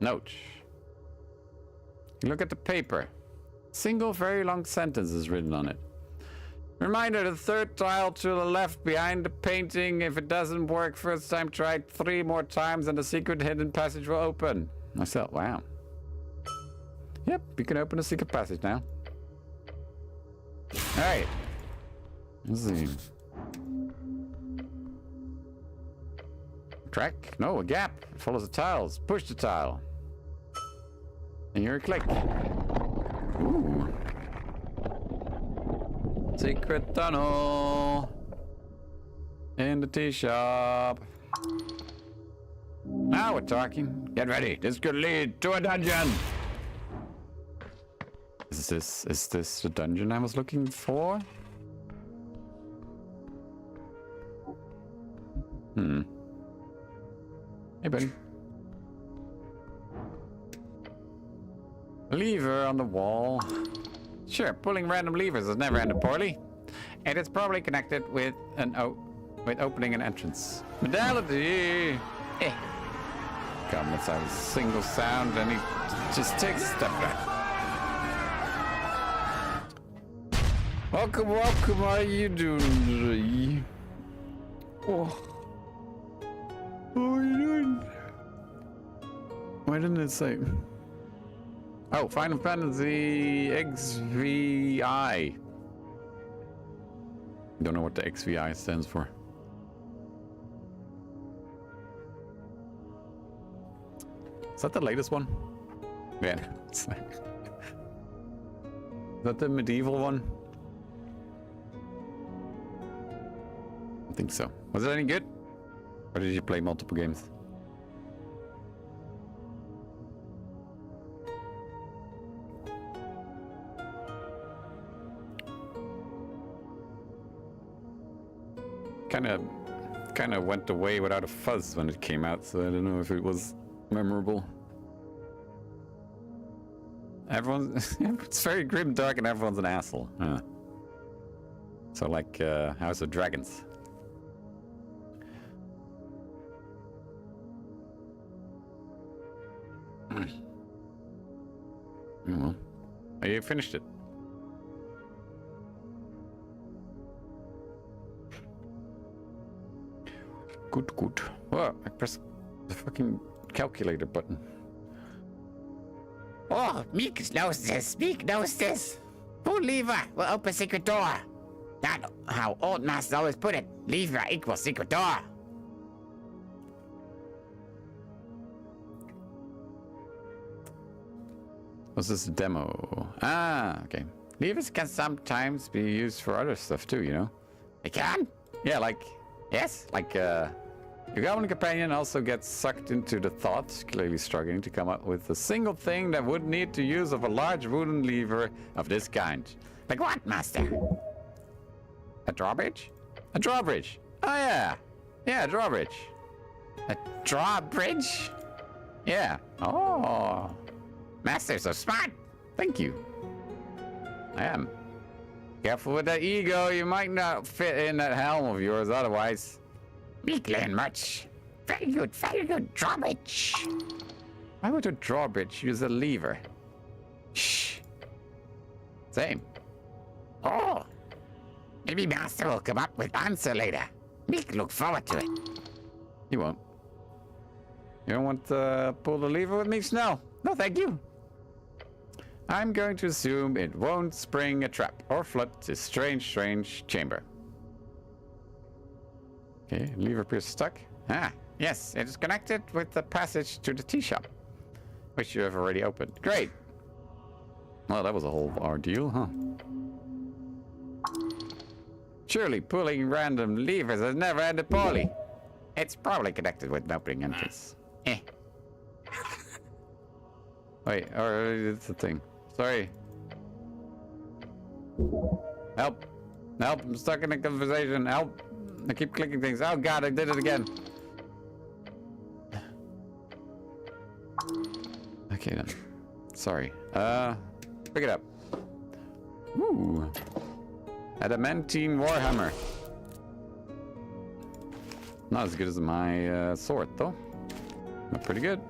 Note. You look at the paper. Single very long sentence is written on it. Reminder, the third tile to the left behind the painting. If it doesn't work first time, try it 3 more times and the secret hidden passage will open. I thought, wow. Yep, you can open the secret passage now. Alright. Let's see. Track? No, a gap. It follows the tiles. Push the tile. And hear a click. Ooh. Secret tunnel. In the tea shop. Now we're talking.
Get ready. This could lead to a dungeon.
Is this the dungeon I was looking for? Hey, buddy. Lever on the wall. Sure, pulling random levers has never ended poorly. And it's probably connected with with opening an entrance. Modality! Eh. Come, let's have a single sound and he just takes a step back. Welcome, welcome, how are you doing today? Oh. How are you doing? Why didn't it say? Oh, Final Fantasy XVI. Don't know what the XVI stands for. Is that the latest one? Yeah. Is that the medieval one? I think so. Was it any good? Or did you play multiple games? Kind of went away without a fuzz when it came out, so I don't know if it was memorable. Everyone's it's very grim, dark, and everyone's an asshole. Huh. So like House of Dragons. Well, oh, you finished it. Good, good. Oh, I pressed the fucking calculator button.
Oh, Meek knows this. Meek knows this. Pull lever will open secret door. That's how old masters always put it. Lever equals secret door.
What's this demo? Ah, okay. Levers can sometimes be used for other stuff too, you know?
It can?
Yeah, like...
Yes?
Like, your goblin companion also gets sucked into the thought, clearly struggling to come up with a single thing that would need to use of a large wooden lever of this kind.
Like what, master?
A drawbridge? A drawbridge. Oh, yeah. Yeah, a drawbridge.
A drawbridge?
Yeah. Oh.
Master's so smart.
Thank you. I am. Careful with that ego. You might not fit in that helm of yours otherwise.
Meek learn much. Very good, very good. Drawbridge.
Why would a drawbridge use a lever? Shh. Same.
Oh. Maybe Master will come up with answer later. Meek look forward to it.
You won't. You don't want to pull the lever with me, Snell? No, thank you. I'm going to assume it won't spring a trap or flood this strange chamber. Okay, lever appears stuck. Ah, yes, it is connected with the passage to the tea shop, which you have already opened. Great. Well, that was a whole ordeal, huh? Surely pulling random levers has never ended poorly. It's probably connected with an opening entrance. Eh. Wait, or it's the thing. Sorry. Help. Help, I'm stuck in a conversation. Help. I keep clicking things. Oh god, I did it again. Okay then. Sorry. Pick it up. Ooh. Adamantine Warhammer. Not as good as my sword though. But pretty good.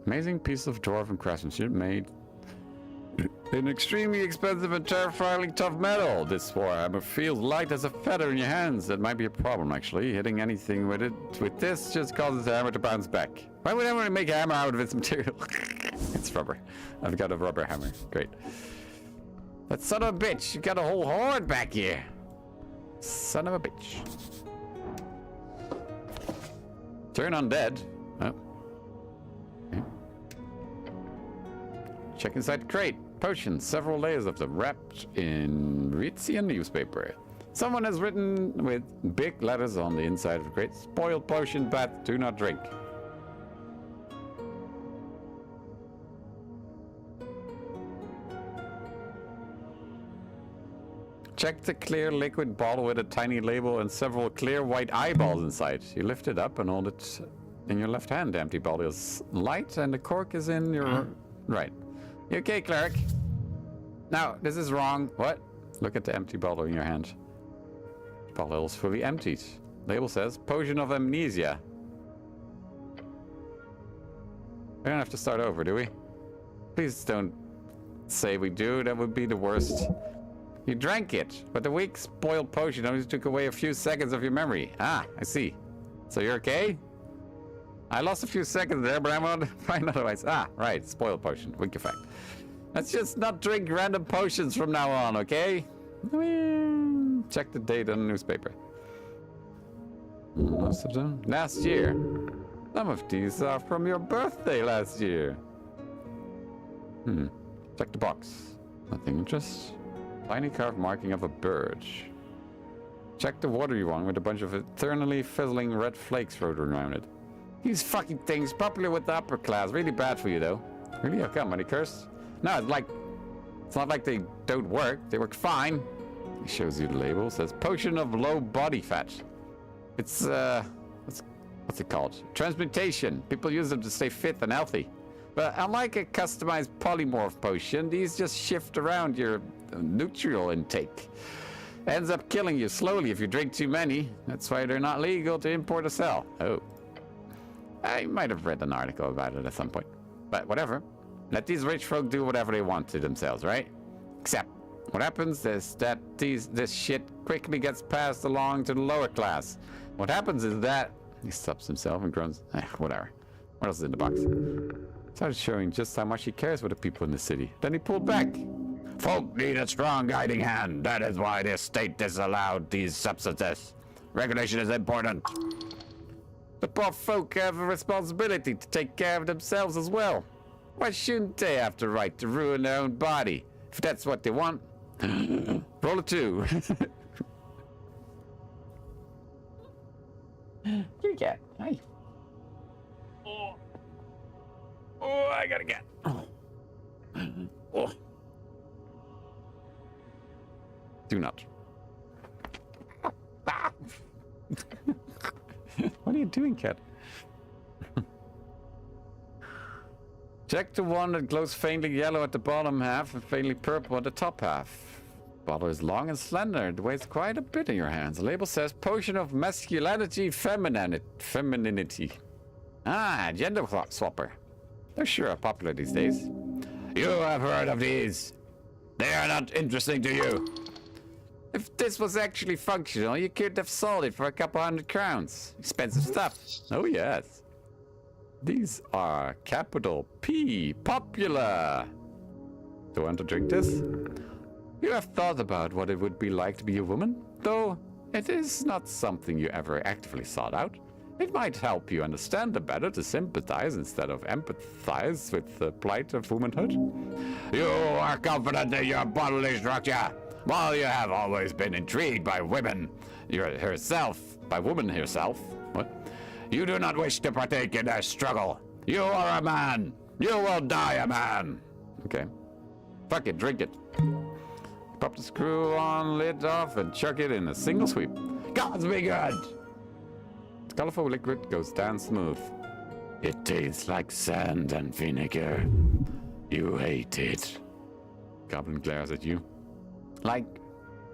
Amazing piece of dwarven craftsmanship made in extremely expensive and terrifyingly tough metal. This warhammer feels light as a feather in your hands. That might be a problem, actually. Hitting anything with it with this just causes the hammer to bounce back. Why would anyone make a hammer out of its material? It's rubber. I've got a rubber hammer. Great. That son of a bitch. You got a whole horde back here. Son of a bitch. Turn undead. Oh. Okay. Check inside the crate. Potions, several layers of them wrapped in Ritzian newspaper. Someone has written with big letters on the inside of the crate, spoiled potion, but do not drink. Check the clear liquid bottle with a tiny label and several clear white eyeballs inside. You lift it up and hold it in your left hand. The empty bottle is light and the cork is in your right. You okay, cleric? No, this is wrong. What? Look at the empty bottle in your hand. The bottle is fully emptied. Label says potion of amnesia. We don't have to start over, do we? Please don't say we do. That would be the worst. You drank it, but the weak spoiled potion only took away a few seconds of your memory. Ah, I see. So you're okay? I lost a few seconds there, but I'm fine otherwise. Ah, right, spoiled potion. Weak effect. Let's just not drink random potions from now on, okay? Check the date on the newspaper. Most of them? Last year. Some of these are from your birthday last year. Check the box. Nothing interesting. Tiny carved marking of a bird. Check the watery one with a bunch of eternally fizzling red flakes floating around it. These fucking things, popular with the upper class. Really bad for you, though. Really? How come? Are they cursed? No, it's not like they don't work. They work fine. He shows you the label. It says potion of low body fat. It's, what's it called? Transmutation. People use them to stay fit and healthy. But unlike a customized polymorph potion, these just shift around your nutritional intake. Ends up killing you slowly if you drink too many. That's why they're not legal to import or sell. Oh. I might have read an article about it at some point. But whatever. Let these rich folk do whatever they want to themselves, right? Except, what happens is that this shit quickly gets passed along to the lower class. What happens is that... He stops himself and groans. Whatever. What else is in the box? Started showing just how much he cares for the people in the city. Then he pulled back.
Folk need a strong guiding hand. That is why the state disallowed these substances. Regulation is important.
The poor folk have a responsibility to take care of themselves as well. Why shouldn't they have the right to ruin their own body? If that's what they want. Roll a 2. You get. Hey. Oh, I gotta get. Oh. Do not. What are you doing, cat? Check the one that glows faintly yellow at the bottom half and faintly purple at the top half. Bottle is long and slender. It weighs quite a bit in your hands. The label says potion of masculinity, femininity. Ah, gender swapper. They're sure popular these days.
You have heard of these. They are not interesting to you.
If this was actually functional, you could have sold it for a couple $100 crowns. Expensive stuff. Oh, yes. These are capital P, popular. Do you want to drink this? You have thought about what it would be like to be a woman, though it is not something you ever actively sought out. It might help you understand it better to sympathize instead of empathize with the plight of womanhood.
You are confident in your bodily structure. While you have always been intrigued by women herself, what? You do not wish to partake in their struggle. You are a man. You will die a man.
Okay. Fuck it, drink it. Pop the screw on, lid off, and chuck it in a single sweep.
Gods be good.
The colorful liquid goes down smooth.
It tastes like sand and vinegar. You hate it.
Goblin glares at you. Like,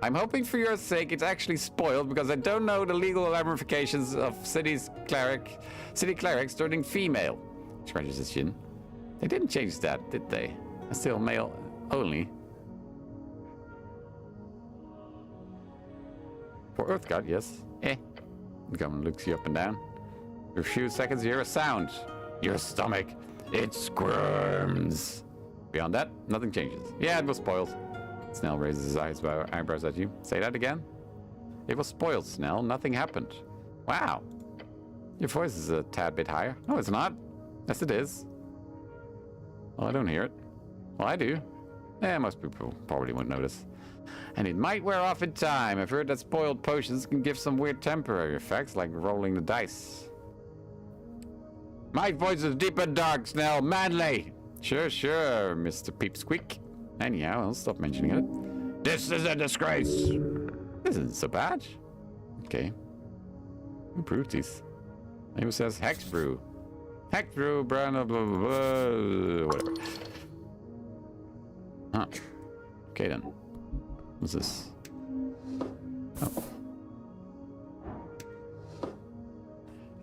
I'm hoping for your sake it's actually spoiled because I don't know the legal ramifications of city clerics turning female. Scratches his chin. They didn't change that, did they? Still male only. For Earthguard, yes. The goblin looks you up and down. For a few seconds you hear a sound. Your stomach, it squirms. Beyond that, nothing changes. Yeah, it was spoiled. Snell raises his eyebrows at you. Say that again? It was spoiled, Snell. Nothing happened. Wow. Your voice is a tad bit higher. No, it's not. Yes, it is. Well, I don't hear it. Well, I do. Most people probably won't notice. And it might wear off in time. I've heard that spoiled potions can give some weird temporary effects, like rolling the dice. My voice is deep and dark, Snell. Manly. Sure, Mr. Peepsqueak. Anyhow, I'll stop mentioning it.
This is a disgrace.
This isn't so bad. Okay. Who brewed these? Maybe it says Hex Brew. Hex Brew, blah, blah, blah, blah, whatever. Huh. Okay then. What's this? Oh.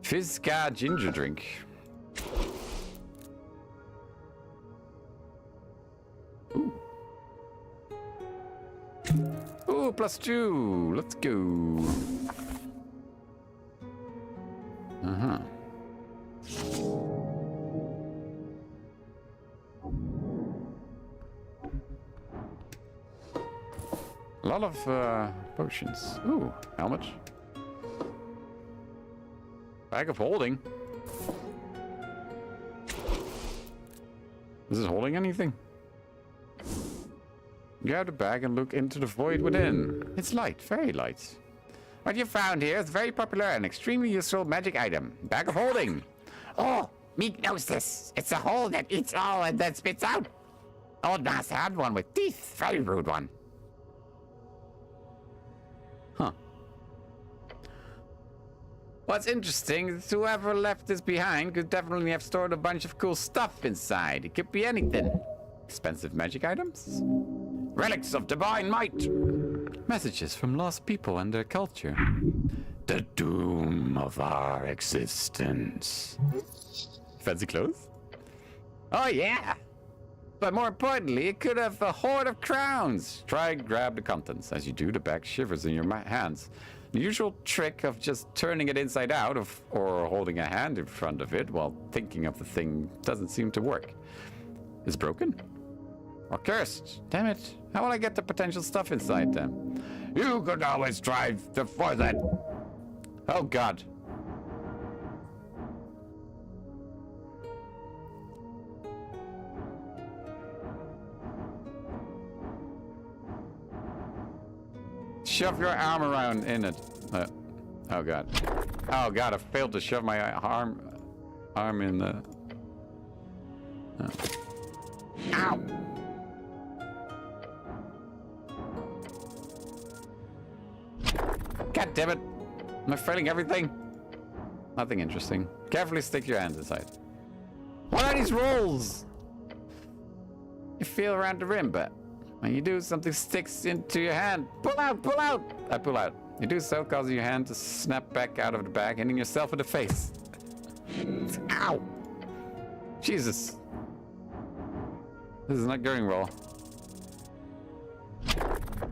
Fizz-Ka ginger drink. Ooh. Ooh, +2. Let's go. Uh-huh. A lot of potions. Ooh, how much? Bag of holding. Is it holding anything? Grab the bag and look into the void within. It's light, very light. What you found here is very popular and extremely useful magic item. Bag of holding.
Oh, Meek knows this. It's a hole that eats all and then spits out. Old Master had one with teeth. Very rude one.
Huh. What's interesting is whoever left this behind could definitely have stored a bunch of cool stuff inside. It could be anything. Expensive magic items?
Relics of divine might.
Messages from lost people and their culture.
The doom of our existence.
Fancy clothes? Oh yeah! But more importantly, it could have a hoard of crowns. Try and grab the contents. As you do, the bag shivers in your hands. The usual trick of just turning it inside out or holding a hand in front of it while thinking of the thing doesn't seem to work. It's broken? Or cursed? Damn it. How will I get the potential stuff inside them?
You could always try for that.
Oh god. Shove your arm around in it. Oh god. Oh god, I failed to shove my arm in the... Oh.
Ow!
God damn it. Am I failing everything? Nothing interesting. Carefully stick your hand inside. What are these rolls? You feel around the rim, but when you do, something sticks into your hand. Pull out, pull out! I pull out. You do so, causing your hand to snap back out of the bag, hitting yourself in the face. Ow! Jesus. This is not going well.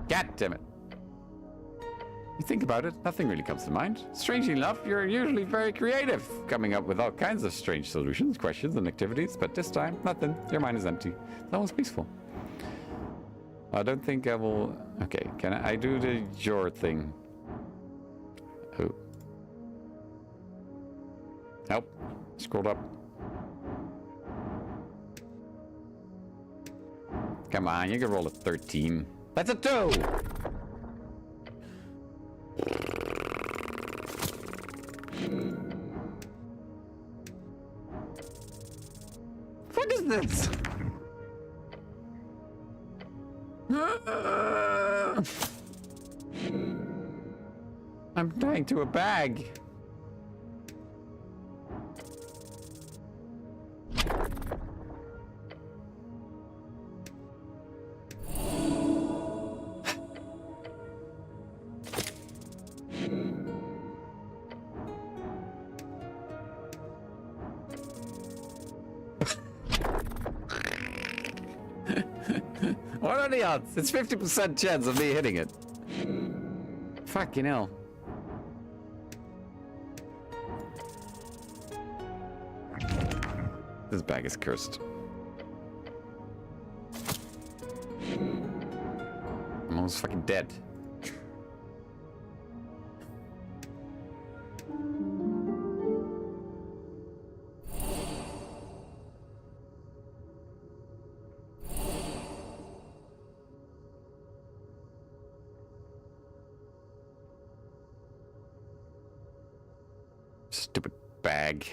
God damn it. You think about it, nothing really comes to mind. Strangely enough, you're usually very creative, coming up with all kinds of strange solutions, questions, and activities, but this time, nothing. Your mind is empty. It's almost peaceful. I don't think I will... Okay, can I do the your thing? Oh. Help. Scrolled up. Come on, you can roll a 13. That's a 2! What is this? I'm dying to a bag. What are the odds? It's 50% chance of me hitting it. Fucking hell. This bag is cursed. I'm almost fucking dead. Stupid bag.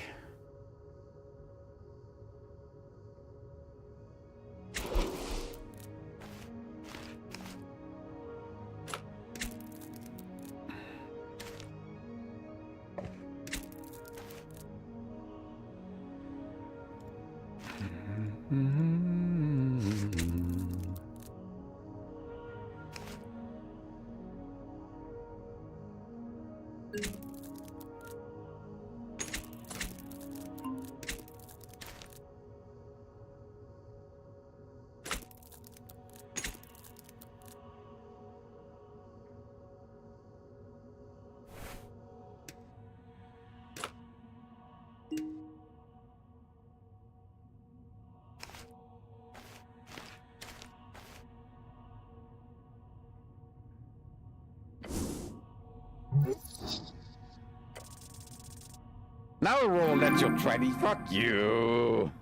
Now we'll let you try these. Fuck you.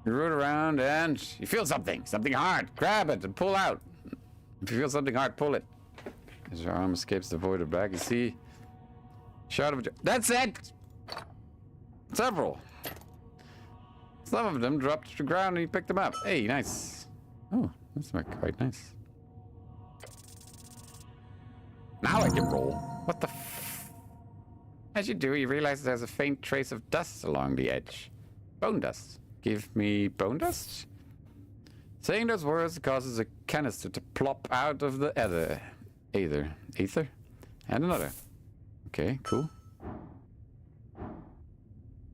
You root around and you feel something. Something hard. Grab it and pull out. If you feel something hard, pull it. As your arm escapes the void of bag, you see. Shot of. That's it! Several. Some of them dropped to the ground and you picked them up. Hey, nice. Oh, that's quite nice. Now I can roll. What the f? As you do, you realize there's a faint trace of dust along the edge. Bone dust. Give me bone dust? Saying those words causes a canister to plop out of the ether. And another. Okay, cool.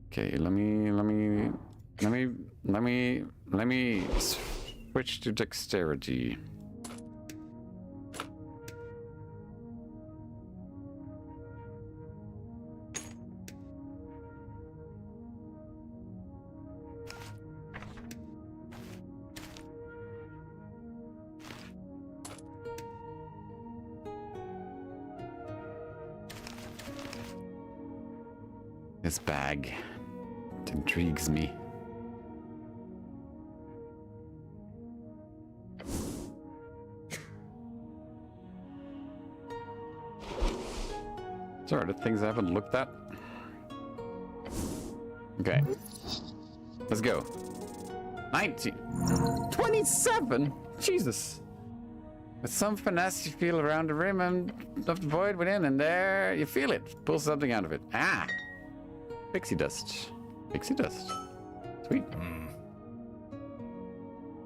Okay, let me switch to dexterity. This bag, it intrigues me. Sorry, the things I haven't looked at. Okay. Let's go. 19. 27? Jesus. With some finesse, you feel around the rim and of the void within, and there you feel it. Pull something out of it. Ah! Pixie dust. Pixie dust. Sweet.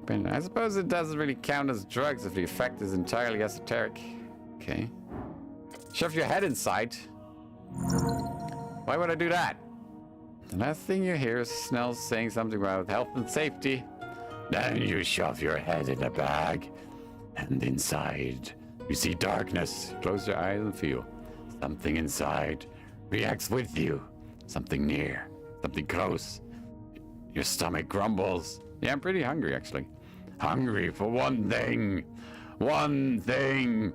But I suppose it doesn't really count as drugs if the effect is entirely esoteric. Okay. Shove your head inside. Why would I do that? The last thing you hear is Snell's saying something about health and safety.
Then you shove your head in a bag, and inside you see darkness.
Close your eyes and feel.
Something inside reacts with you. Something near, something close. Your stomach grumbles.
Yeah, I'm pretty hungry, actually.
Hungry for one thing. One thing.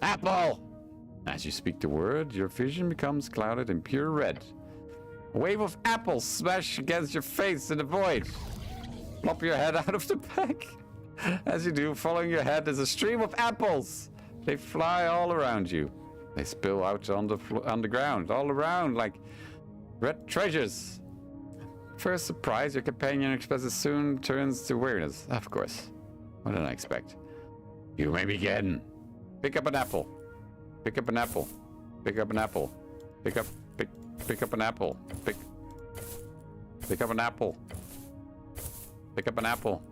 Apple!
As you speak the word, your vision becomes clouded in pure red. A wave of apples smash against your face in the void. Plop your head out of the bag. As you do, following your head is a stream of apples. They fly all around you. They spill out on the ground, all around, like red treasures. First surprise, your companion expresses soon turns to weariness. Of course. What did I expect?
You may begin.
Pick up an apple. Pick up an apple. Pick up an apple. Pick up an apple. Pick up an apple. Pick up an apple.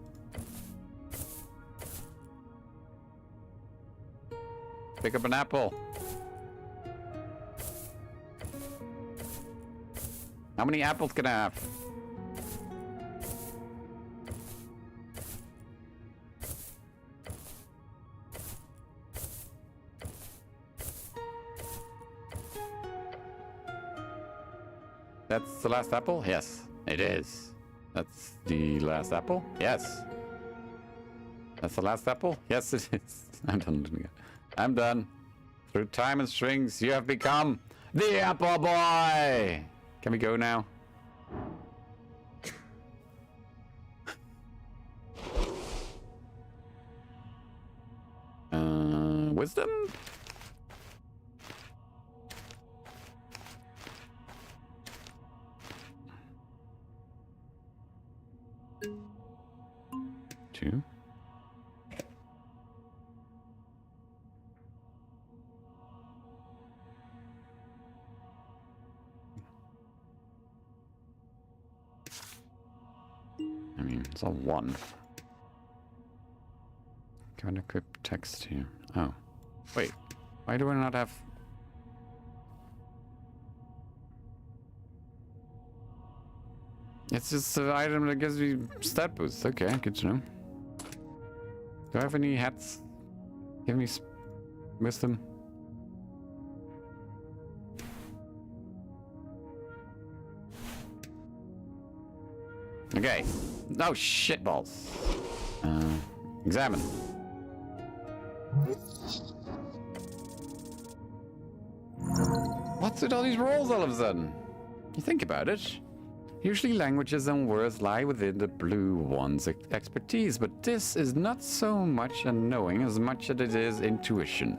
Pick up an apple. How many apples can I have? That's the last apple? Yes, it is. That's the last apple? Yes. That's the last apple? Yes, it is. I'm done. I'm done. Through time and strings, you have become the Apple Boy! Can we go now? Wisdom? Two. I mean, it's all one. Can I equip text here? Oh. Wait. Why do I not have... It's just an item that gives me stat boosts. Okay, good to know. Do I have any hats? Give me wisdom. Okay. No shitballs. Examine. What's with all these rolls all of a sudden? You think about it. Usually languages and words lie within the blue one's expertise, but this is not so much a knowing as much as it is intuition.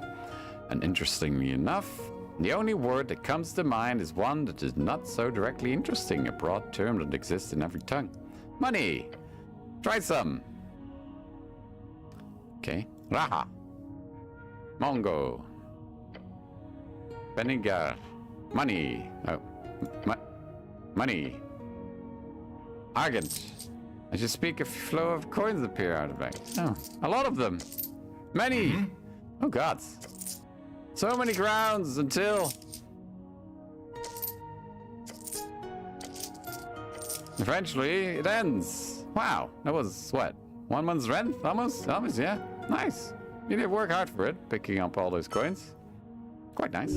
And interestingly enough, the only word that comes to mind is one that is not so directly interesting, a broad term that exists in every tongue. Money! Try some! Okay. Raha. Mongo. Benigar. Money. Oh. Money. Argent. As you speak, a flow of coins appear out of it. Oh, a lot of them. Many. Oh, gods. So many grounds until... eventually, it ends. Wow. That was, what? 1 month's rent? Almost? Almost, yeah. Nice. You did work hard for it, picking up all those coins. Quite nice.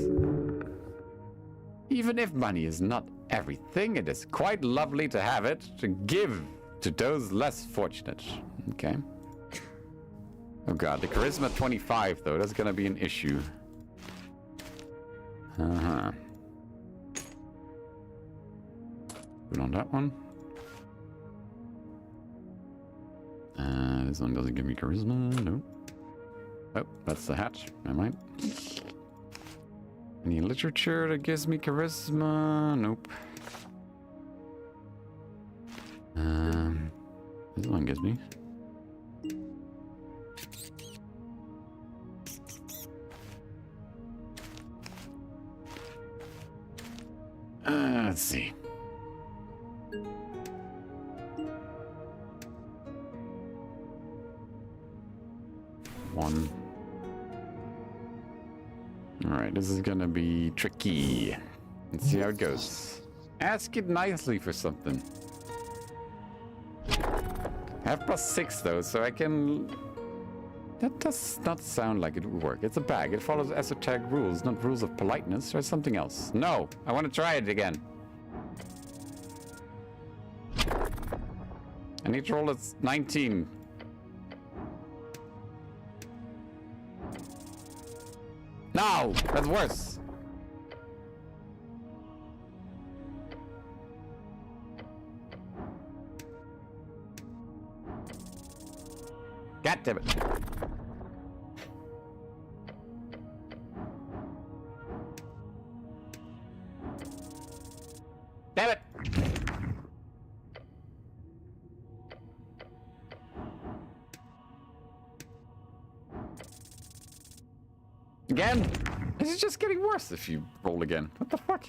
Even if money is not everything, it is quite lovely to have it to give to those less fortunate. Okay. Oh god, the charisma 25 though, that's gonna be an issue. Uh-huh. Put on that one. This one doesn't give me charisma, no. Oh, that's the hatch, never mind. Any literature that gives me charisma? Nope. This one gives me. Let's see. One. Alright, this is gonna be tricky. Let's see how it goes. Ask it nicely for something. I have +6 though, so I can... That does not sound like it would work. It's a bag. It follows esoteric rules, not rules of politeness or something else. No, I want to try it again. I need to roll a 19. No, that's worse. God damn it. Damn it. Again? This is just getting worse if you roll again. What the fuck?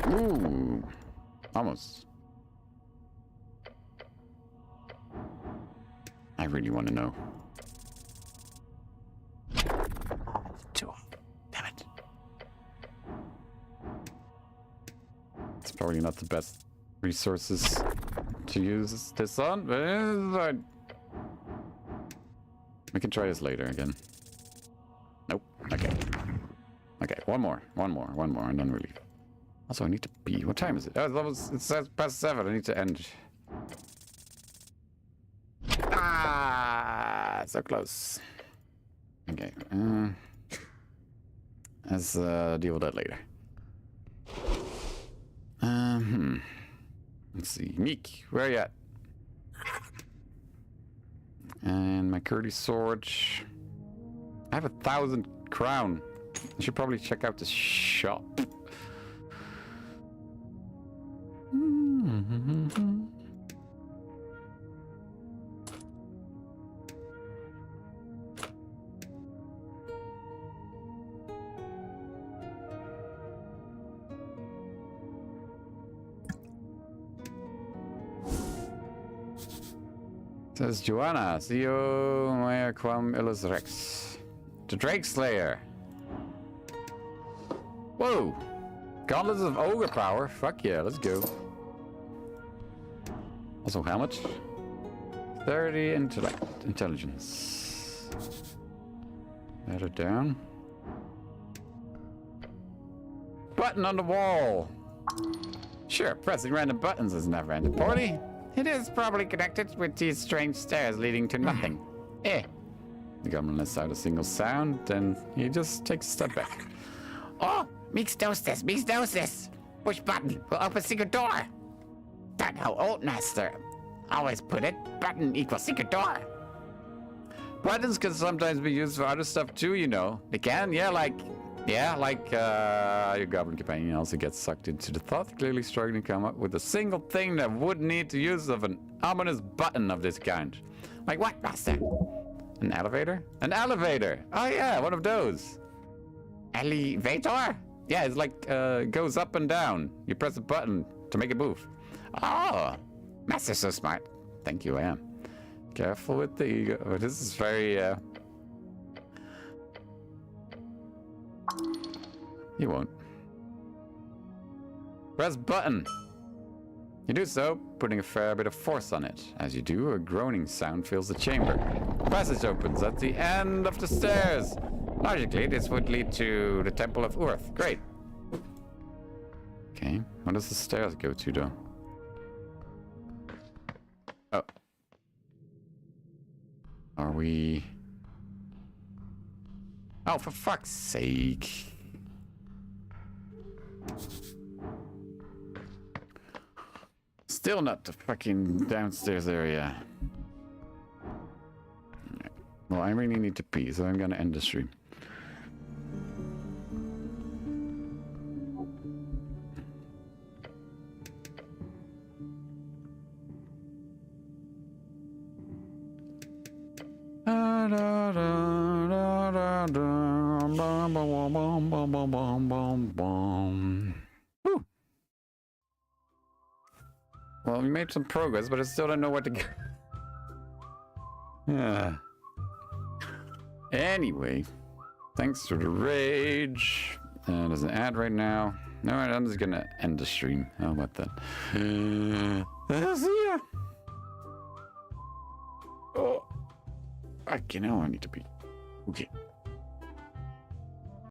Ooh. Almost. I really want to know. Damn it. It's probably not the best resources to use this on, but we can try this later again. Nope. Okay. Okay, one more, and then we leave. Also, I need to pee. What time is it? Oh, it says past 7. I need to end. Ah, so close. Okay. Let's deal with that later. Let's see. Meek, where are you at? And my curly sword. I have 1,000 crown. I should probably check out the shop. Says Joanna, CEO Maya Quam Illus Rex. The Drake Slayer. Whoa! Gauntlets of Ogre Power. Fuck yeah, let's go. Also, how much? 30 intelligence. Add it down. Button on the wall. Sure, pressing random buttons is never ended poorly. It is probably connected with these strange stairs leading to nothing. The goblin lets out a single sound, then he just takes a step back.
Oh, mix doses. Push button will open secret door. That's how old master always put it. Button equals secret door.
Buttons can sometimes be used for other stuff too, you know. They can, your goblin companion also gets sucked into the thought, clearly struggling to come up with a single thing that would need the use of an ominous button of this kind.
Like what, master?
An elevator? An elevator! Oh yeah, one of those.
Elevator?
Yeah, it's like, goes up and down. You press a button to make it move.
Oh, master's so smart.
Thank you, I am. Careful with the ego. Oh, this is very, You won't. Press button. You do so, putting a fair bit of force on it. As you do, a groaning sound fills the chamber. The passage opens at the end of the stairs. Logically, this would lead to the Temple of Urth. Great. Okay, what does the stairs go to, though? Oh. Are we... Oh, for fuck's sake. Still not the fucking downstairs area. Right. Well, I really need to pee, so I'm gonna end the stream. Whew. Well, we made some progress, but I still don't know what to go. Yeah. Anyway, thanks for the rage. There's an ad right now. No, I'm just gonna end the stream. How about that? See ya. Oh, I need to be. Okay.